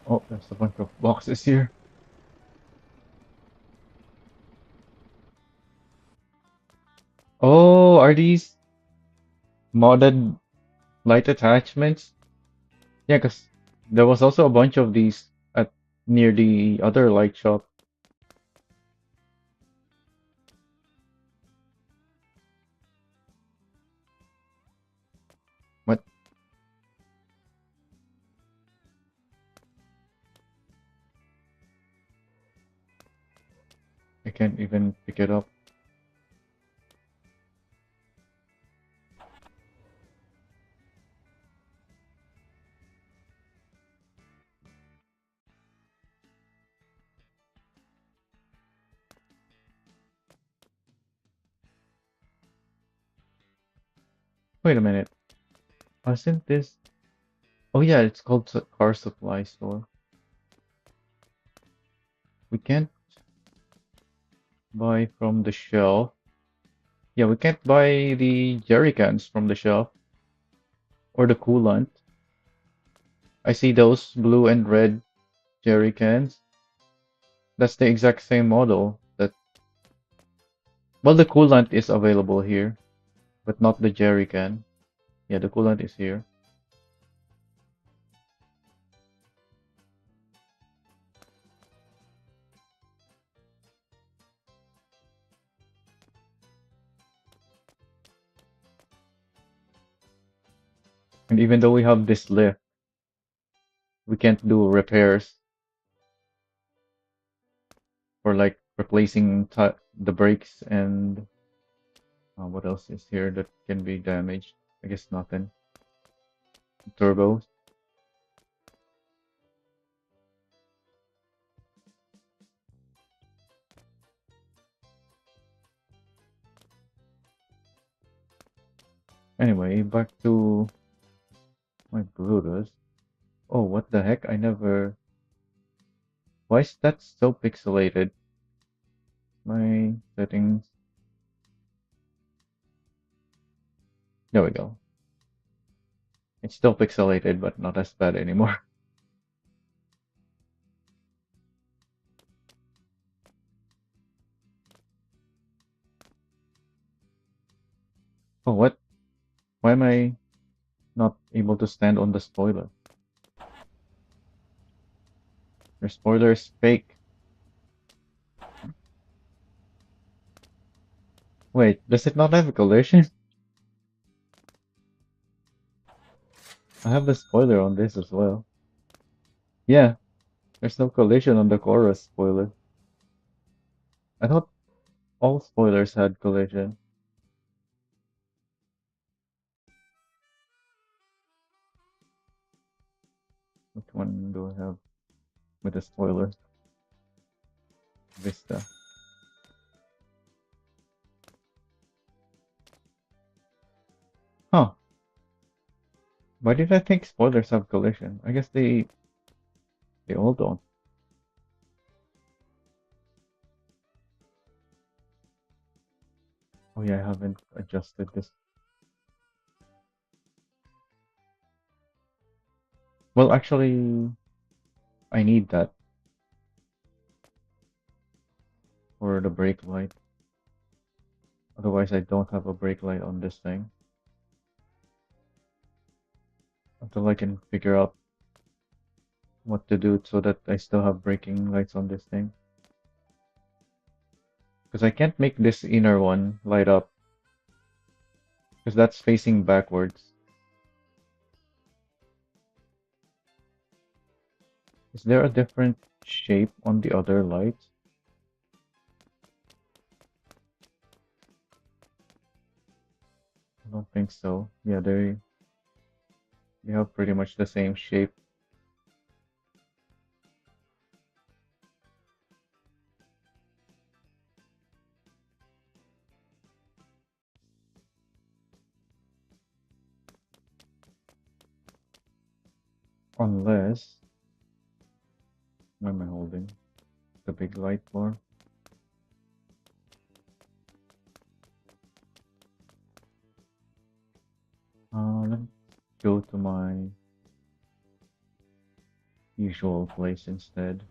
Oh, there's a bunch of boxes here. Oh, are these modded light attachments? Yeah, because there was also a bunch of these at near the other light shop. can't even pick it up. Wait a minute. Wasn't this? Oh yeah, it's called car supply store. We can't buy from the shelf. Yeah, we can't buy the jerry cans from the shelf or the coolant. I see those blue and red jerry cans. That's the exact same model. That well, the coolant is available here, but not the jerry can. Yeah, the coolant is here. And even though we have this lift, we can't do repairs for like replacing the brakes and what else is here that can be damaged? I guess nothing. Turbos. Anyway, back to my Brutus. Oh, what the heck? I never. Why is that so pixelated? My settings. There we go. It's still pixelated, but not as bad anymore. Oh, what? Why am I not able to stand on the spoiler? Your spoiler is fake. Wait, does it not have a collision? I have the spoiler on this as well. Yeah, there's no collision on the chorus spoiler. I thought all spoilers had collision. Which one do I have with a spoiler? Vista. Huh. Why did I think spoilers have collision? I guess they all don't. Oh yeah, I haven't adjusted this. Well, actually, I need that for the brake light. Otherwise, I don't have a brake light on this thing. Until I can figure out what to do so that I still have braking lights on this thing. Because I can't make this inner one light up. Because that's facing backwards. Is there a different shape on the other lights? I don't think so. Yeah, they have pretty much the same shape. Unless, what am I holding? The big light bar. Let's go to my usual place instead.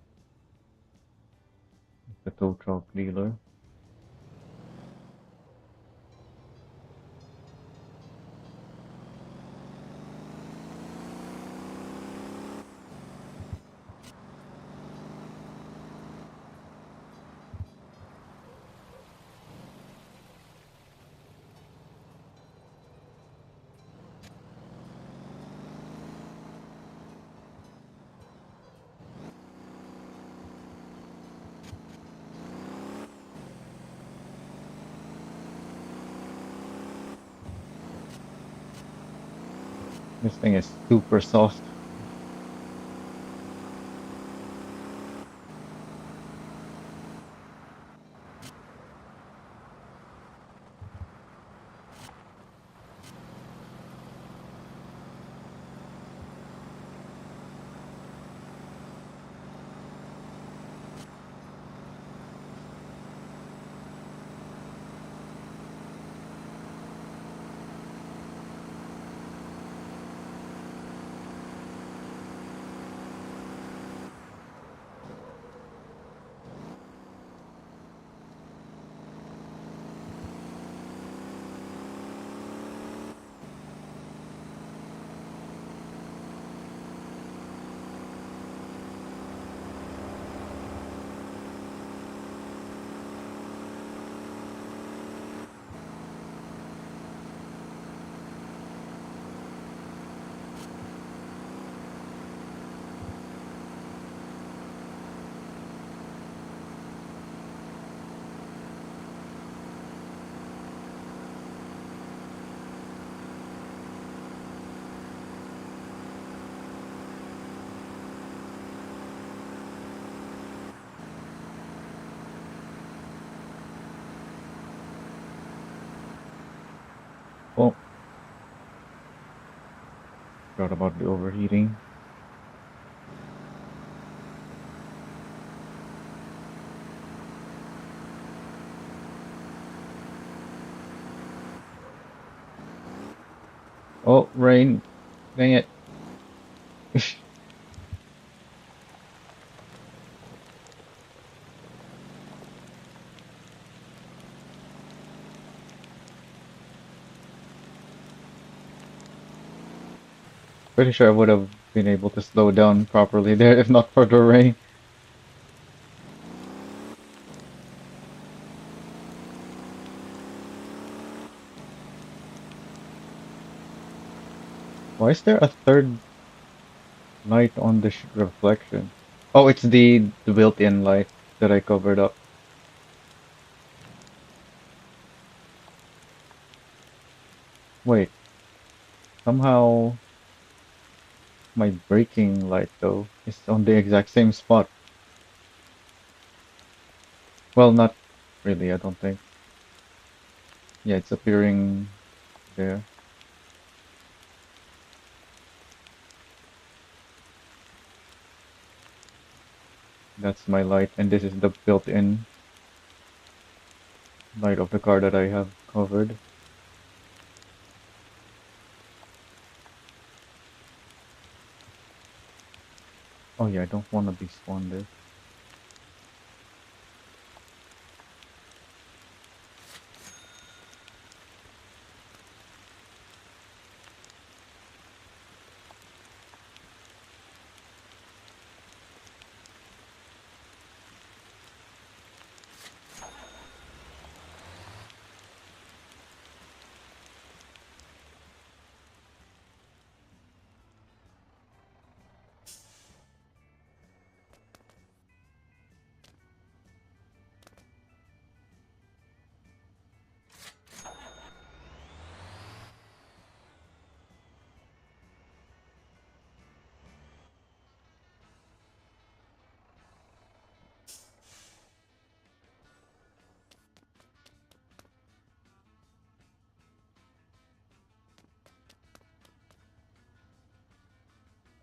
The tow truck dealer. This thing is super soft. Oh, forgot about the overheating. Oh, rain. Dang it. Pretty sure I would have been able to slow down properly there if not for the rain. Why is there a third light on the reflection? Oh, it's the built-in light that I covered up. Wait, somehow my braking light though is on the exact same spot. Well, not really, I don't think. Yeah, it's appearing there. That's my light, and this is the built-in light of the car that I have covered. Oh yeah, I don't want to despawn this.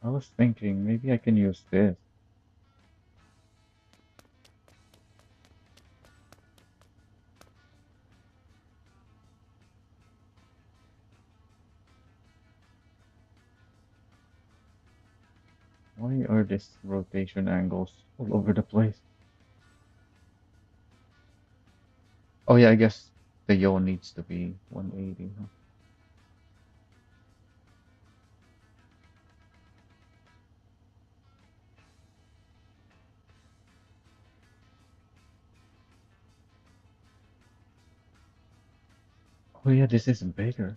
I was thinking maybe I can use this. Why are these rotation angles all over the place? Oh yeah, I guess the yaw needs to be 180, huh? Oh yeah, this is bigger.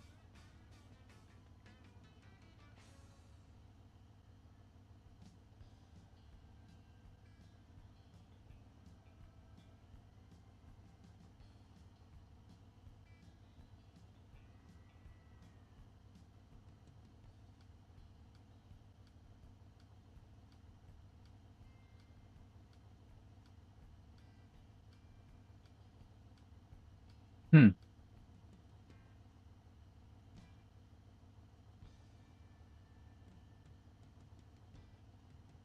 Hmm.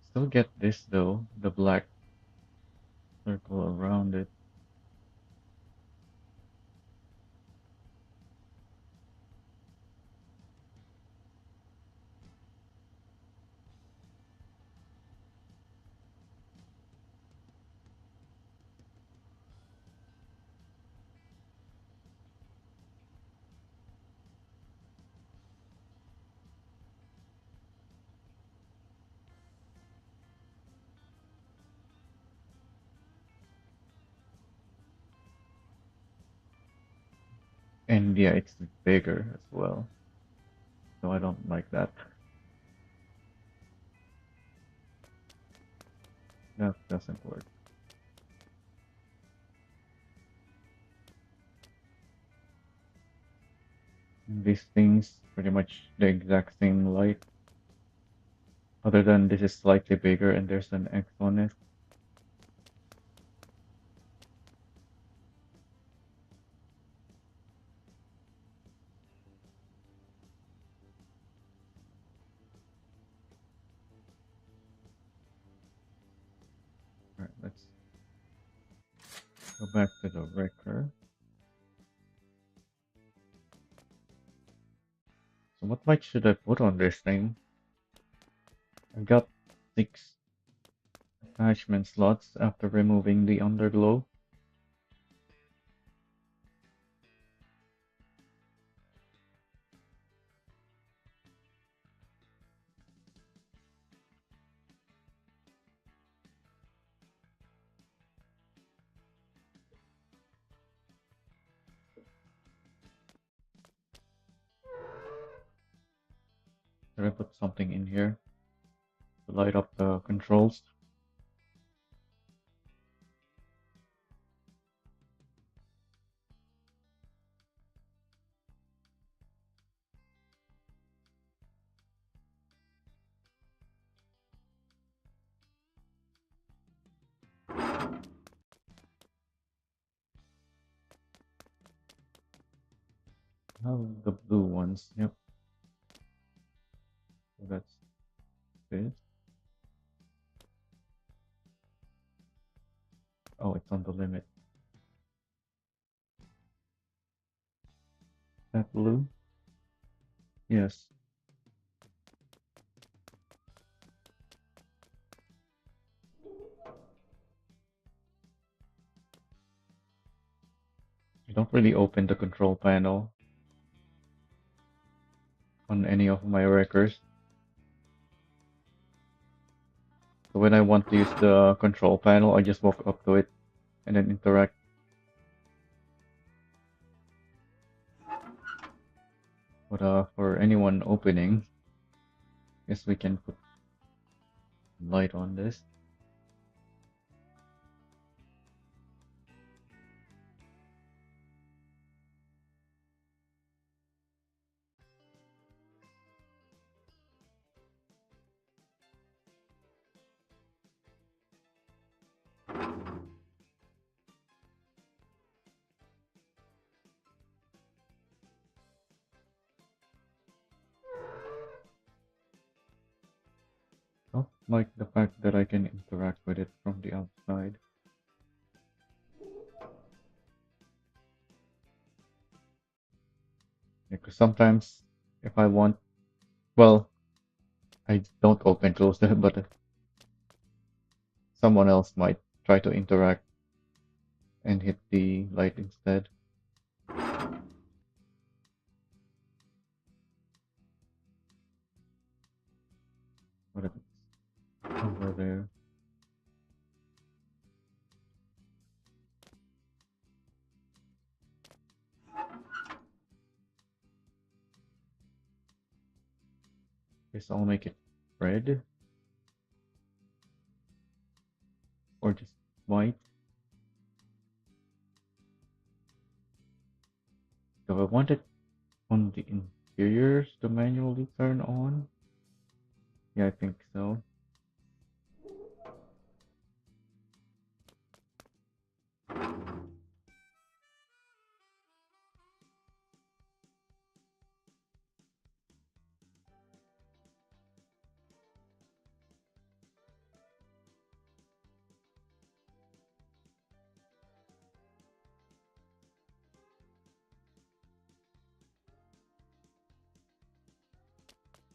Still get this though. The black circle around it. And yeah, it's bigger as well. So I don't like that. That doesn't work. And these things pretty much the exact same light. Other than this is slightly bigger and there's an X on it. Alright, let's go back to the wrecker. So what light should I put on this thing? I've got 6 attachment slots after removing the underglow. Should I put something in here to light up the controls? Oh, the blue ones. Yep. So that's this. Oh, it's on the limit. That blue? Yes. I don't really open the control panel on any of my wreckers. So when I want to use the control panel, I just walk up to it and then interact. But for anyone opening, guess we can put light on this. Oh, like the fact that I can interact with it from the outside. Because sometimes if I want, well, I don't open close that, but someone else might try to interact and hit the light instead. What if it's over there? Guess I'll make it red or just white. Do I want it on the interiors to manually turn on? Yeah, I think so.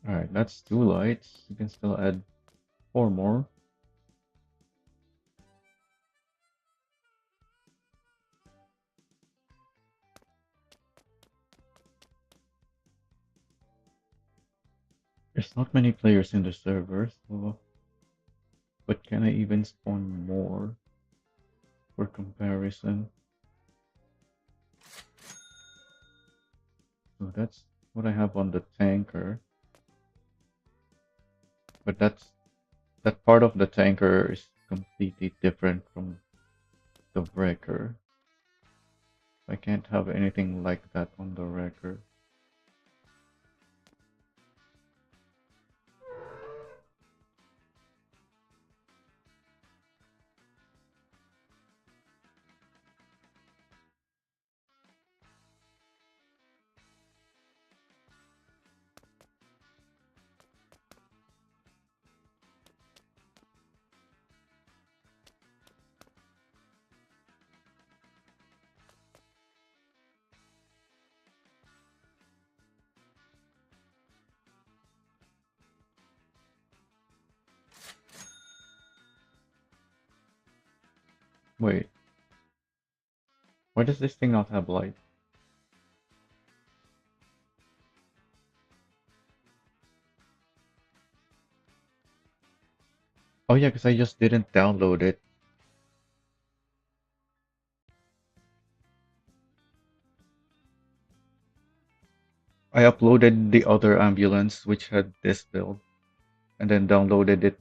Alright, that's two lights. You can still add four more. There's not many players in the server, so but can I even spawn more for comparison? So that's what I have on the tanker. But that part of the tanker is completely different from the wrecker. I can't have anything like that on the wrecker. Wait, why does this thing not have light? Oh yeah, because I just didn't download it. I uploaded the other ambulance which had this build and then downloaded it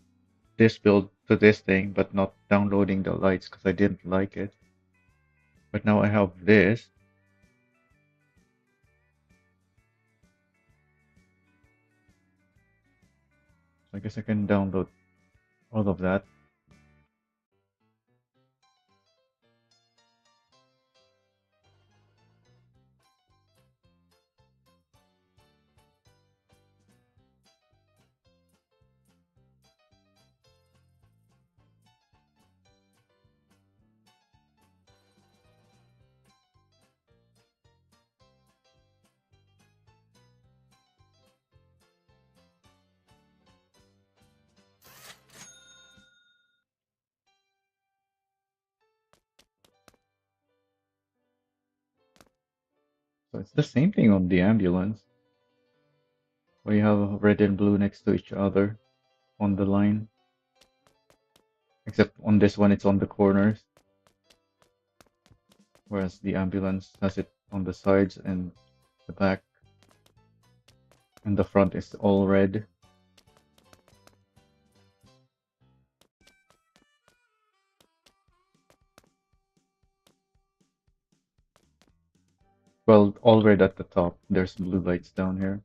this build to this thing, but not downloading the lights because I didn't like it. But now I have this. So I guess I can download all of that. So it's the same thing on the ambulance, where you have red and blue next to each other on the line. Except on this one, it's on the corners, whereas the ambulance has it on the sides and the back, and the front is all red. Well, all red at the top. There's blue lights down here,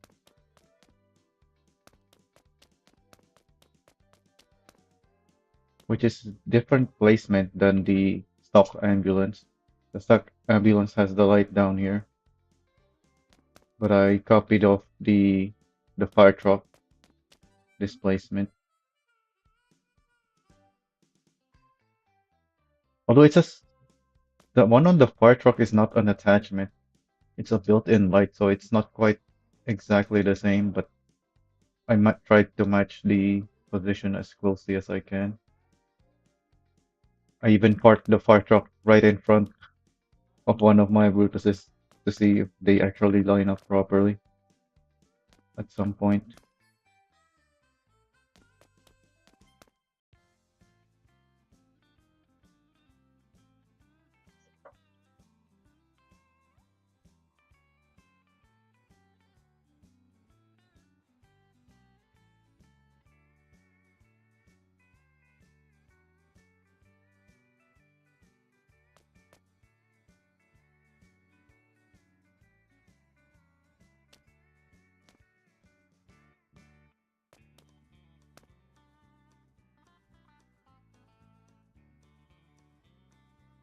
which is different placement than the stock ambulance. The stock ambulance has the light down here, but I copied off the fire truck displacement. Although the one on the fire truck is not an attachment. It's a built-in light, so it's not quite exactly the same, but I might try to match the position as closely as I can. I even parked the fire truck right in front of one of my Brutuses to see if they actually line up properly at some point.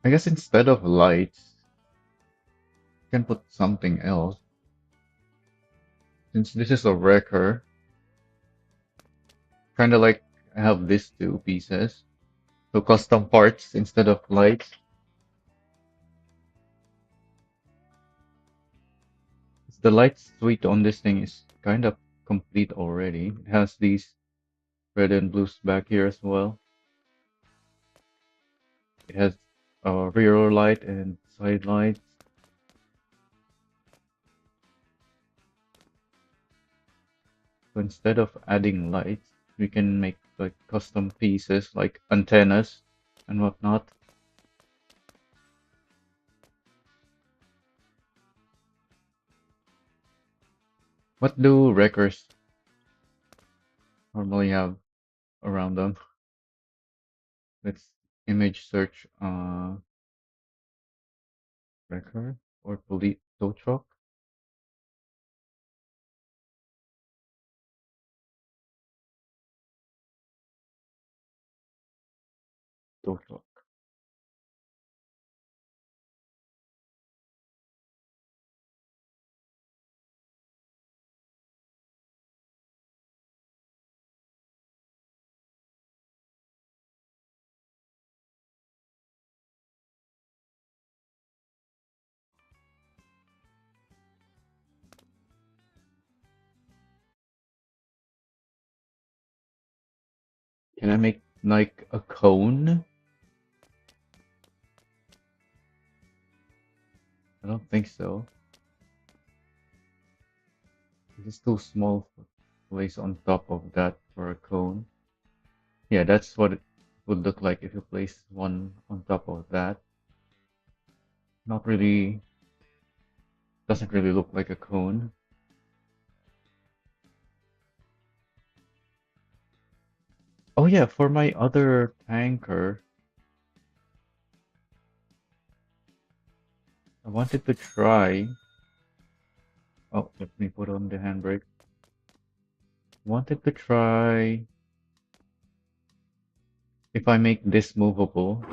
I guess instead of lights, you can put something else. Since this is a wrecker, kind of like I have these two pieces. So custom parts instead of lights. The light suite on this thing is kind of complete already. It has these red and blues back here as well. It has a rear light and side lights. So instead of adding lights, we can make like custom pieces like antennas and whatnot. What do wreckers normally have around them? Let's image search wrecker or police tow truck. Tow truck. Can I make like a cone? I don't think so. This is too small for place on top of that for a cone. Yeah, that's what it would look like if you place one on top of that. Not really, doesn't really look like a cone. Oh yeah, for my other tanker, I wanted to try. Oh, let me put on the handbrake. Wanted to try if I make this movable,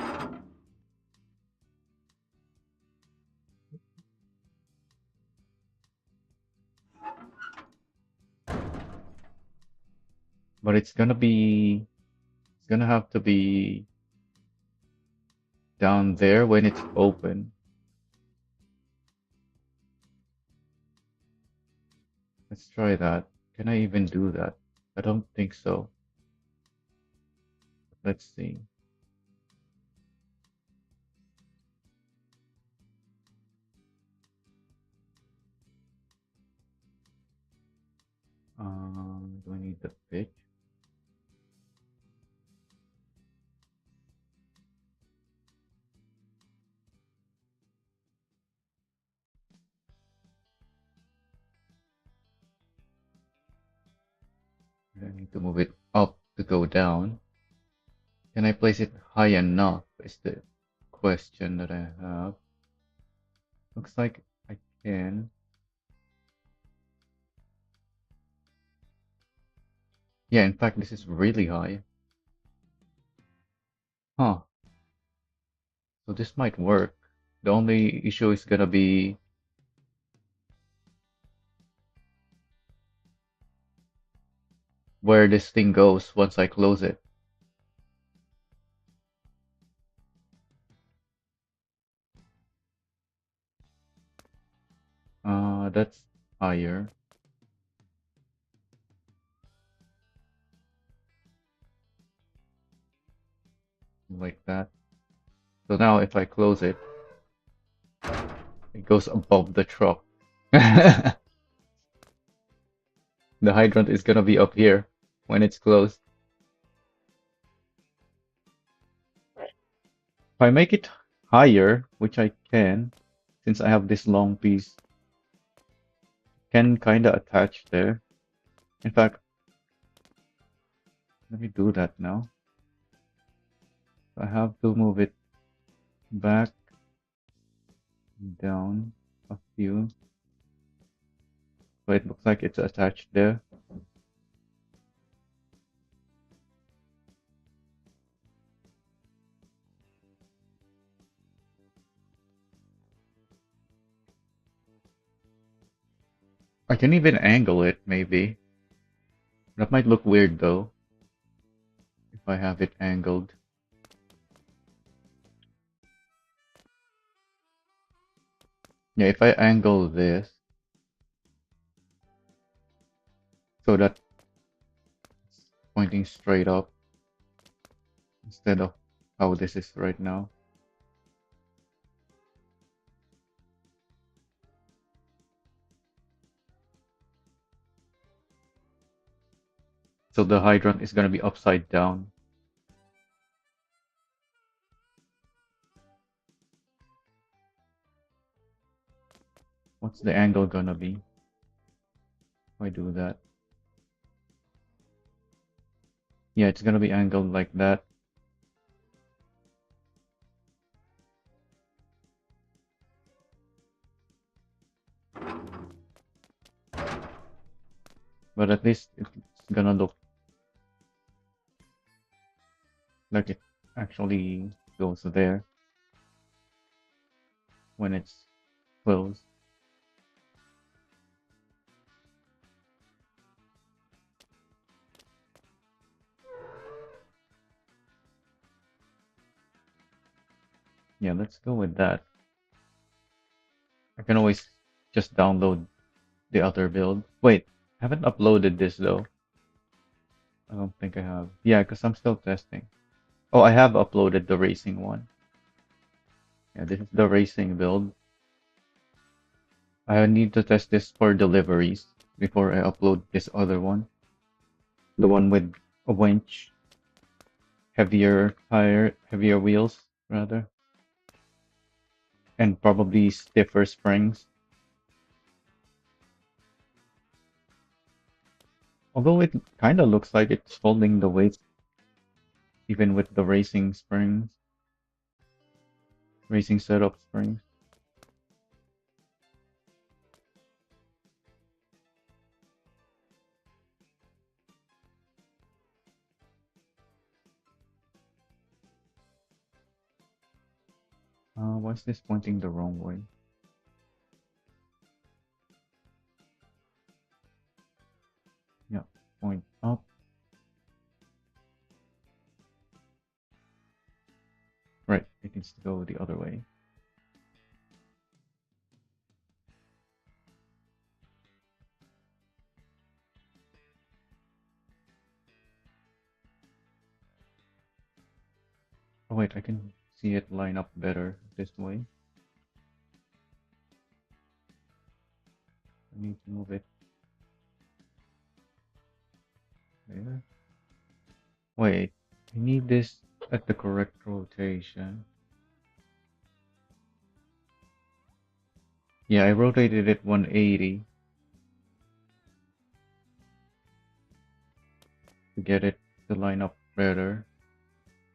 but it's gonna have to be down there when it's open. Let's try that. Can I even do that? I don't think so. Let's see. Do I need the pitch? I need to move it up to go down. Can I place it high enough? Is the question that I have. Looks like I can. Yeah, in fact, this is really high. Huh. So this might work. The only issue is gonna be where this thing goes once I close it. That's higher, like that. So now if I close it, it goes above the truck. The hydrant is gonna be up here when it's closed. If I make it higher, which I can, since I have this long piece, can kinda attach there. In fact, let me do that now. I have to move it back, down a few. So it looks like it's attached there. I can even angle it, maybe. That might look weird though, if I have it angled. Yeah, if I angle this, so that it's pointing straight up instead of how this is right now. So the hydrant is gonna be upside down. What's the angle gonna be if I do that? Yeah, it's gonna be angled like that. But at least it's gonna look like it actually goes there when it's closed. Yeah, let's go with that. I can always just download the other build. Wait, I haven't uploaded this though. I don't think I have. Yeah, because I'm still testing. Oh, I have uploaded the racing one. Yeah, this is the racing build. I need to test this for deliveries before I upload this other one. The one with a winch, heavier wheels rather, and probably stiffer springs. Although it kind of looks like it's holding the weight even with the racing springs, racing setup springs. Why is this pointing the wrong way? Yeah, point up. Right, it needs to go the other way. Oh wait, I can see it line up better this way. I need to move it there. Wait, I need this at the correct rotation. Yeah, I rotated it 180 to get it to line up better.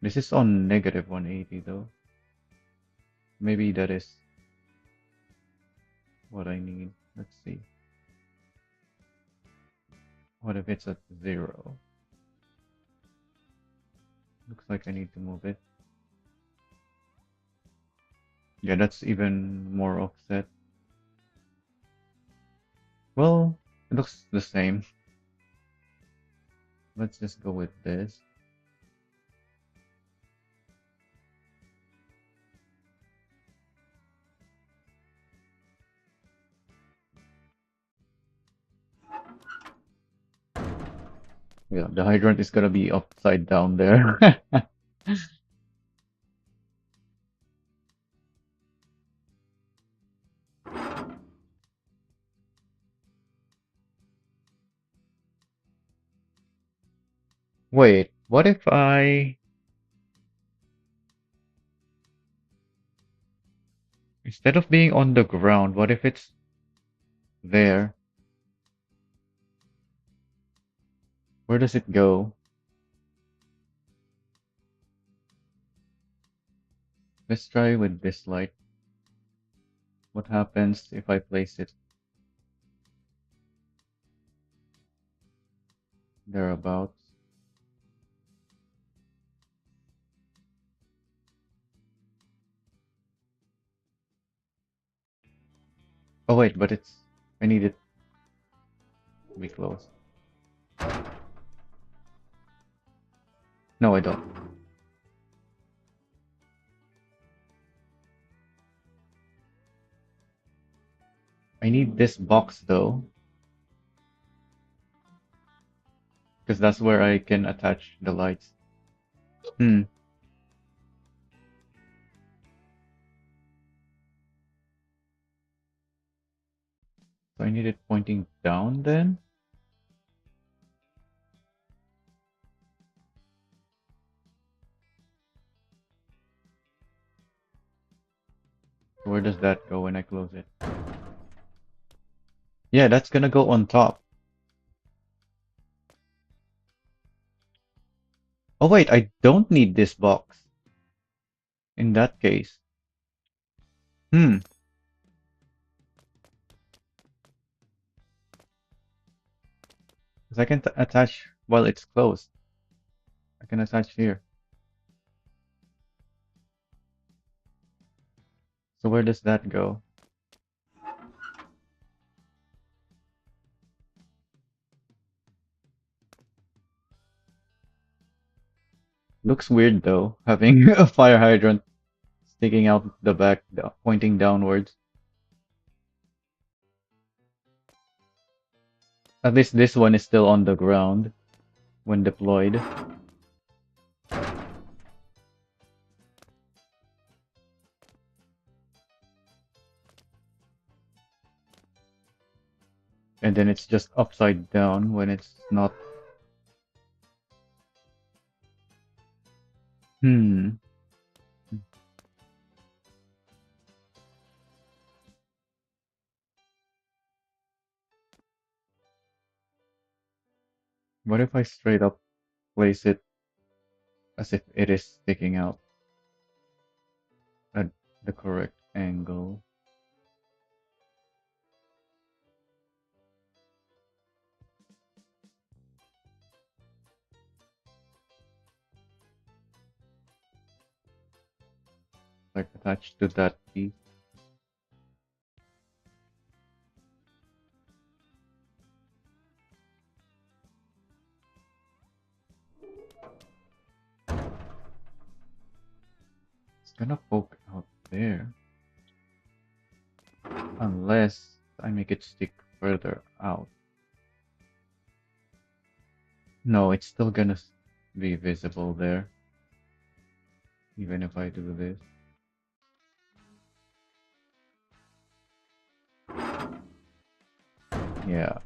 This is on negative 180 though. Maybe that is what I need. Let's see. What if it's at 0? Looks like I need to move it. Yeah, that's even more offset. Well, it looks the same. Let's just go with this. Yeah, the hydrant is gonna be upside down there. Wait, what if instead of being on the ground, what if it's there? Where does it go? Let's try with this light. What happens if I place it thereabouts? Oh wait, but I need it to be close. No, I don't. I need this box though. Because that's where I can attach the lights. Hmm. So I need it pointing down then? Where does that go when I close it? Yeah, that's gonna go on top. Oh wait, I don't need this box in that case. Hmm. Because I can attach while it's closed. I can attach here. So where does that go? Looks weird though, having a fire hydrant sticking out the back, pointing downwards. At least this one is still on the ground when deployed. And then it's just upside down when it's not. Hmm. What if I straight up place it as if it is sticking out at the correct angle? Like attached to that piece. It's gonna poke out there. Unless I make it stick further out. No, it's still gonna be visible there. Even if I do this. Yeah.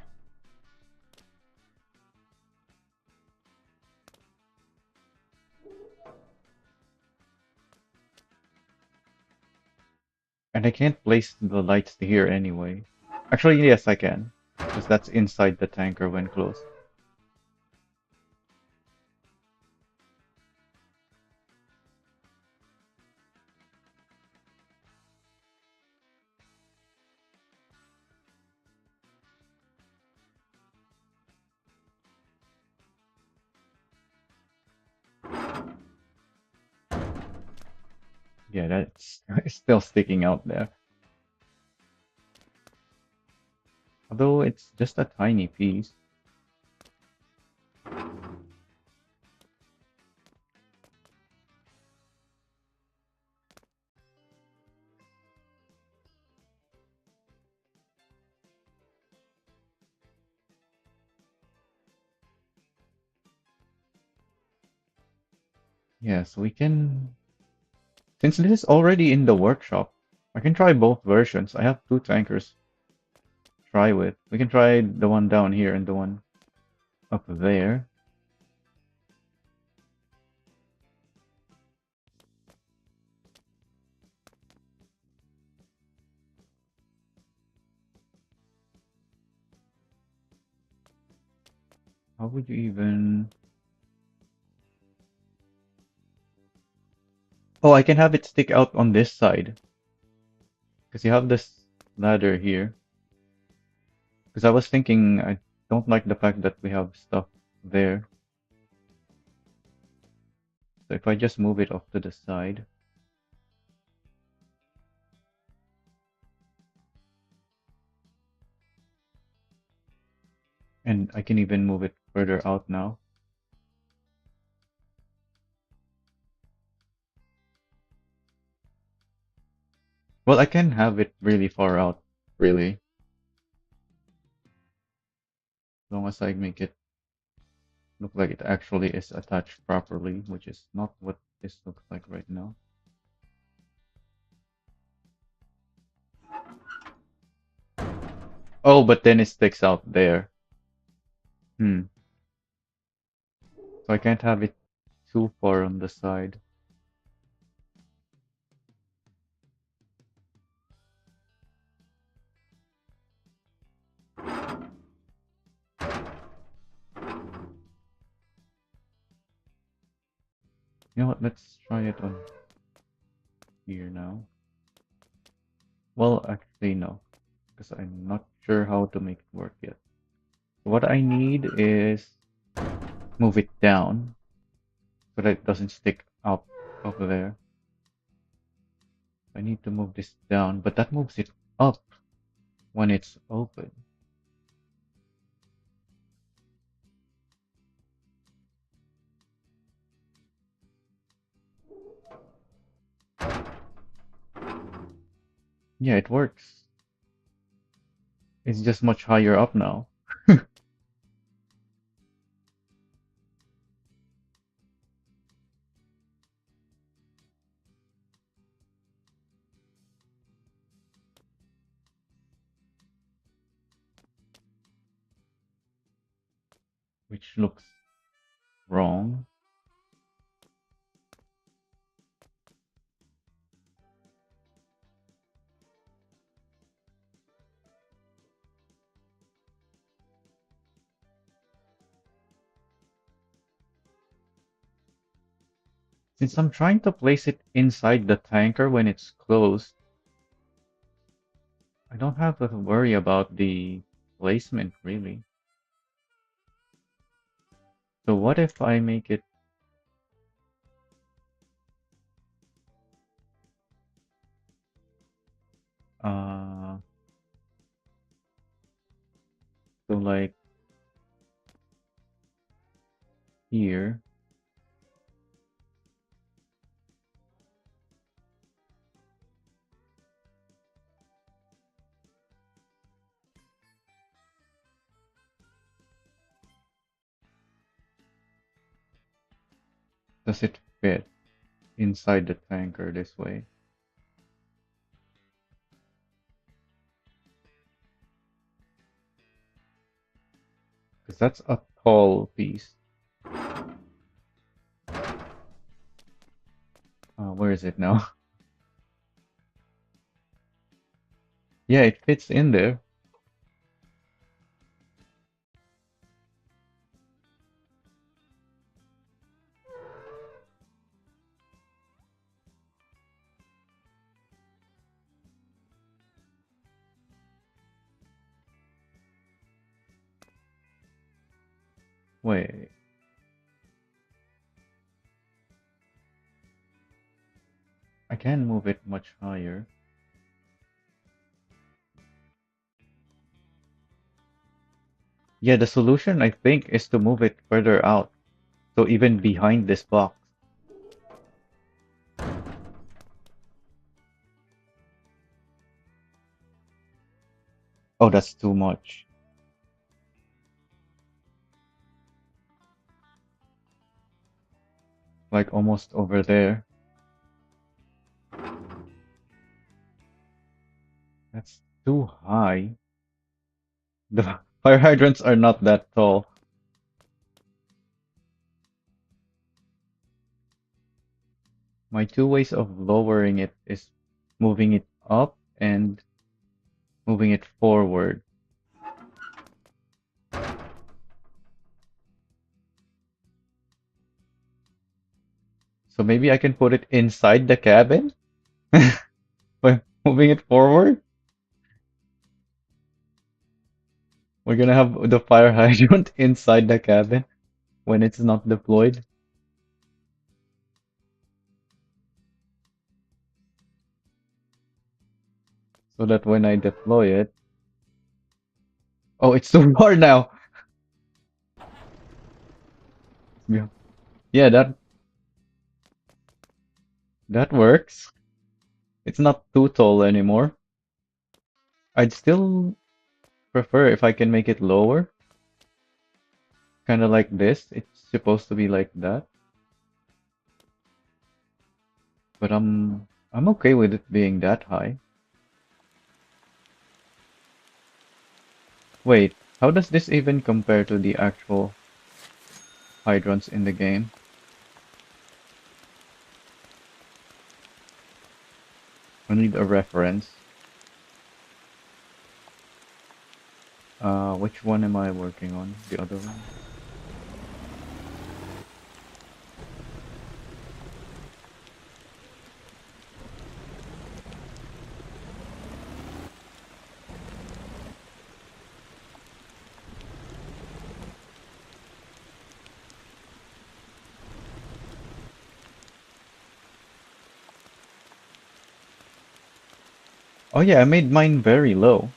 And I can't place the lights here anyway. Actually, yes, I can. Because that's inside the tanker when closed. Yeah, that's it's still sticking out there. Although it's just a tiny piece. Yeah, so we can... Since this is already in the workshop, I can try both versions. I have two tankers to try with. We can try the one down here and the one up there. How would you even... Oh, I can have it stick out on this side. Because you have this ladder here. Because I was thinking I don't like the fact that we have stuff there. So if I just move it off to the side. And I can even move it further out now. Well, I can have it really far out, really. As long as I make it. Look like it actually is attached properly, which is not what this looks like right now. Oh, but then it sticks out there. Hmm. So I can't have it too far on the side. You know what? Let's try it on here now. Well, actually, no, because I'm not sure how to make it work yet. What I need is move it down so that it doesn't stick up over there. I need to move this down, but that moves it up when it's open. Yeah, it works. It's just much higher up now, which looks wrong. Since I'm trying to place it inside the tanker when it's closed, I don't have to worry about the placement really. So what if I make it uh so like here? Does it fit inside the tanker this way? Because that's a tall piece. Where is it now? Yeah, it fits in there. Wait, I can move it much higher. Yeah, the solution I think is to move it further out. So even behind this box. Oh, that's too much. Like almost over there. That's too high. The fire hydrants are not that tall. My two ways of lowering it is moving it up and moving it forward. So maybe I can put it inside the cabin by moving it forward. We're gonna have the fire hydrant inside the cabin when it's not deployed. So that when I deploy it. Oh, it's too far now. Yeah, yeah, that works. It's not too tall anymore. I'd still prefer if I can make it lower. kind of like this. It's supposed to be like that, but I'm okay with it being that high. Wait, how does this even compare to the actual hydrants in the game? I need a reference. Which one am I working on? The other one? Oh yeah, I made mine very low.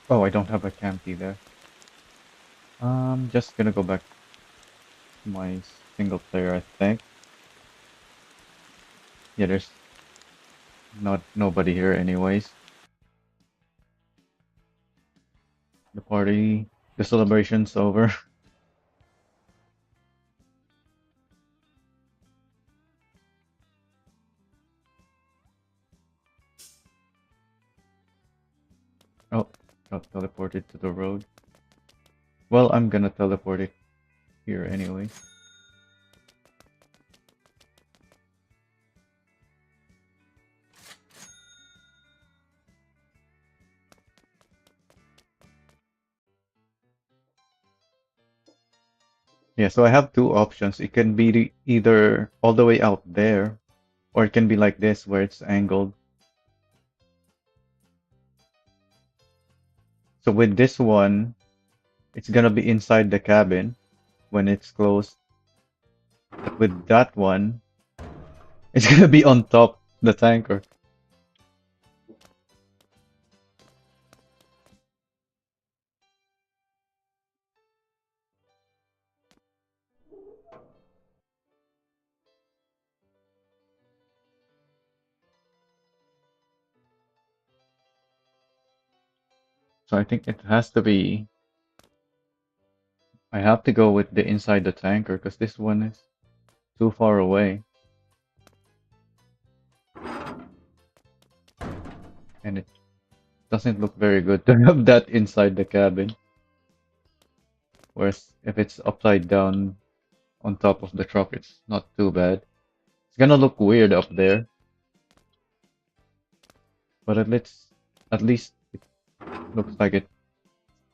Oh, I don't have a campy there. Just gonna go back to my single player, I think. Yeah, there's not nobody here anyways. The party, the celebration's over. Oh, got teleported to the road. Well, I'm gonna teleport it here anyway. Yeah, so I have two options. It can be either all the way out there, or it can be like this where it's angled. So with this one, it's gonna be inside the cabin when it's closed. But with that one, it's gonna be on top the tanker. So I think it has to be. I have to go with the inside the tanker because this one is too far away, and it doesn't look very good to have that inside the cabin. Whereas if it's upside down on top of the truck, it's not too bad. It's gonna look weird up there, but at least it looks like it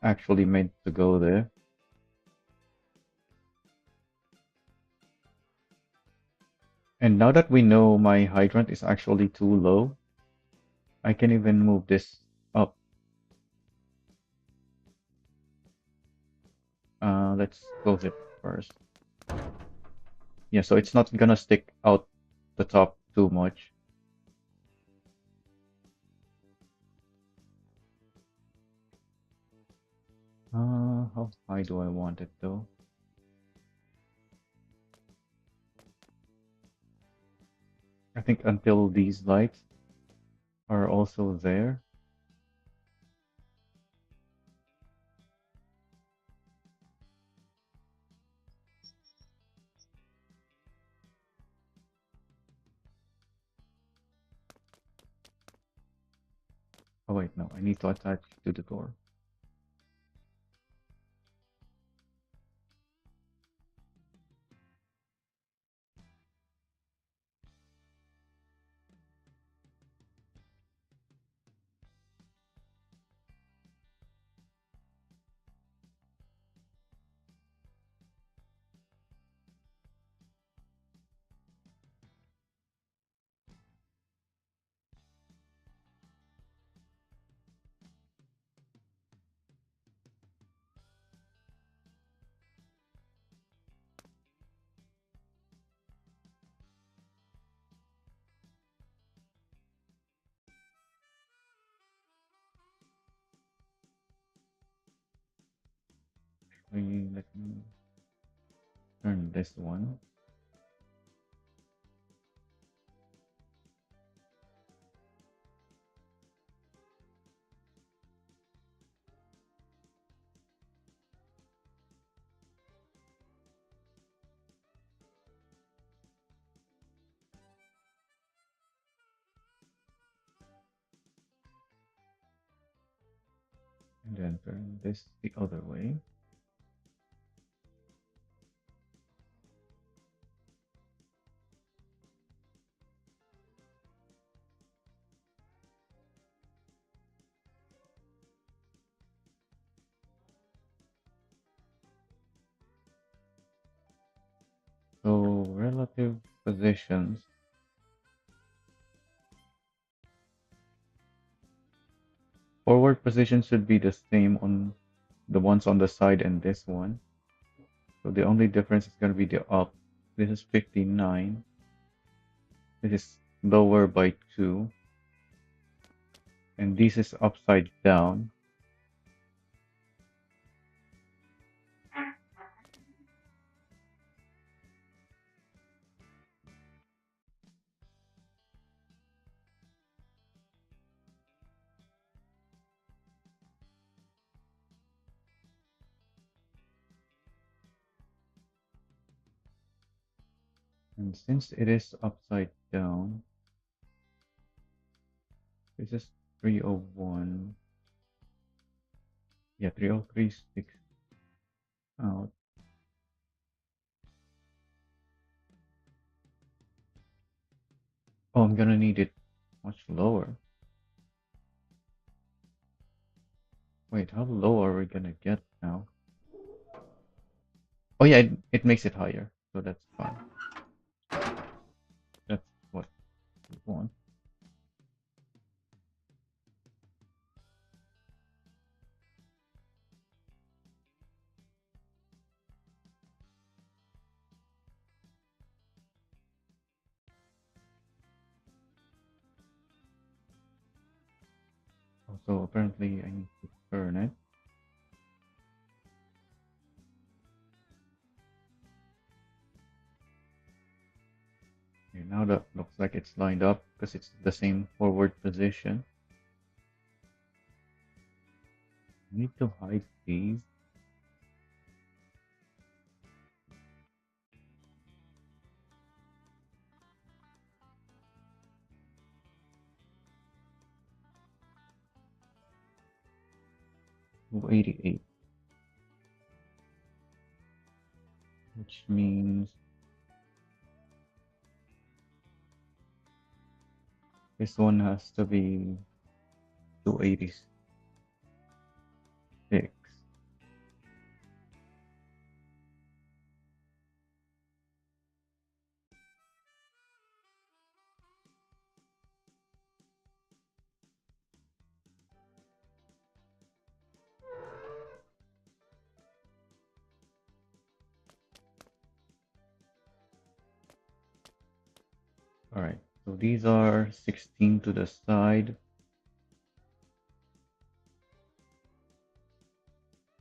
actually meant to go there. And now that we know my hydrant is actually too low, I can even move this up. Let's close it first. Yeah, so it's not gonna stick out the top too much. How high do I want it though? I think until these lights are also there. Oh wait, no, I need to attach to the door. Let me turn this one. then turn this the other way. So relative positions. Forward position should be the same on the ones on the side and this one. So the only difference is going to be the up. This is 59. This is lower by 2. And this is upside down. And since it is upside down, this is 301. Yeah, 303 sticks out. Oh, I'm gonna need it much lower. Wait, how low are we gonna get now? Oh yeah, it makes it higher, so that's fine. That's what we want. Also, apparently I need to turn it. Okay, now that looks like it's lined up because it's the same forward position. I need to hide these. Oh, 88. Which means this one has to be 286. Alright, so these are 16 to the side.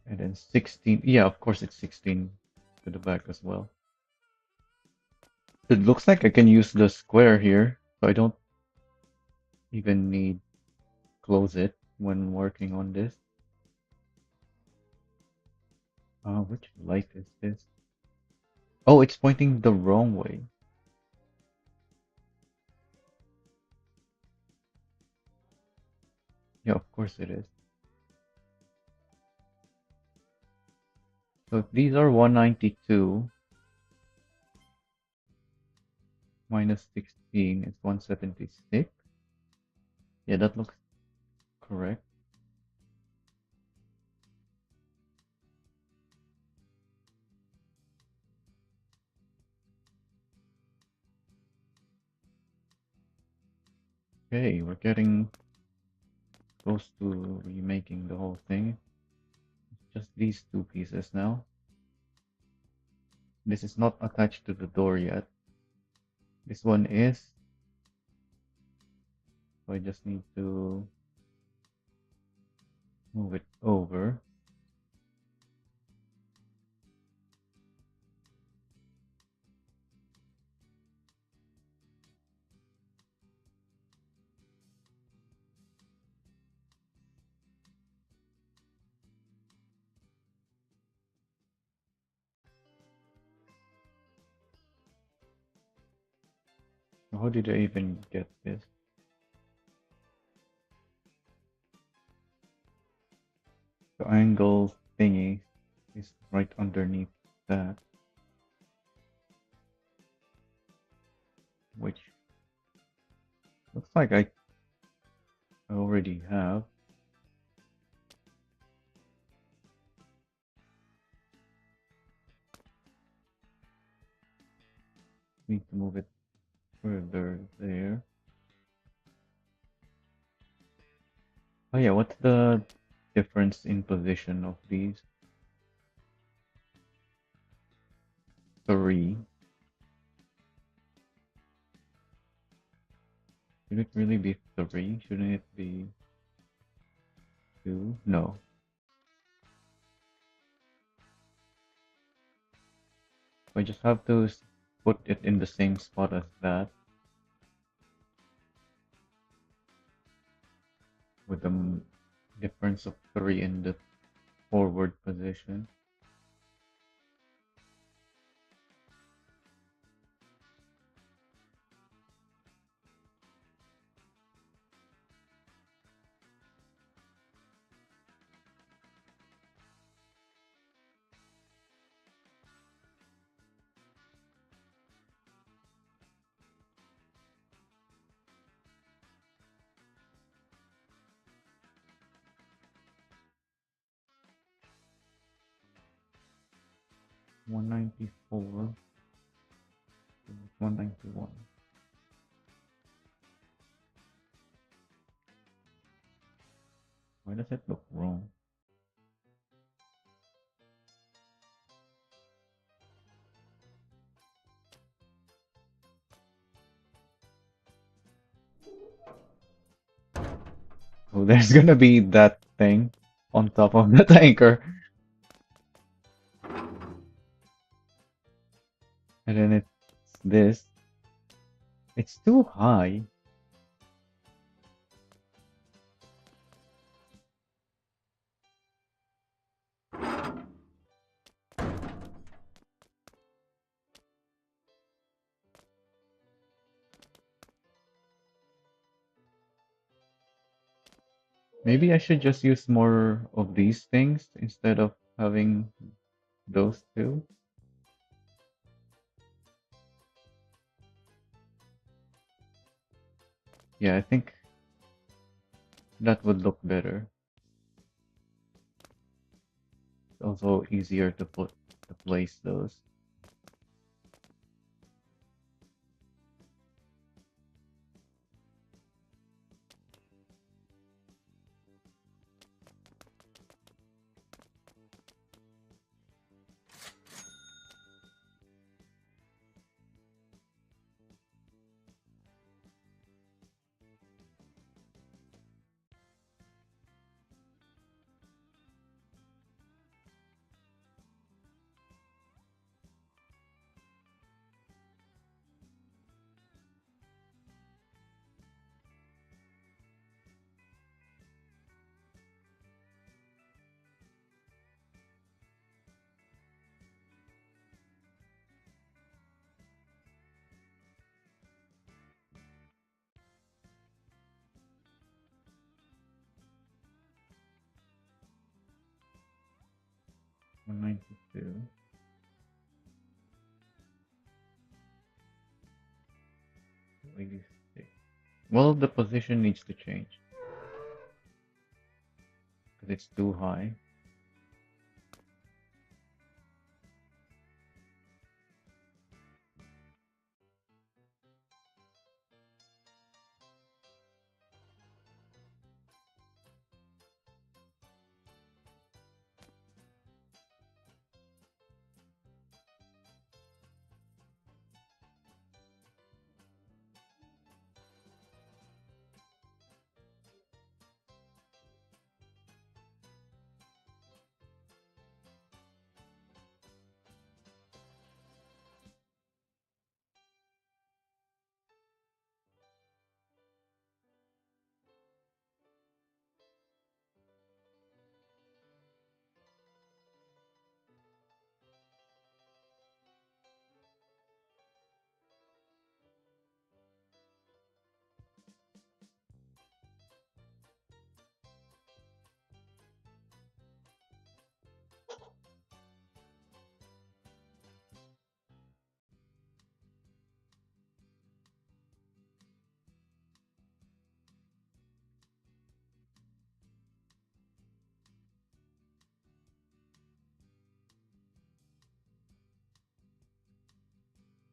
And then 16. Yeah, of course it's 16 to the back as well. It looks like I can use the square here, so I don't even need close it when working on this. Which light is this? Oh, it's pointing the wrong way. Yeah, of course it is. So if these are 192 minus 16 is 176. Yeah, that looks correct. Okay, we're getting close to remaking the whole thing. Just these two pieces now. This is not attached to the door yet. This one is. So I just need to move it over. How did I even get this? The angle thingy is right underneath that, which looks like I already have. Need to move it further there. Oh yeah, what's the difference in position of these? 3. Should it really be 3? Shouldn't it be 2? No. I just have to put it in the same spot as that with the difference of 3 in the forward position. $194, 191. Why does it look wrong? Oh, there's gonna be that thing on top of the tanker. And then it's this. It's too high. Maybe I should just use more of these things instead of having those two. Yeah, I think that would look better. It's also easier to place those. $192. $86. Well, the position needs to change because it's too high.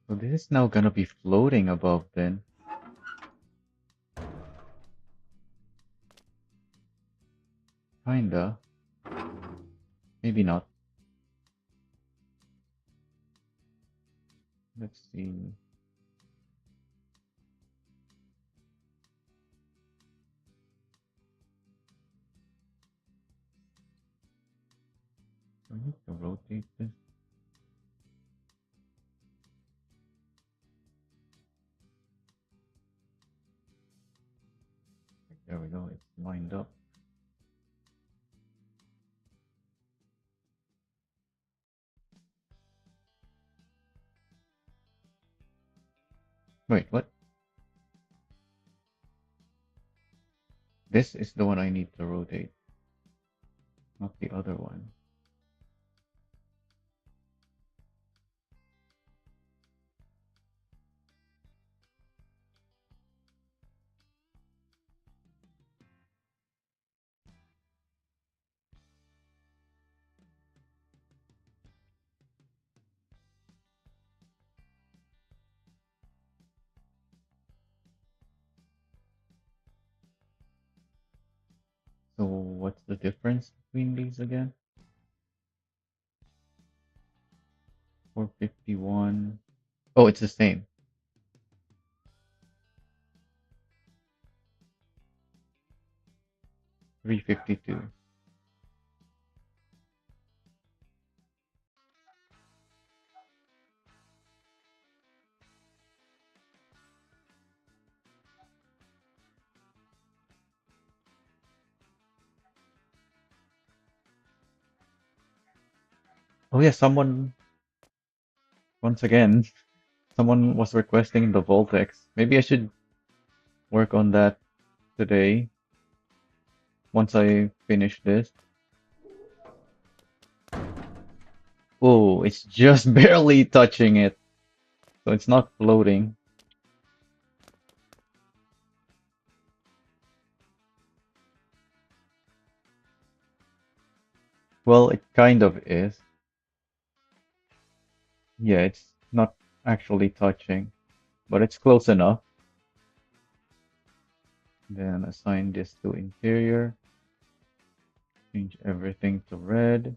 So this is now gonna be floating above then. Kinda. Maybe not. Let's see. Do I need to rotate this? There we go. It's lined up. Wait, what? This is the one I need to rotate, not the other one. So what's the difference between these again? 451. Oh, it's the same. 352. Oh yeah, once again, someone was requesting the Voltex. Maybe I should work on that today once I finish this. Oh, it's just barely touching it, so it's not floating. Well, it kind of is. Yeah, it's not actually touching, but it's close enough. Then assign this to interior. Change everything to red.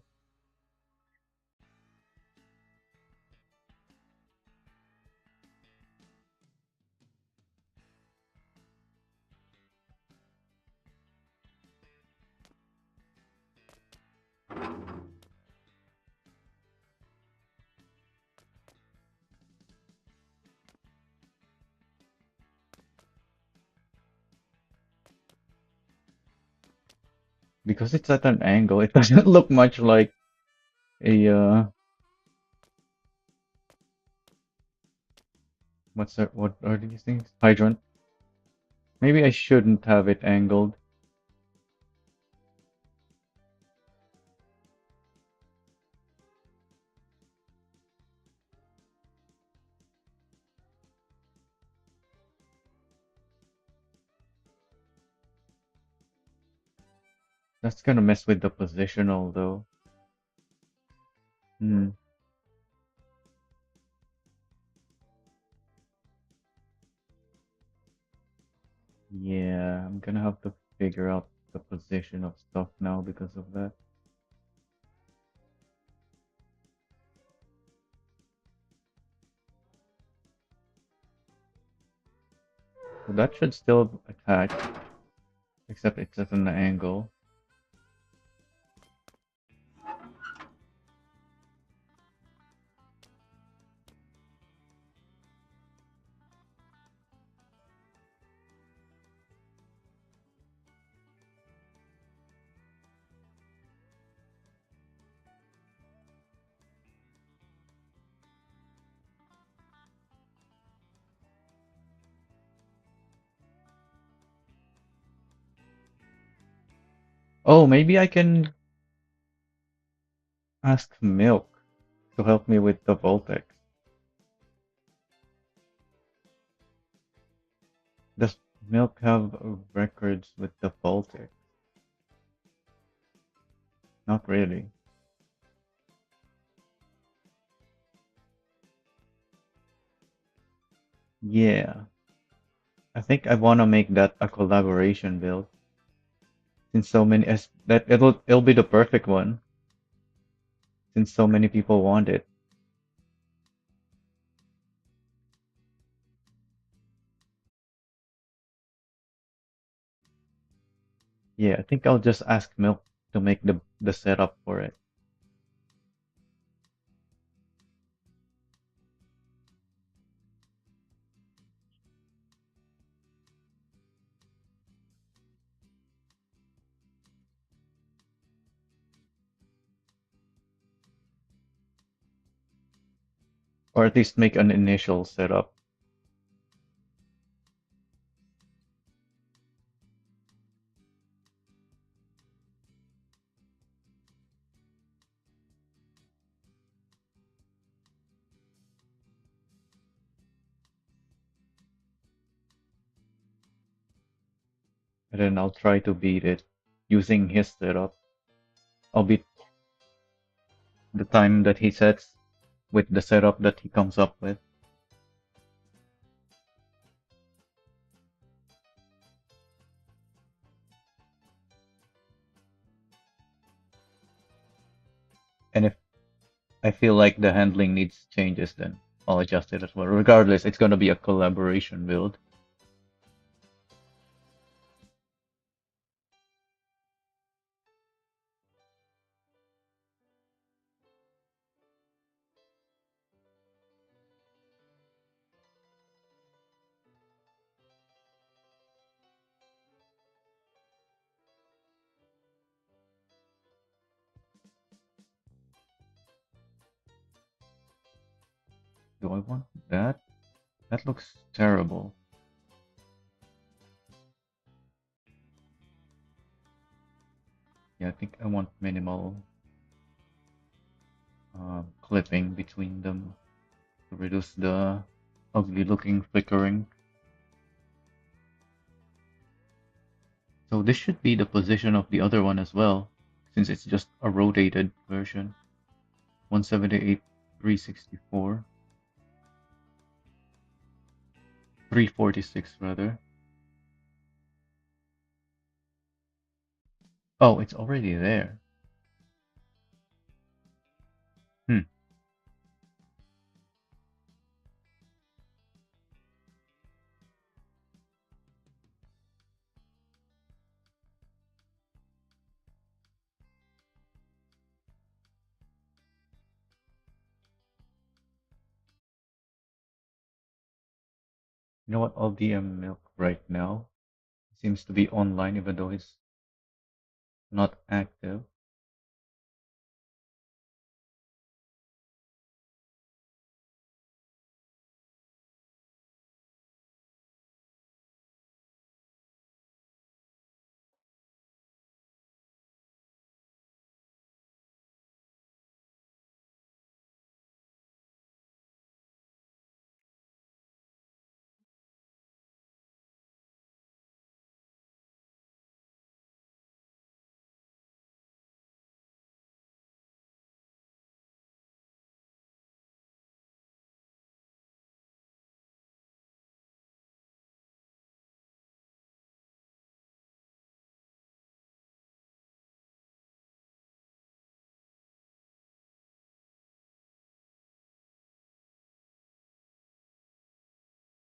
Because it's at an angle, it doesn't look much like a what's that? What are these things? Hydrant. Maybe I shouldn't have it angled. That's gonna mess with the positional though. Hmm. Yeah, I'm gonna have to figure out the position of stuff now because of that. So that should still attach, except it's at an angle. Oh, maybe I can ask Milk to help me with the Voltex. Does Milk have records with the Voltex? Not really. Yeah, I think I want to make that a collaboration build since so many as that it'll be the perfect one since so many people want it. Yeah, I think I'll just ask Milk to make the setup for it. Or at least make an initial setup. And then I'll try to beat it using his setup. I'll beat the time that he sets with the setup that he comes up with. And if I feel like the handling needs changes, then I'll adjust it as well. Regardless, it's gonna be a collaboration build. Do I want that? That looks terrible. Yeah, I think I want minimal clipping between them to reduce the ugly looking flickering. So this should be the position of the other one as well, since it's just a rotated version. 178, 364, 346 rather. Oh, it's already there. Hmm. You know what? I'll DM Milk right now. He seems to be online even though he's not active.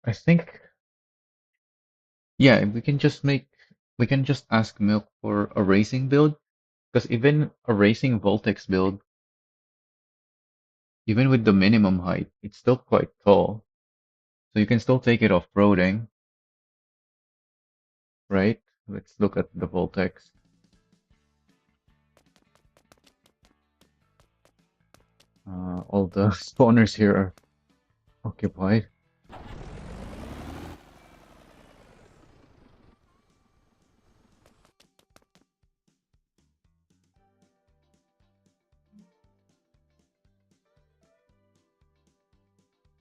I think, yeah, we can just ask Milk for a racing build, because even a racing Voltex build, even with the minimum height, it's still quite tall. So you can still take it off-roading, right? Let's look at the Voltex. All the spawners here are occupied.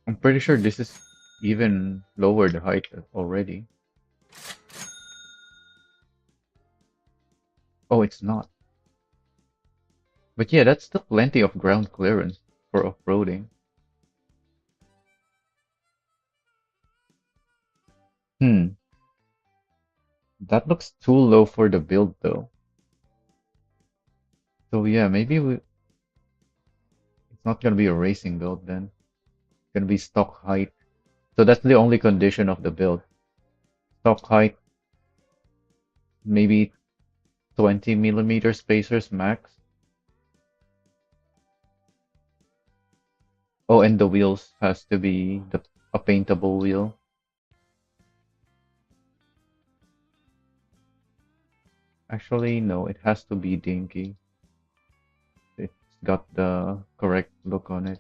I'm pretty sure this is even lower the height already. Oh, it's not. But yeah, that's still plenty of ground clearance for off-roading. Hmm, that looks too low for the build though. So yeah, it's not gonna be a racing build then. It's gonna be stock height. So that's the only condition of the build. Stock height, maybe 20 millimeter spacers max. Oh, and the wheels has to be a paintable wheel. Actually, no, it has to be dinky. It's got the correct look on it.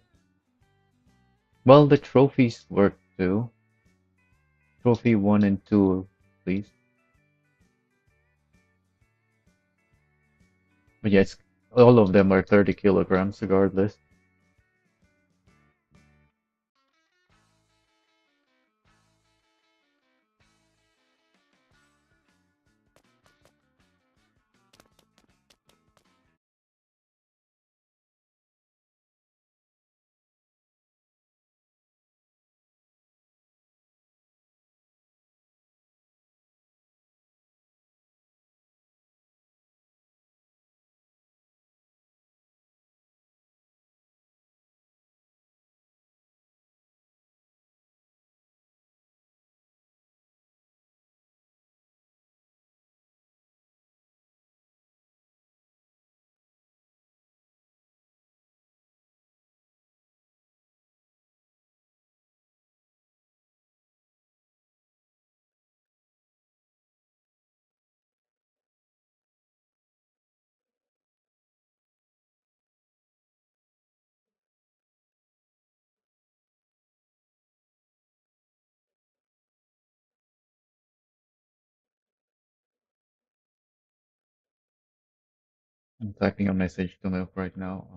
Well, the trophies work too. Trophy 1 and 2, please. But yeah, all of them are 30 kilograms regardless. I'm typing a message to Milk right now.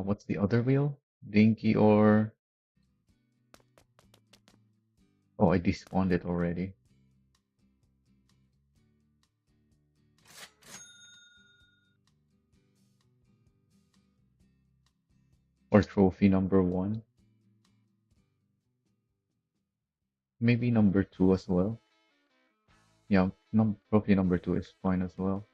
What's the other wheel? Dinky or... Oh, I despawned it already. Or trophy number 1. Maybe number 2 as well. Yeah, trophy number 2 is fine as well.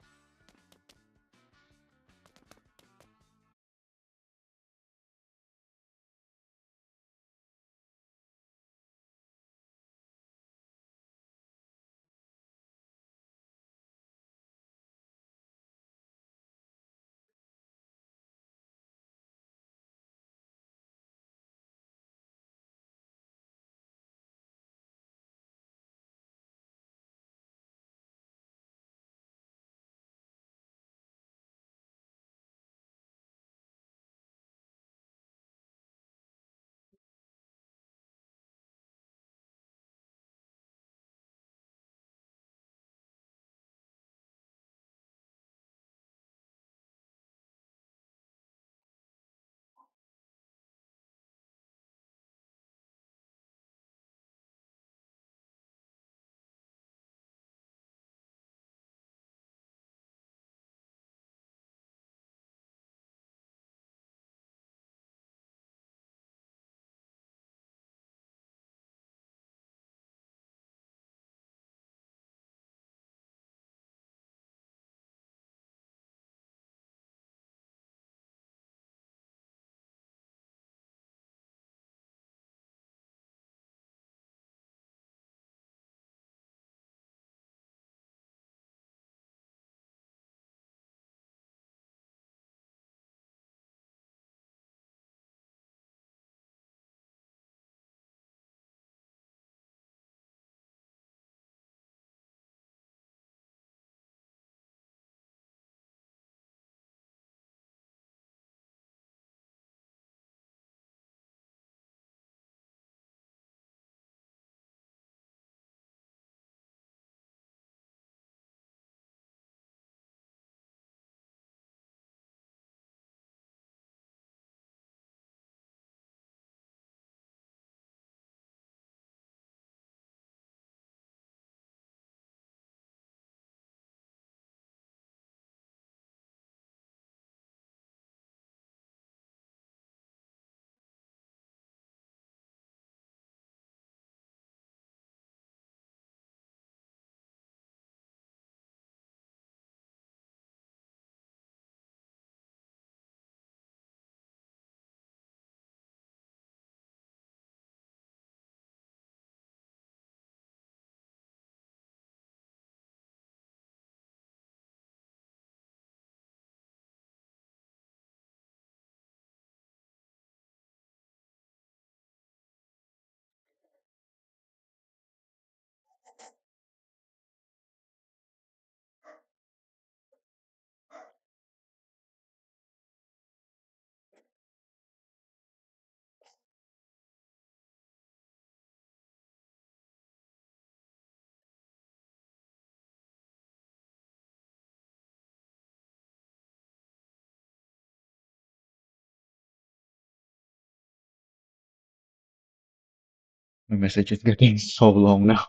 My message is getting so long now.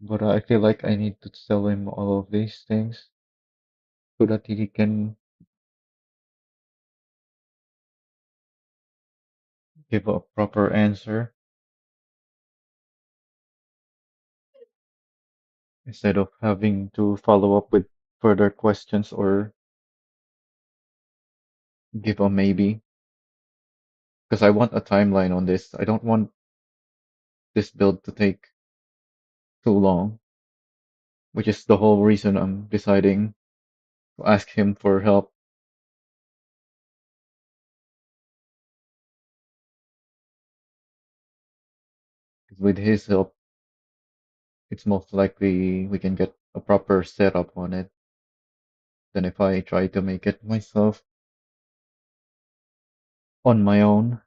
But I feel like I need to tell him all of these things so that he can give a proper answer instead of having to follow up with further questions or give a maybe. Because I want a timeline on this. I don't want this build to take too long, which is the whole reason I'm deciding to ask him for help. 'Cause with his help, it's most likely we can get a proper setup on it than if I try to make it myself on my own.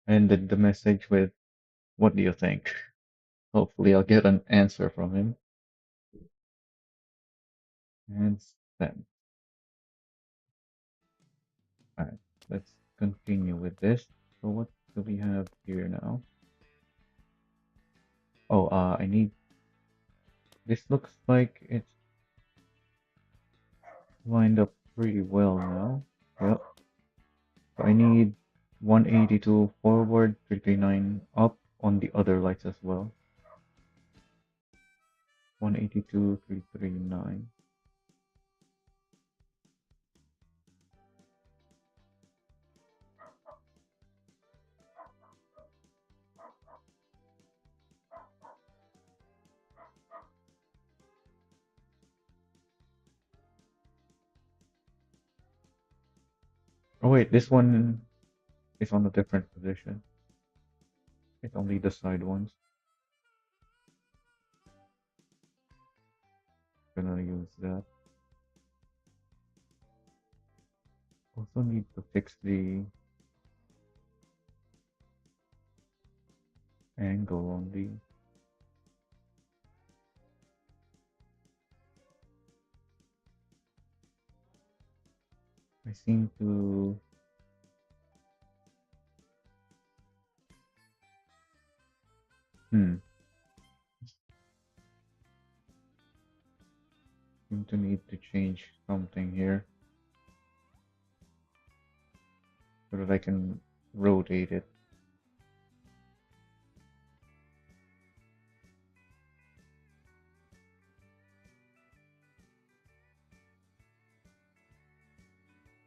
Ended the message with, "What do you think?" Hopefully, I'll get an answer from him. And then, alright, let's continue with this. So, what do we have here now? Oh, I need. This looks like it's lined up pretty well now. Yep. So I need 182 forward, 339 up on the other lights as well. 182, 339. Oh wait, this one is on a different position. It's only the side ones. Gonna use that. Also need to fix the angle on the. I seem to. Hmm. Seem to need to change something here so that I can rotate it.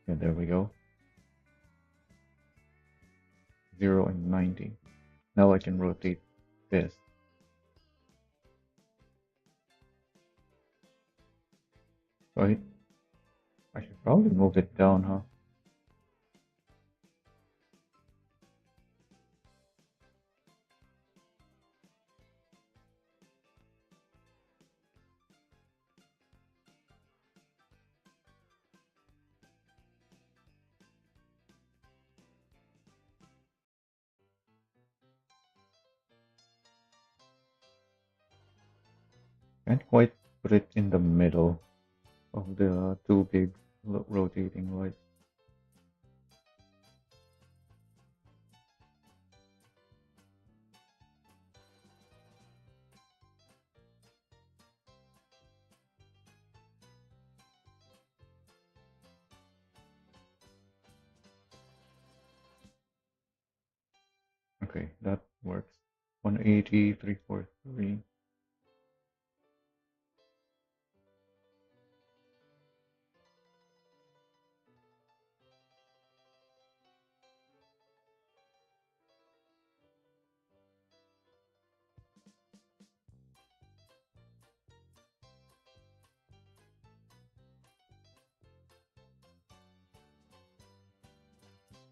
Yeah, there we go. 0 and 90. Now I can rotate this. Right? I should probably move it down, huh? Can't quite put it in the middle of the two big rotating lights. Okay, that works. 180, 343.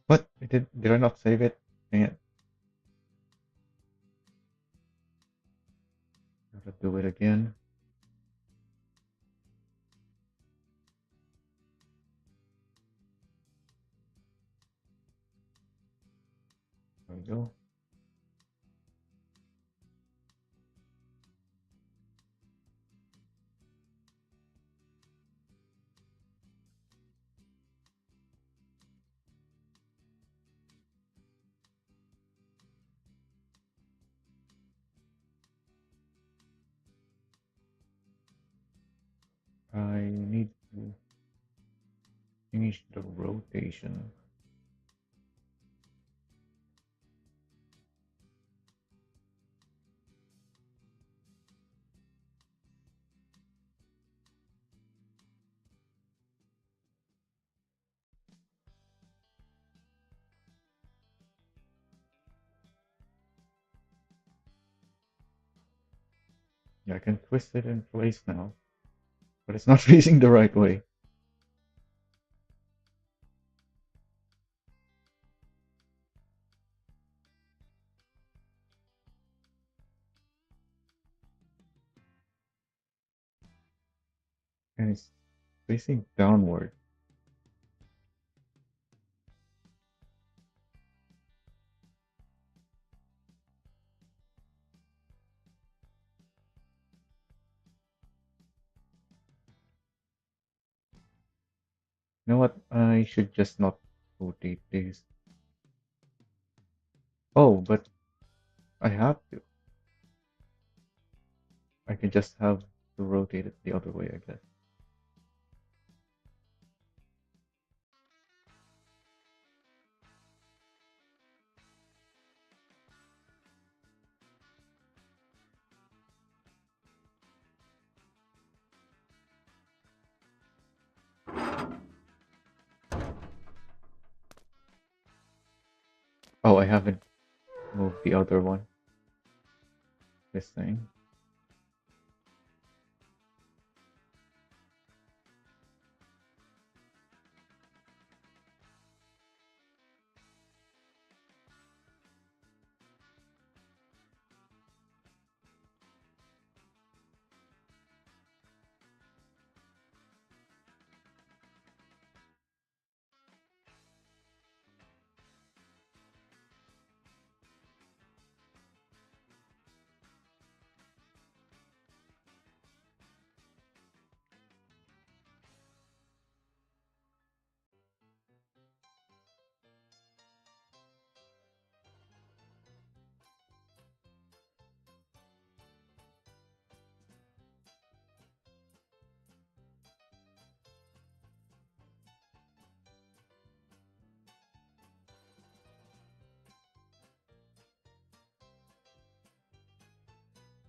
What? Did I not save it? Dang it. Have to do it again. There we go. I need to change the rotation. Yeah, I can twist it in place now, but it's not facing the right way. And it's facing downward. You know what? I should just not rotate these. Oh, but I have to. I can just have to rotate it the other way, I guess. Oh, I haven't moved the other one. This thing.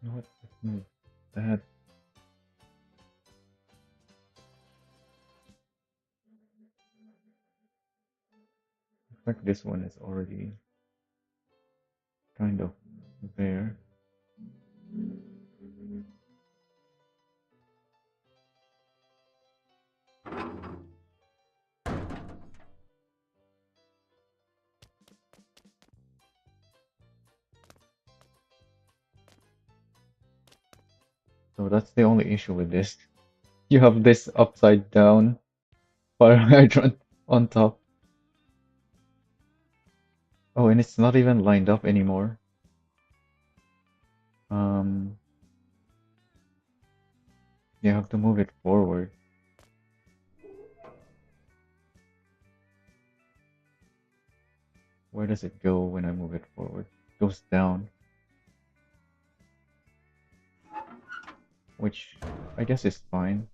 You know what? Let's move that. Looks like this one is already kind of there. So that's the only issue with this. You have this upside down fire hydrant on top. Oh, and it's not even lined up anymore. Um, you have to move it forward. Where does it go when I move it forward? It goes down, which I guess is fine.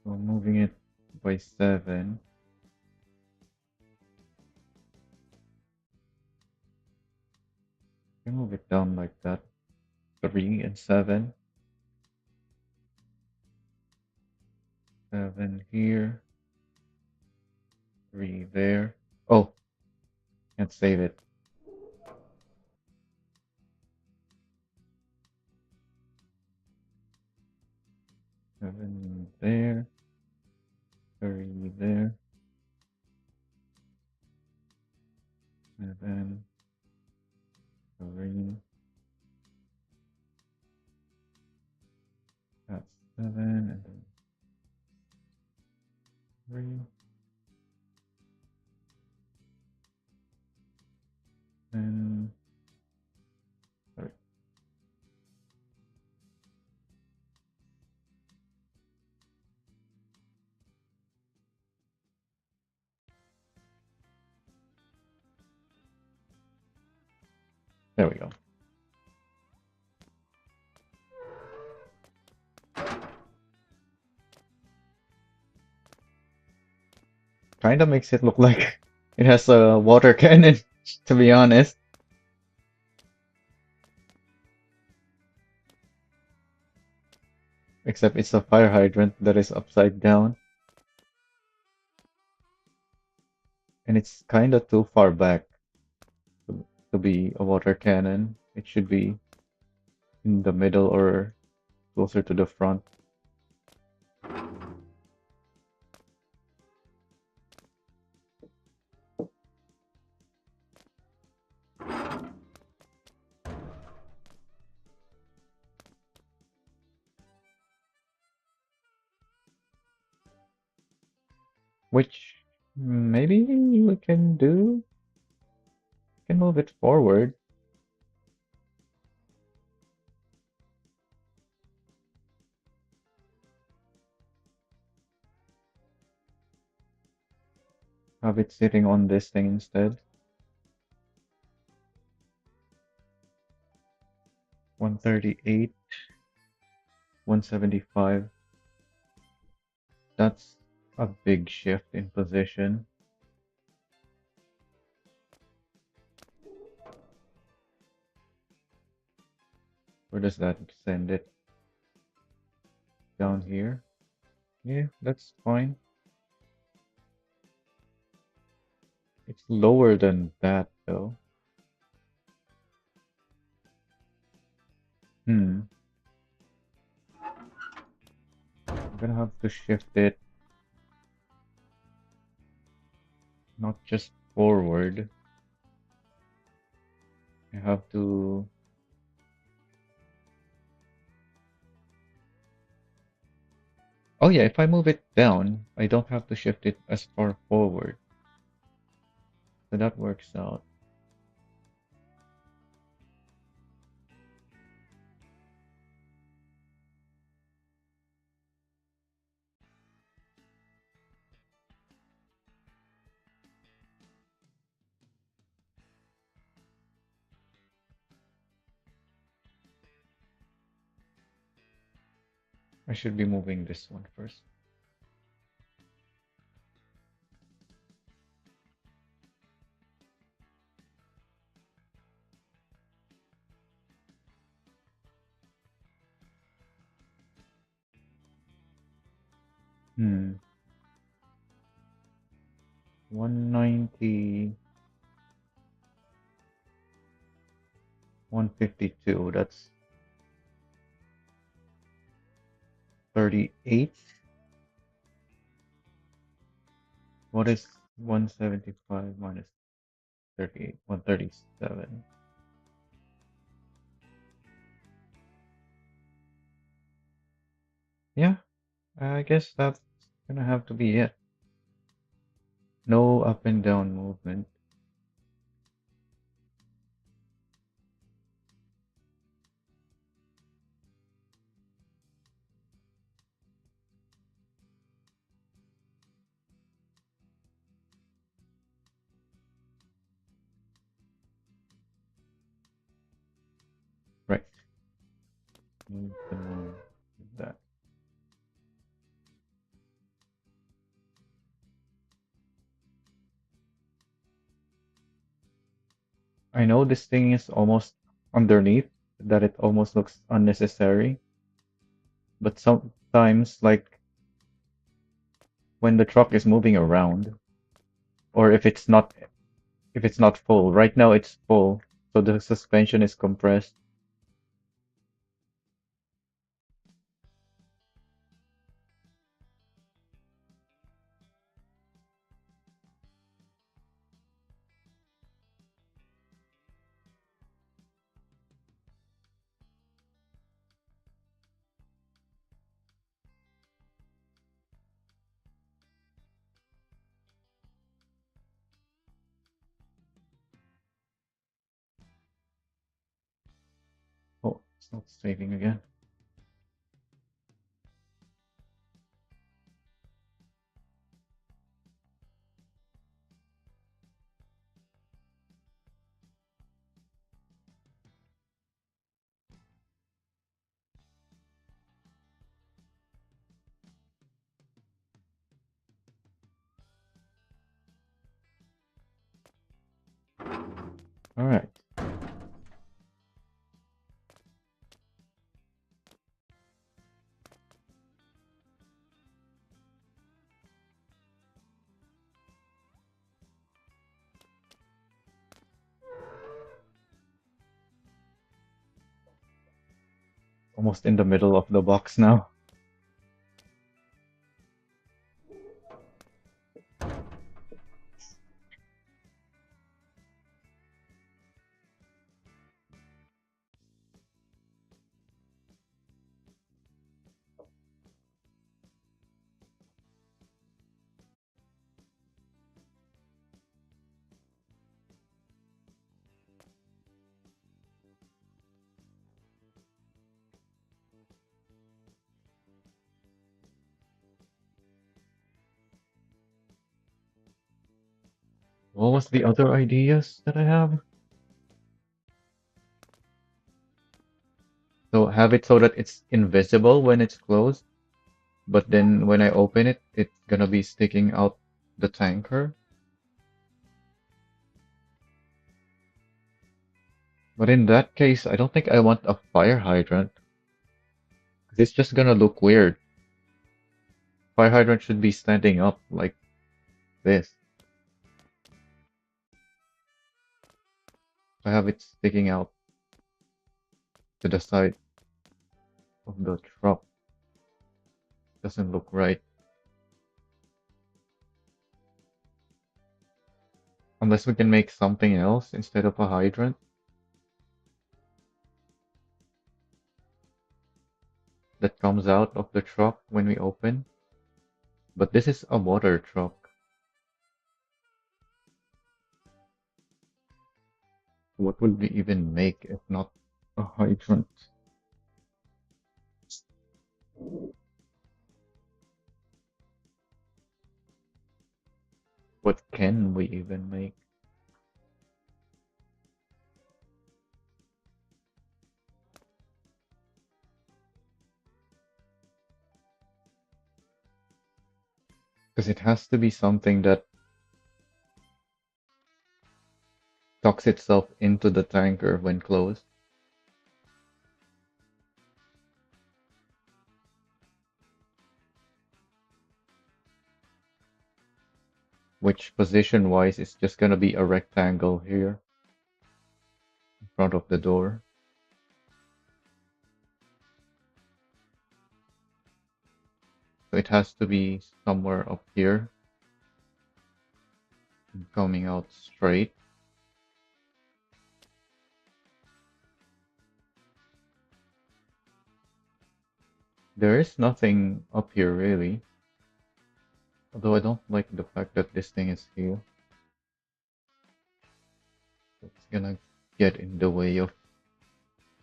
So moving it by 7. You move it down like that. 3 and 7. 7 here. 3 there. Oh, can't save it. 7 there. 3 there. 7. 3. That's 7 and then 3. And 3. There we go. Kinda makes it look like it has a water cannon, to be honest. Except it's a fire hydrant that is upside down. And it's kinda too far back to be a water cannon. It should be in the middle or closer to the front. Which maybe we can do. We can move it forward. Have it sitting on this thing instead. 138, 175. That's a big shift in position. Where does that send it? Down here? Yeah, that's fine. It's lower than that though. Hmm. I'm gonna have to shift it not just forward. I have to. Oh yeah, if I move it down, I don't have to shift it as far forward. So that works out. I should be moving this one first. Hmm. 190, 152. That's 38. What is 175 minus 38? 137. Yeah, I guess that's gonna have to be it. No up and down movement. Right. Need to move that. I know this thing is almost underneath, that it almost looks unnecessary, but sometimes, like when the truck is moving around, or if it's not full. Right now it's full, so the suspension is compressed. Oh, it's not saving again. All right. Almost in the middle of the box now. What was the other ideas that I have? So have it so that it's invisible when it's closed, but then when I open it, it's gonna be sticking out the tanker. But in that case, I don't think I want a fire hydrant. 'Cause it's just gonna look weird. Fire hydrant should be standing up like this. I have it sticking out to the side of the truck. Doesn't look right. Unless we can make something else instead of a hydrant that comes out of the truck when we open. But this is a water truck. What would we even make if not a hydrant? What can we even make? Because it has to be something that tucks itself into the tanker when closed, which position-wise is just gonna be a rectangle here in front of the door. So it has to be somewhere up here and coming out straight. There is nothing up here really, although I don't like the fact that this thing is here. It's gonna get in the way of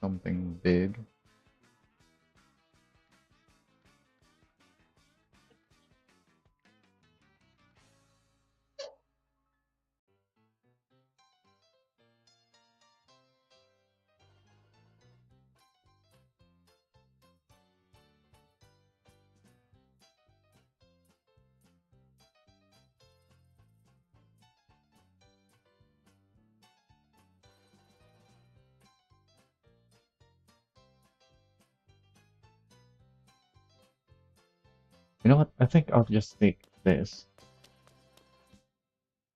something big. You know what? I think I'll just take this.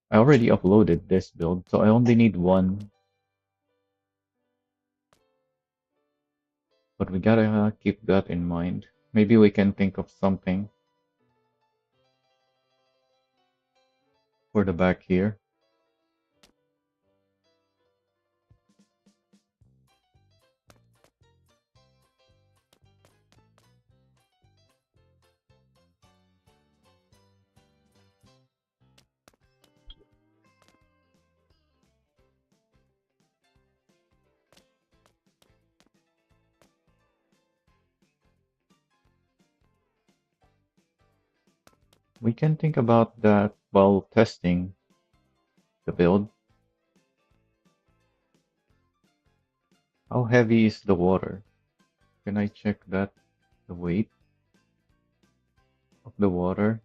I already uploaded this build, so I only need one, but we gotta keep that in mind. Maybe we can think of something for the back here. We can think about that while testing the build. How heavy is the water? Can I check that? The weight of the water?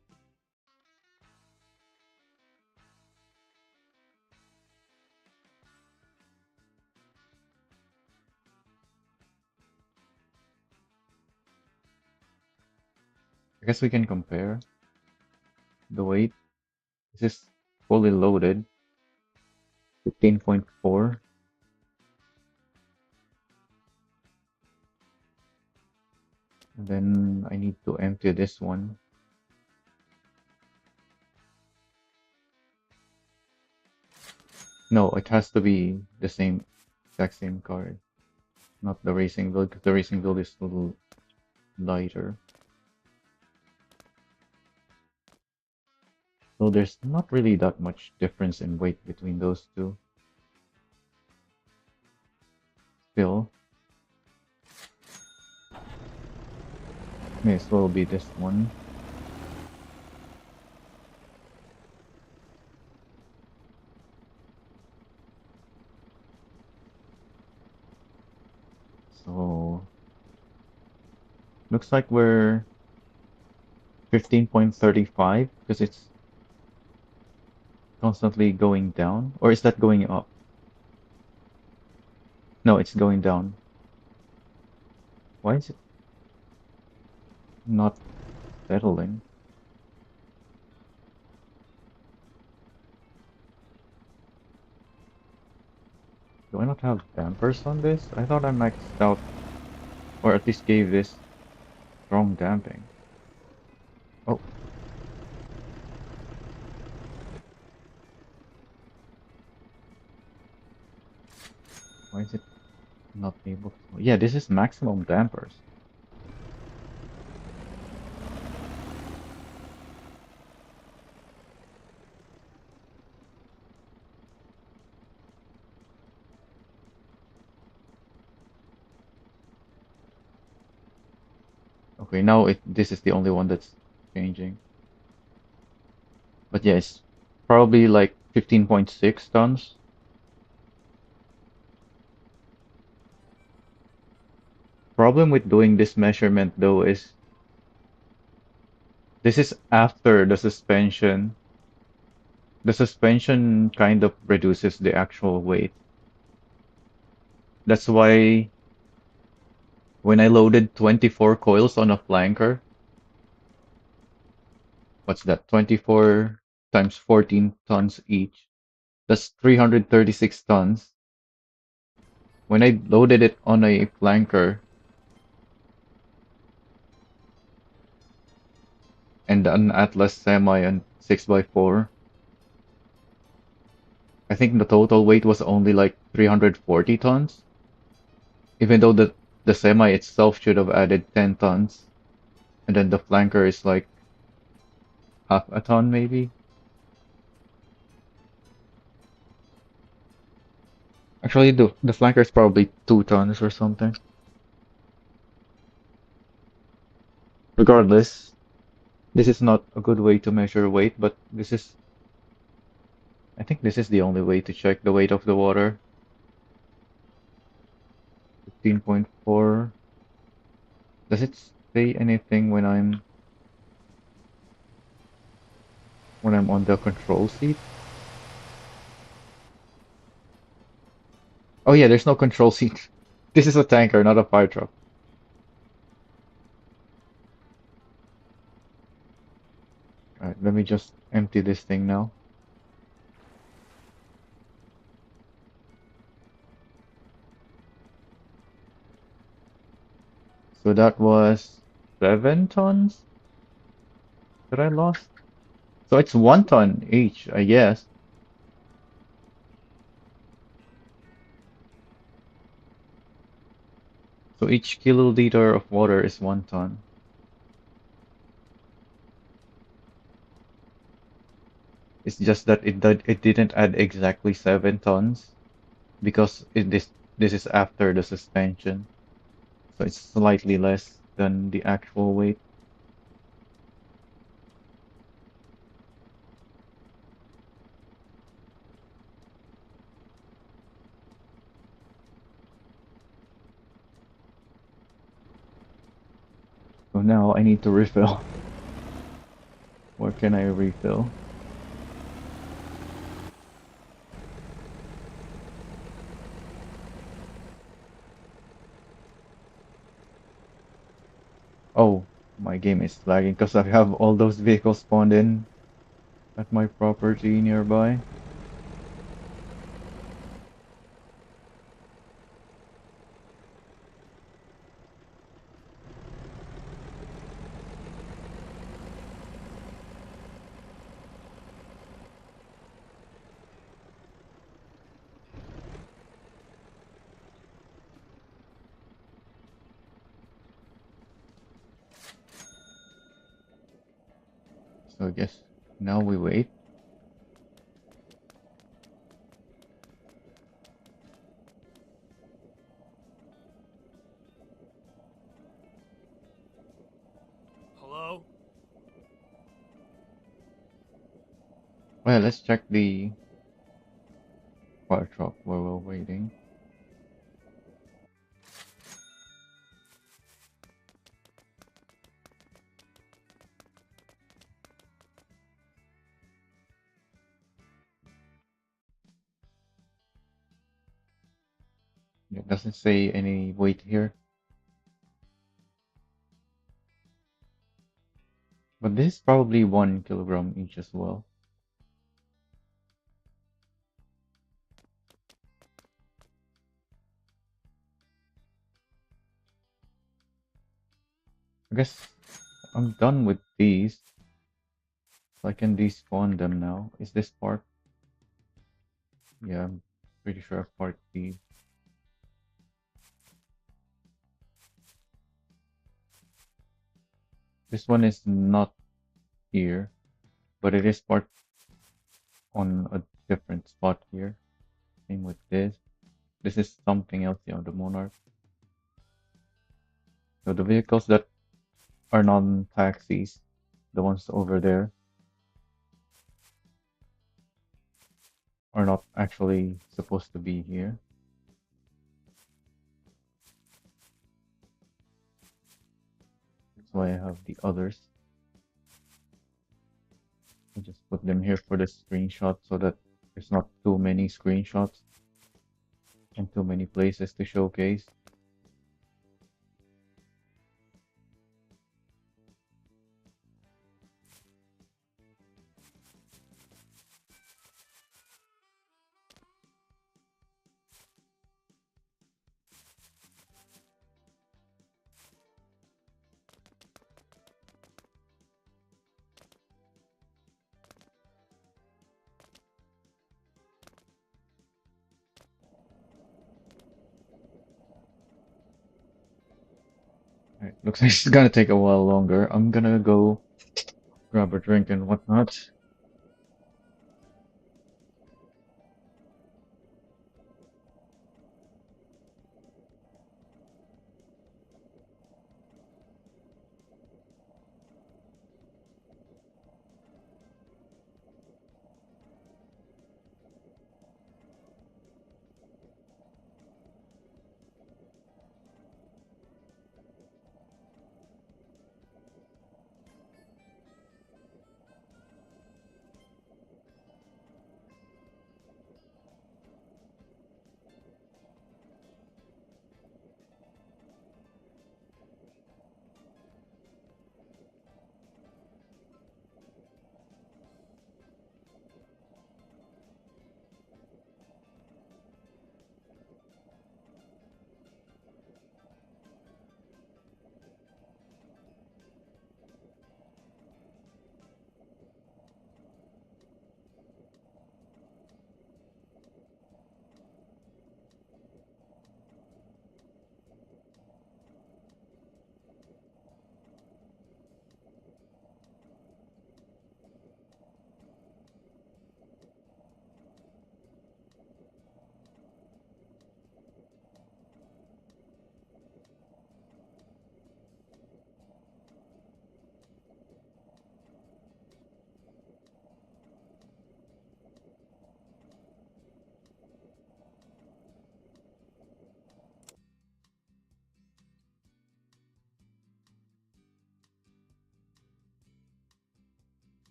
I guess we can compare the weight. This is fully loaded, 15.4. And then I need to empty this one. No, it has to be the same, exact same card, not the racing build, because the racing build is a little lighter. So there's not really that much difference in weight between those two. Still, may as well be this one. So looks like we're 15.35 because it's constantly going down. Or is that going up? No, it's going down. Why is it not settling? Do I not have dampers on this? I thought I maxed out, or at least gave this strong damping. Oh, why is it not able to? Yeah, this is maximum dampers. Okay, now this is the only one that's changing. But yeah, it's probably like 15.6 tons. Problem with doing this measurement though is This is after the suspension. The suspension kind of reduces the actual weight. That's why when I loaded 24 coils on a flanker, what's that? 24 times 14 tons each. That's 336 tons. When I loaded it on a flanker and an Atlas Semi and 6x4, I think the total weight was only like 340 tons, even though the Semi itself should have added 10 tons, and then the flanker is like half a ton maybe. Actually, the flanker is probably 2 tons or something. Regardless, this is not a good way to measure weight, but I think this is the only way to check the weight of the water. 15.4. Does it say anything when I'm on the control seat? Oh yeah, there's no control seat. This is a tanker, not a fire truck. Alright, let me just empty this thing now. So that was 7 tons that I lost. So it's 1 ton each, I guess. So each kiloliter of water is 1 ton. It's just that it didn't add exactly 7 tons because this is after the suspension. So it's slightly less than the actual weight. So now I need to refill. Where can I refill? Oh, my game is lagging because I have all those vehicles spawned in at my property nearby. So I guess now we wait. Hello? Well, let's check the fire truck while we're waiting. It doesn't say any weight here. But this is probably 1 kilogram each as well. I guess I'm done with these. So I can despawn them now. Is this part? Yeah, I'm pretty sure I've parked these. This one is not here, but it is parked on a different spot here. Same with this. This is something else, yeah, the Monarch. So the vehicles that are non-taxis, the ones over there, are not actually supposed to be here. That's why I have the others. put them here for the screenshot so that there's not too many screenshots and too many places to showcase. Alright, looks like it's gonna take a while longer. I'm gonna go grab a drink and whatnot.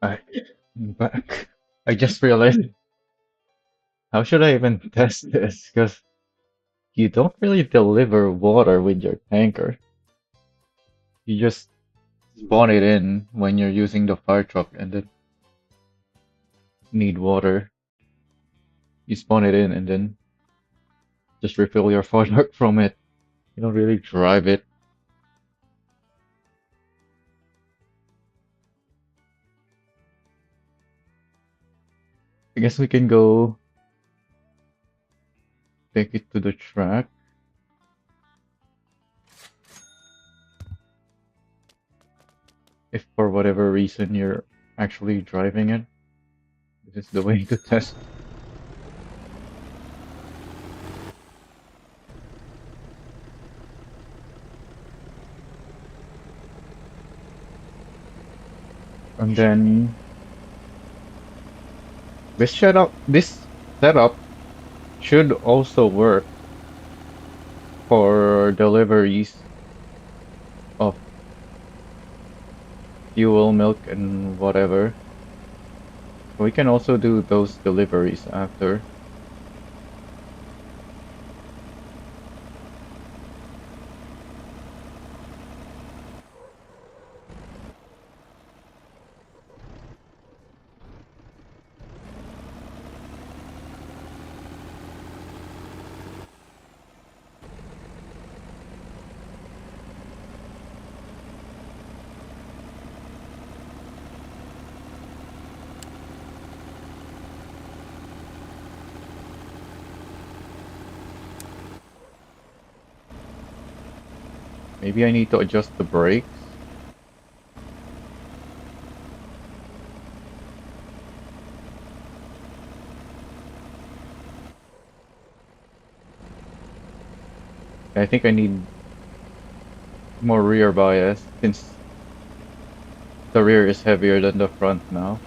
I, I'm back. I just realized, how should I even test this? Because you don't really deliver water with your tanker. You just spawn it in when you're using the fire truck and then need water. You spawn it in and then just refill your fire truck from it. You don't really drive it. I guess we can go take it to the track if for whatever reason you're actually driving it. This is the way to test. And then this setup should also work for deliveries of fuel, milk, and whatever. We can also do those deliveries after. Maybe I need to adjust the brakes. I think I need more rear bias since the rear is heavier than the front now.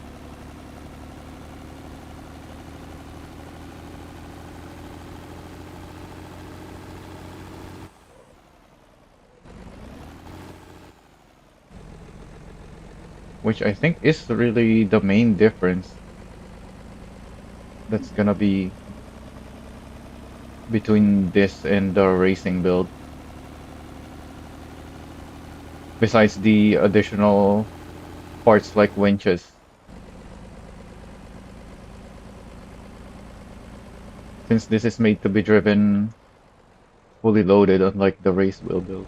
Which I think is really the main difference that's gonna be between this and the racing build. Besides the additional parts like winches. Since this is made to be driven fully loaded unlike the race wheel build.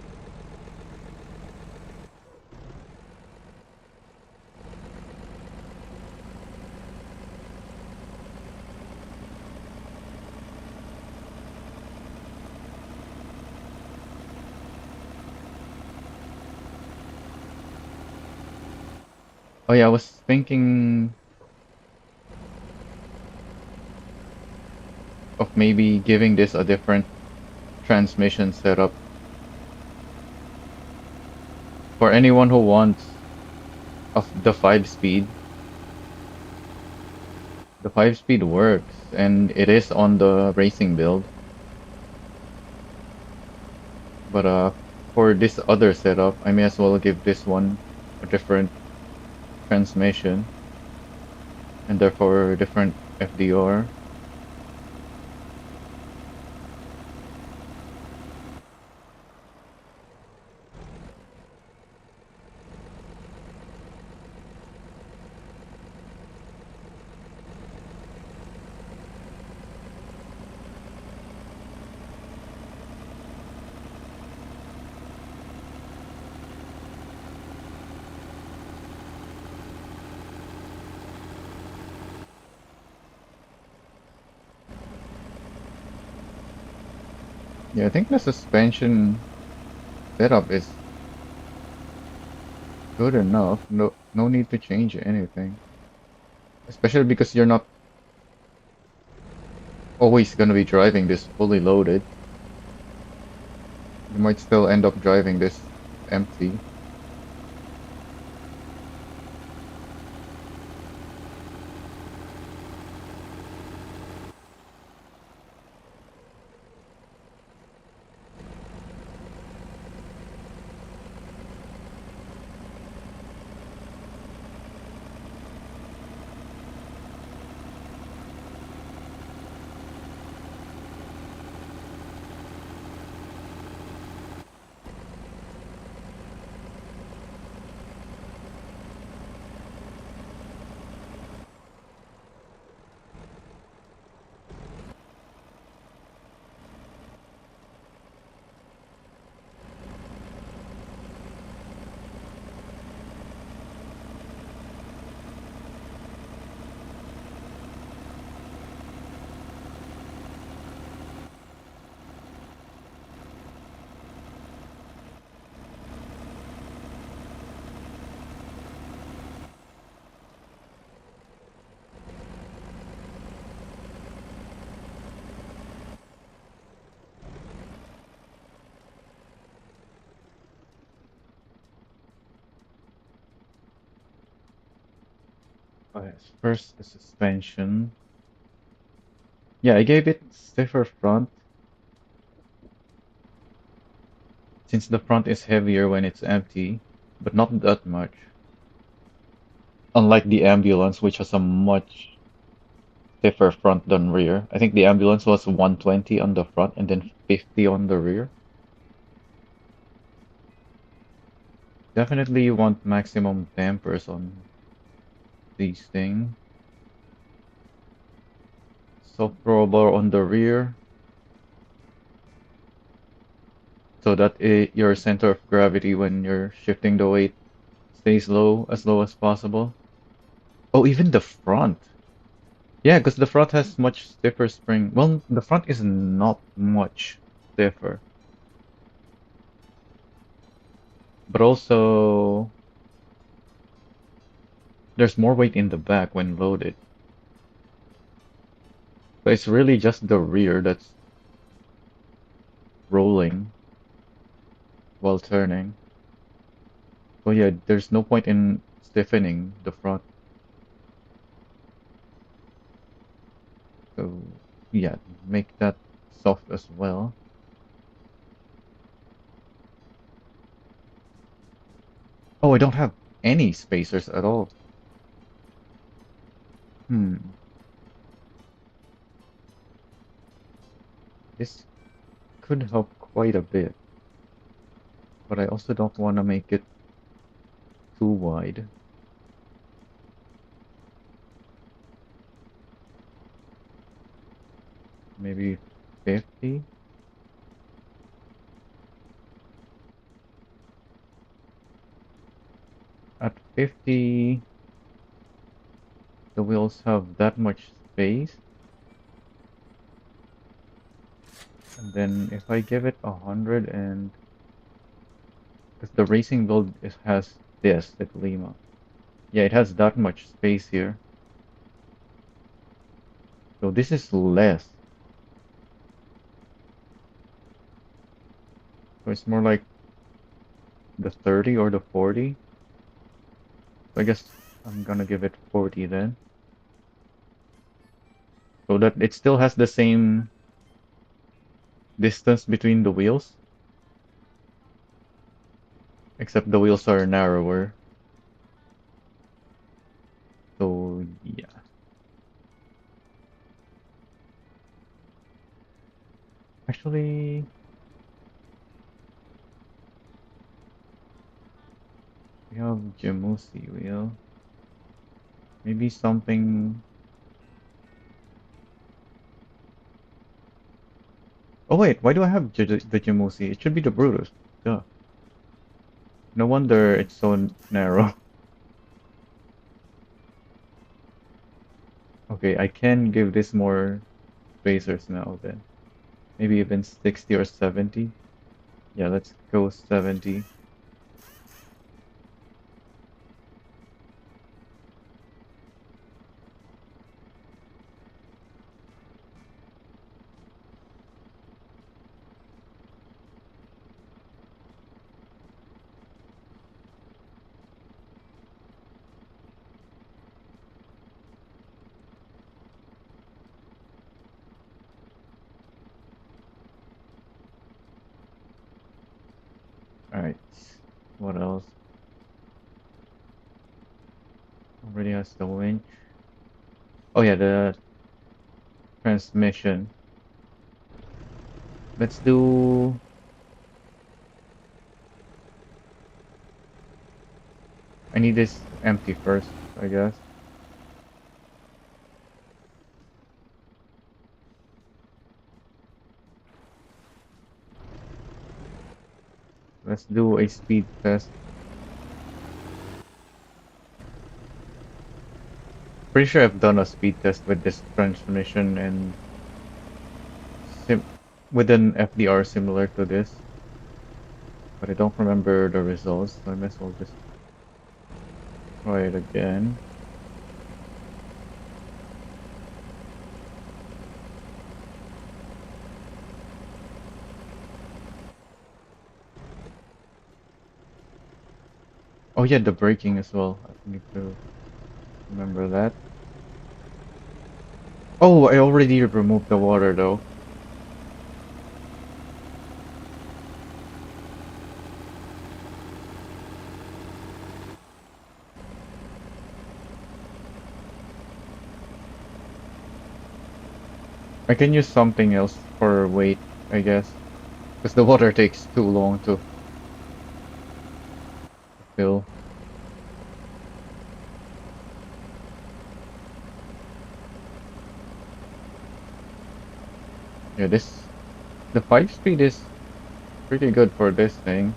Oh yeah, I was thinking of maybe giving this a different transmission setup for anyone who wants of the 5 speed. The 5 speed works and it is on the racing build. But for this other setup, I may as well give this one a different transmission and therefore a different FDR. Yeah, I think the suspension setup is good enough. No need to change anything. Especially because you're not always gonna be driving this fully loaded. You might still end up driving this empty. Okay, first the suspension. Yeah, I gave it stiffer front since the front is heavier when it's empty, but not that much. Unlike the ambulance, which has a much stiffer front than rear. I think the ambulance was 120 on the front and then 50 on the rear. Definitely you want maximum dampers on these things. Soft roller on the rear so that your center of gravity when you're shifting the weight stays low as possible. Oh, even the front. Yeah, because the front has much stiffer spring. Well, the front is not much stiffer, but also there's more weight in the back when loaded. So it's really just the rear that's rolling while turning. So yeah, there's no point in stiffening the front. So yeah, make that soft as well. Oh, I don't have any spacers at all. Hmm, this could help quite a bit, but I also don't want to make it too wide. Maybe 50. At 50, the wheels have that much space. And then if I give it 100 and because the racing build has this at Lima. Yeah, it has that much space here. So this is less. So it's more like the 30 or the 40. So I guess I'm gonna give it 40 then. So that it still has the same distance between the wheels, except the wheels are narrower. So yeah. Actually, we have Jamusi wheel. Maybe something. Oh wait, why do I have the Jamusi? It should be the Brutus. Duh. No wonder it's so narrow. Okay, I can give this more spacers now then. Maybe even 60 or 70. Yeah, let's go 70. Alright. What else? Already has the winch. Oh yeah, the transmission. Let's do... I need this empty first, I guess. Let's do a speed test. Pretty sure I've done a speed test with this transmission and sim with an FDR similar to this, but I don't remember the results, so I might as well just try it again. Oh yeah, the braking as well. I need to. Remember that? Oh, I already removed the water though. I can use something else for weight, I guess. Because the water takes too long to fill. Yeah, the 5 speed is pretty good for this thing.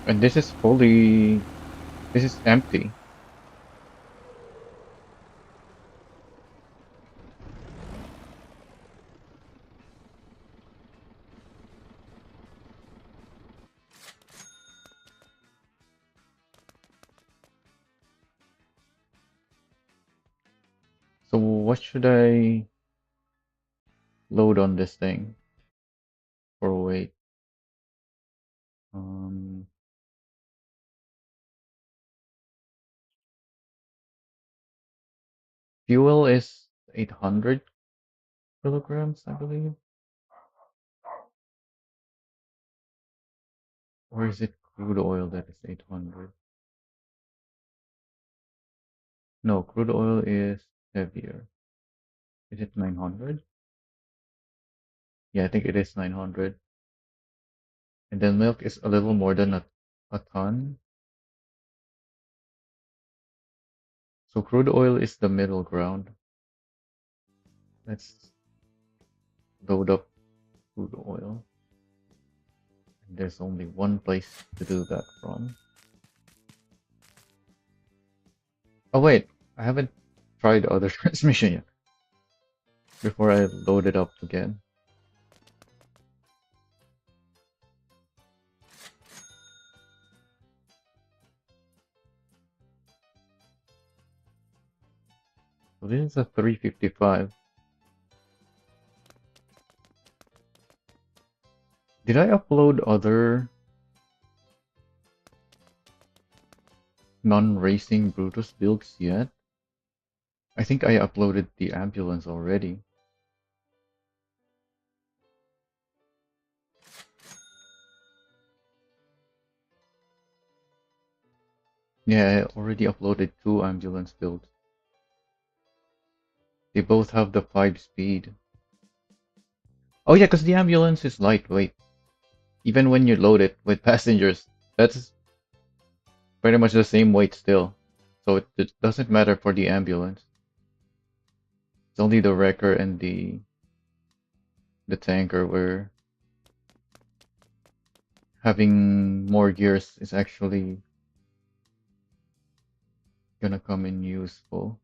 And this is empty. So what should I load on this thing for weight? Um, fuel is 800 kilograms, I believe. Or is it crude oil that is 800? No, crude oil is heavier. Is it 900? Yeah, I think it is 900. And then milk is a little more than a ton. So crude oil is the middle ground. Let's load up crude oil. And there's only one place to do that from. Oh wait, I haven't tried the other transmission yet before I load it up again. So this is a 355. Did I upload other non-racing Brutus builds yet? I think I uploaded the ambulance already. Yeah, I already uploaded 2 ambulance builds. They both have the 5 speed. Oh yeah, because the ambulance is lightweight. Even when you load it with passengers, that's pretty much the same weight still. So it doesn't matter for the ambulance. It's only the wrecker and the tanker where having more gears is actually gonna come in useful.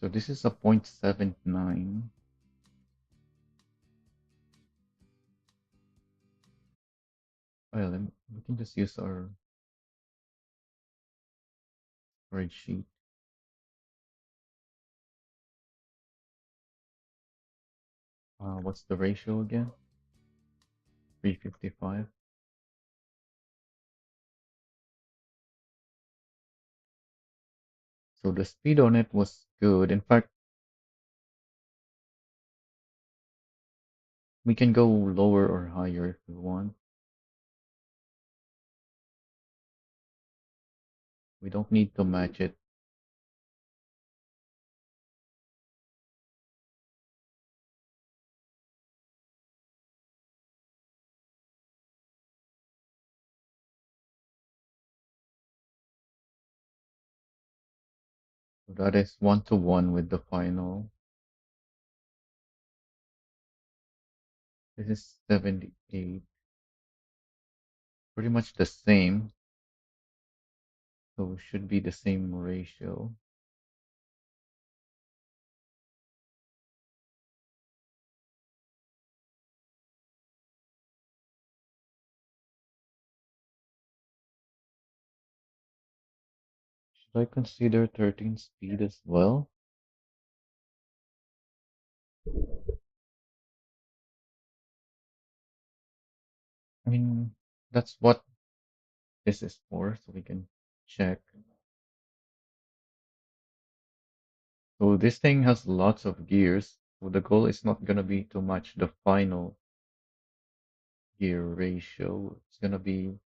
So this is a 0.79. Well, we can just use our spreadsheet. What's the ratio again? 355. So the speed on it was good. In fact, we can go lower or higher if we want. We don't need to match it. So that is 1 to 1 with the final. This is 78. pretty much the same, so it should be the same ratio. Should I consider 13 speed as well? I mean, that's what this is for, so we can check. So this thing has lots of gears, so the goal is not gonna be to match the final gear ratio. It's gonna be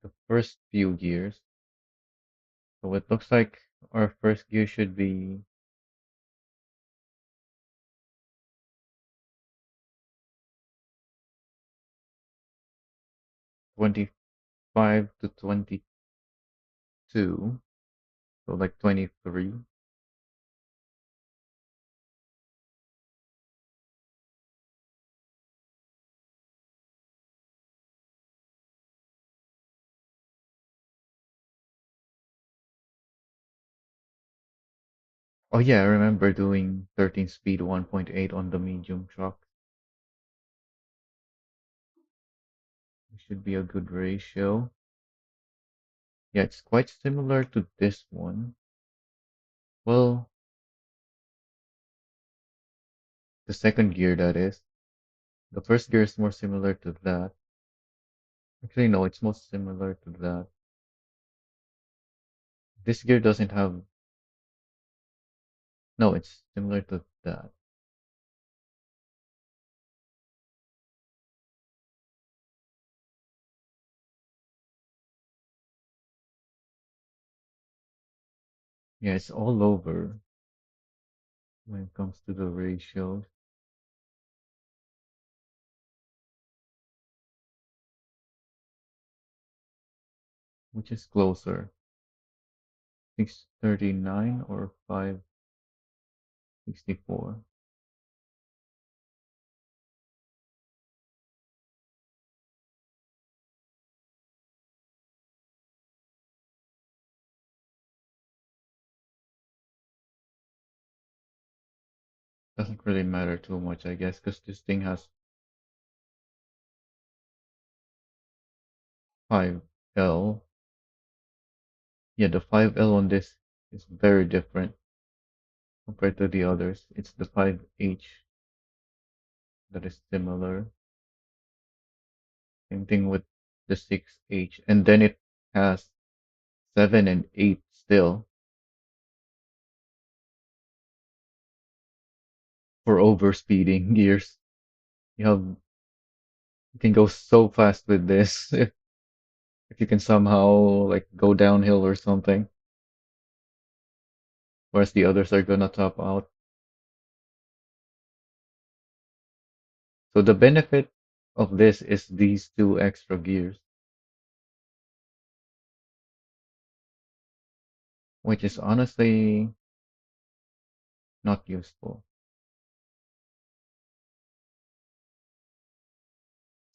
the first few gears. So it looks like our first gear should be 25 to 22, so like 23. Oh yeah, I remember doing 13 speed 1.8 on the medium truck. It should be a good ratio. Yeah, it's quite similar to this one. Well, the second gear that is. The first gear is more similar to that. Actually, no, it's most similar to that. This gear doesn't have. No, it's similar to that. Yeah, it's all over when it comes to the ratios. Which is closer? 639 or 564? Doesn't really matter too much, I guess, because this thing has 5L. Yeah, the 5L on this is very different compared to the others. It's the 5H that is similar. Same thing with the 6H. And then it has 7 and 8 still for overspeeding gears. You have you can go so fast with this if you can somehow like go downhill or something, whereas the others are gonna top out. So the benefit of this is these two extra gears, which is honestly not useful.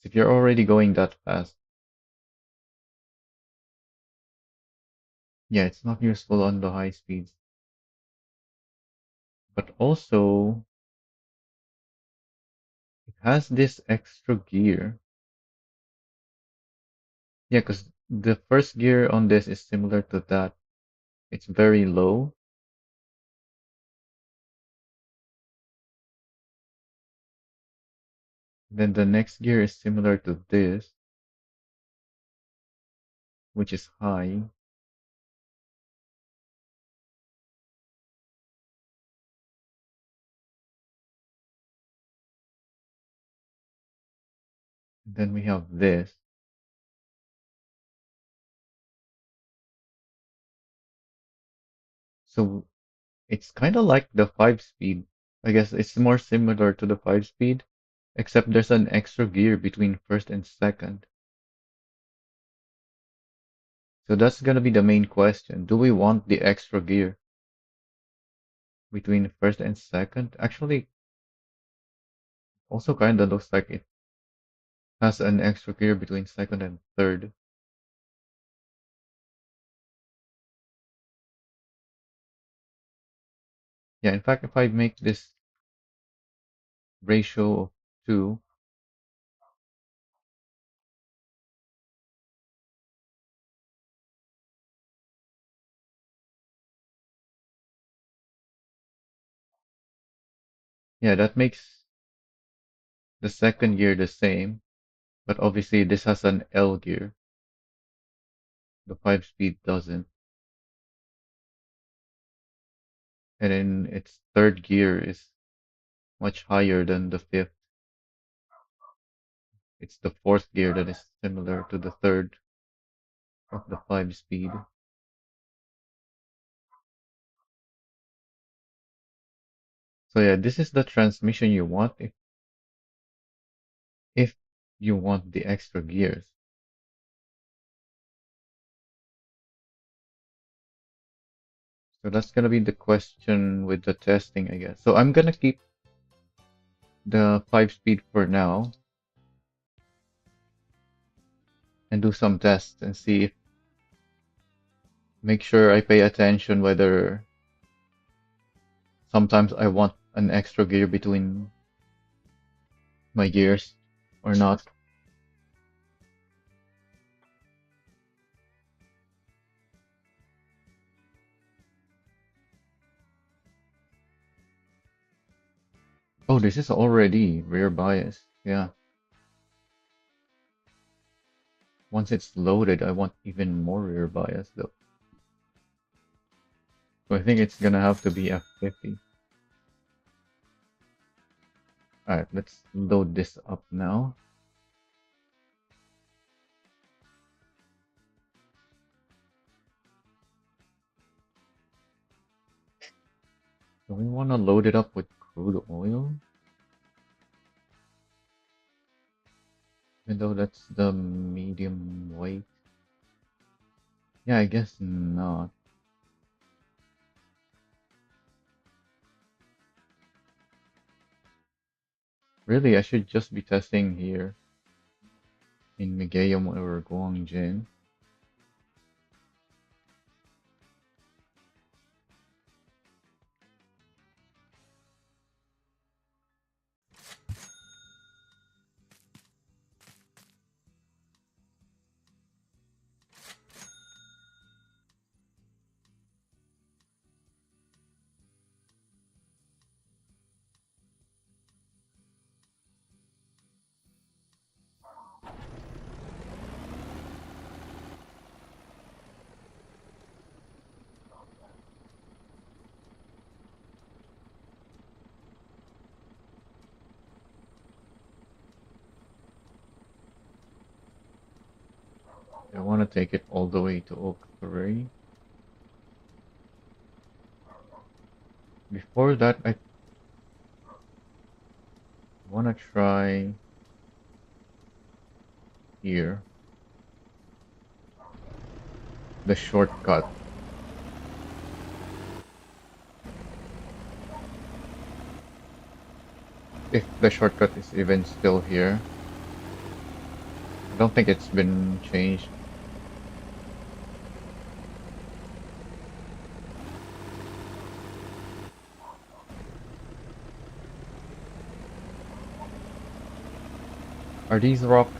If you're already going that fast, yeah, it's not useful on the high speeds. But also, it has this extra gear. Yeah, because the first gear on this is similar to that. It's very low. Then the next gear is similar to this, which is high. Then we have this. So it's kind of like the 5 speed. I guess it's more similar to the 5 speed, except there's an extra gear between first and second. So that's gonna be the main question. Do we want the extra gear between first and second? Actually, also kind of looks like it Has an extra gear between second and third. Yeah, in fact, if I make this ratio of 2, yeah, that makes the second gear the same, but obviously this has an L gear. The 5-speed doesn't. And then its third gear is much higher than the fifth. It's the fourth gear that is similar to the third of the 5-speed. So yeah, this is the transmission you want if you want the extra gears. So that's gonna be the question with the testing, I guess. So I'm gonna keep the 5-speed for now and do some tests and see if make sure I pay attention whether sometimes I want an extra gear between my gears or not. Oh, this is already rear bias. Yeah. Once it's loaded, I want even more rear bias though. So I think it's gonna have to be F50. Alright, let's load this up now. Do we want to load it up with crude oil? Even though that's the medium weight. Yeah, I guess not. Really, I should just be testing here in Migayam or Guangjin. I want to take it all the way to Oak 3. Before that, I want to try here the shortcut. If the shortcut is even still here. I don't think it's been changed. Are these rocks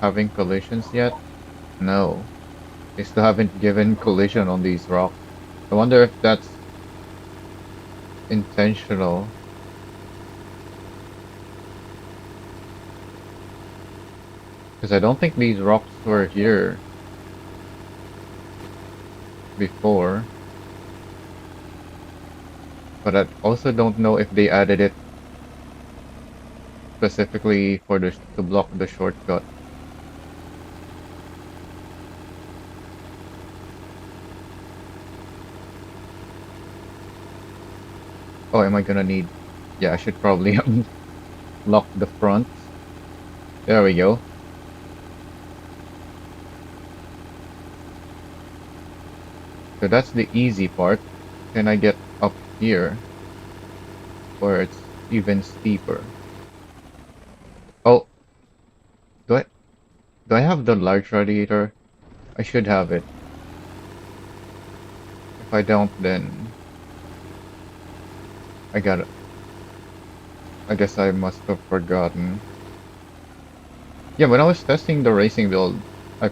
having collisions yet? No. They still haven't given collision on these rocks. I wonder if that's intentional. Because I don't think these rocks were here before. But I also don't know if they added it specifically for this to block the shortcut. Oh, am I gonna need... Yeah, I should probably lock the front. There we go. So that's the easy part. Can I get up here where it's even steeper? Oh, Do I do I have the large radiator? I should have it. If I don't, then I got it. I guess I must have forgotten. Yeah, when I was testing the racing build, I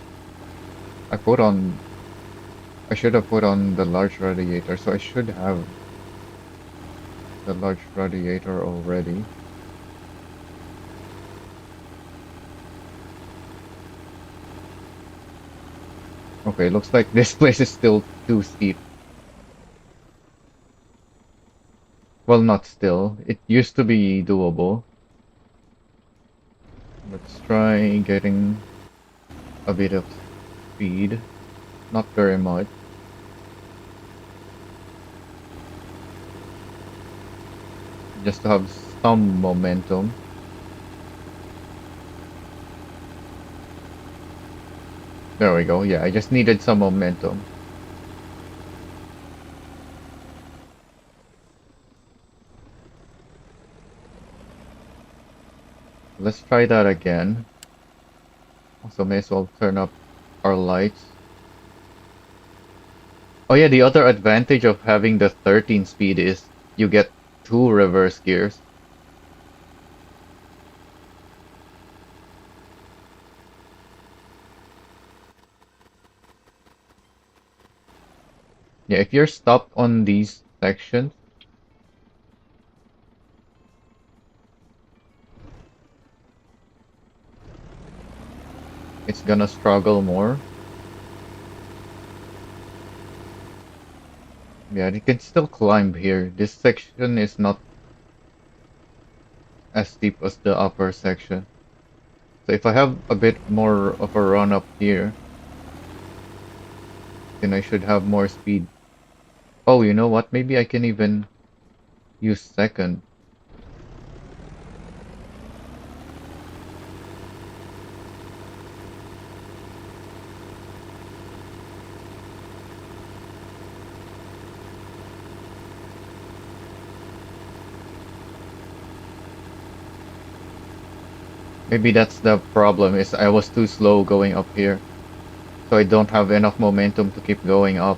I put on I should have put on the large radiator, so I should have the large radiator already. Okay, looks like this place is still too steep. Well, not still. It used to be doable. Let's try getting a bit of speed. Not very much. Just to have some momentum. There we go. Yeah, I just needed some momentum. Let's try that again. Also, may as well turn up our lights. Oh yeah, the other advantage of having the 13 speed is you get two reverse gears. Yeah, if you're stopped on these sections, it's gonna struggle more. Yeah, you can still climb here. This section is not as steep as the upper section. So if I have a bit more of a run up here, then I should have more speed. Oh, you know what? Maybe I can even use second. Maybe that's the problem, is I was too slow going up here. So I don't have enough momentum to keep going up.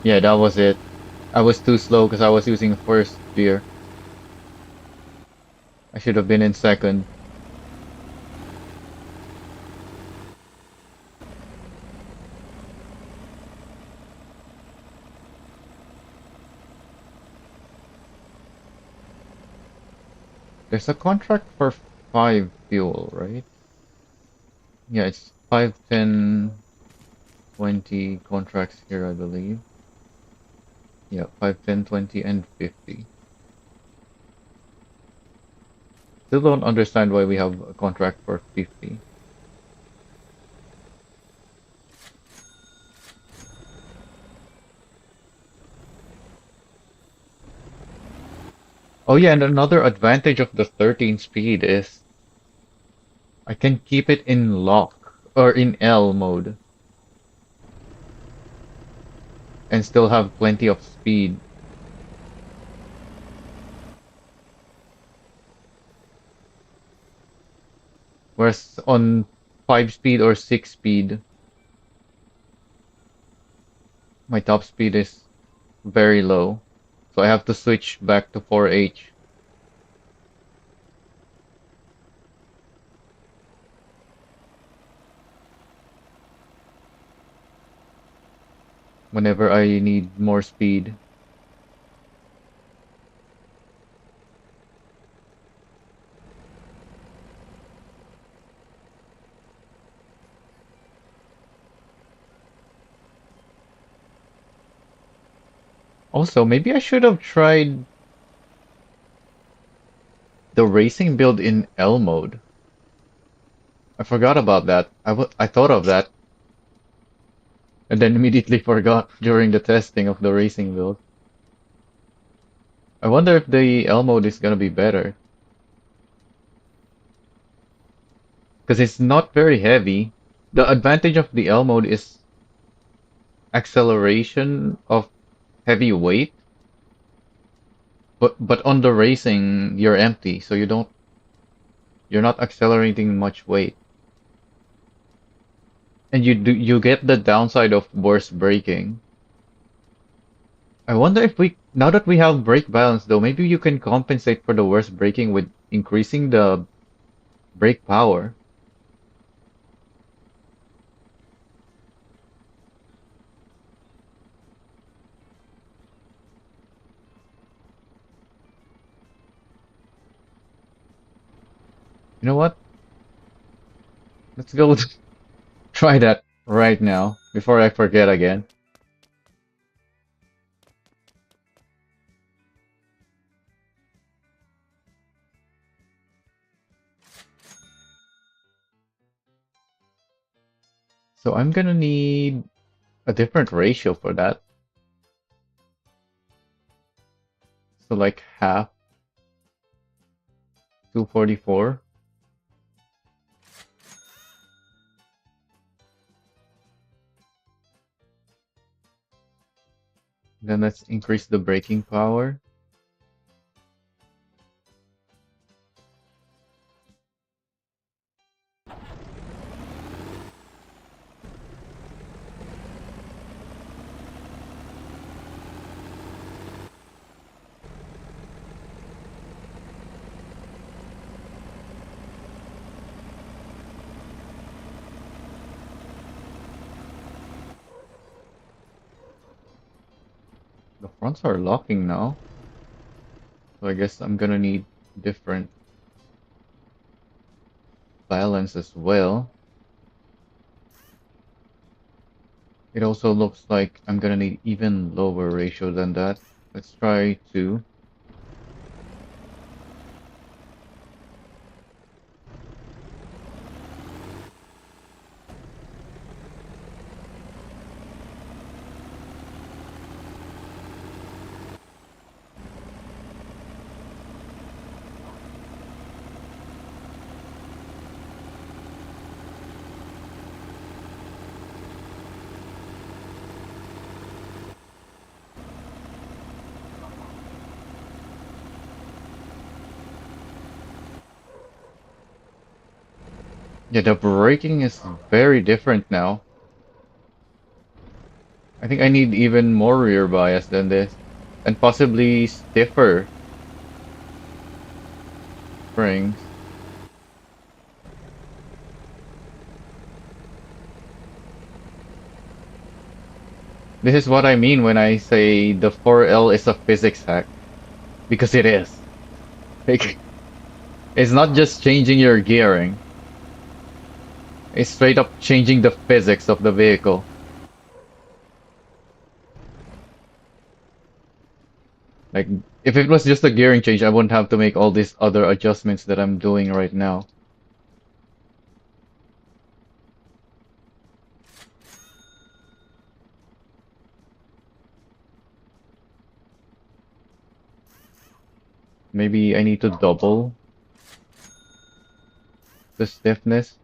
Yeah, that was it. I was too slow because I was using first gear. I should have been in second. There's a contract for 5 fuel, right? Yeah, it's 5, 10, 20 contracts here, I believe. Yeah, 5, 10, 20, and 50. Still don't understand why we have a contract for 50. Oh yeah, and another advantage of the 13 speed is I can keep it in lock or in L mode and still have plenty of speed. Whereas on 5 speed or 6 speed, my top speed is very low. So I have to switch back to 4H whenever I need more speed. Also, maybe I should have tried the racing build in L mode. I forgot about that. I thought of that and then immediately forgot during the testing of the racing build. I wonder if the L mode is gonna be better. Because it's not very heavy. The advantage of the L mode is acceleration of heavy weight, but on the racing you're empty, so you're not accelerating much weight. And you get the downside of worse braking. I wonder if we now that we have brake balance though, maybe you can compensate for the worse braking with increasing the brake power. You know what? Let's go try that right now before I forget again. So I'm gonna need a different ratio for that. So like half 244. Then let's increase the braking power. The fronts are locking now. So I guess I'm gonna need different balance as well. It also looks like I'm gonna need even lower ratio than that. Let's try 2. Yeah, the braking is very different now. I think I need even more rear bias than this. And possibly stiffer springs. This is what I mean when I say the 4L is a physics hack. Because it is. Like, it's not just changing your gearing. It's straight up changing the physics of the vehicle. Like, if it was just a gearing change, I wouldn't have to make all these other adjustments that I'm doing right now. Maybe I need to double the stiffness.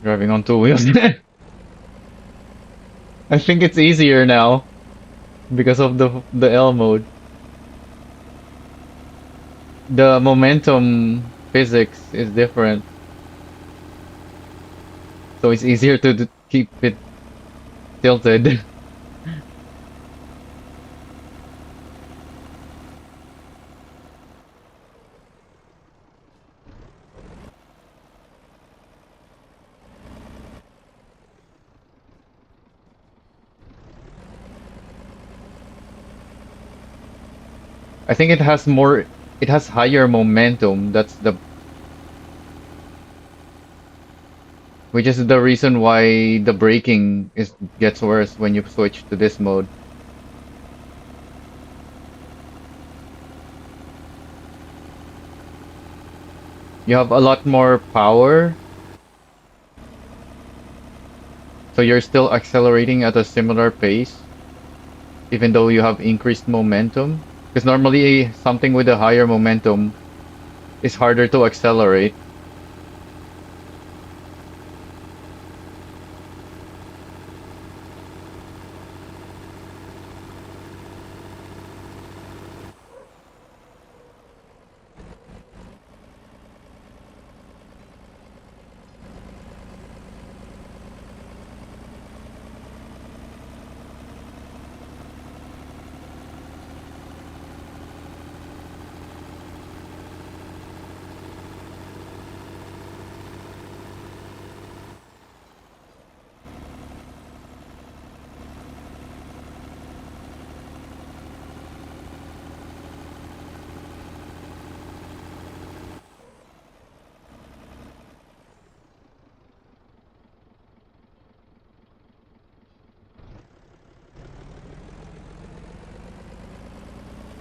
Driving on two wheels. I think it's easier now because of the L mode. The momentum physics is different, so it's easier to keep it tilted. I think it has higher momentum. Which is the reason why the braking is gets worse when you switch to this mode. You have a lot more power, so you're still accelerating at a similar pace, even though you have increased momentum. Because normally something with a higher momentum is harder to accelerate.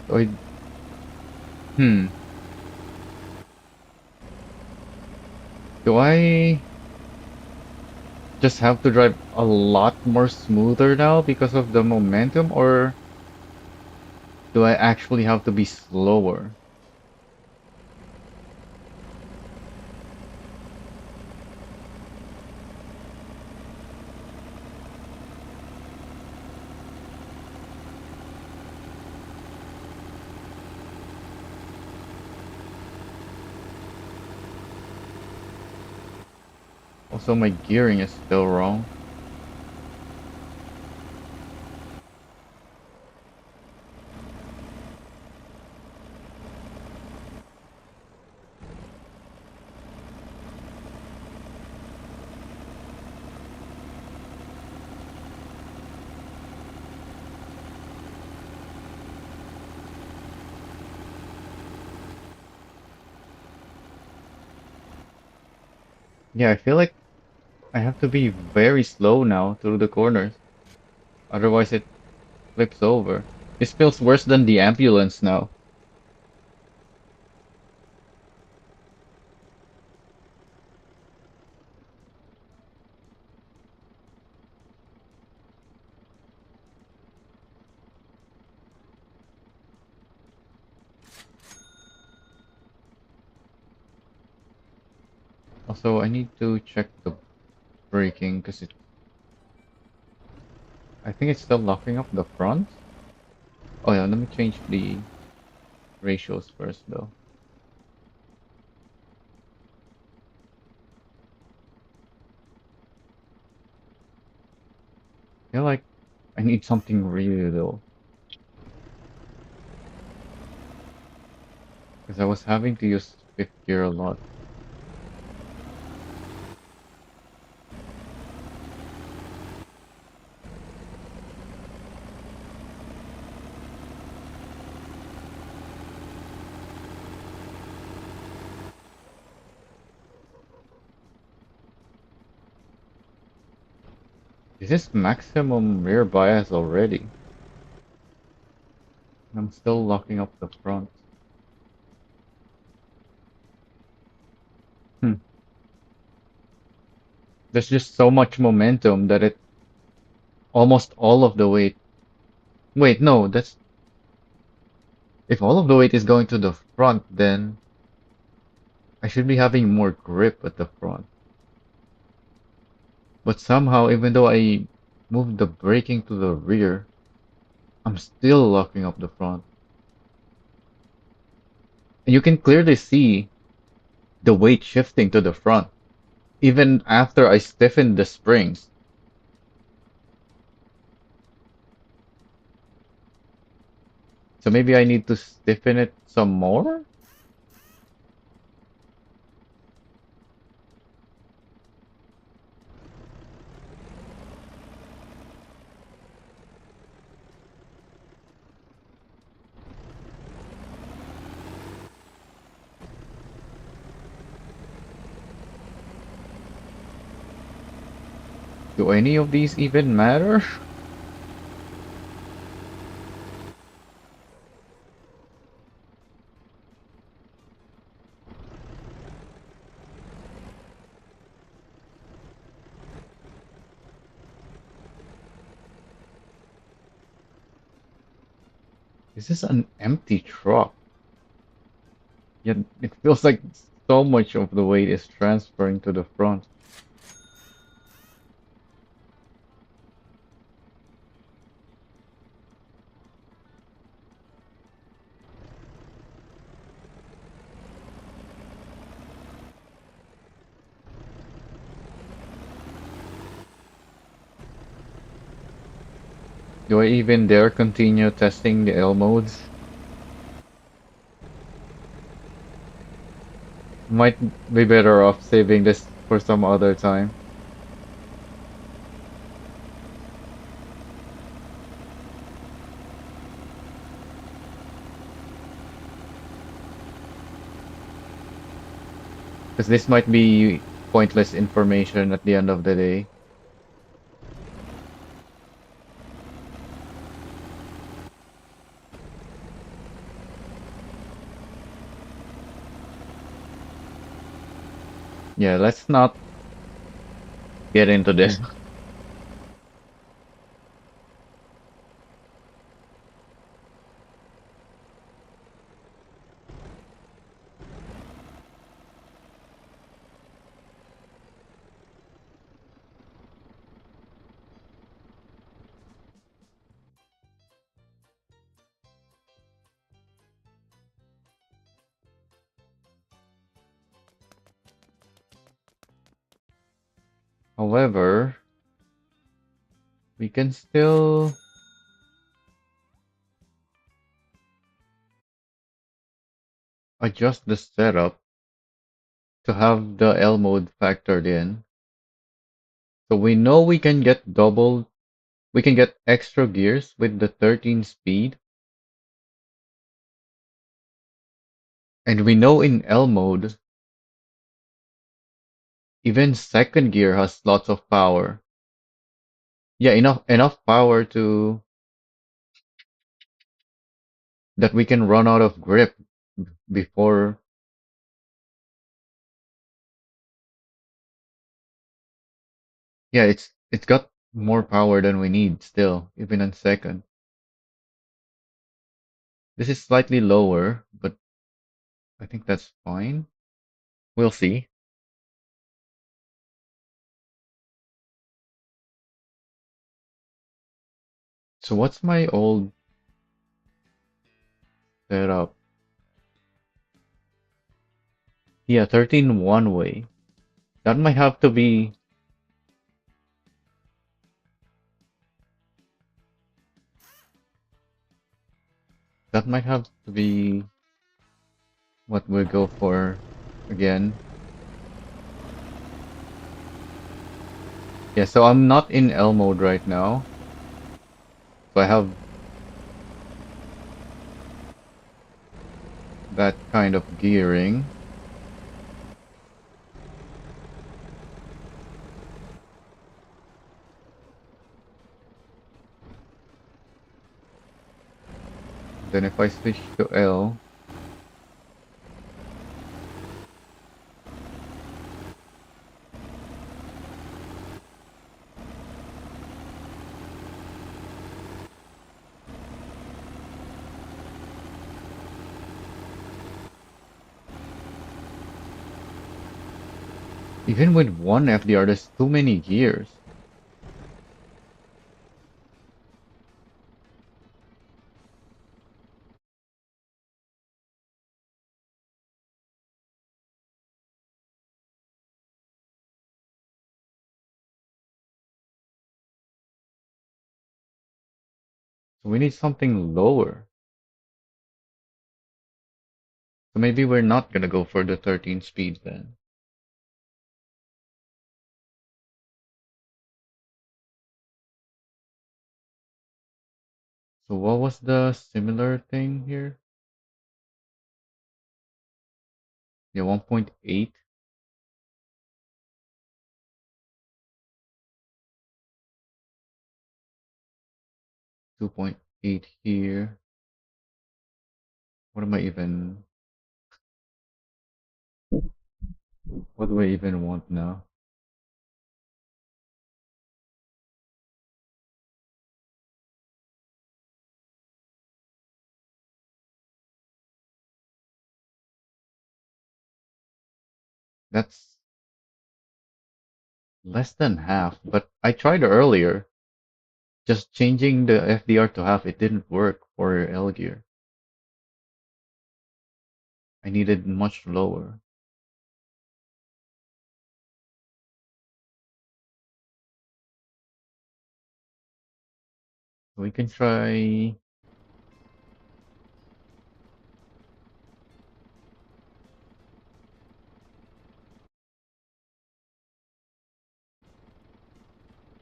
So hmm, do I just have to drive a lot more smoother now because of the momentum, or do I actually have to be slower? Also, my gearing is still wrong. Yeah, I feel like I have to be very slow now through the corners. Otherwise, it flips over. This feels worse than the ambulance now. Also, I need to check the braking because I think it's still locking up the front. Oh yeah, let me change the ratios first though. I feel like I need something really low because I was having to use fifth gear a lot. This is maximum rear bias already. And I'm still locking up the front. Hmm. There's just so much momentum that it almost all of the weight. Wait, no, that's if all of the weight is going to the front, then I should be having more grip at the front. But somehow, even though I moved the braking to the rear, I'm still locking up the front. And you can clearly see the weight shifting to the front, even after I stiffened the springs. So maybe I need to stiffen it some more? Do any of these even matter? This is an empty truck, yet it feels like so much of the weight is transferring to the front. Do I even dare continue testing the L modes? Might be better off saving this for some other time. Because this might be pointless information at the end of the day. Yeah, let's not get into this. However, we can still adjust the setup to have the L mode factored in. So we know we can get extra gears with the 13 speed. And we know in L mode, even second gear has lots of power. Yeah, enough power to that we can run out of grip before. Yeah, it's got more power than we need still, even on second. This is slightly lower, but I think that's fine. We'll see. So what's my old setup? Yeah, 13 one way. That might have to be that might have to be what we'll go for again. Yeah, so I'm not in L mode right now. So I have that kind of gearing. Then if I switch to L, Even with one FDR, there's too many gears. So we need something lower. So maybe we're not gonna go for the 13 speed then. So what was the similar thing here? Yeah, 1.8, 2.8 here. What am I even, what do I even want now? That's less than half, but I tried earlier. Just changing the FDR to half, it didn't work for L gear. I needed much lower. So we can try,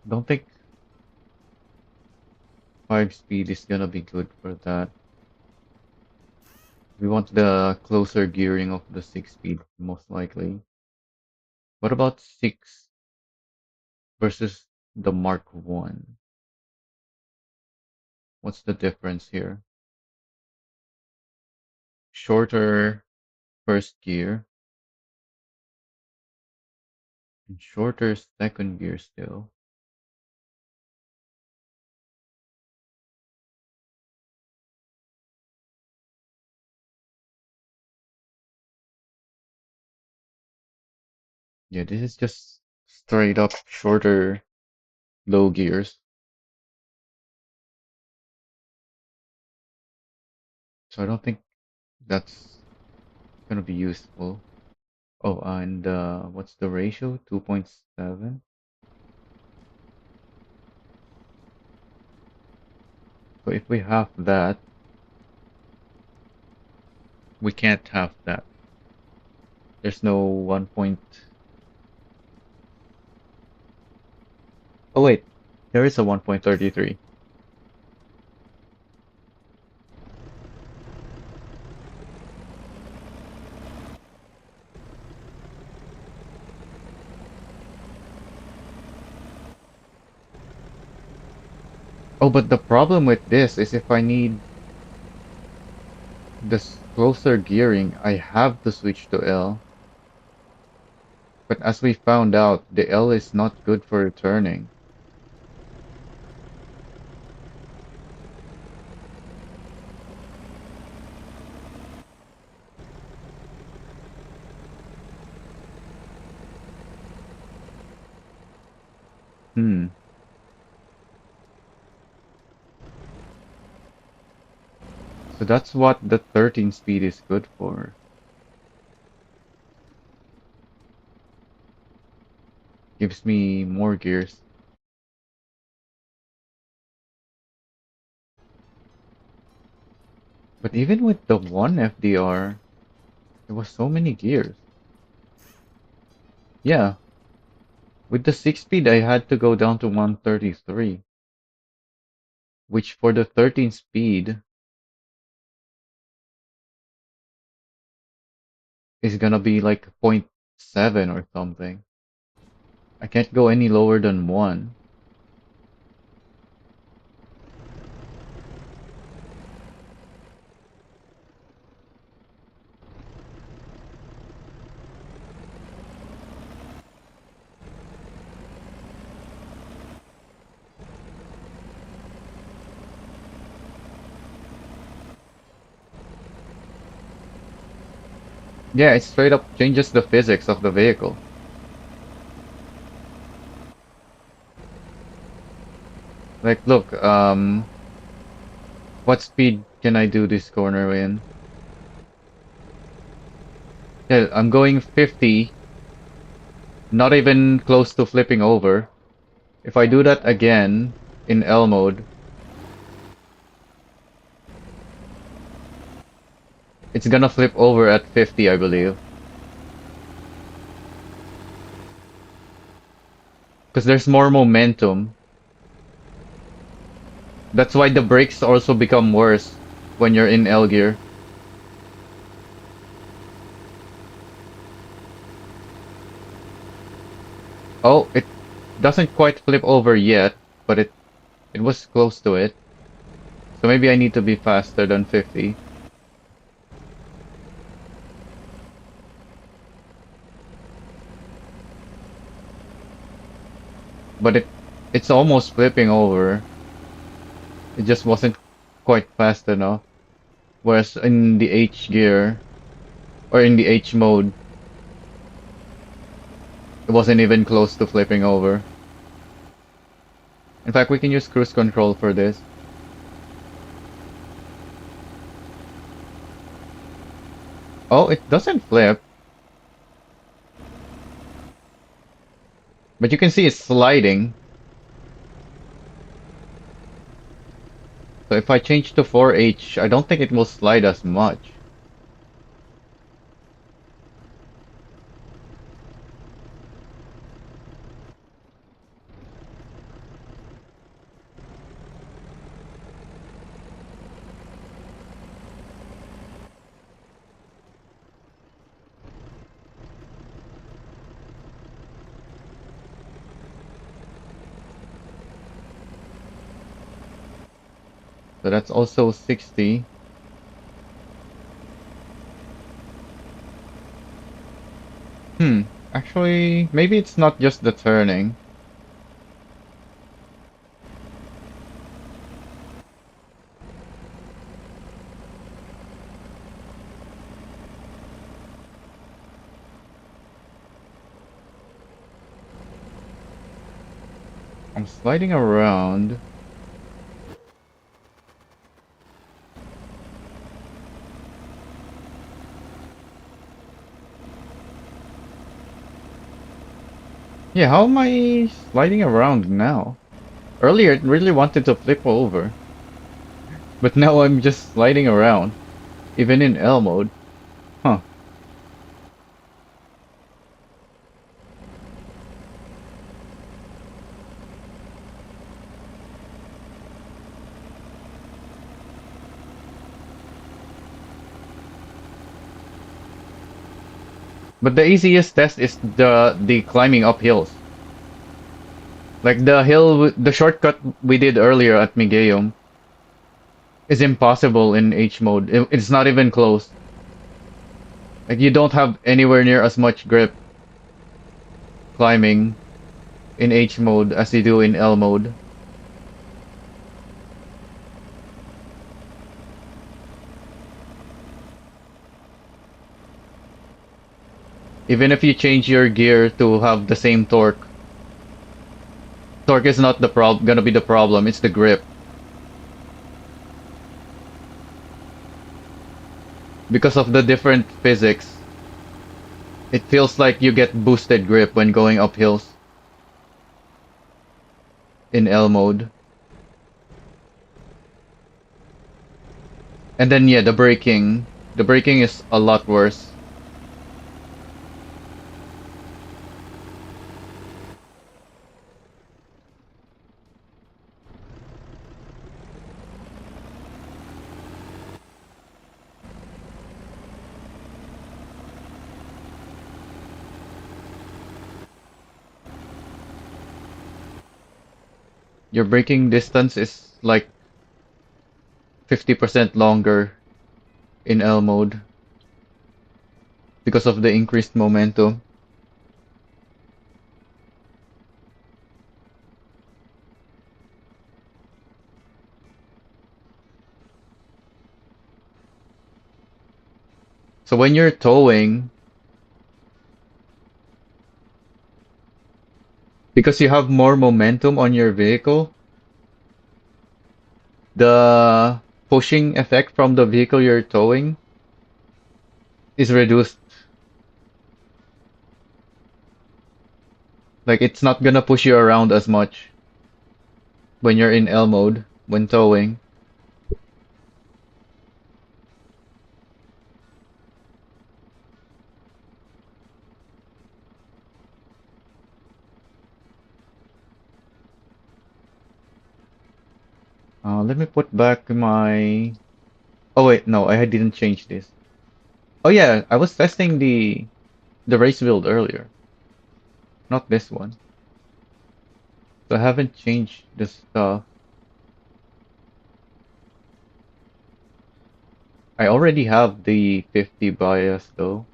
don't think 5 speed is gonna be good for that. We want the closer gearing of the 6 speed, most likely. What about 6 versus the Mark 1? What's the difference here? Shorter first gear and shorter second gear still. Yeah, this is just straight up shorter low gears. So I don't think that's gonna be useful. Oh, and what's the ratio? 2.7. So if we have that, we can't have that. There's no 1 point. Oh wait, there is a 1.33. Oh, but the problem with this is if I need this closer gearing, I have to switch to L. But as we found out, the L is not good for returning. Hmm. So that's what the 13 speed is good for. Gives me more gears. But even with the 1 FDR, there was so many gears. Yeah, with the 6 speed I had to go down to 133, which for the 13 speed is gonna be like zero point 0.7 or something. I can't go any lower than 1. Yeah, it straight up changes the physics of the vehicle. Like, look, what speed can I do this corner in? Yeah, I'm going 50, not even close to flipping over. If I do that again in L mode, it's gonna flip over at 50, I believe. Because there's more momentum. That's why the brakes also become worse when you're in L gear. Oh, it doesn't quite flip over yet, but it was close to it. So maybe I need to be faster than 50. But it's almost flipping over. It just wasn't quite fast enough. Whereas in the H gear, or in the H mode, it wasn't even close to flipping over. In fact, we can use cruise control for this. Oh, it doesn't flip. But you can see it's sliding. So if I change to 4H, I don't think it will slide as much. So that's also 60. Hmm. Actually, maybe it's not just the turning. I'm sliding around. Yeah, how am I sliding around now? Earlier, it really wanted to flip over. But now I'm just sliding around. Even in L mode. Huh. But the easiest test is the climbing up hills. Like the shortcut we did earlier at Migeum is impossible in H mode. It's not even close. Like you don't have anywhere near as much grip climbing in H mode as you do in L mode. Even if you change your gear to have the same torque, torque is not the gonna be the problem, it's the grip. Because of the different physics, it feels like you get boosted grip when going up hills in L mode. And then yeah, the braking is a lot worse. Your braking distance is like 50% longer in L mode because of the increased momentum. So when you're towing, because you have more momentum on your vehicle, the pushing effect from the vehicle you're towing is reduced. Like it's not gonna push you around as much when you're in L mode when towing. Let me put back my. Oh wait, no, I didn't change this. Oh yeah, I was testing the race build earlier, not this one. So I haven't changed the stuff. I already have the 50 bias though.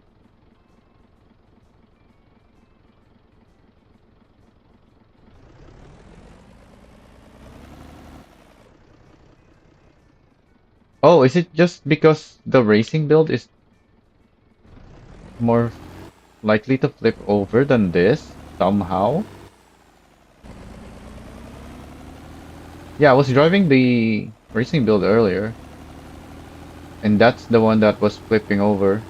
Oh, is it just because the racing build is more likely to flip over than this somehow? Yeah, I was driving the racing build earlier, and that's the one that was flipping over.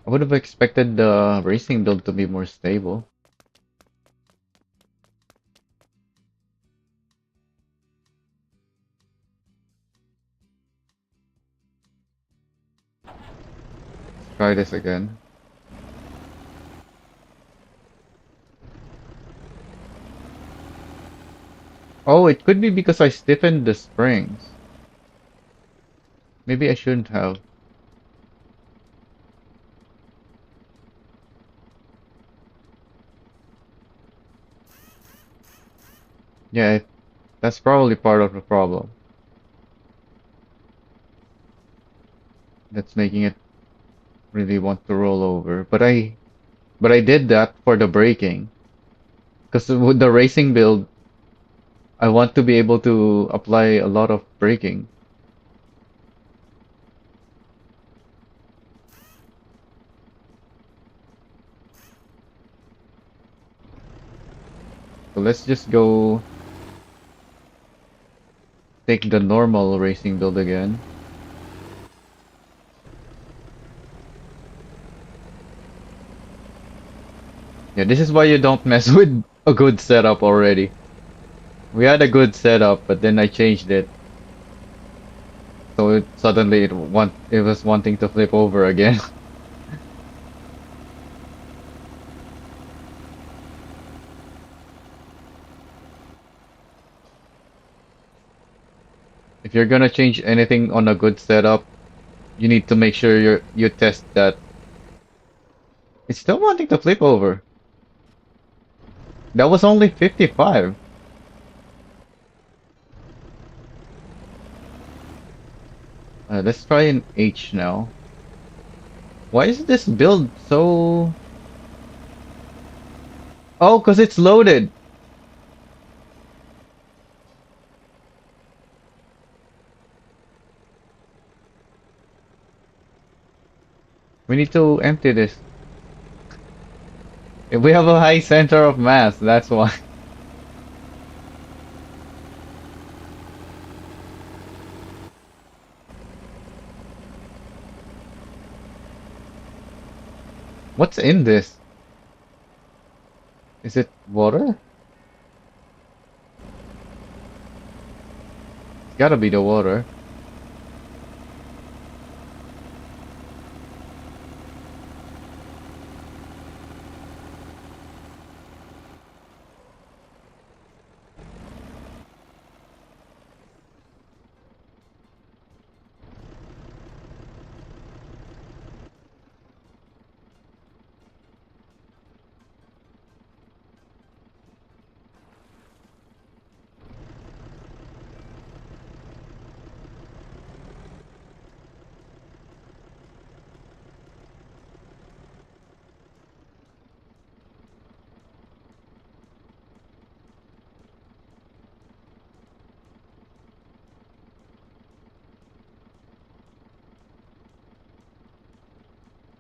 I would have expected the racing build to be more stable. Let's try this again. Oh, it could be because I stiffened the springs. Maybe I shouldn't have. Yeah, that's probably part of the problem. That's making it really want to roll over. But I did that for the braking. Because with the racing build, I want to be able to apply a lot of braking. So let's just go take the normal racing build again. Yeah, this is why you don't mess with a good setup already. We had a good setup, but then I changed it. So suddenly it was wanting to flip over again. If you're gonna change anything on a good setup, you need to make sure you test that. It's still wanting to flip over. That was only 55. Let's try an H now. Why is this build so... Oh, because it's loaded. We need to empty this. If we have a high center of mass, that's why. What's in this? Is it water? It's gotta be the water.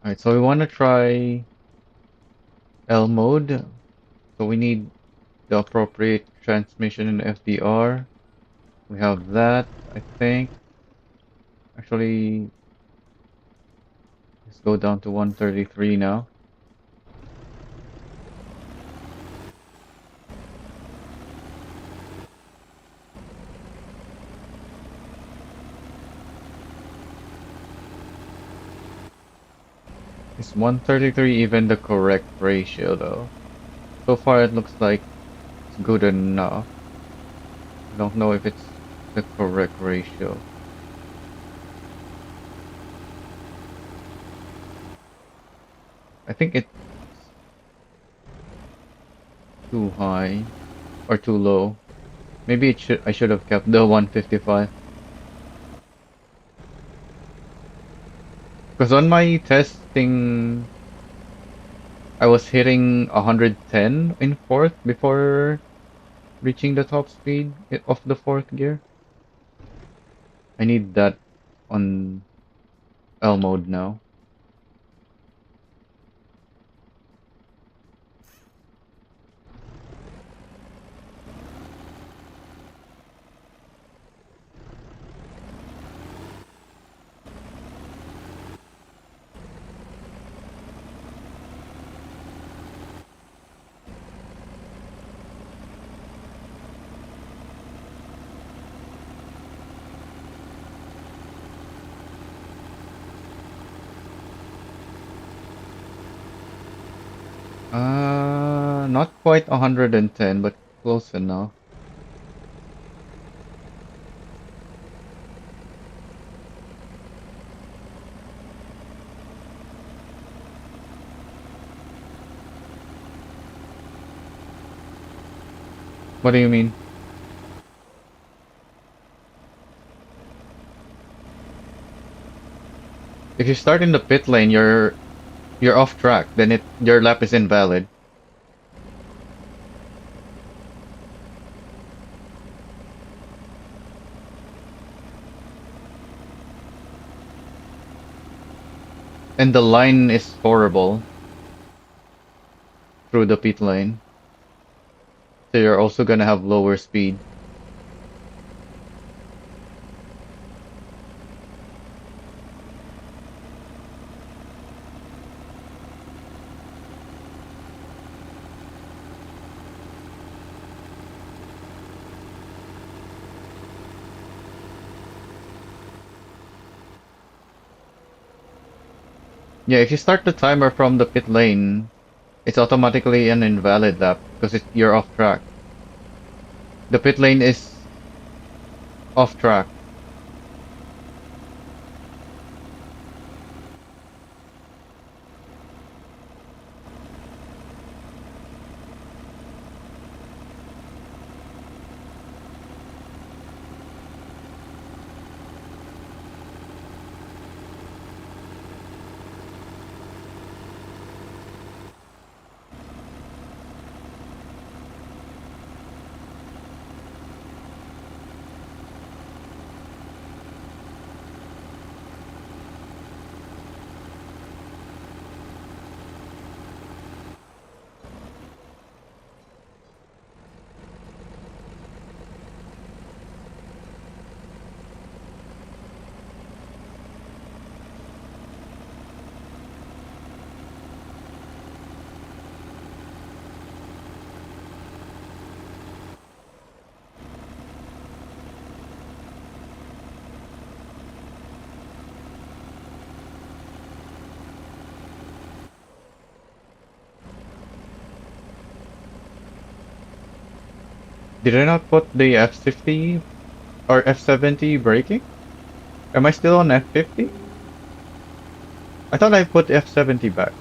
Alright, so we wanna try... L mode. So we need the appropriate transmission in FDR. We have that, I think. Actually, let's go down to 133 now. Is 133 even the correct ratio though? So far it looks like it's good enough. I don't know if it's the correct ratio. I think it's too high or too low. Maybe I should have kept the 155. Because on my testing I was hitting 110 in fourth before reaching the top speed of the fourth gear. I need that on L mode now. Not quite 110, but close enough. What do you mean? If you start in the pit lane, you're off track. Then your lap is invalid. And the line is horrible through the pit lane. So you're also gonna have lower speed. Yeah, if you start the timer from the pit lane, it's automatically an invalid lap because you're off track. The pit lane is off track. Did I not put the F50 or F70 braking? Am I still on F50? I thought I put F70 back.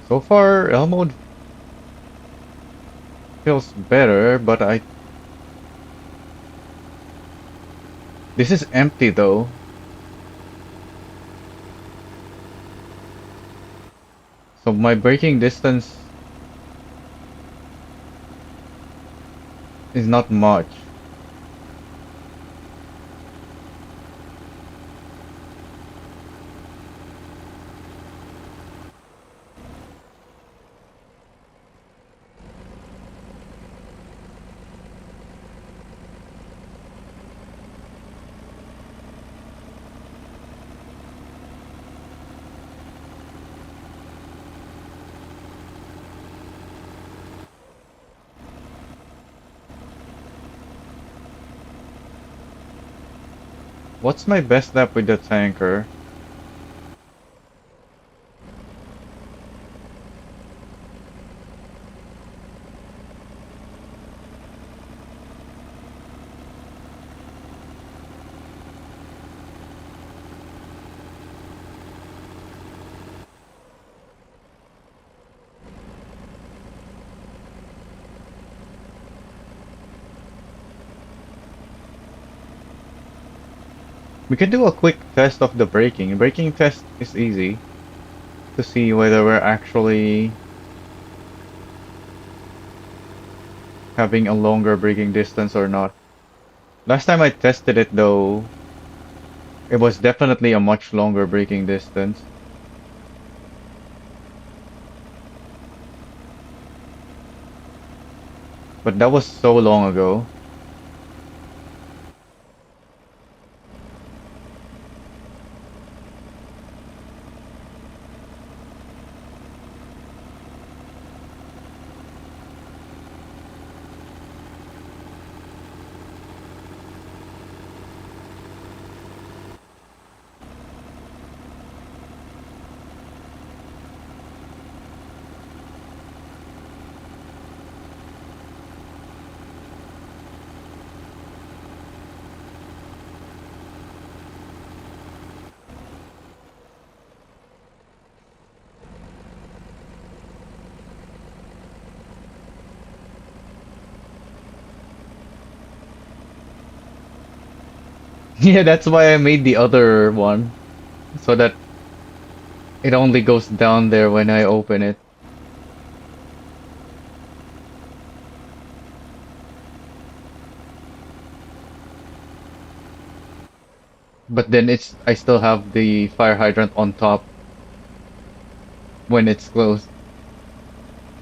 So far, L mode feels better, but this is empty though. So my braking distance is not much. What's my best lap with the tanker? We can do a quick test of the braking. Braking test is easy to see whether we're actually having a longer braking distance or not. Last time I tested it though, it was definitely a much longer braking distance. But that was so long ago. Yeah, that's why I made the other one, so that it only goes down there when I open it. But then I still have the fire hydrant on top when it's closed.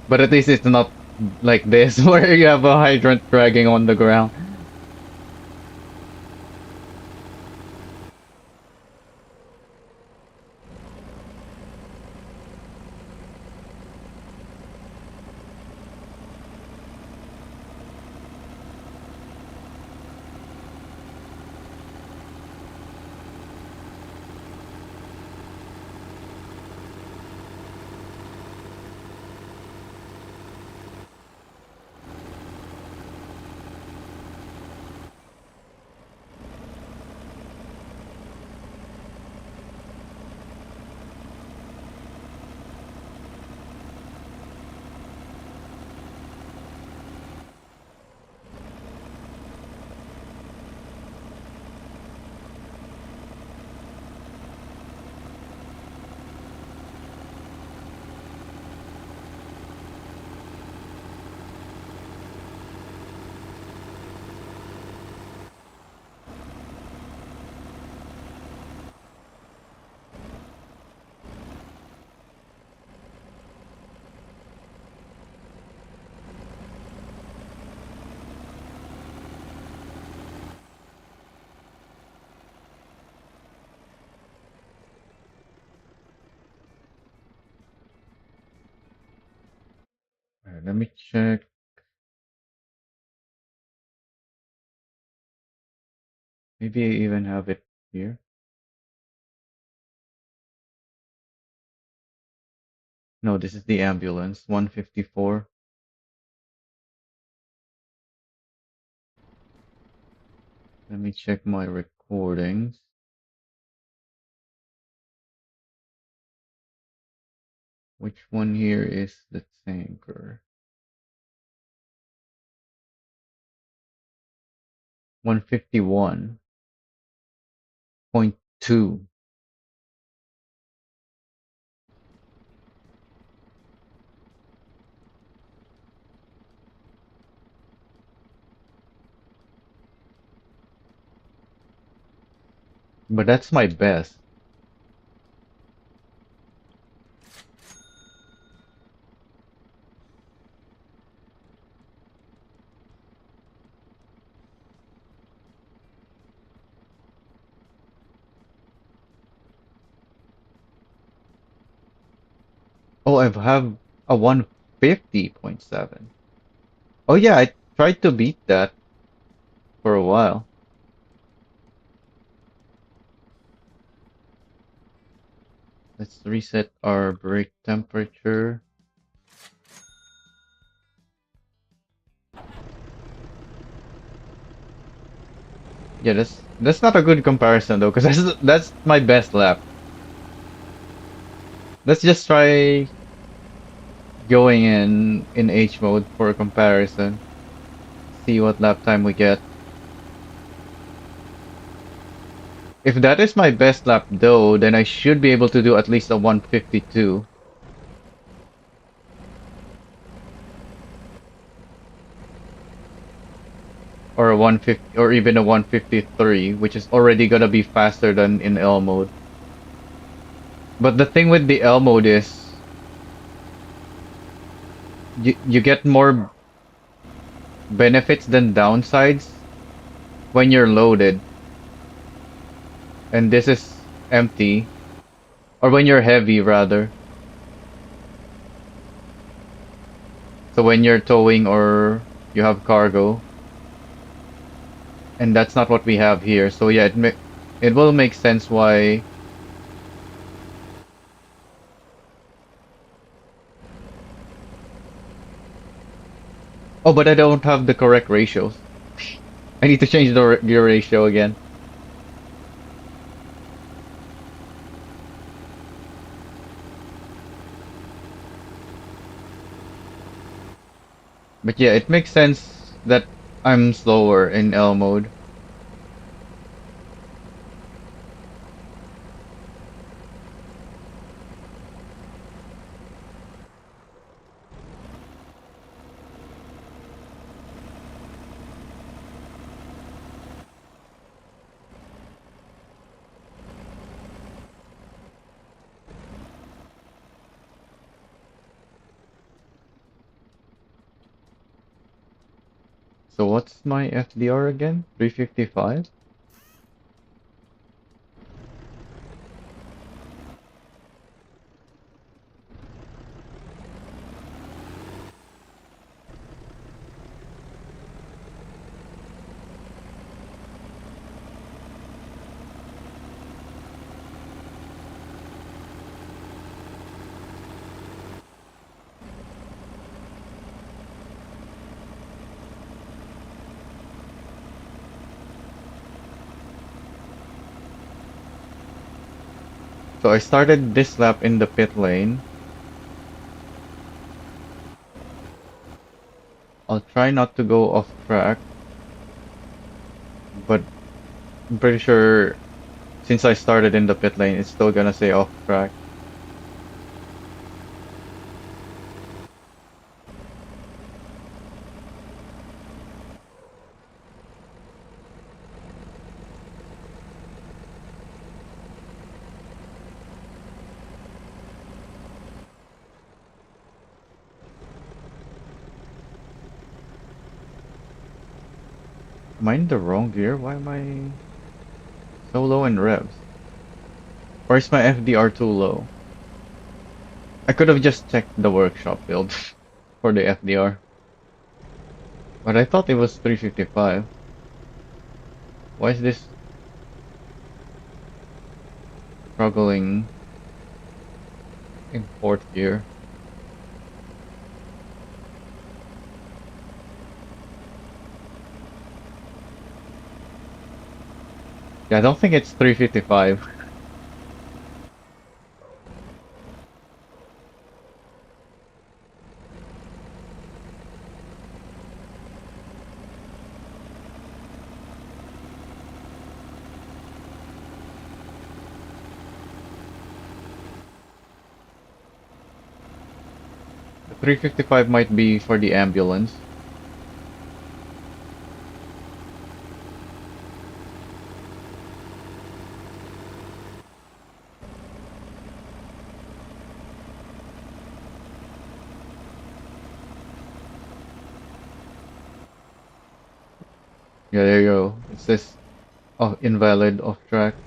But at least it's not like this, where you have a hydrant dragging on the ground. Let me check. Maybe I even have it here. No, this is the ambulance, 154. Let me check my recordings. Which one here is the tanker? 151.2. But that's my best. Oh, I have a 150.7. Oh yeah, I tried to beat that for a while. Let's reset our brake temperature. Yeah, that's not a good comparison though, because that's my best lap. Let's just try going in H mode for a comparison. See what lap time we get. If that is my best lap though, then I should be able to do at least a 152 or a 150 or even a 153, which is already gonna be faster than in L mode. But the thing with the L mode is you get more benefits than downsides when you're loaded, and this is empty, or when you're heavy rather. So when you're towing or you have cargo, and that's not what we have here. So yeah, it will make sense why. Oh, but I don't have the correct ratios. I need to change the gear ratio again. But yeah, it makes sense that I'm slower in L mode. So what's my FDR again? 355? So I started this lap in the pit lane. I'll try not to go off track, but I'm pretty sure since I started in the pit lane, it's still gonna say off track. Am I in the wrong gear? Why am I so low in revs? Or is my FDR too low? I could have just checked the workshop build for the FDR. But I thought it was 355. Why is this struggling in fourth gear? Yeah, I don't think it's 355. 355 might be for the ambulance. Yeah, there you go. It says, oh, invalid off track.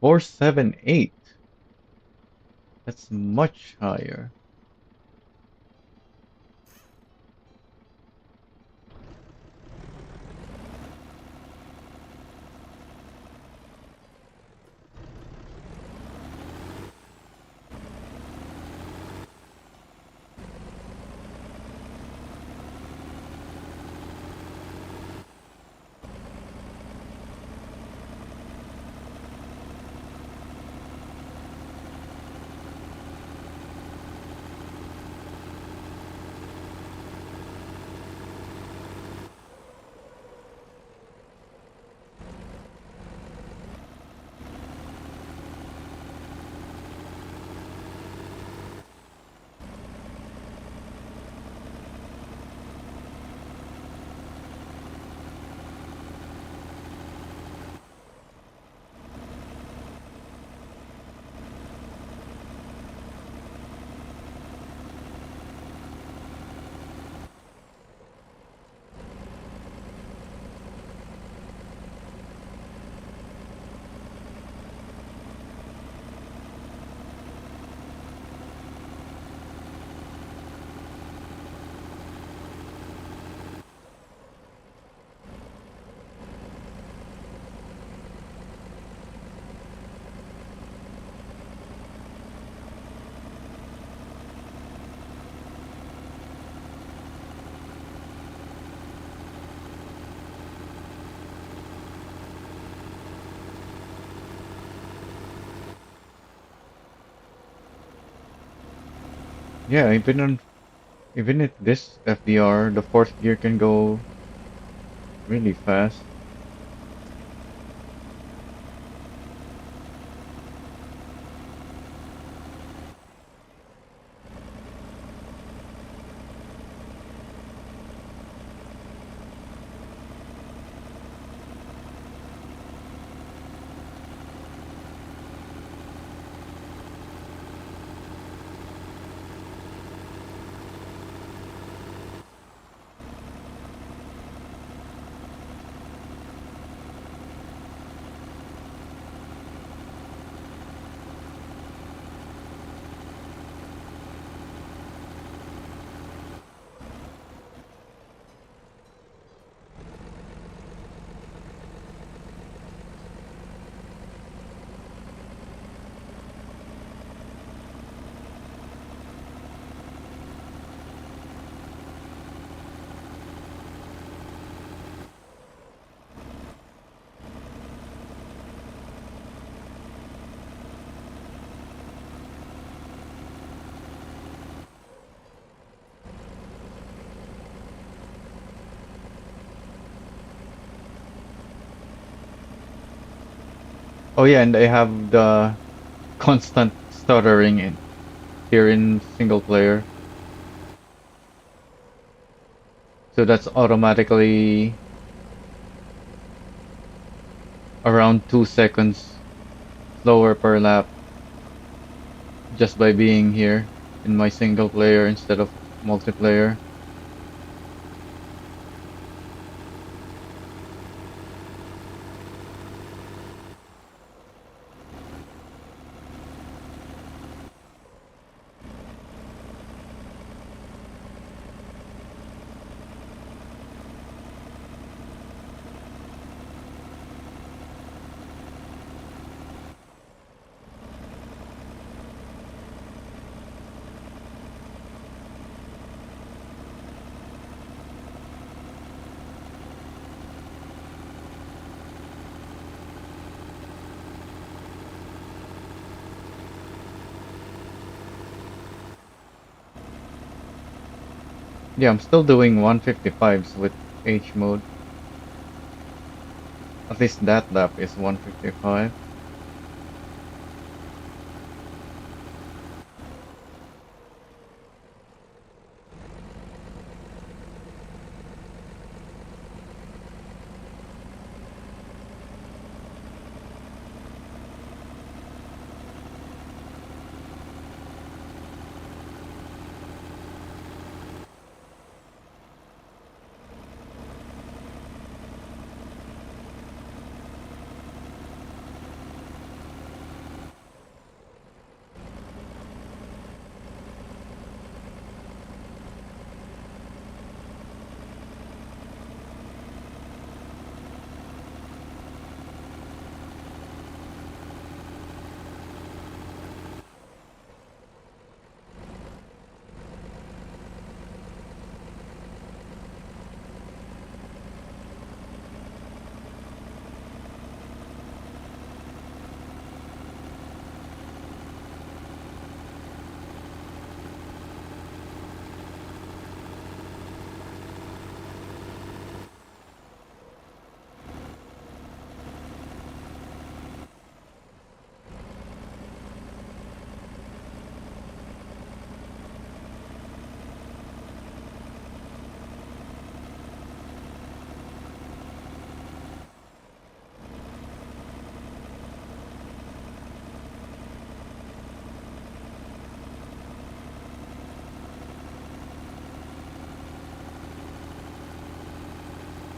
478. That's much higher. Yeah, even at this FDR, the fourth gear can go really fast. Oh yeah, and I have the constant stuttering in here in single player. So that's automatically around 2 seconds slower per lap just by being here in my single player instead of multiplayer. Yeah, I'm still doing 155s with H mode. At least that lap is 155.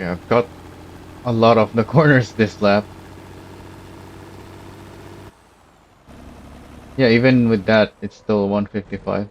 Yeah, I've got a lot of the corners this lap. Yeah, even with that, it's still 155.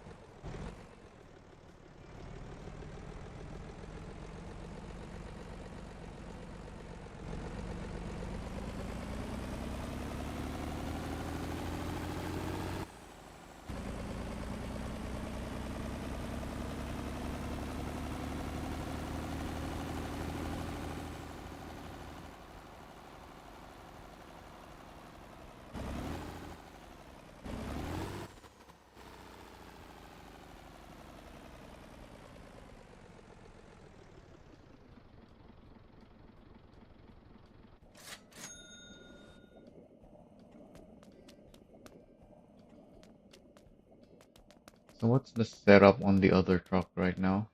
So what's the setup on the other truck right now?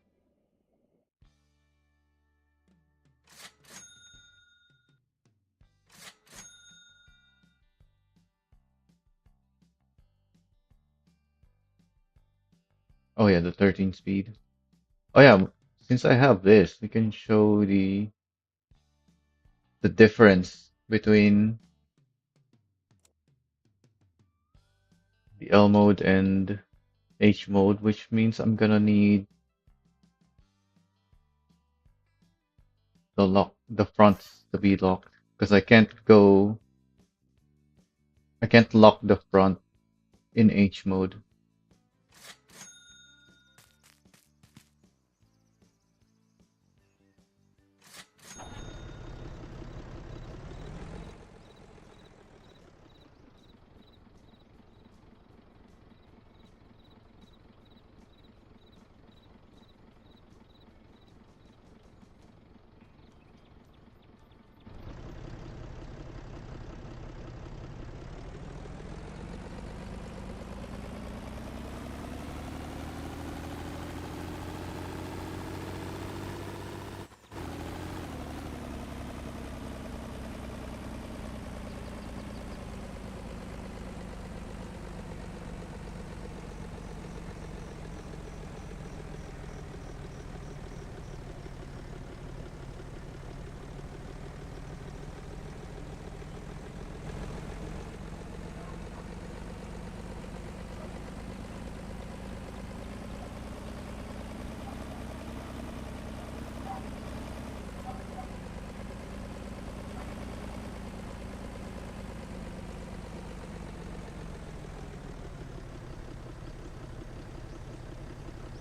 Oh yeah, the 13 speed. Oh yeah, since I have this, we can show the difference between the L mode and H mode, which means I'm gonna need the fronts to be locked because I can't lock the front in H mode.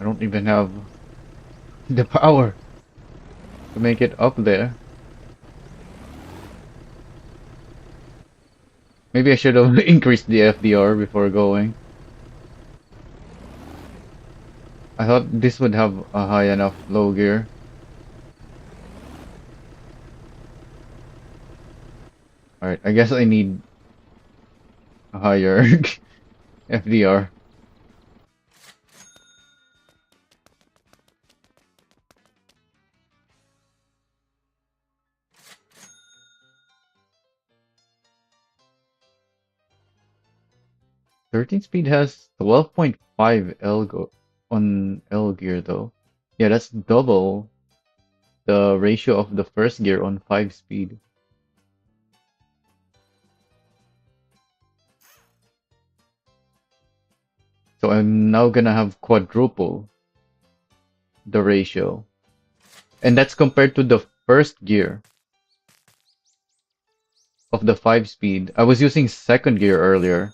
I don't even have the power to make it up there. Maybe I should have increased the FDR before going. I thought this would have a high enough low gear. Alright, I guess I need a higher FDR. 13 speed has 12.5 on L gear though. Yeah, that's double the ratio of the first gear on 5 speed. So I'm now gonna have quadruple the ratio. And that's compared to the first gear of the 5 speed. I was using second gear earlier.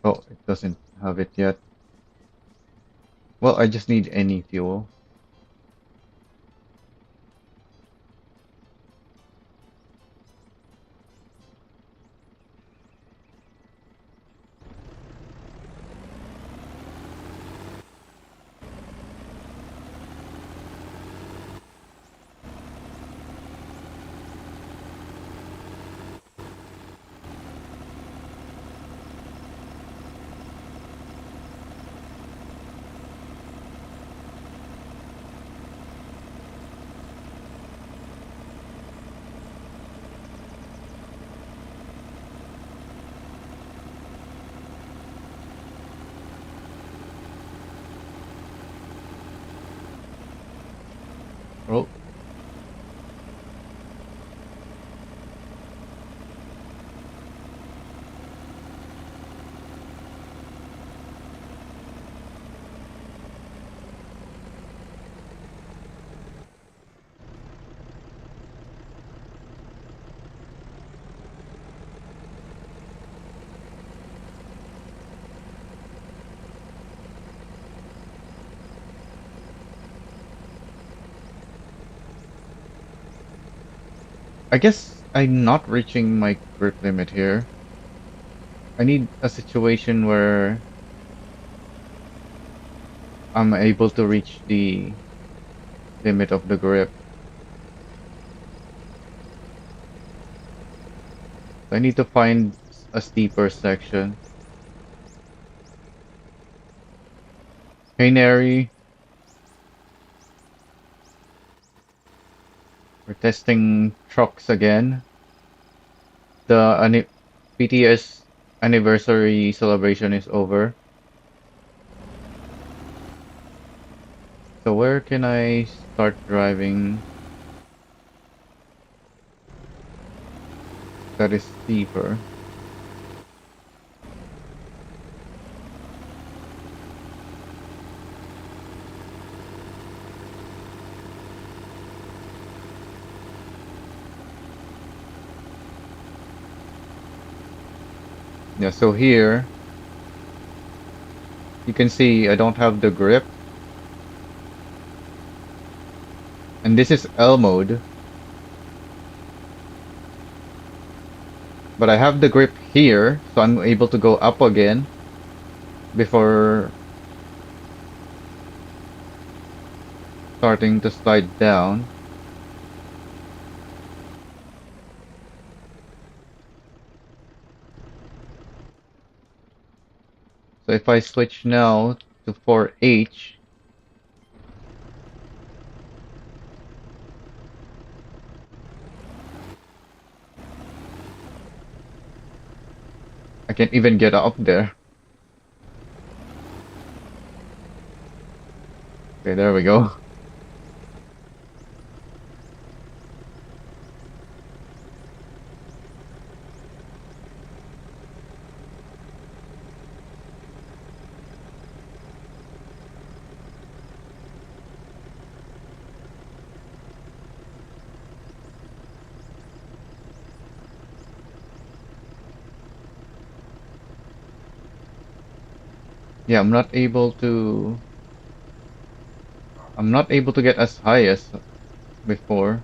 Oh, it doesn't have it yet. Well, I just need any fuel. Oh, I guess I'm not reaching my grip limit here. I need a situation where I'm able to reach the limit of the grip. I need to find a steeper section. Canary, we're testing trucks again. The PTS anniversary celebration is over. So where can I start driving that is steeper? Yeah, so here you can see I don't have the grip, and this is L mode, but I have the grip here, so I'm able to go up again before starting to slide down. So if I switch now to 4H, I can't even get up there. Okay, there we go. Yeah, I'm not able to get as high as before.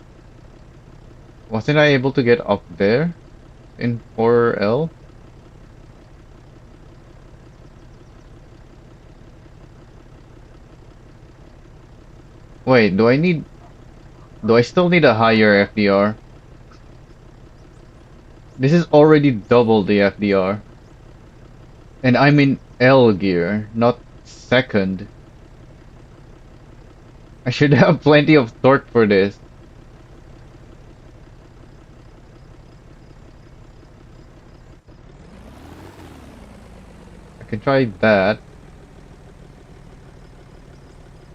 Wasn't I able to get up there in 4L? Wait, do I still need a higher FDR? This is already double the FDR. And I'm in L gear, not second. I should have plenty of torque for this. I can try that.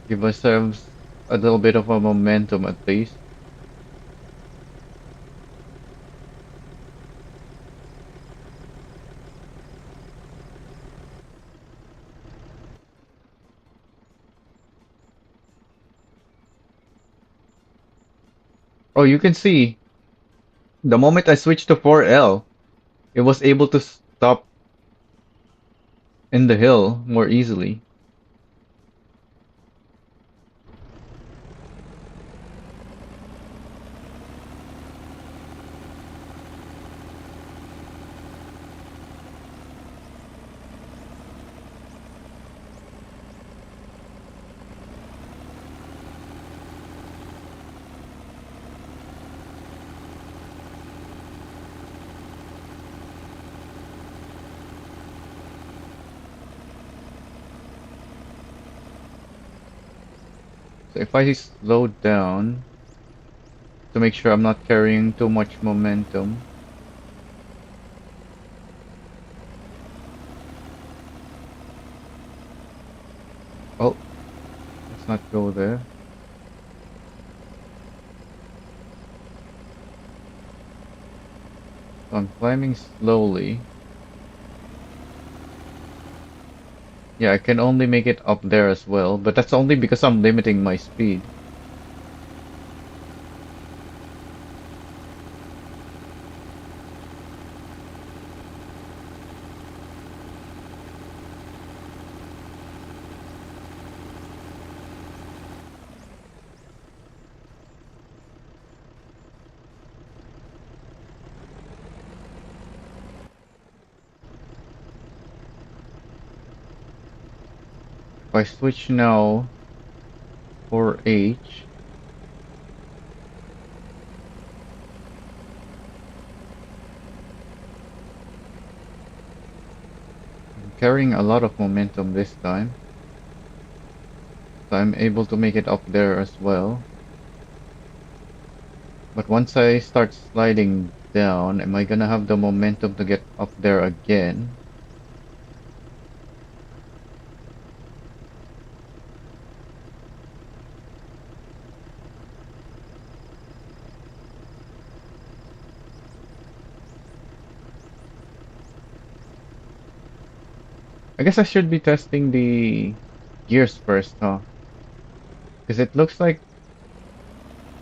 Give ourselves a little bit of a momentum at least. Oh, you can see, the moment I switched to 4L, it was able to stop in the hill more easily. So if I slow down to make sure I'm not carrying too much momentum. Oh, let's not go there. So I'm climbing slowly. Yeah, I can only make it up there as well, but that's only because I'm limiting my speed. If I switch now for H, I'm carrying a lot of momentum this time. So I'm able to make it up there as well. But once I start sliding down, am I gonna have the momentum to get up there again? I guess I should be testing the gears first, huh? Because it looks like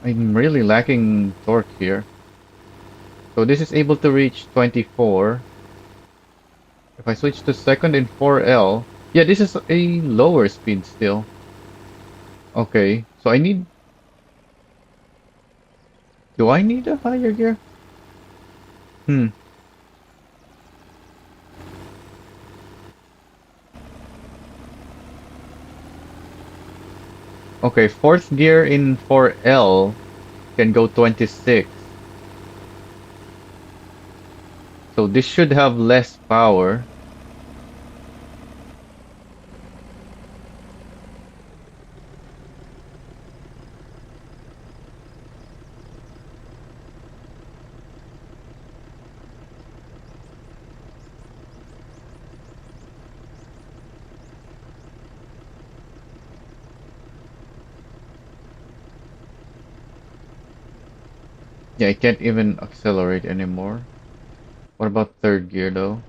I'm really lacking torque here. So this is able to reach 24. If I switch to second in 4L, yeah, this is a lower speed still. Okay, so do I need a higher gear? Hmm, okay, fourth gear in 4L can go 26. So this should have less power. Yeah, I can't even accelerate anymore. What about third gear though?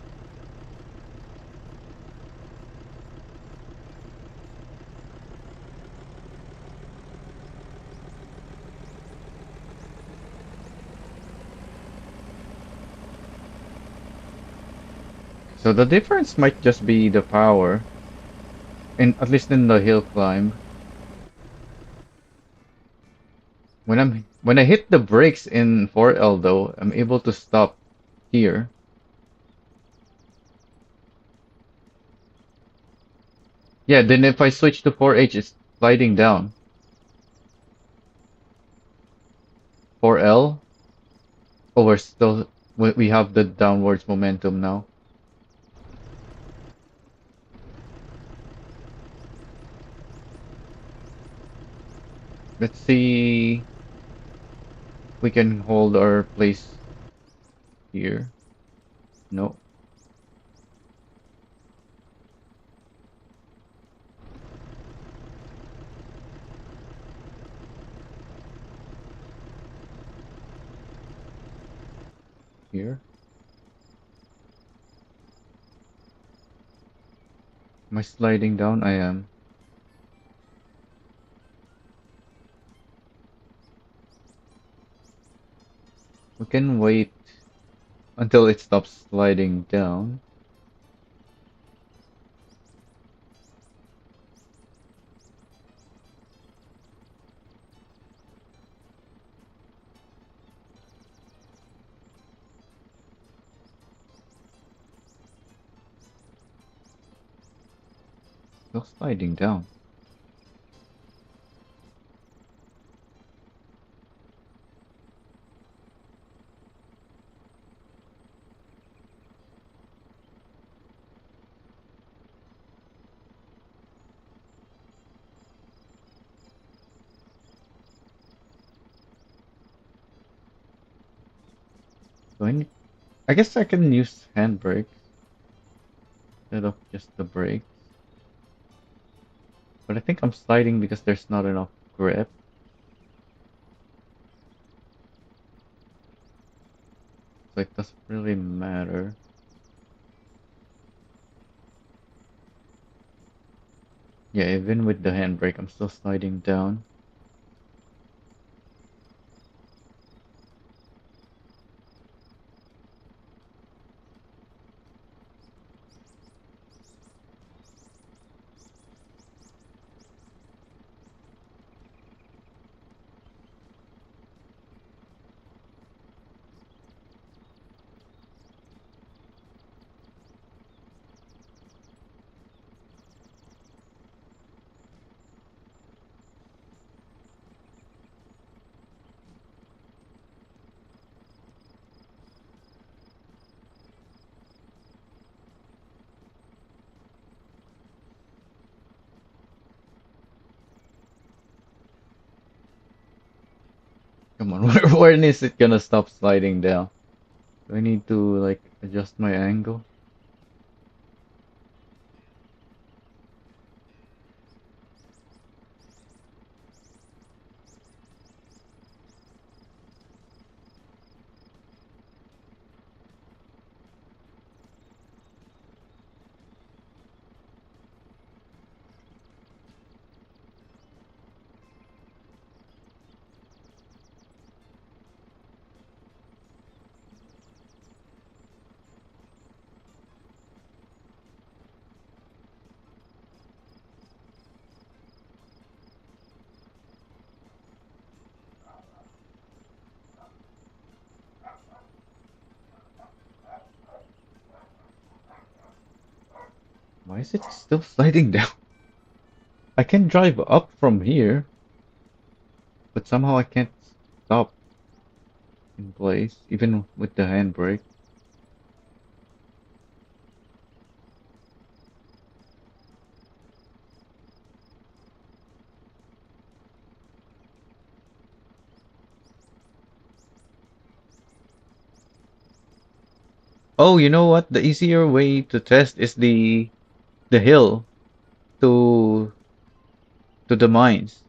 So the difference might just be the power, at least in the hill climb. When I hit the brakes in 4L though, I'm able to stop here. Yeah, then if I switch to 4H, it's sliding down. 4L. Oh, we have the downwards momentum now. Let's see if we can hold our place here. No, here. Am I sliding down? I am. We can wait until it stops sliding down. Still sliding down. Do I need, I guess I can use handbrakes instead of just the brakes. But I think I'm sliding because there's not enough grip. So it doesn't really matter. Yeah, even with the handbrake, I'm still sliding down. Come on, when is it gonna stop sliding down? Do I need to like adjust my angle? Why is it still sliding down? I can drive up from here, but somehow I can't stop in place, even with the handbrake. Oh, you know what? The easier way to test is the hill to to the mines.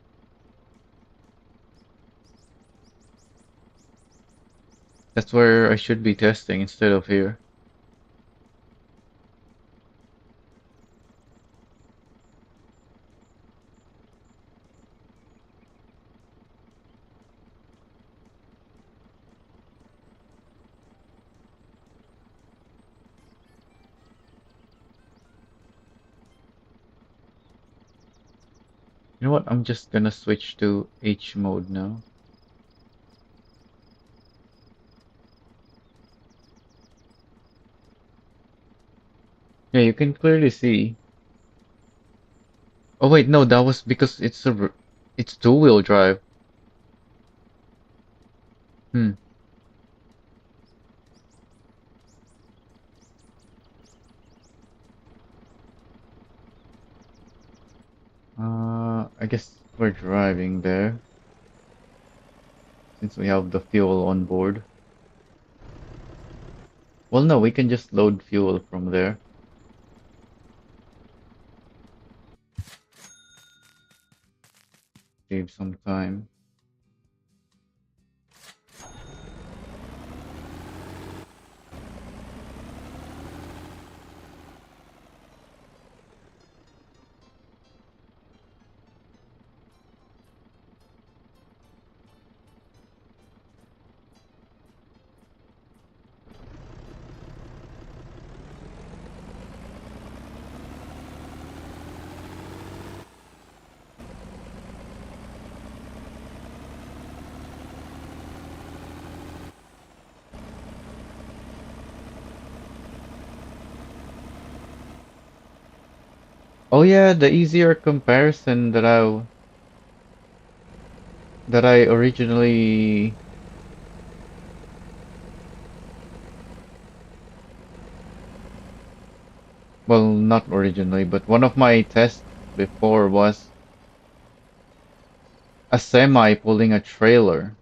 That's where I should be testing instead of here. You know what? I'm just gonna switch to H mode now. Yeah, you can clearly see. Oh wait, no, that was because it's two-wheel drive. Hmm. I guess we're driving there since we have the fuel on board. Well, no, we can just load fuel from there. Save some time. Oh yeah, the easier comparison that I originally, well, not originally, but one of my tests before was a semi pulling a trailer.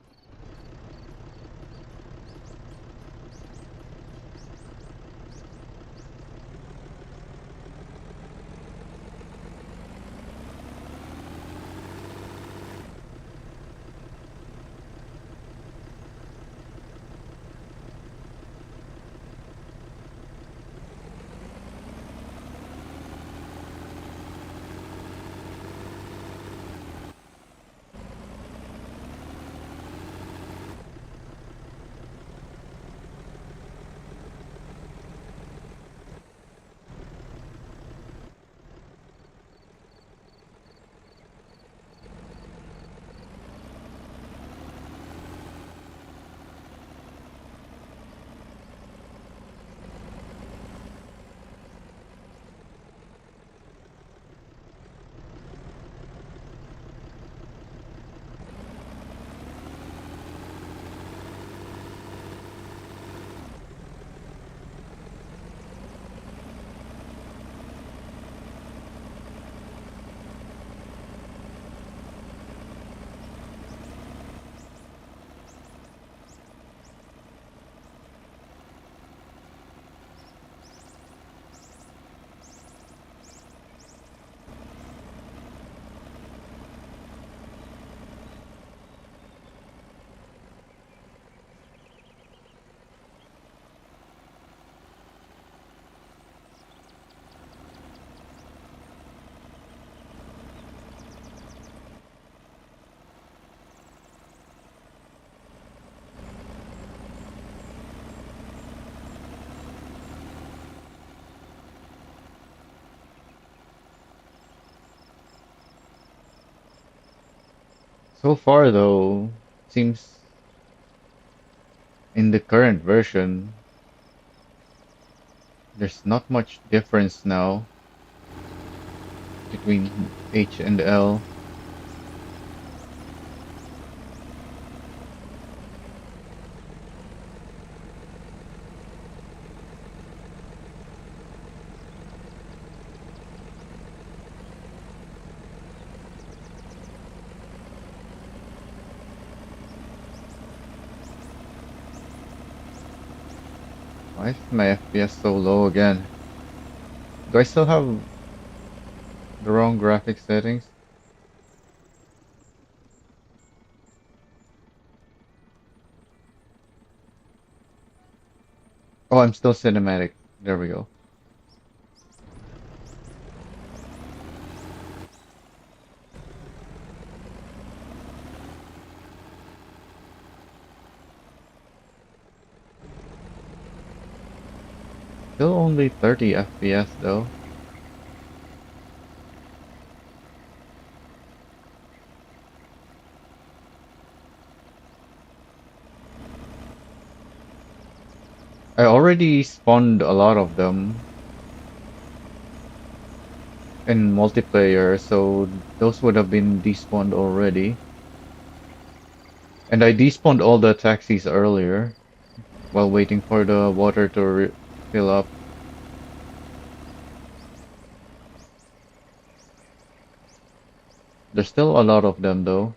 So far, though, seems in the current version, there's not much difference now between H and L. Why is my FPS so low again? Do I still have the wrong graphic settings? Oh, I'm still cinematic. There we go. Still only 30 FPS though. I already spawned a lot of them. in multiplayer, so those would have been despawned already. And I despawned all the taxis earlier while waiting for the water to fill up. There's still a lot of them though.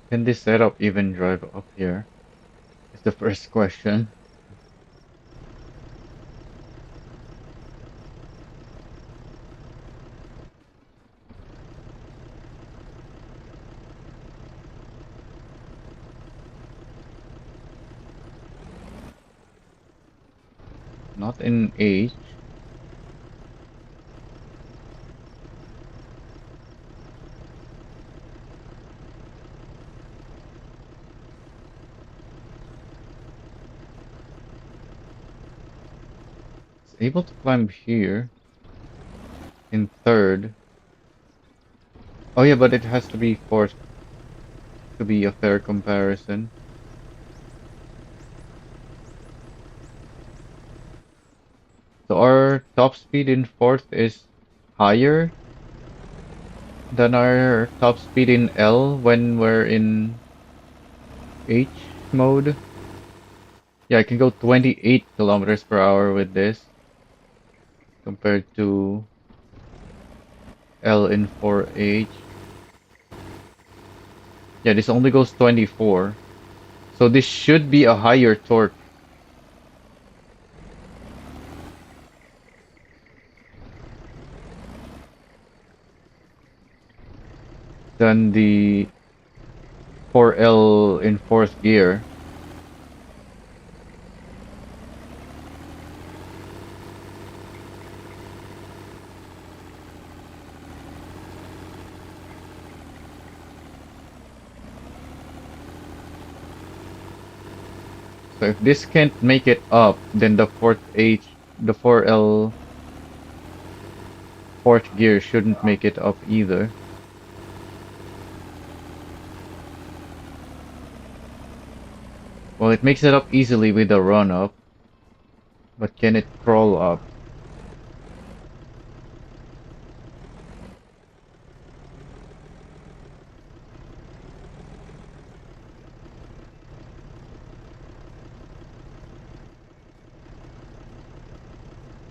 Can this setup even drive up here? Is the first question. Not in H. It's able to climb here in third. Oh yeah, but it has to be fourth to be a fair comparison. So our top speed in fourth is higher than our top speed in L when we're in H mode. Yeah, I can go 28 kilometers per hour with this compared to L in 4H. Yeah, this only goes 24. So this should be a higher torque than the 4L in fourth gear. So if this can't make it up, then the 4L fourth gear shouldn't make it up either. Well, it makes it up easily with a run up, but can it crawl up?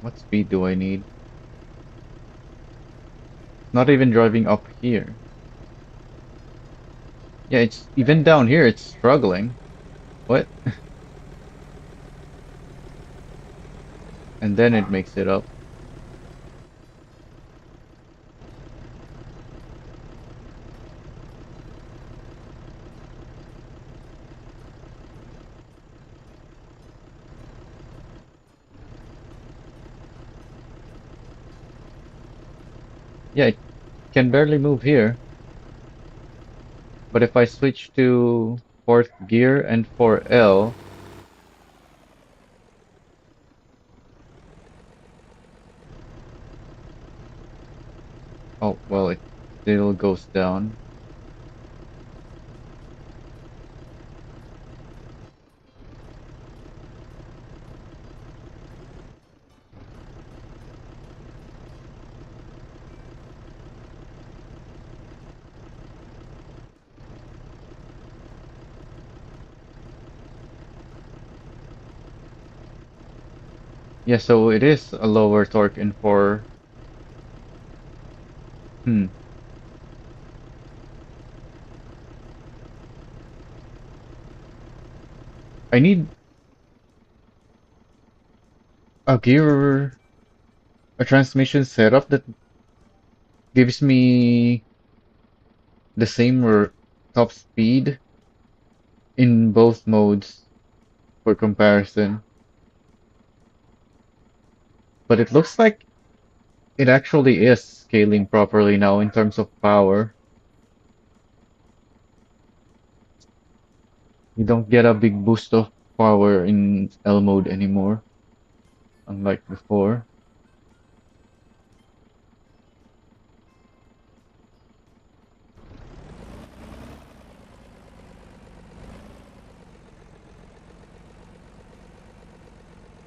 What speed do I need? not even driving up here. Yeah, it's even down here, it's struggling. What? And then it makes it up. Yeah, it can barely move here. But if I switch to fourth gear and 4L, oh, well, it still goes down. Yeah, so it is a lower torque in 4. Hmm. I need a gear, a transmission setup that gives me the same or top speed in both modes for comparison. But it looks like it actually is scaling properly now in terms of power. You don't get a big boost of power in L mode anymore, unlike before.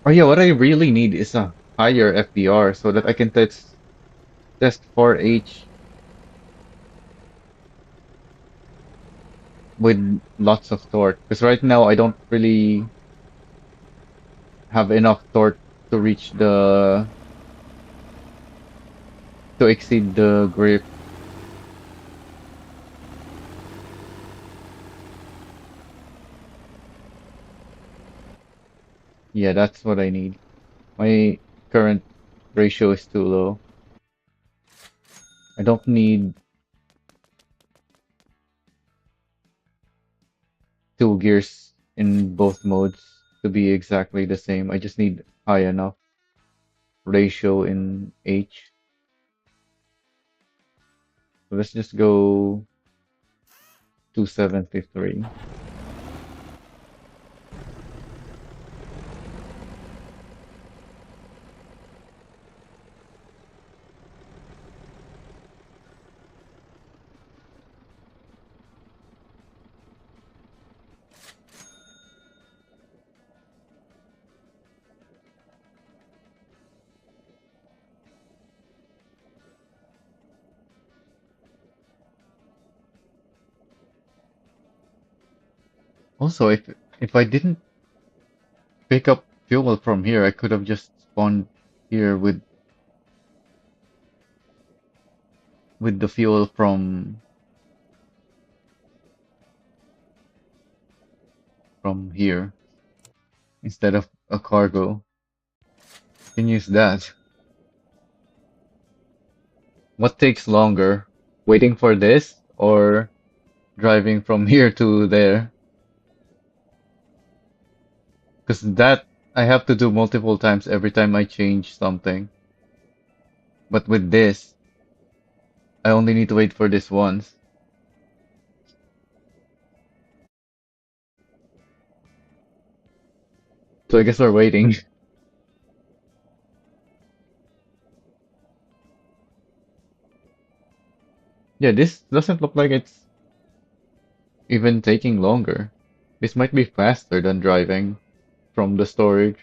Oh yeah, what I really need is a higher FDR so that I can test 4H with lots of torque. Because right now I don't really have enough torque to reach to exceed the grip. Yeah, that's what I need. My current ratio is too low. I don't need two gears in both modes to be exactly the same. I just need high enough ratio in H. So let's just go 2753. Also, if I didn't pick up fuel from here, I could have just spawned here with the fuel from here instead of a cargo. Can use that. What takes longer? Waiting for this or driving from here to there? Because that I have to do multiple times every time I change something. But with this, I only need to wait for this once. So I guess we're waiting. Yeah, this doesn't look like it's even taking longer. This might be faster than driving from the storage.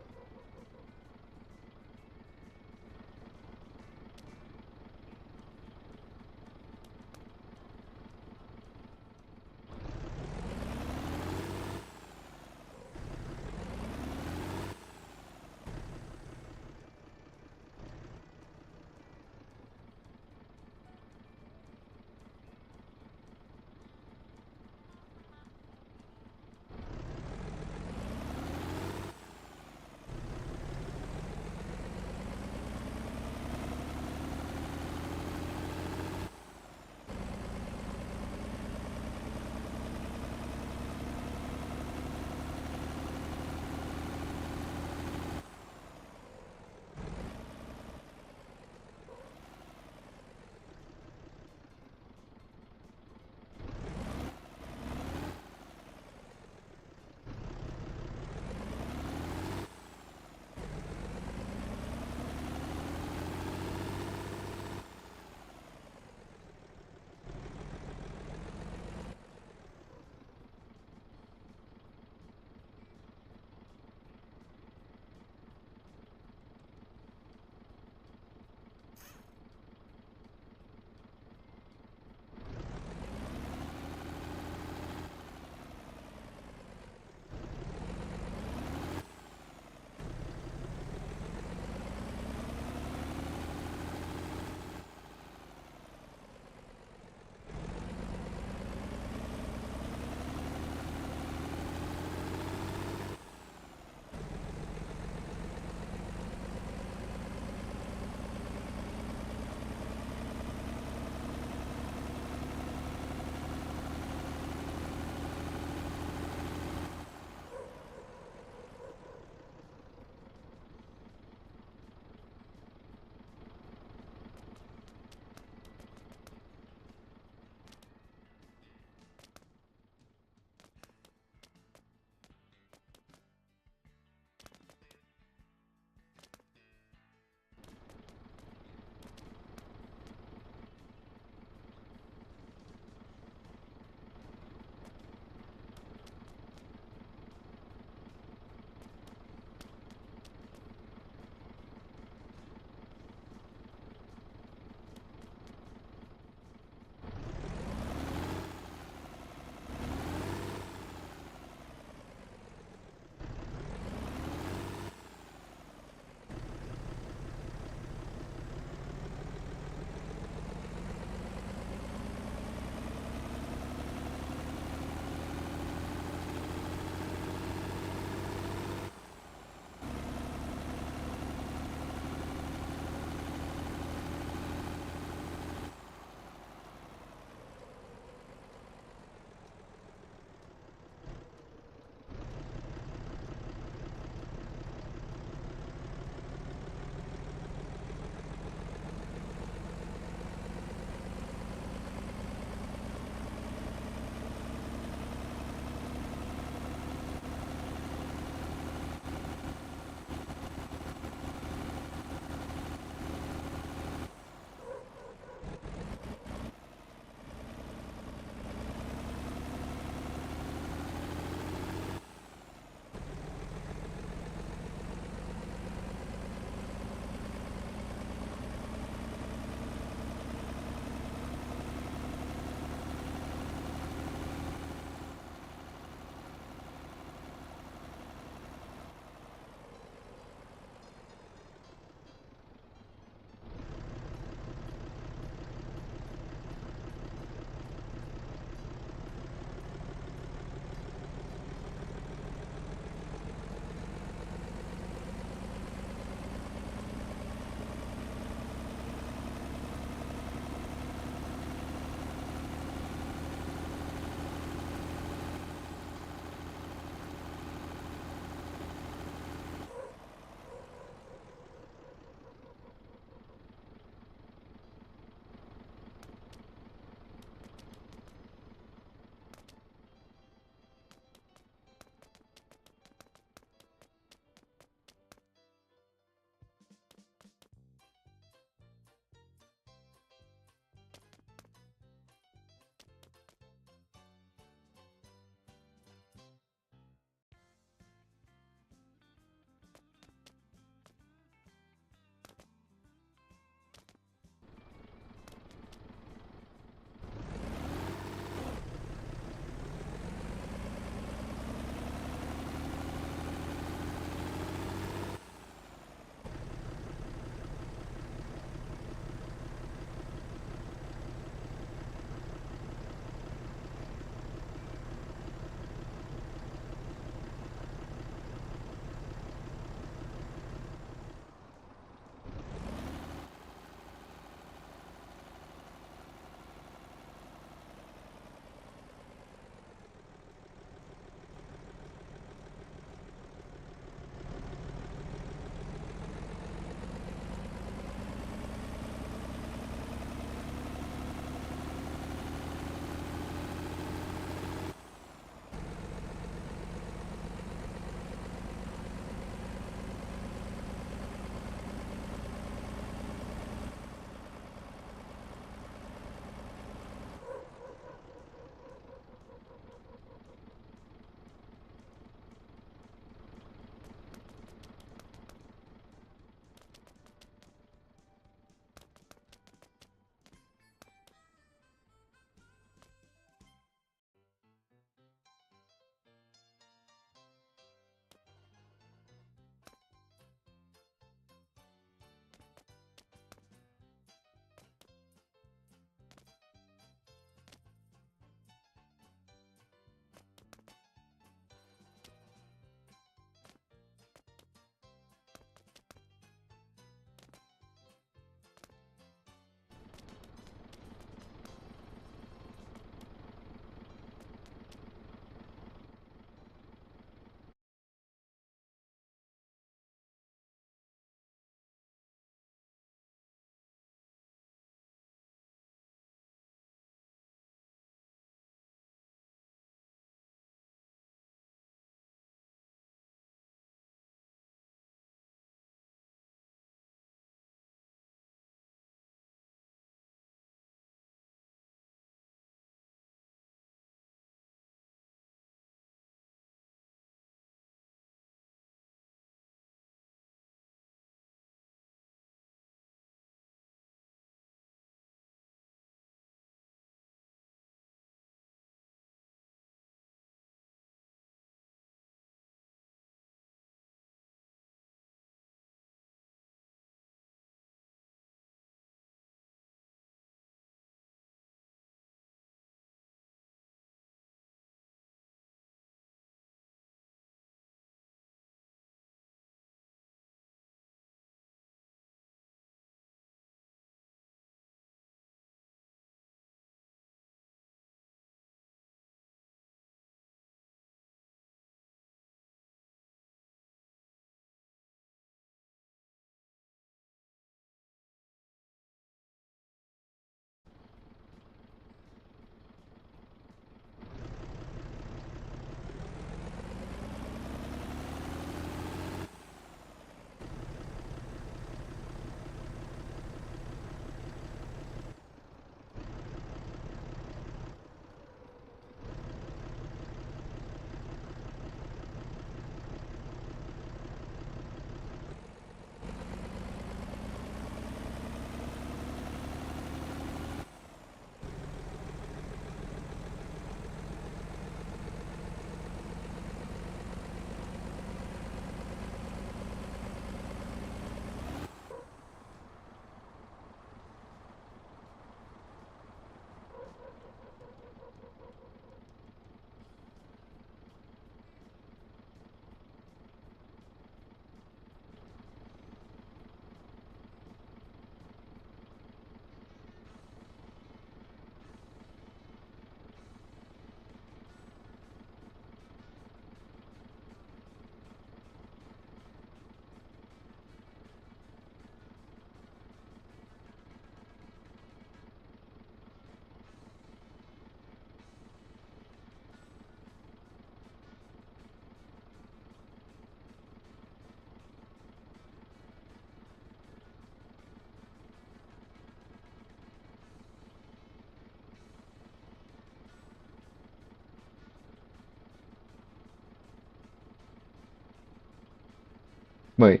Wait,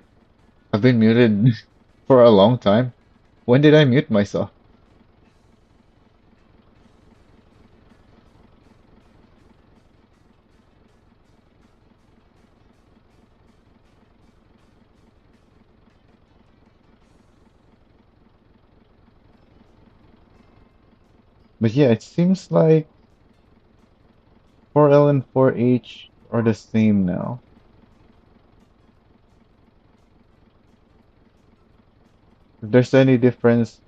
I've been muted for a long time. When did I mute myself? But yeah, it seems like 4L and 4H are the same now. If there's any difference,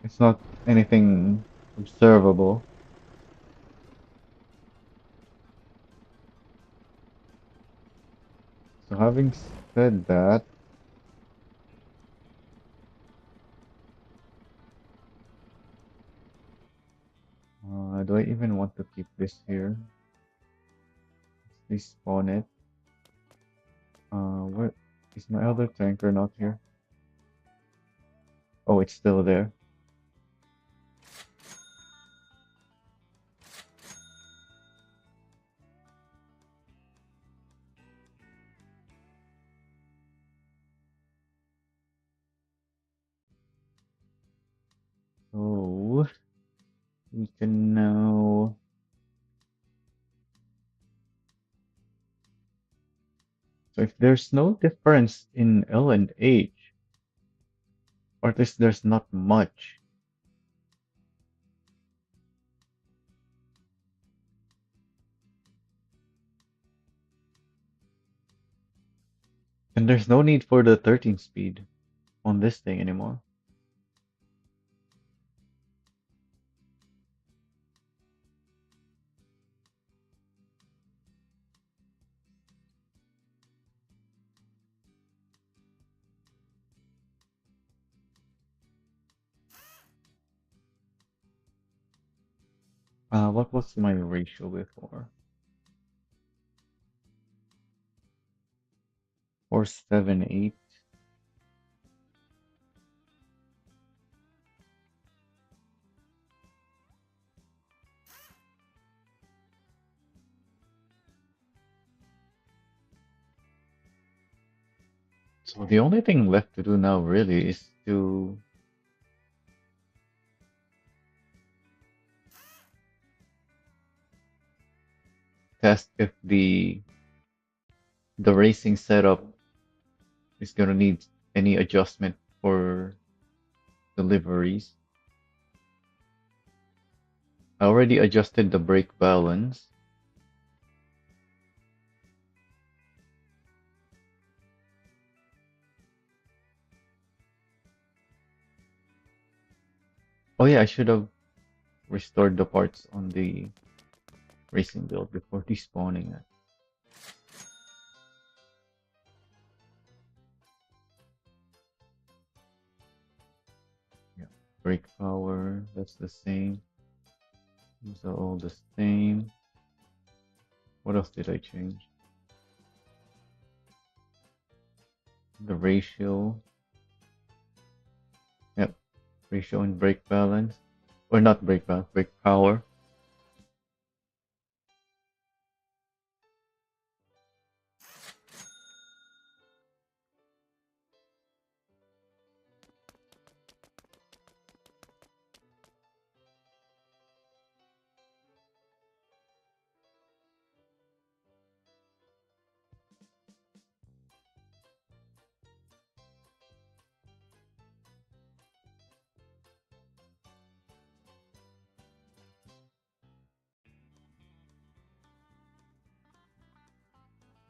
it's not anything observable. So having said that, do I even want to keep this here? Let's respawn it. Where is my other tanker not here? Oh, it's still there. So we can now. So if there's no difference in L and H, or at least there's not much, then there's no need for the 13 speed on this thing anymore. What was my ratio before? 478. So the only thing left to do now really is to test if the racing setup is gonna need any adjustment for deliveries. I already adjusted the brake balance. Oh yeah, I should have restored the parts on the racing build before despawning it. Yeah, brake power, that's the same. These are all the same. What else did I change? The ratio. Yep, ratio and brake balance. Or not brake balance, brake power.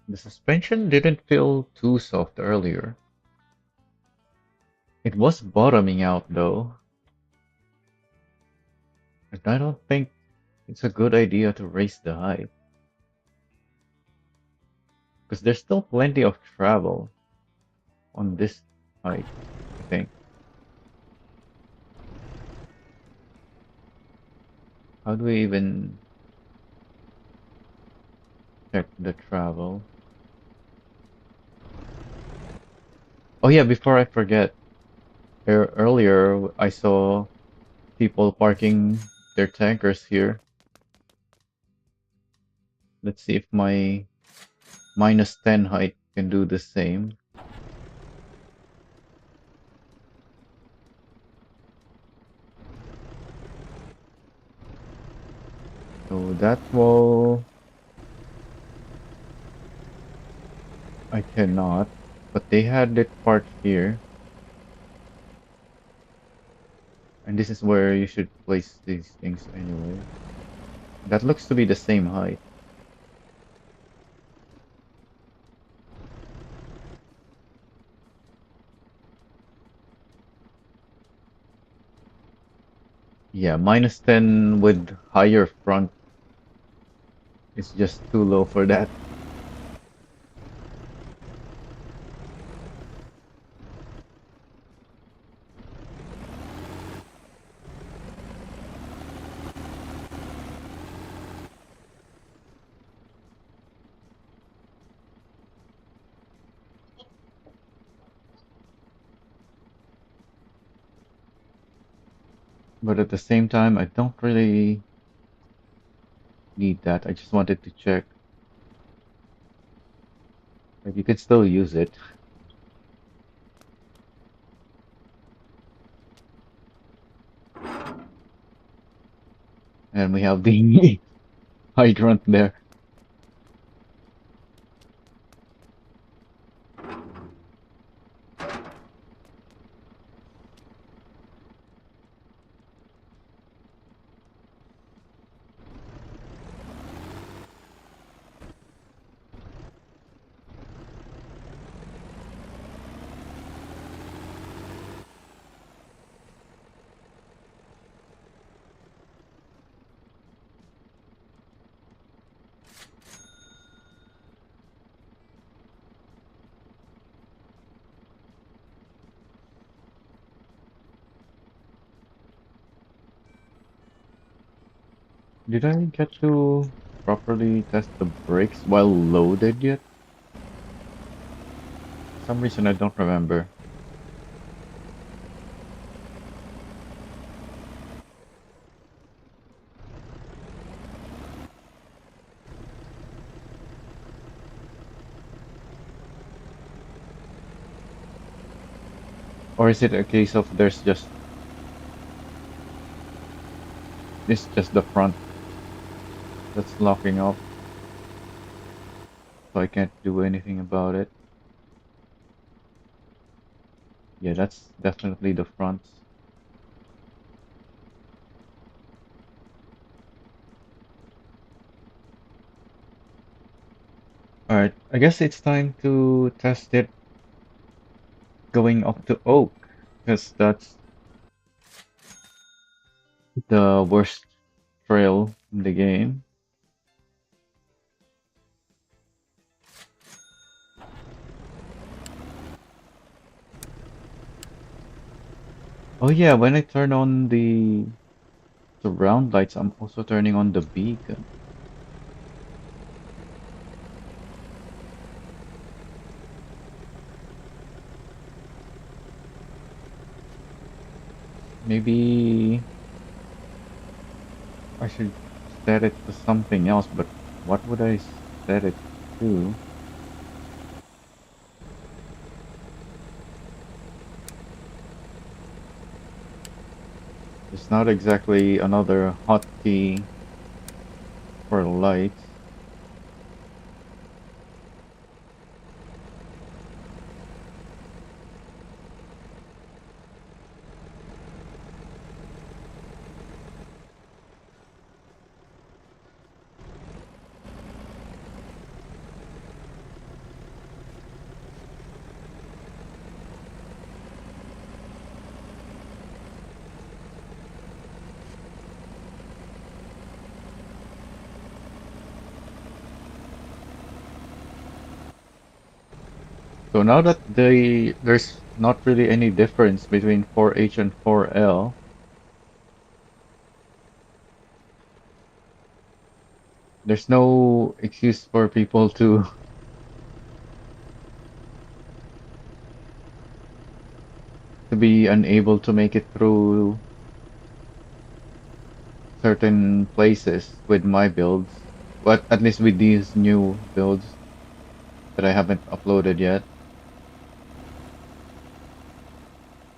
The suspension didn't feel too soft earlier. It was bottoming out though, and I don't think it's a good idea to raise the height, because there's still plenty of travel on this height, I think. How do we even check the travel? Oh yeah, before I forget, earlier I saw people parking their tankers here. Let's see if my -10 height can do the same. So that wall I cannot, but they had it part here, and this is where you should place these things anyway. That looks to be the same height. Yeah, -10 with higher front is just too low for that. But at the same time, I don't really need that. I just wanted to check. Like you can still use it. And we have the hydrant there. Did I get to properly test the brakes while loaded yet? For some reason I don't remember. Or is it a case of there's just it's just the front that's locking up, so I can't do anything about it? Yeah, that's definitely the front. Alright, I guess it's time to test it going up to Oak, because that's the worst trail in the game. Oh yeah, when I turn on the surround lights, I'm also turning on the beacon. Maybe I should set it to something else, but what would I set it to? It's not exactly another hotkey for lights. So now that there's not really any difference between 4H and 4L, there's no excuse for people to be unable to make it through certain places with my builds. But at least with these new builds. that I haven't uploaded yet.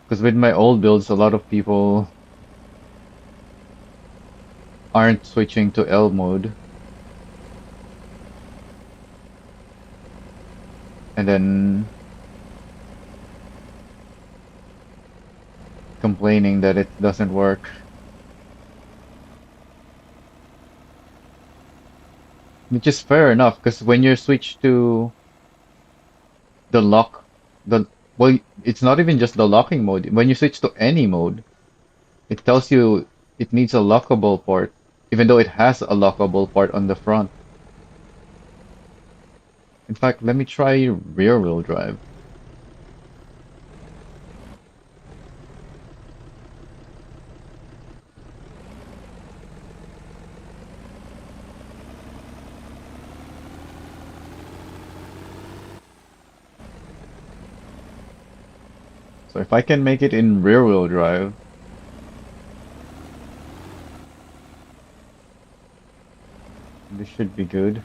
Because with my old builds, a lot of people aren't switching to L mode, and then complaining that it doesn't work. Which is fair enough, because when you switch to the lock, the well, it's not even just the locking mode. When you switch to any mode, it tells you it needs a lockable port, even though it has a lockable port on the front. In fact, let me try rear wheel drive. So if I can make it in rear wheel drive, this should be good.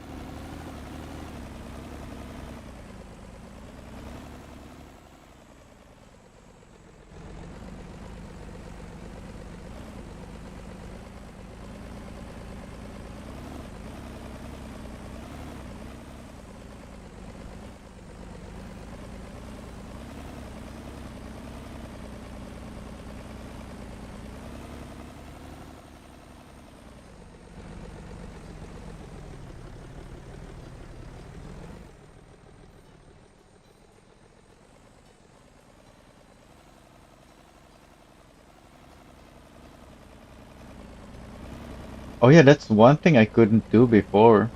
Oh yeah, that's one thing I couldn't do before.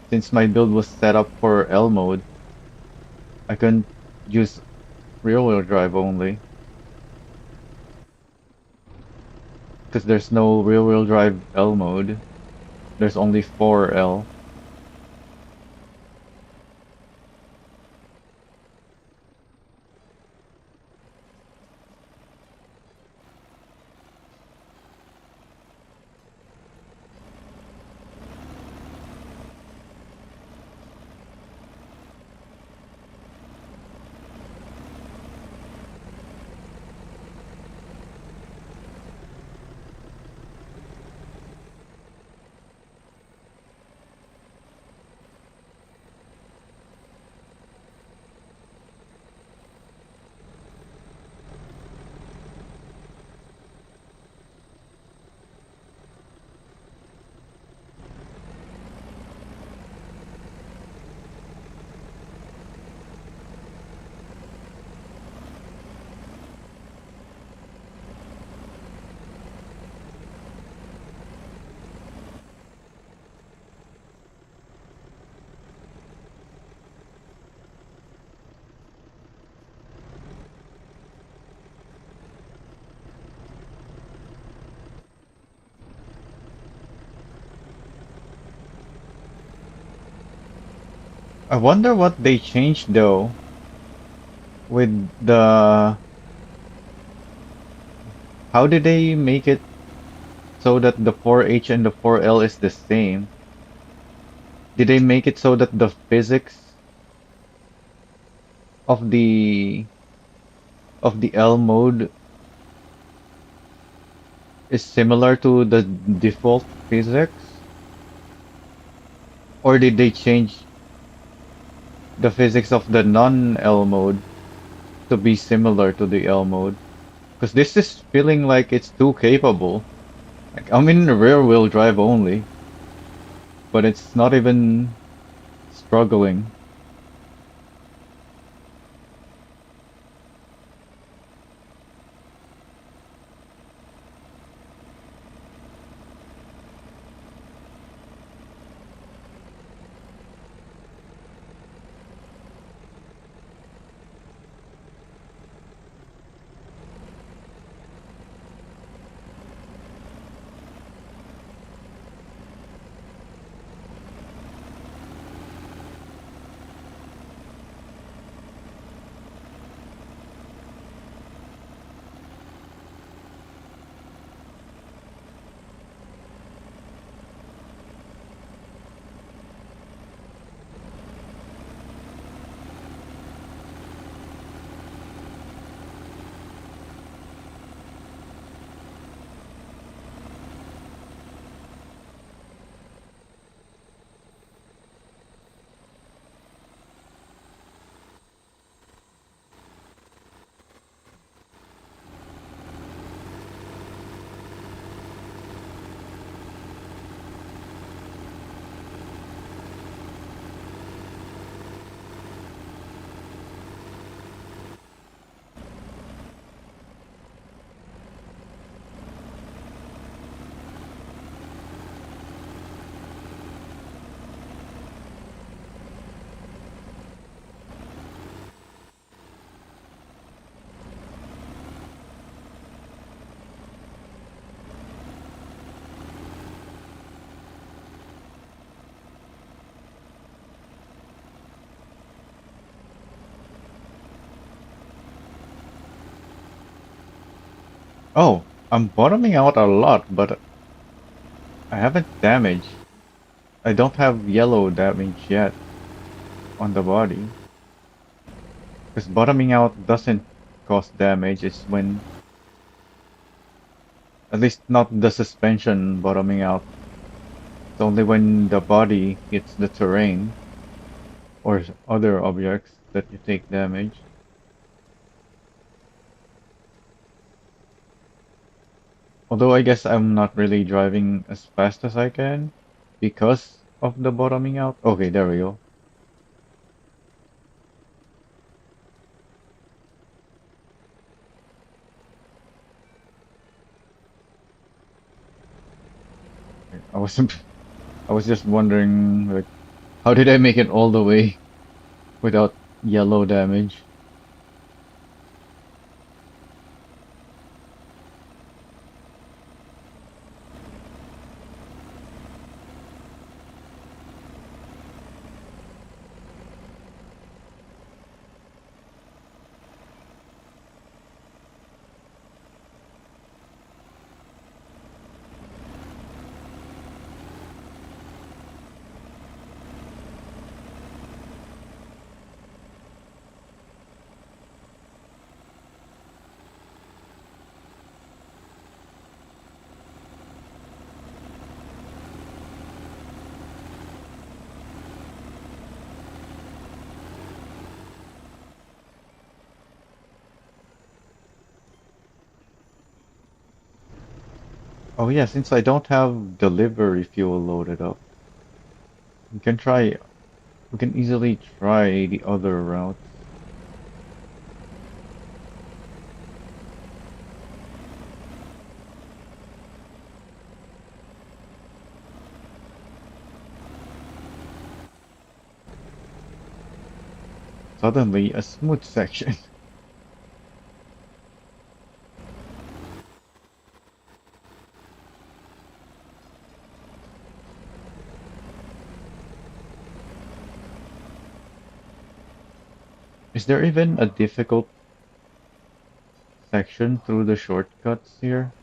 Since my build was set up for L mode, I couldn't use rear wheel drive only. Because there's no rear wheel drive L mode. There's only 4L. I wonder what they changed though with the how did they make it so that the 4H and the 4L is the same? Did they make it so that the physics of the L mode is similar to the default physics? Or did they change the physics of the non-L mode to be similar to the L mode? Because this is feeling like it's too capable. Like I'm in rear wheel drive only, but it's not even struggling. Oh, I'm bottoming out a lot, but I haven't damaged. I don't have yellow damage yet on the body. Because bottoming out doesn't cause damage. It's when, at least not the suspension bottoming out. It's only when the body hits the terrain or other objects that you take damage. Although I guess I'm not really driving as fast as I can because of the bottoming out. Okay, there we go. I was I was just wondering like how did I make it all the way without yellow damage? Oh yeah, since I don't have delivery fuel loaded up, we can try we can easily try the other routes. Suddenly a smooth section. Is there even a difficult section through the shortcuts here?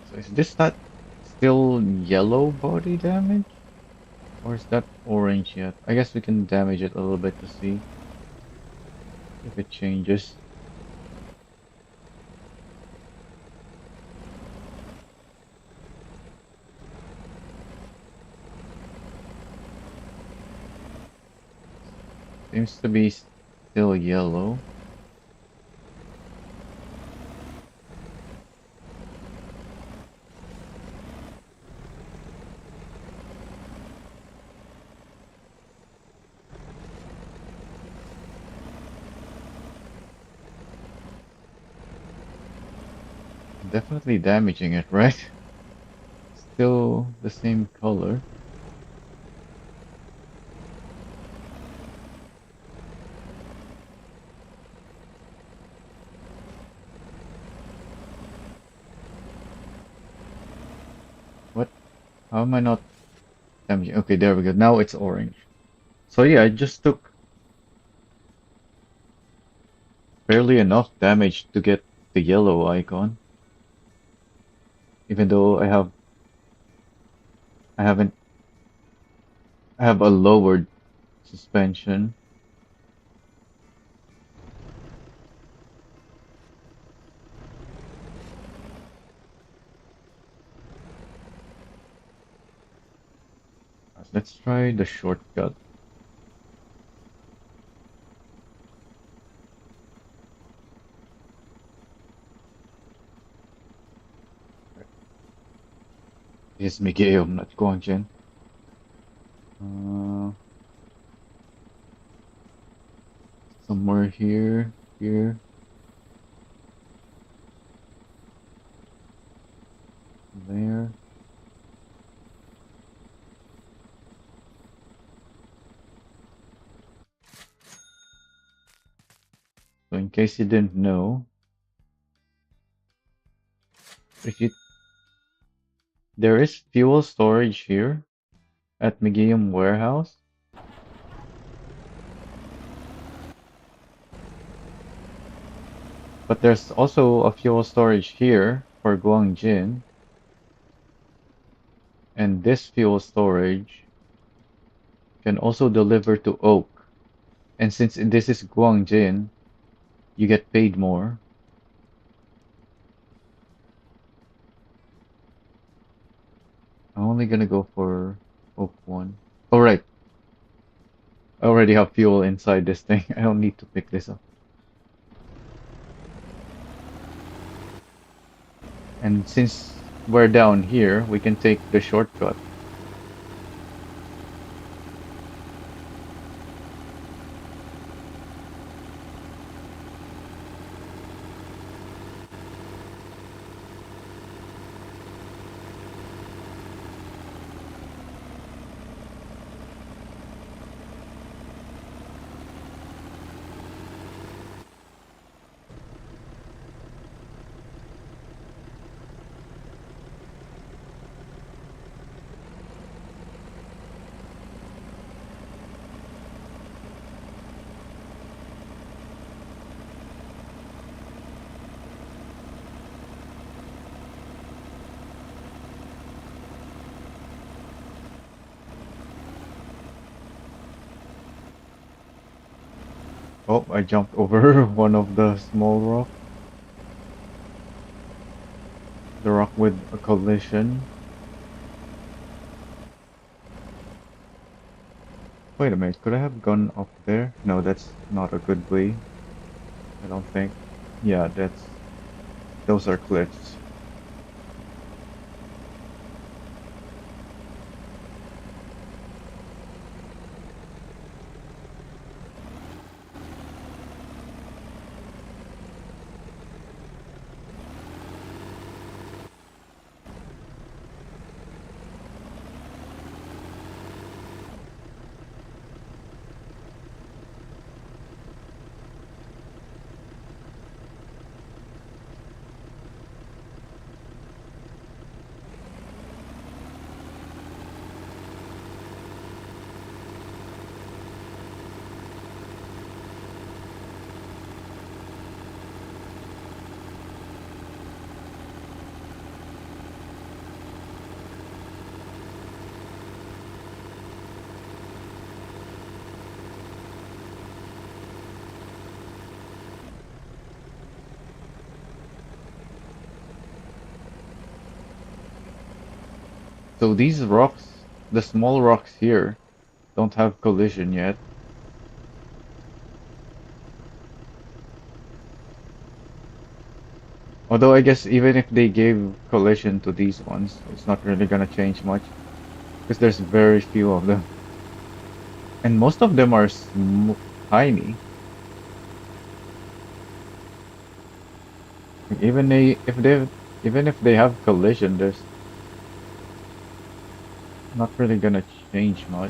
So is this not still yellow body damage? Or is that orange yet? I guess we can damage it a little bit to see if it changes. Seems to be still yellow. Definitely damaging it, right? Still the same color. What? How am I not damaging? Okay, there we go. Now it's orange. So yeah, I just took barely enough damage to get the yellow icon. Even though I have I haven't. I have a lowered suspension. Let's try the shortcut. Here's Miguel, not Guangjin. Uh, somewhere here, here, there. So in case you didn't know, if you there is fuel storage here at Miguel warehouse, but there's also a fuel storage here for Guangjin, and this fuel storage can also deliver to Oak. And since this is Guangjin, you get paid more. I'm only gonna go for Oak 1. Oh, right. I already have fuel inside this thing. I don't need to pick this up. And since we're down here, we can take the shortcut. Oh, I jumped over one of the small rock. The rock with a collision. Wait a minute, could I have gone up there? No, that's not a good way. I don't think. Yeah, those are cliffs. So these rocks, the small rocks here, don't have collision yet. Although I guess even if they gave collision to these ones, it's not really gonna change much because there's very few of them, and most of them are tiny. Even even if they have collision, there's not really gonna change much.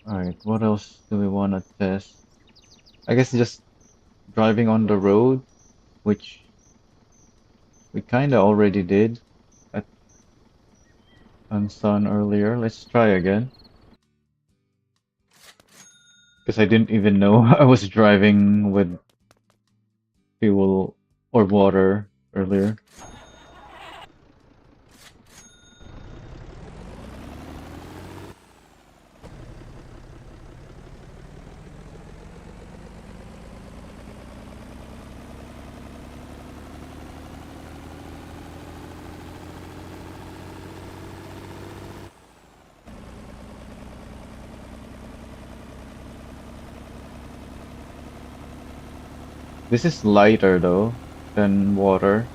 All right, what else do we want to test? I guess just driving on the road, which We kinda already did at Ansan earlier. Let's try again. Because I didn't even know I was driving with fuel or water earlier. This is lighter though than water.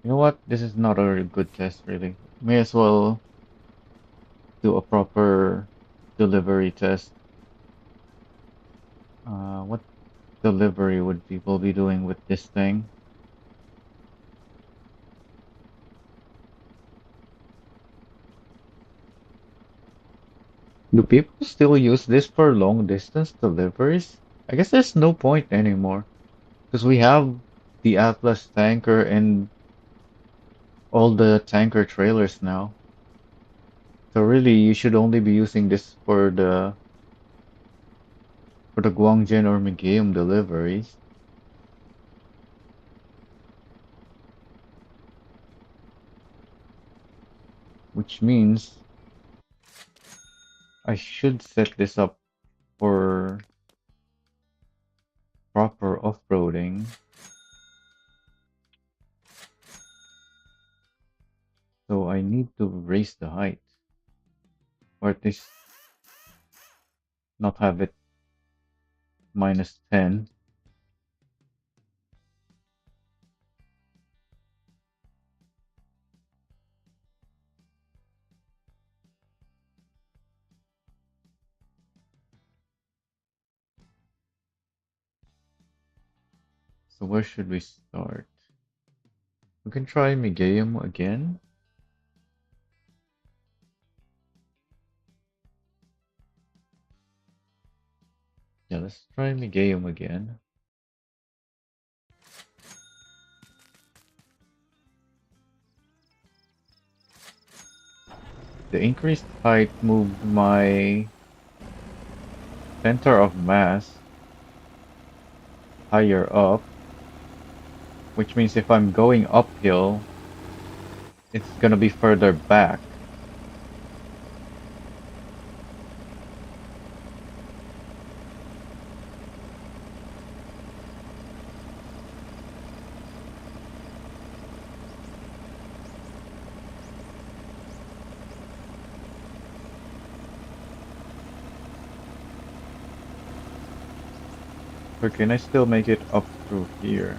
You know what? This is not a good test really. May as well do a proper delivery test. What delivery would people be doing with this thing? Do people still use this for long distance deliveries? I guess there's no point anymore because we have the Atlas tanker and all the tanker trailers now. So really, you should only be using this for the Guangzhen or Museum deliveries, which means I should set this up for proper off-roading. So I need to raise the height, or at least not have it -10. So where should we start? We can try Museum again. Yeah, let's try Museum again. The increased height moved my center of mass higher up, which means if I'm going uphill, it's gonna be further back. Or can I still make it up through here?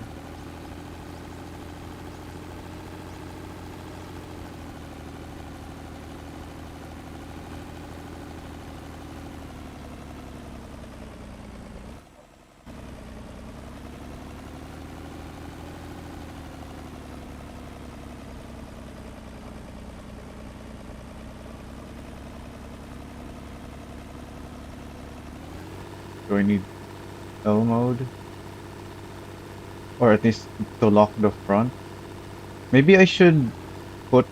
Do I need L mode? Or at least to lock the front? Maybe I should put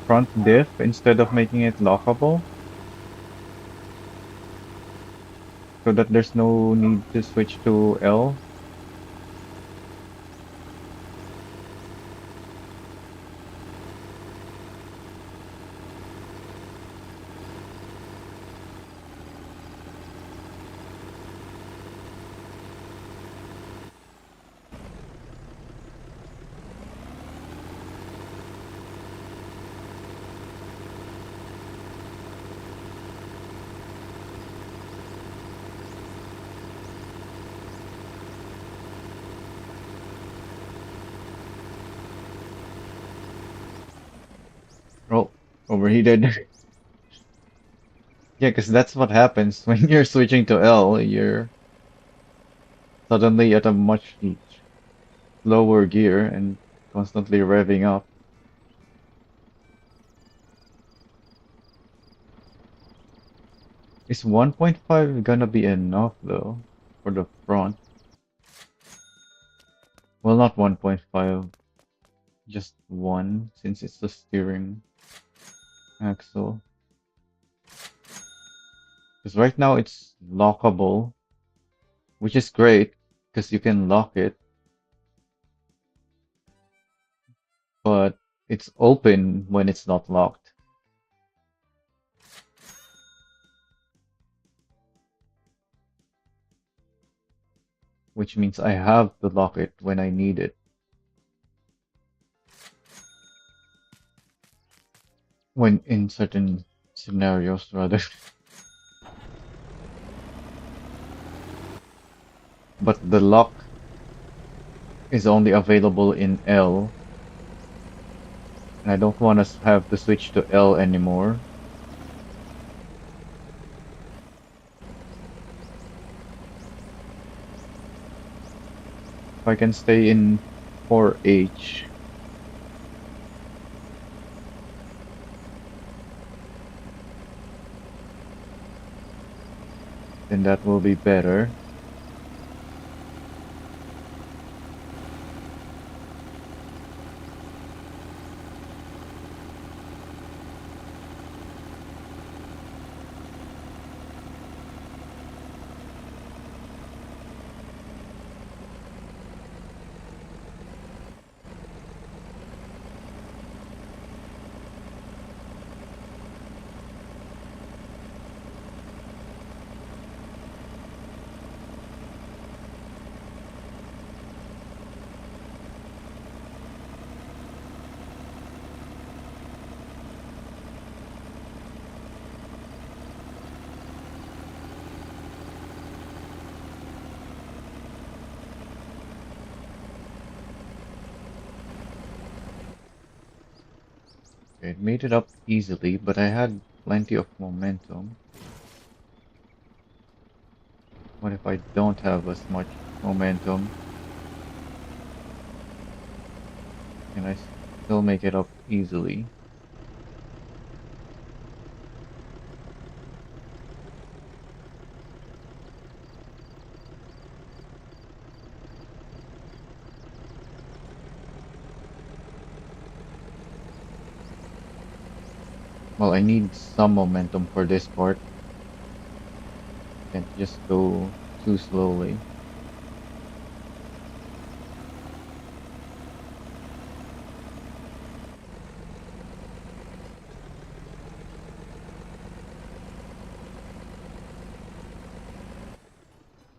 front diff instead of making it lockable, so that there's no need to switch to L. Overheated. Yeah, because that's what happens when you're switching to L. You're suddenly at a much lower gear and constantly revving up. Is 1.5 gonna be enough though for the front? Well, not 1.5, just one since it's the steering axle. Because right now it's lockable, which is great because you can lock it, but it's open when it's not locked, which means I have to lock it when I need it. When in certain scenarios, rather. But the lock is only available in L, and I don't want to have to switch to L anymore. If I can stay in 4H, then that will be better. It made it up easily, but I had plenty of momentum. What if I don't have as much momentum? Can I still make it up easily? Well, I need some momentum for this part. Can't just go too slowly.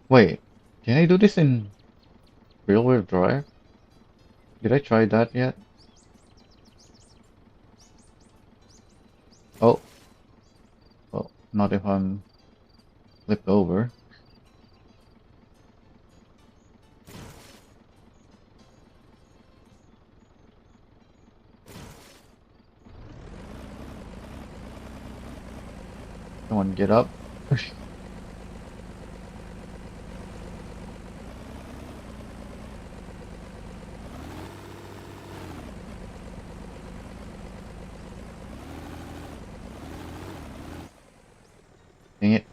Wait, can I do this in rear-wheel drive? Did I try that yet? Oh, well, not if I'm flipped over. Come on, get up. Dang it.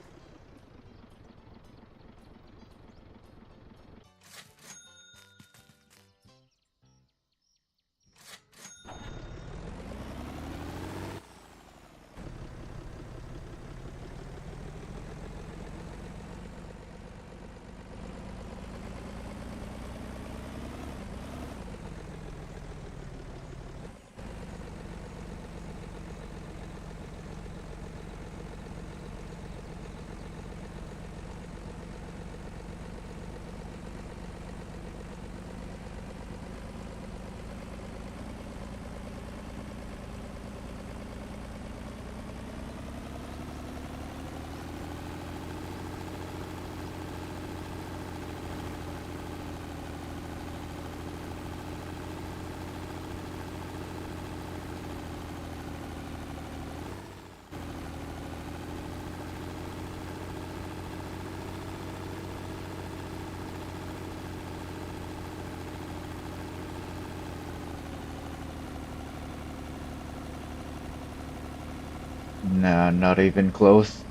Nah, not even close.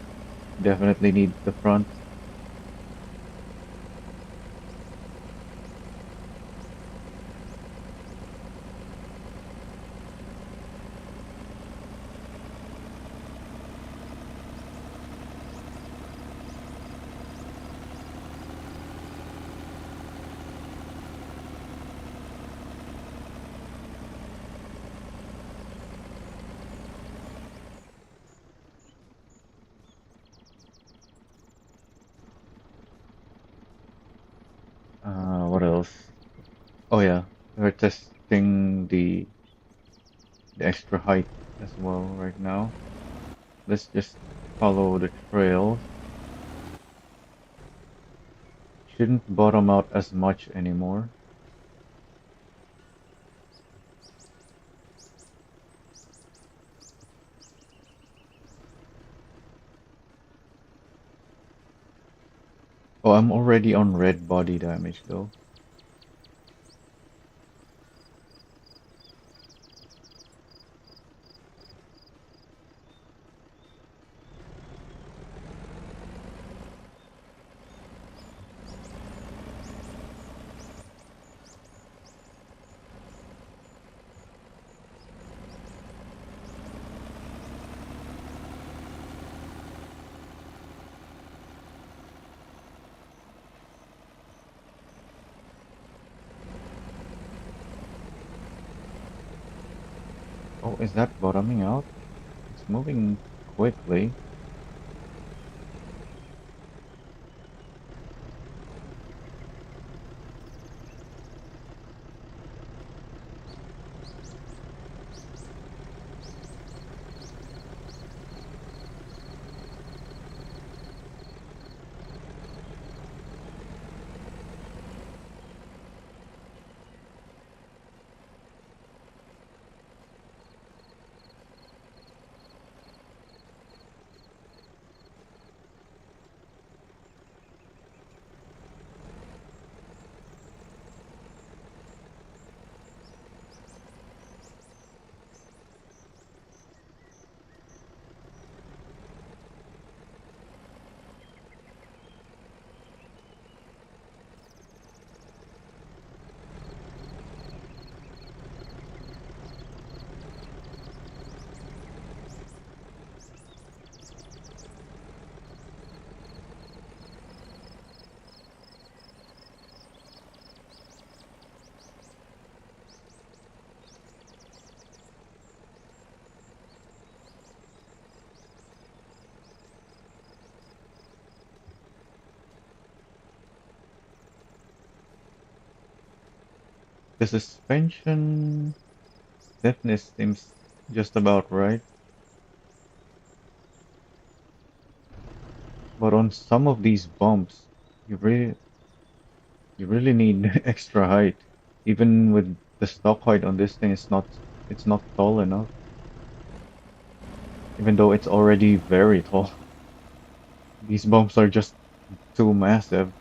Definitely need the front. What else? Oh yeah, we're testing the extra height as well right now. Let's just follow the trails. Shouldn't bottom out as much anymore. Oh, I'm already on red body damage though. Oh, is that bottoming out? It's moving quickly. The suspension stiffness seems just about right, but on some of these bumps, you really you really need extra height. Even with the stock height on this thing, it's not tall enough, even though it's already very tall. These bumps are just too massive.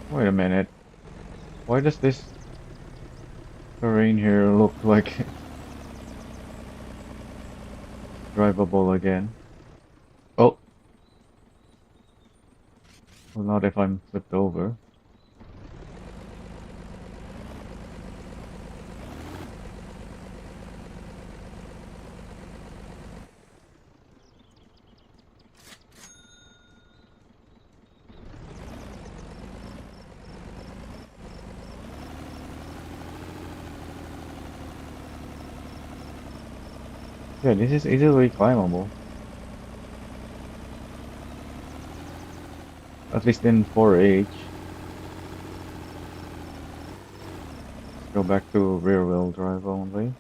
Wait a minute. Why does this terrain here look like it's drivable again? Oh, well, not if I'm flipped over. Yeah, this is easily climbable. At least in 4H. Let's go back to rear wheel drive only.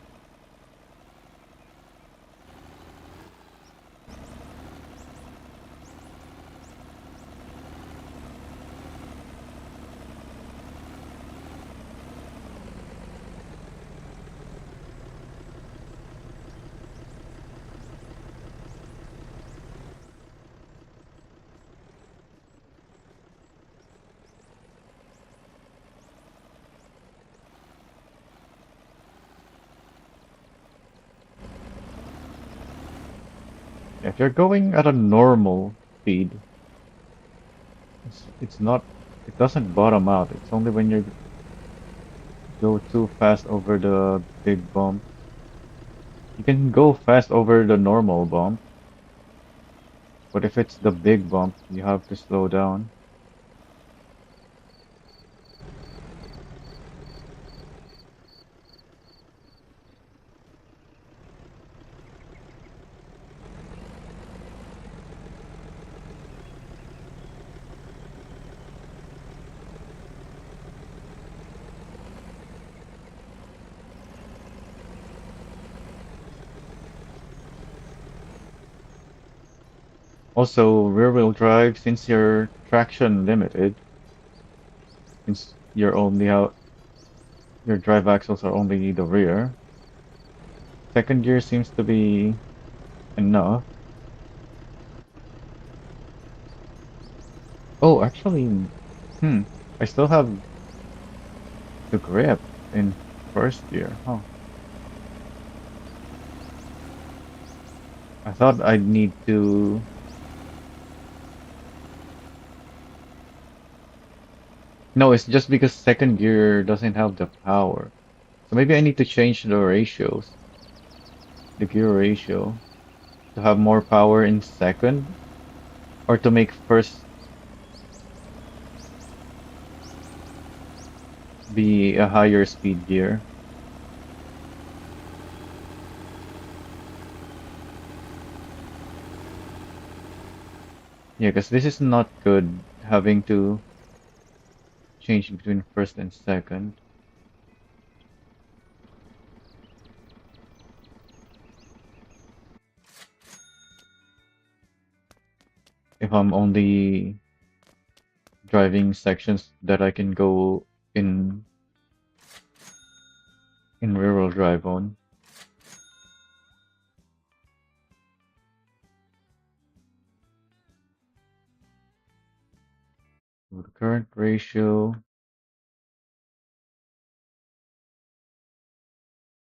If you're going at a normal speed, it's not, it doesn't bottom out. It's only when you go too fast over the big bump. You can go fast over the normal bump, but if it's the big bump, you have to slow down. Also, rear wheel drive, since you're traction limited, since you're only out, your drive axles are only the rear, second gear seems to be enough. Oh, actually, hmm, I still have the grip in first gear, huh? I thought I'd need to. No, it's just because second gear doesn't have the power. So maybe I need to change the ratios, the gear ratio, to have more power in second, or to make first be a higher speed gear. Yeah, because this is not good having to change between first and second if I'm only driving sections that I can go in in rear wheel drive on. So the current ratio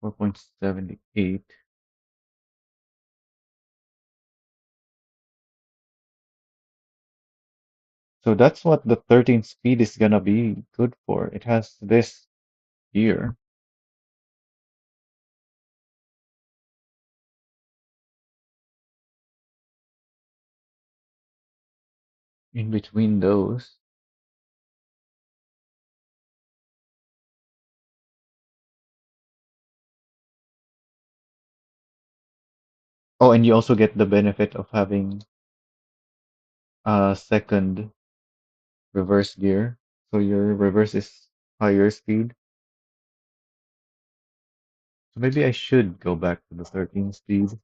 4.78. So that's what the 13 speed is gonna be good for. It has this gear in between those. Oh, and you also get the benefit of having a second reverse gear. So your reverse is higher speed. So maybe I should go back to the 13 speed.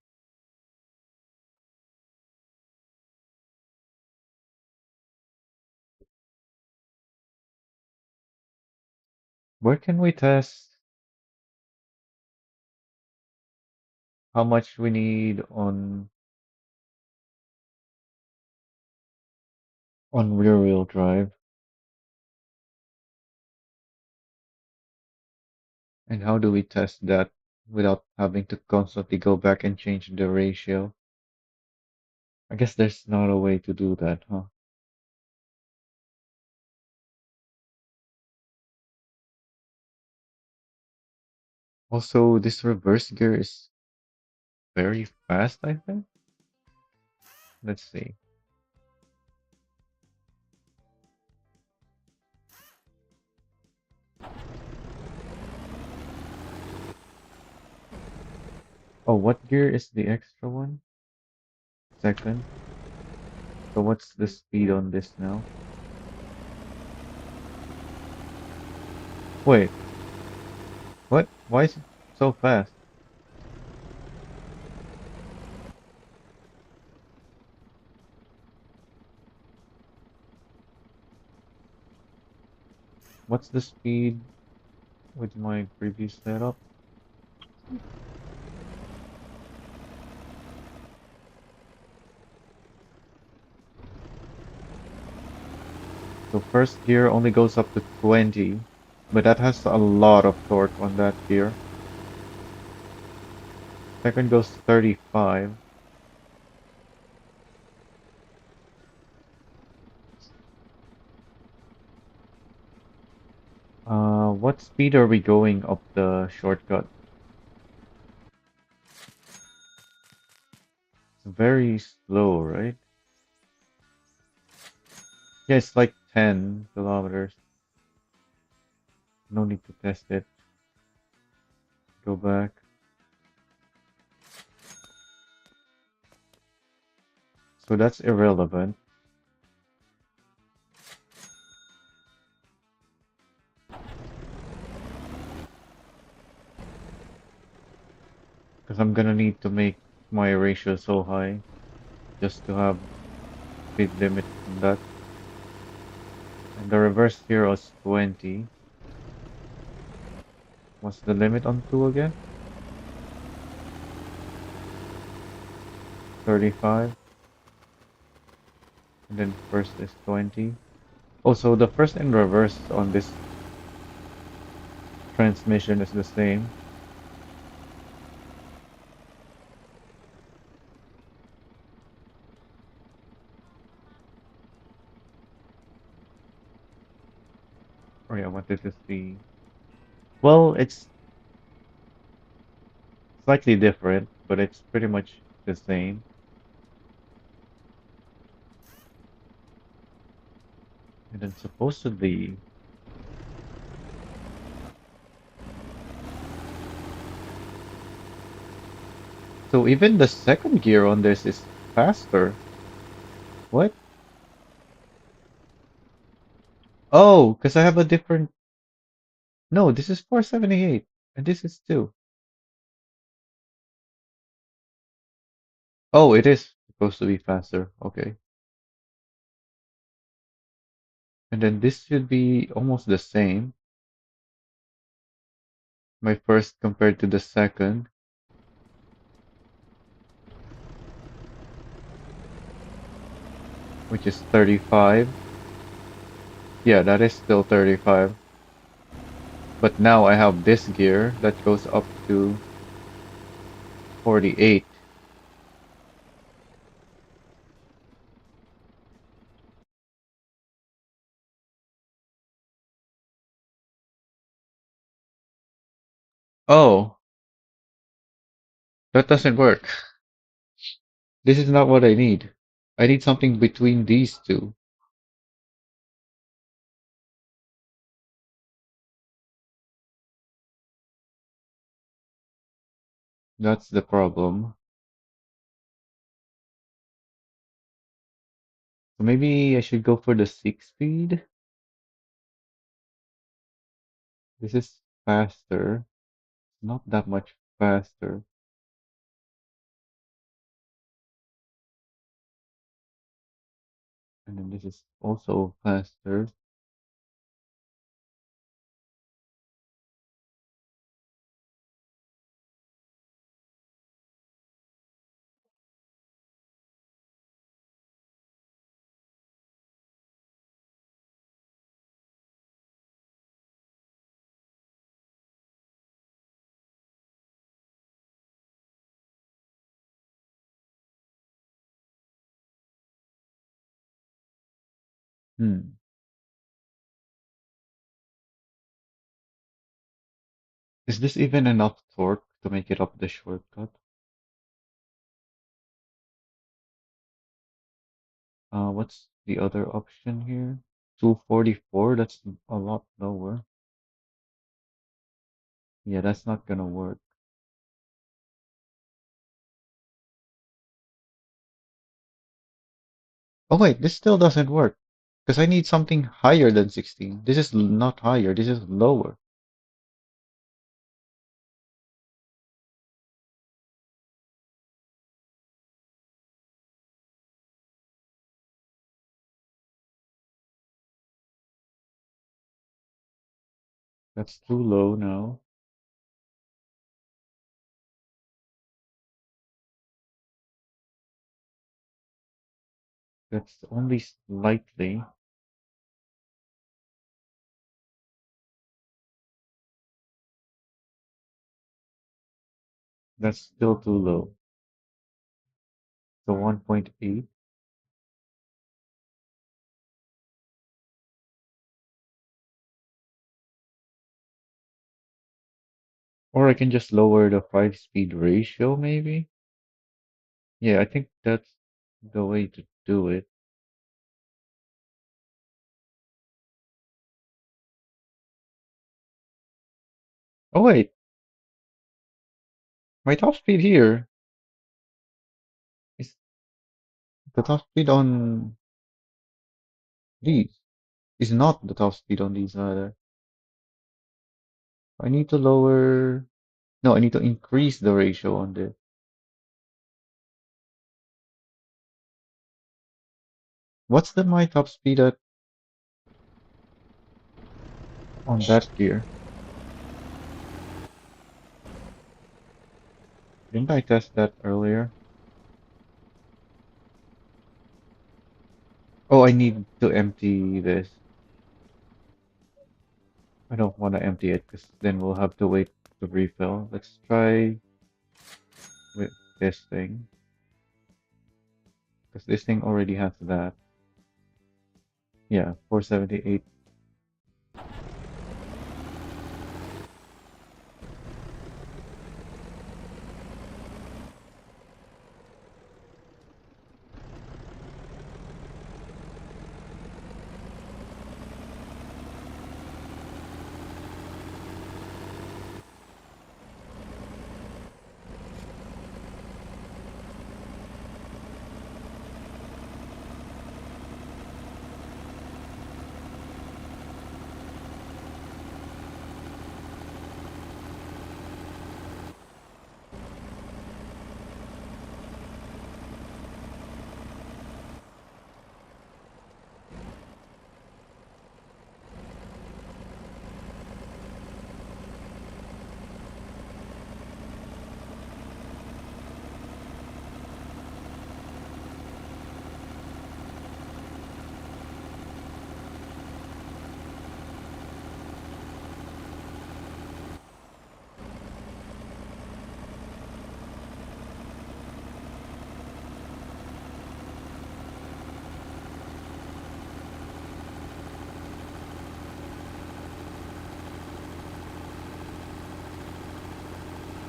Where can we test how much we need on rear wheel drive? And how do we test that without having to constantly go back and change the ratio? I guess there's not a way to do that, huh? Also, this reverse gear is very fast, I think. Let's see. Oh, what gear is the extra one? Second. So what's the speed on this now? Wait, what? Why is it so fast? What's the speed with my previous setup? So first gear only goes up to 20, but that has a lot of torque on that gear. Second goes 35. What speed are we going up the shortcut? It's very slow, right? Yeah, it's like 10 kilometers. No need to test it. Go back. So that's irrelevant because I'm gonna need to make my ratio so high just to have speed limit on that. And the reverse gear was 20. What's the limit on 2 again? 35. And then first is 20. Oh, so the first and reverse on this transmission is the same. Oh yeah, what this is the... Well, it's slightly different, but it's pretty much the same. And then supposedly... So even the second gear on this is faster. What? Oh, because I have a different... No, this is 478. And this is 2. Oh, it is supposed to be faster. Okay. And then this should be almost the same. My first compared to the second, which is 35. Yeah, that is still 35. But now I have this gear that goes up to 48. Oh, that doesn't work. This is not what I need. I need something between these two. That's the problem. So maybe I should go for the 6 speed. This is faster. Not that much faster. And then this is also faster. Hmm. Is this even enough torque to make it up the shortcut? What's the other option here? 244, that's a lot lower. Yeah, that's not gonna work. Oh wait, this still doesn't work. Because I need something higher than 16. This is not higher, this is lower. That's too low now. That's only slightly. That's still too low. So 1.8. Or I can just lower the 5-speed ratio, maybe? Yeah, I think that's the way to do it. Oh wait, my top speed here is the top speed on these. Is not the top speed on these either. I need to lower. No, I need to increase the ratio on this. What's the my top speed at on that gear? Didn't I test that earlier? Oh, I need to empty this. I don't want to empty it because then we'll have to wait to refill. Let's try with this thing because this thing already has that. Yeah, 478.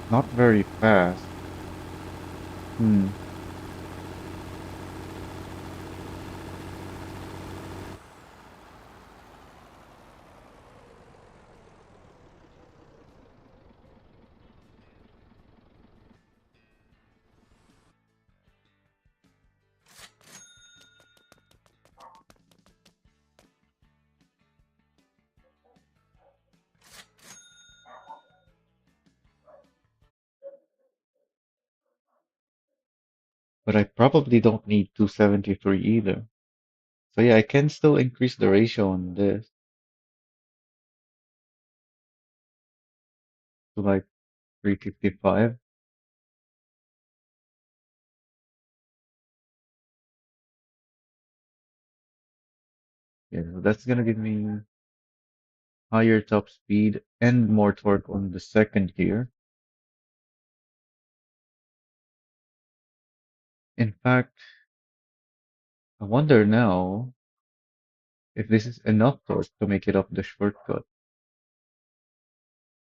Not very fast. Hmm. But I probably don't need 273 either. So yeah, I can still increase the ratio on this to like 355. Yeah, so that's gonna give me higher top speed and more torque on the second gear. In fact, I wonder now if this is enough torque to make it up the shortcut.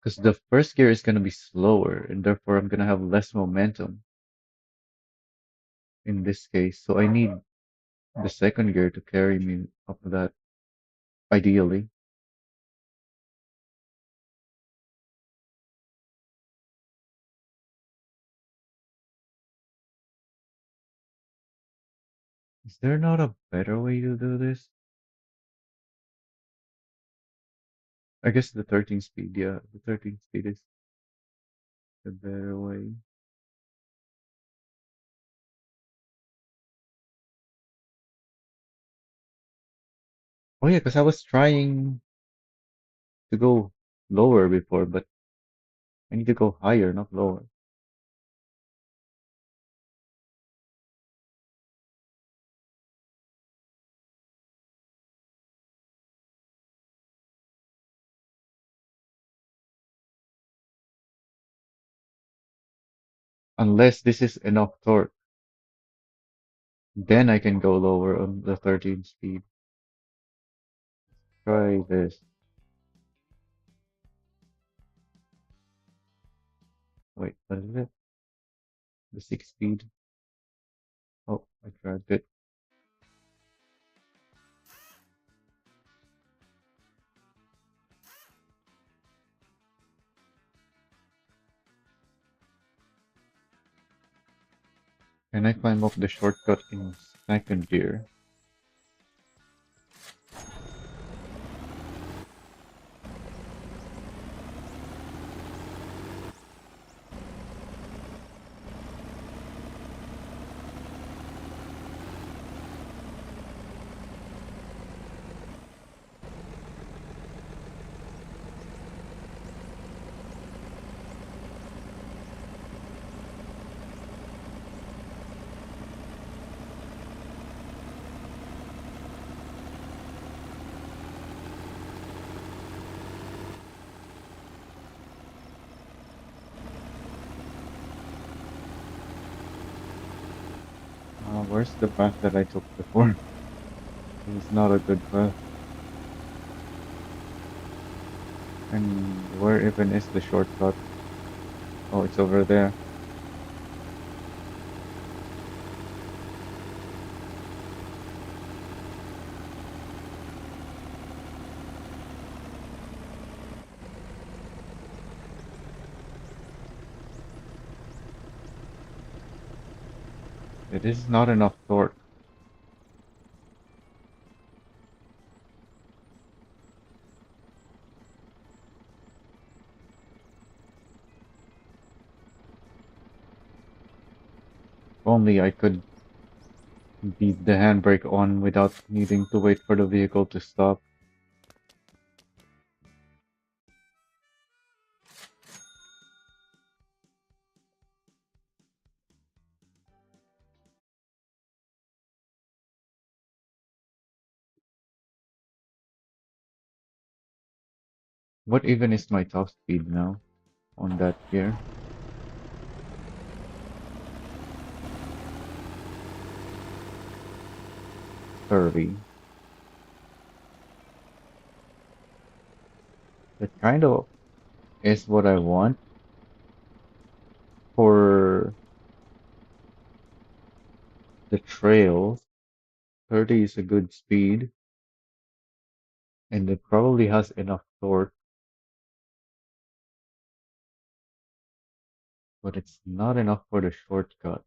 Because the first gear is gonna be slower, and therefore I'm gonna have less momentum in this case. So I need the second gear to carry me up that ideally. Is there not a better way to do this? I guess the 13 speed, yeah, the 13 speed is the better way. Oh yeah, because I was trying to go lower before, but I need to go higher, not lower. Unless this is enough torque, then I can go lower on the 13 speed. Try this. Wait, what is it? The 6 speed. Oh, I tried it. Can I climb up the shortcut in second gear? Where's the path that I took before? This is not a good path. And where even is the shortcut? Oh, it's over there. It is not enough torque. If only I could beat the handbrake on without needing to wait for the vehicle to stop. What even is my top speed now on that gear? 30. That kind of is what I want for the trails. 30 is a good speed, and it probably has enough torque, but it's not enough for the shortcut.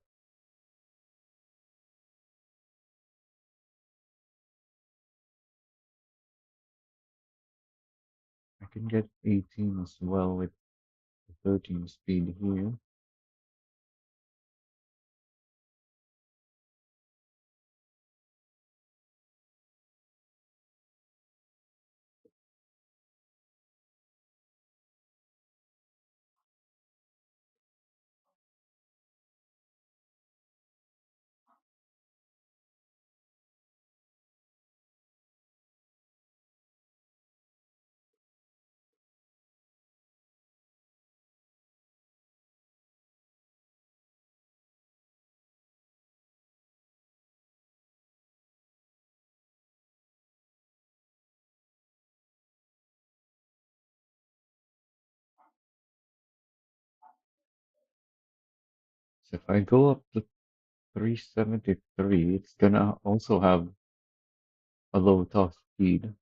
I can get 18 as well with the 13 speed here. So if I go up to 373, it's gonna also have a low top speed.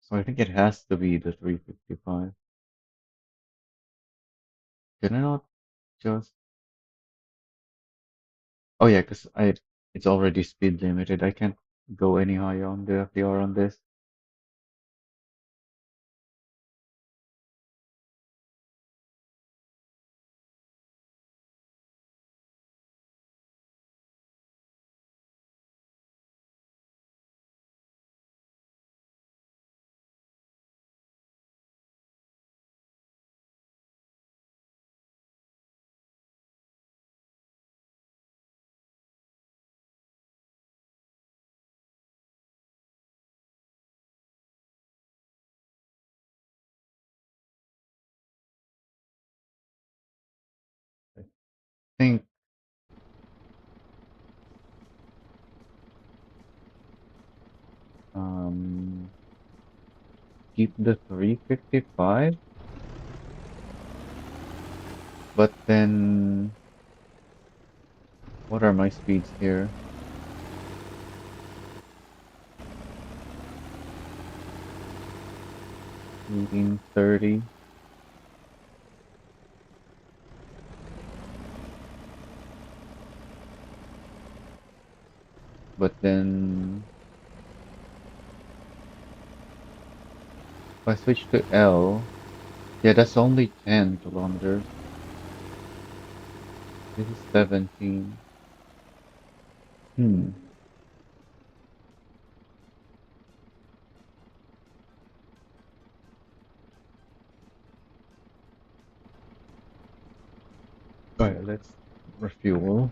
So I think it has to be the 355. Can I not just? Oh yeah, because I it's already speed limited. I can't go any higher on the FDR on this. I think um keep the 355, but then what are my speeds here? 1830, but then if I switch to L, yeah, that's only 10 kilometers. This is 17. Hmm. Alright, let's refuel.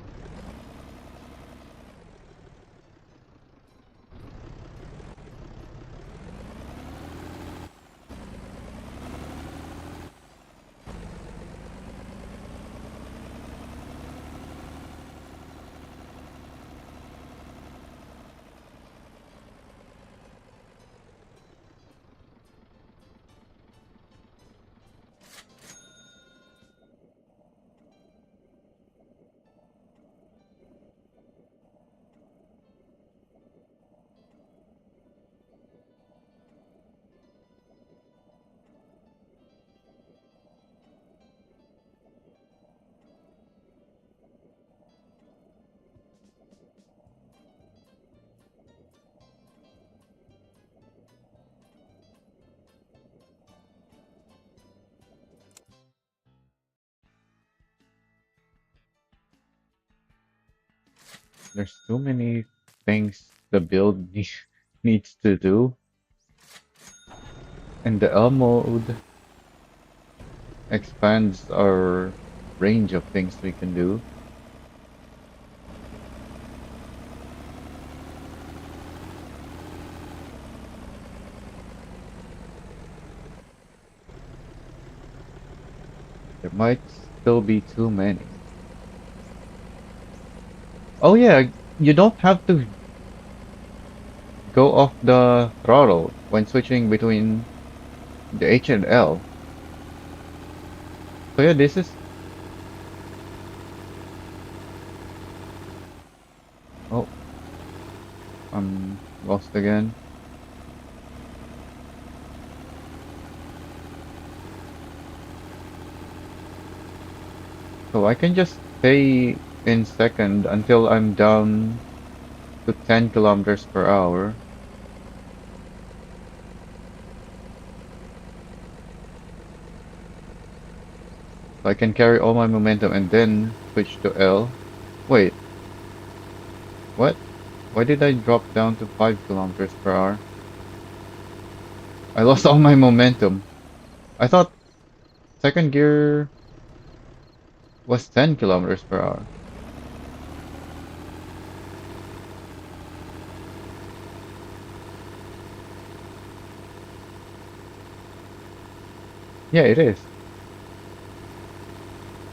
There's too many things the build needs to do, and the L mode expands our range of things we can do. There might still be too many. Oh yeah, you don't have to go off the throttle when switching between the H and L. So yeah, this is... Oh, I'm lost again. So I can just stay in second until I'm down to 10 kilometers per hour. So I can carry all my momentum and then switch to L. Wait, what? Why did I drop down to 5 kilometers per hour? I lost all my momentum. I thought second gear was 10 kilometers per hour. Yeah, it is.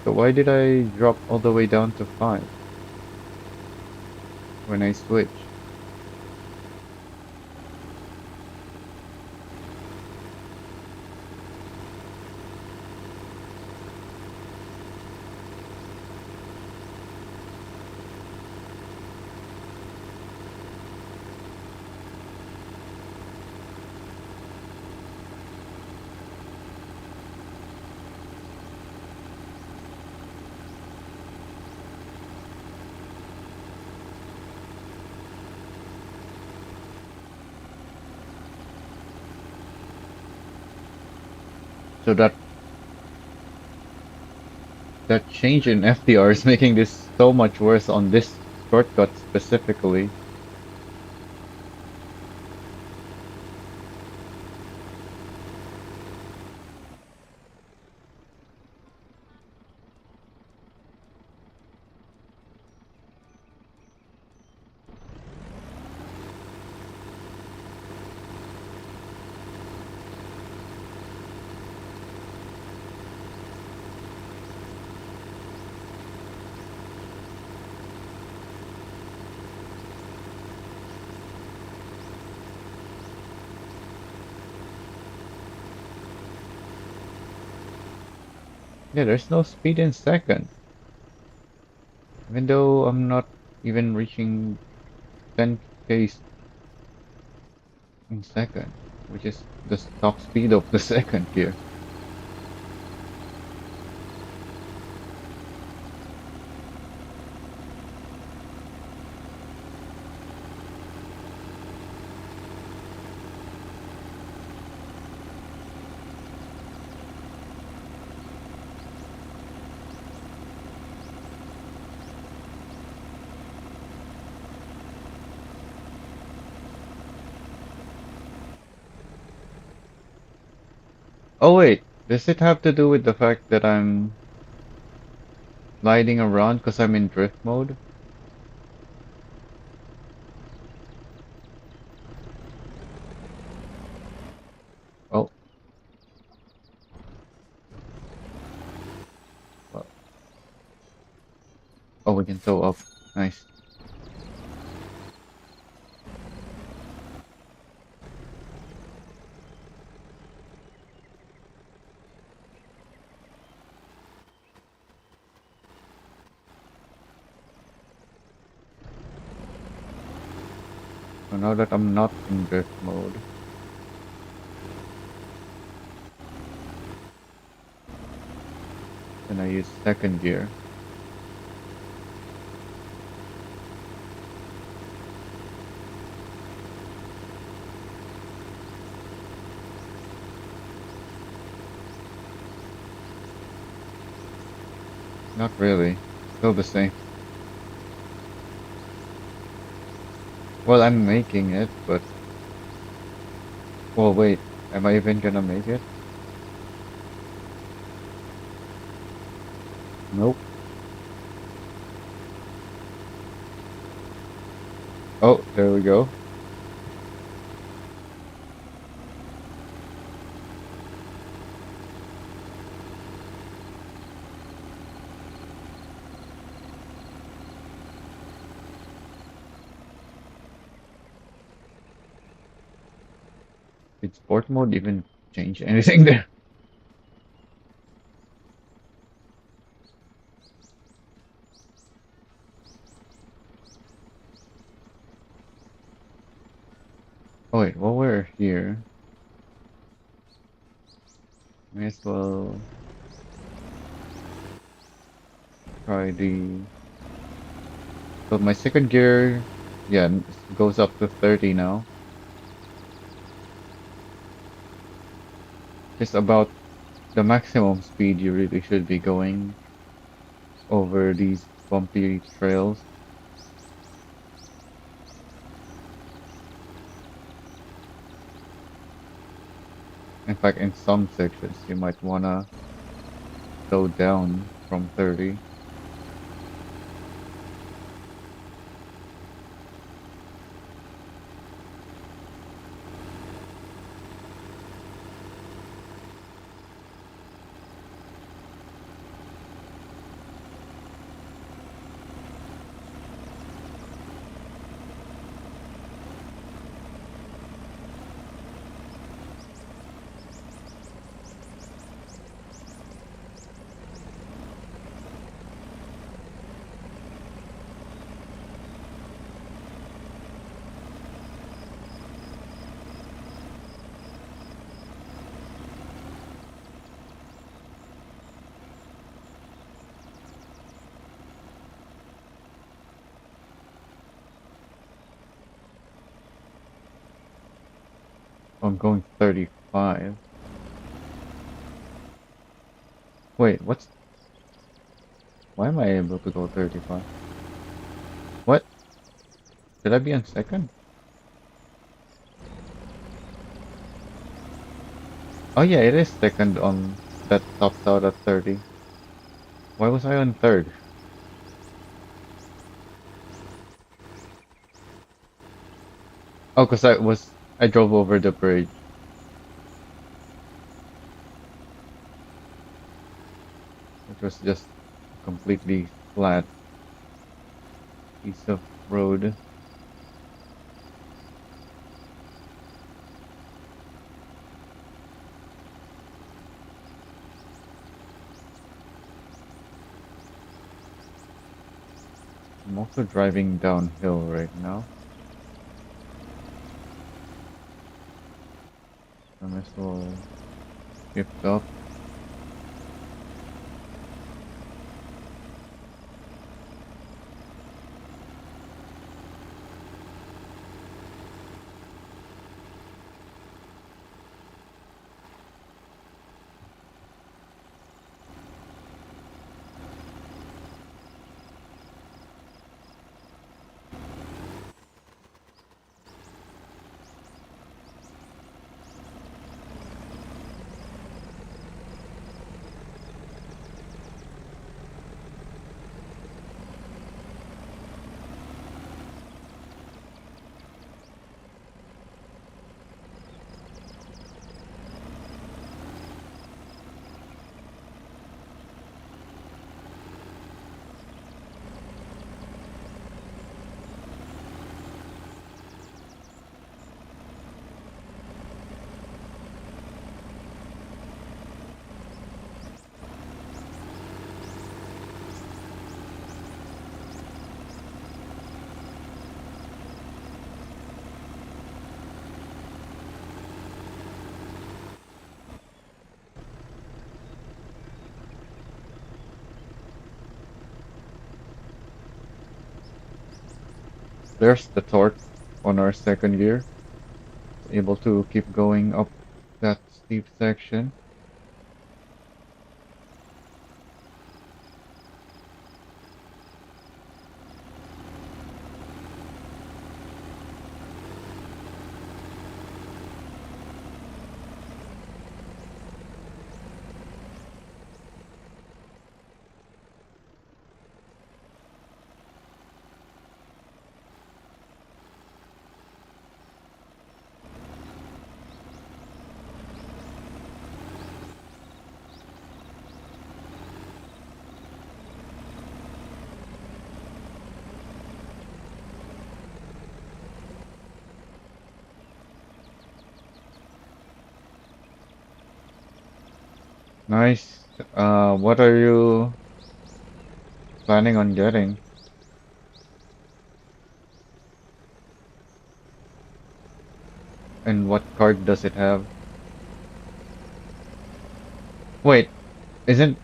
So why did I drop all the way down to 5 when I switch? So that change in FDR is making this so much worse on this shortcut specifically. Yeah, there's no speed in second. Even though I'm not even reaching 10k in second, which is the top speed of the second gear. Oh wait, does it have to do with the fact that I'm gliding around because I'm in drift mode? Oh, well, oh, we can tow up. Nice. So now that I'm not in drift mode, then I use second gear. Not really. Still the same. Well, I'm making it, but well, wait. Am I even gonna make it? Nope. Oh, there we go. Did sport mode even change anything there? Oh wait, while we're here, may as well try the. So my second gear, yeah, goes up to 30 now. Just about the maximum speed you really should be going over these bumpy trails. In fact, in some sections, you might wanna slow down from 30. I'm going 35. Wait, why am I able to go 35? What? Did I be on second? Oh yeah, it is second on that tops out at 30. Why was I on third? Oh, because I drove over the bridge, which was just a completely flat piece of road. I'm also driving downhill right now. I might as well shift up. There's the torque on our second gear. Able to keep going up that steep section. Nice. What are you planning on getting? And what card does it have? Wait, isn't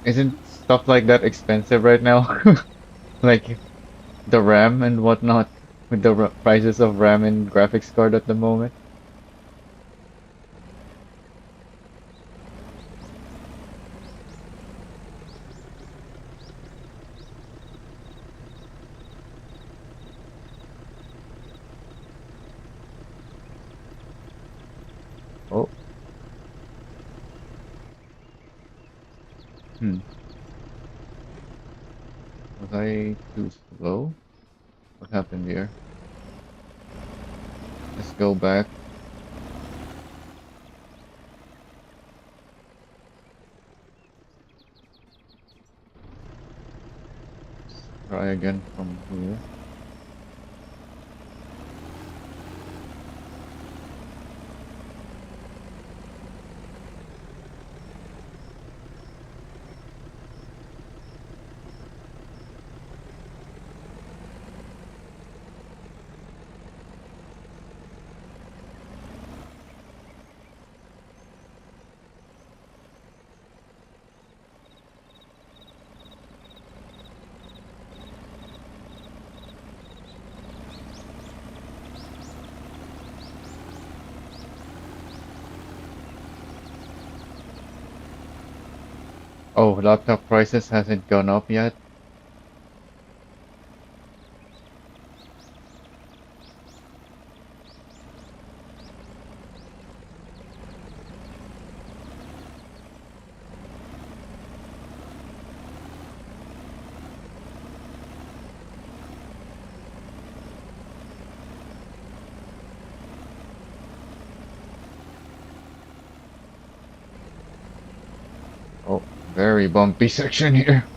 isn't stuff like that expensive right now? Like the RAM and whatnot, with the prices of RAM and graphics card at the moment. Oh, hmm. Was I too slow? What happened here? Let's go back. Try again from here. Oh, laptop prices hasn't gone up yet? Oh, very bumpy section here.